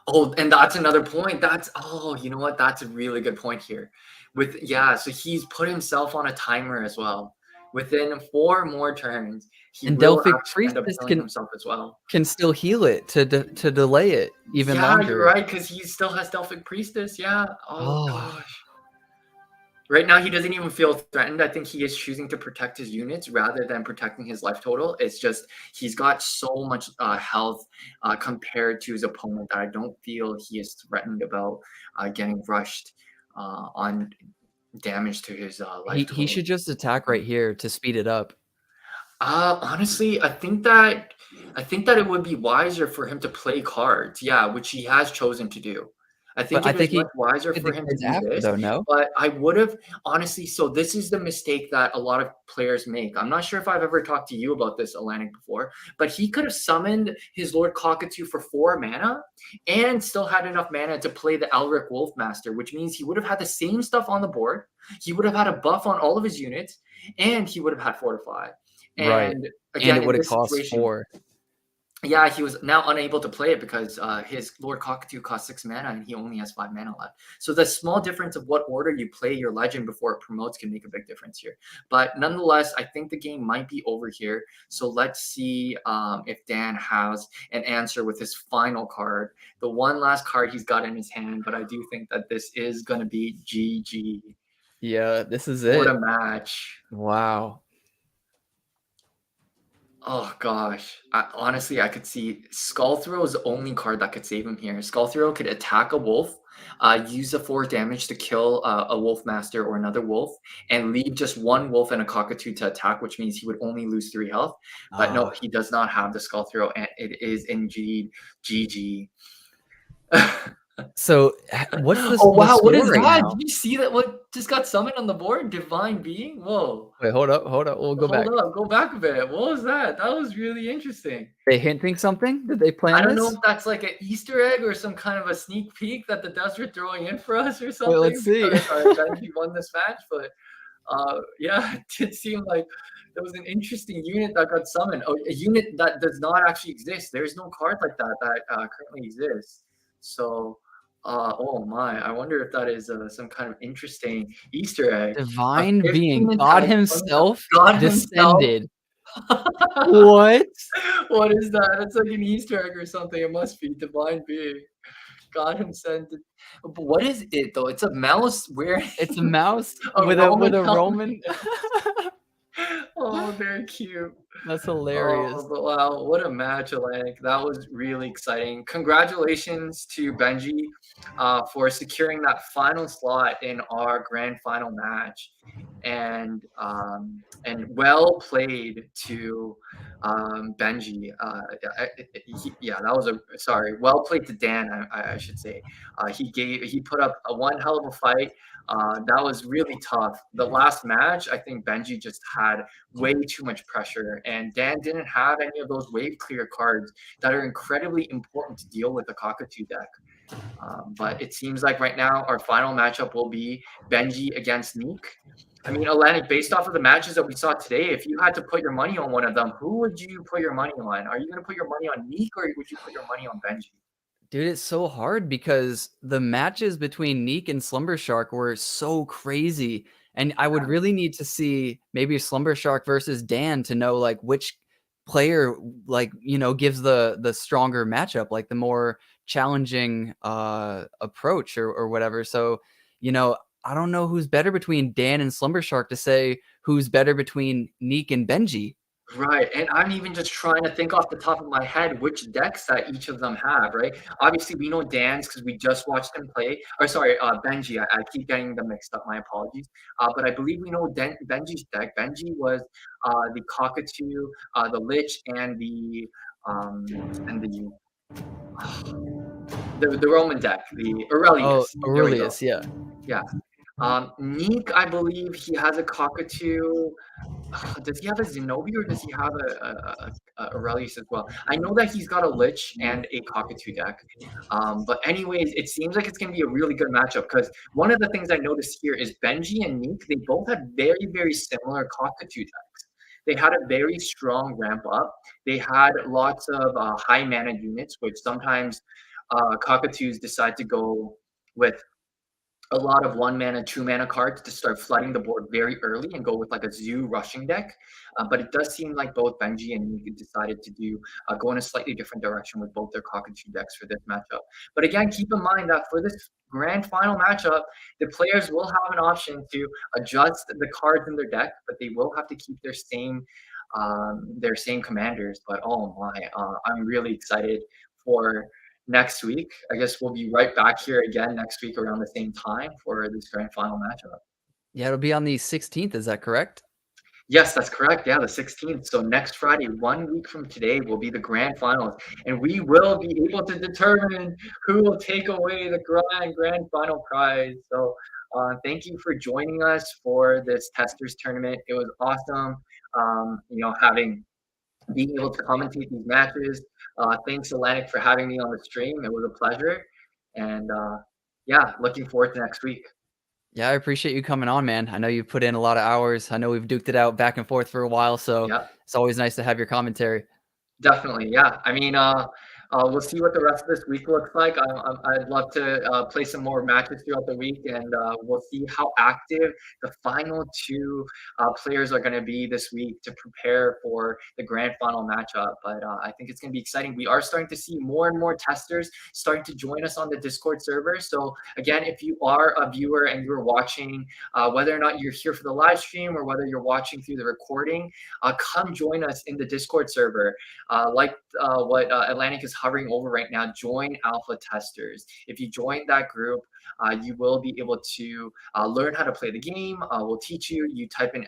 Oh, and that's another point. You know what? That's a really good point here. So he's put himself on a timer as well. Within 4 more turns, he And will Delphic actually end up Priestess killing himself as well. can still heal it to delay it even Yeah, you're longer. right, because he still has Delphic Priestess. Yeah. Oh Oh, gosh. Right now, he doesn't even feel threatened. I think he is choosing to protect his units rather than protecting his life total. It's just he's got so much health compared to his opponent that I don't feel he is threatened about getting rushed on damage to his life he total. should just attack right here to speed it up. Honestly, I think that it would be wiser for him to play cards, yeah, which he has chosen to do. I But think I it is think he much wiser did for the him to cards do after this, though, no? but I would've honestly, so this is the mistake that a lot of players make. I'm not sure if I've ever talked to you about this, Atlanick, before, but he could have summoned his Lord Cockatoo for 4 mana and still had enough mana to play the Elric Wolfmaster, which means he would have had the same stuff on the board, he would have had a buff on all of his units, and he would have had Fortify. Right. And And again, it in would have this cost situation, 4. yeah, he was now unable to play it because his Lord Cockatoo costs 6 mana and he only has 5 mana left. So the small difference of what order you play your legend before it promotes can make a big difference here. But nonetheless, I think the game might be over here. So let's see if Dan has an answer with his final card, the one last card he's got in his hand. But I do think that this is going to be GG. Yeah, this is What it. a match. Wow. Oh gosh. Honestly, I could see Skull Throw is the only card that could save him here. Skull Throw could attack a wolf, use the 4 damage to kill a wolf master or another wolf, and leave just 1 wolf and a cockatoo to attack, which means he would only lose 3 health. But no, he does not have the Skull Throw, and it is indeed GG. So what's Oh the wow, what score is right that? now? Did you see that? What just got summoned on the board? Divine Being? Whoa. Wait, hold up, hold up. We'll go Hold back. up, go back a bit. What was that? That was really interesting. They hinting something? Did they I plan don't know this? if that's like an Easter egg or some kind of a sneak peek that the devs were throwing in for us or Wait, let's something see. because Benji won this match. But yeah, it did seem like there was an interesting unit that got summoned. Oh, a unit that does not actually exist. There's no card like that currently exists. So, oh my, I wonder if that is some kind of interesting Easter egg. A Divine 15 being, and God 10 himself God himself. descended. What? What is that? It's like an Easter egg or something. It must be Divine Being. God himself. But what is it though? It's a mouse wearing It's a mouse a with Roman a helmet. Roman. Oh, very cute. That's hilarious. Oh, but wow, what a match, Atlanick. That was really exciting. Congratulations to Benji for securing that final slot in our grand final match. And well played to Benji. That was well played to Dan, I should say. He put up a one hell of a fight. That was really tough. The last match, I think Benji just had way too much pressure, and Dan didn't have any of those wave clear cards that are incredibly important to deal with the Cockatoo deck. But it seems like right now our final matchup will be Benji against Neek. I mean, Atlanick, based off of the matches that we saw today, if you had to put your money on one of them, who would you put your money on? Are you going to put your money on Neek or would you put your money on Benji? Dude, it's so hard because the matches between Neek and Slumber Shark were so crazy. And I would really need to see maybe Slumber Shark versus Dan to know like which player gives the stronger matchup, like the more challenging approach or whatever. So, I don't know who's better between Dan and Slumber Shark to say who's better between Neek and Benji. Right, and I'm even just trying to think off the top of my head which decks that each of them have, right? Obviously, we know Dan's because we just watched him play. Or sorry, Benji. I keep getting them mixed up. My apologies. But I believe we know Benji's deck. Benji was the Cockatoo, the Lich, and the Roman deck, the Oh, Aurelius. There we go. Aurelius, yeah. Yeah. Neek, I believe he has a Cockatoo. Does he have a Zenobia or does he have a Aurelius as well? I know that he's got a Lich and a Cockatoo deck. But anyways, it seems like it's going to be a really good matchup because one of the things I noticed here is Benji and Neek, they both had very, very similar Cockatoo decks. They had a very strong ramp up. They had lots of high mana units, which sometimes Cockatoos decide to go with a lot of 1 mana, 2 mana cards to start flooding the board very early and go with like a zoo rushing deck. But it does seem like both Benji and Nika decided to go in a slightly different direction with both their Cockatoo decks for this matchup. But again, keep in mind that for this grand final matchup, the players will have an option to adjust the cards in their deck, but they will have to keep their same commanders. But oh my, I'm really excited for next week. I guess we'll be right back here again next week around the same time for this grand final matchup. Yeah, it'll be on the 16th, is that correct? Yes, that's correct. Yeah, the 16th. So next Friday, 1 week from today, will be the grand finals, and we will be able to determine who will take away the grand final prize. So thank you for joining us for this testers tournament. It was awesome. Having being able to commentate these matches. Thanks, Atlanick, for having me on the stream. It was a pleasure. And yeah, looking forward to next week. Yeah, I appreciate you coming on, man. I know you've put in a lot of hours. I know we've duked it out back and forth for a while, so Yeah. it's always nice to have your commentary. Definitely, yeah. I mean, we'll see what the rest of this week looks like. I'd love to play some more matches throughout the week, and we'll see how active the final two players are going to be this week to prepare for the grand final matchup. But I think it's going to be exciting. We are starting to see more and more testers starting to join us on the Discord server. So again, if you are a viewer and you're watching, whether or not you're here for the live stream or whether you're watching through the recording, come join us in the Discord server. What Atlanick is hovering over right now, join Alpha Testers. If you join that group, you will be able to learn how to play the game. We'll teach you. You type in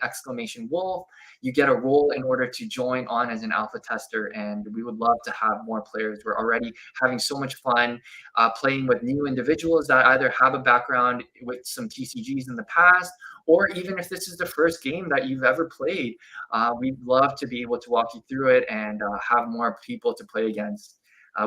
!wolf. You get a role in order to join on as an alpha tester, and we would love to have more players. We're already having so much fun playing with new individuals that either have a background with some TCGs in the past, or even if this is the first game that you've ever played, we'd love to be able to walk you through it and have more people to play against.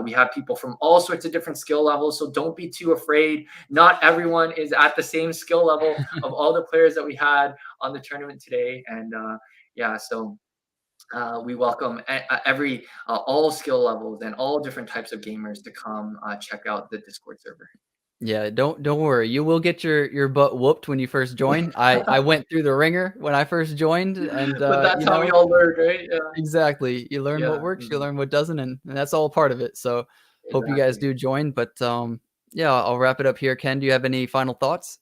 We have people from all sorts of different skill levels, so don't be too afraid. Not everyone is at the same skill level of all the players that we had on the tournament today. And yeah, so we welcome all skill levels and all different types of gamers to come check out the Discord server. Yeah, don't worry. You will get your butt whooped when you first join. I went through the ringer when I first joined, and But that's how we all learn, right? Yeah. Exactly. You learn what works, you learn what doesn't, and that's all part of it. So hope you guys do join. But yeah, I'll wrap it up here. Ken, do you have any final thoughts?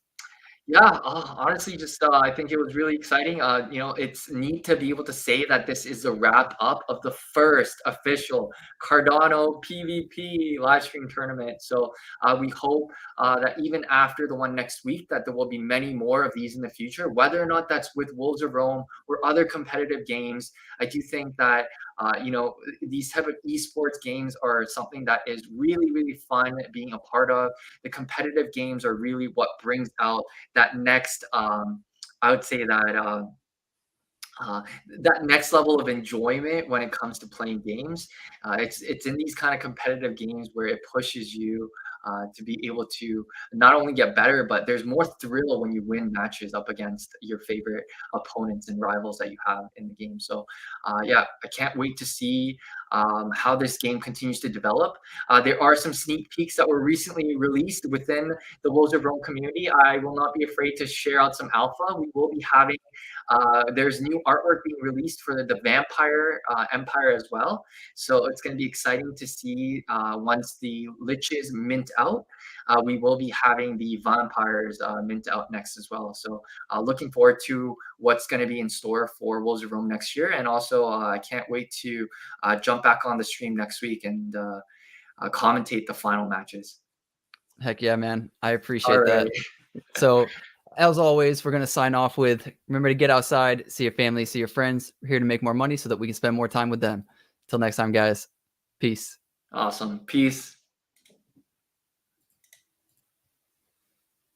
Yeah, honestly, just I think it was really exciting. It's neat to be able to say that this is the wrap up of the first official Cardano PvP live stream tournament. So we hope that even after the one next week, that there will be many more of these in the future. Whether or not that's with Wolves of Rome or other competitive games, I do think that these type of esports games are something that is really, really fun being a part of. The competitive games are really what brings out that next I would say that next level of enjoyment when it comes to playing games. It's in these kind of competitive games where it pushes you to be able to not only get better, but there's more thrill when you win matches up against your favorite opponents and rivals that you have in the game. So yeah, I can't wait to see how this game continues to develop. There are some sneak peeks that were recently released within the Wolves of Rome community. I will not be afraid to share out some alpha. We will be having there's new artwork being released for the Vampire Empire as well. So it's going to be exciting to see once the Liches mint out. We will be having the Vampires mint out next as well. So looking forward to what's going to be in store for Wolves of Rome next year. And also, I can't wait to jump back on the stream next week and commentate the final matches. Heck yeah, man. I All appreciate right. that. So as always, we're going to sign off with, remember to get outside, see your family, see your friends. We're here to make more money so that we can spend more time with them. Till next time, guys. Peace. Awesome. Peace.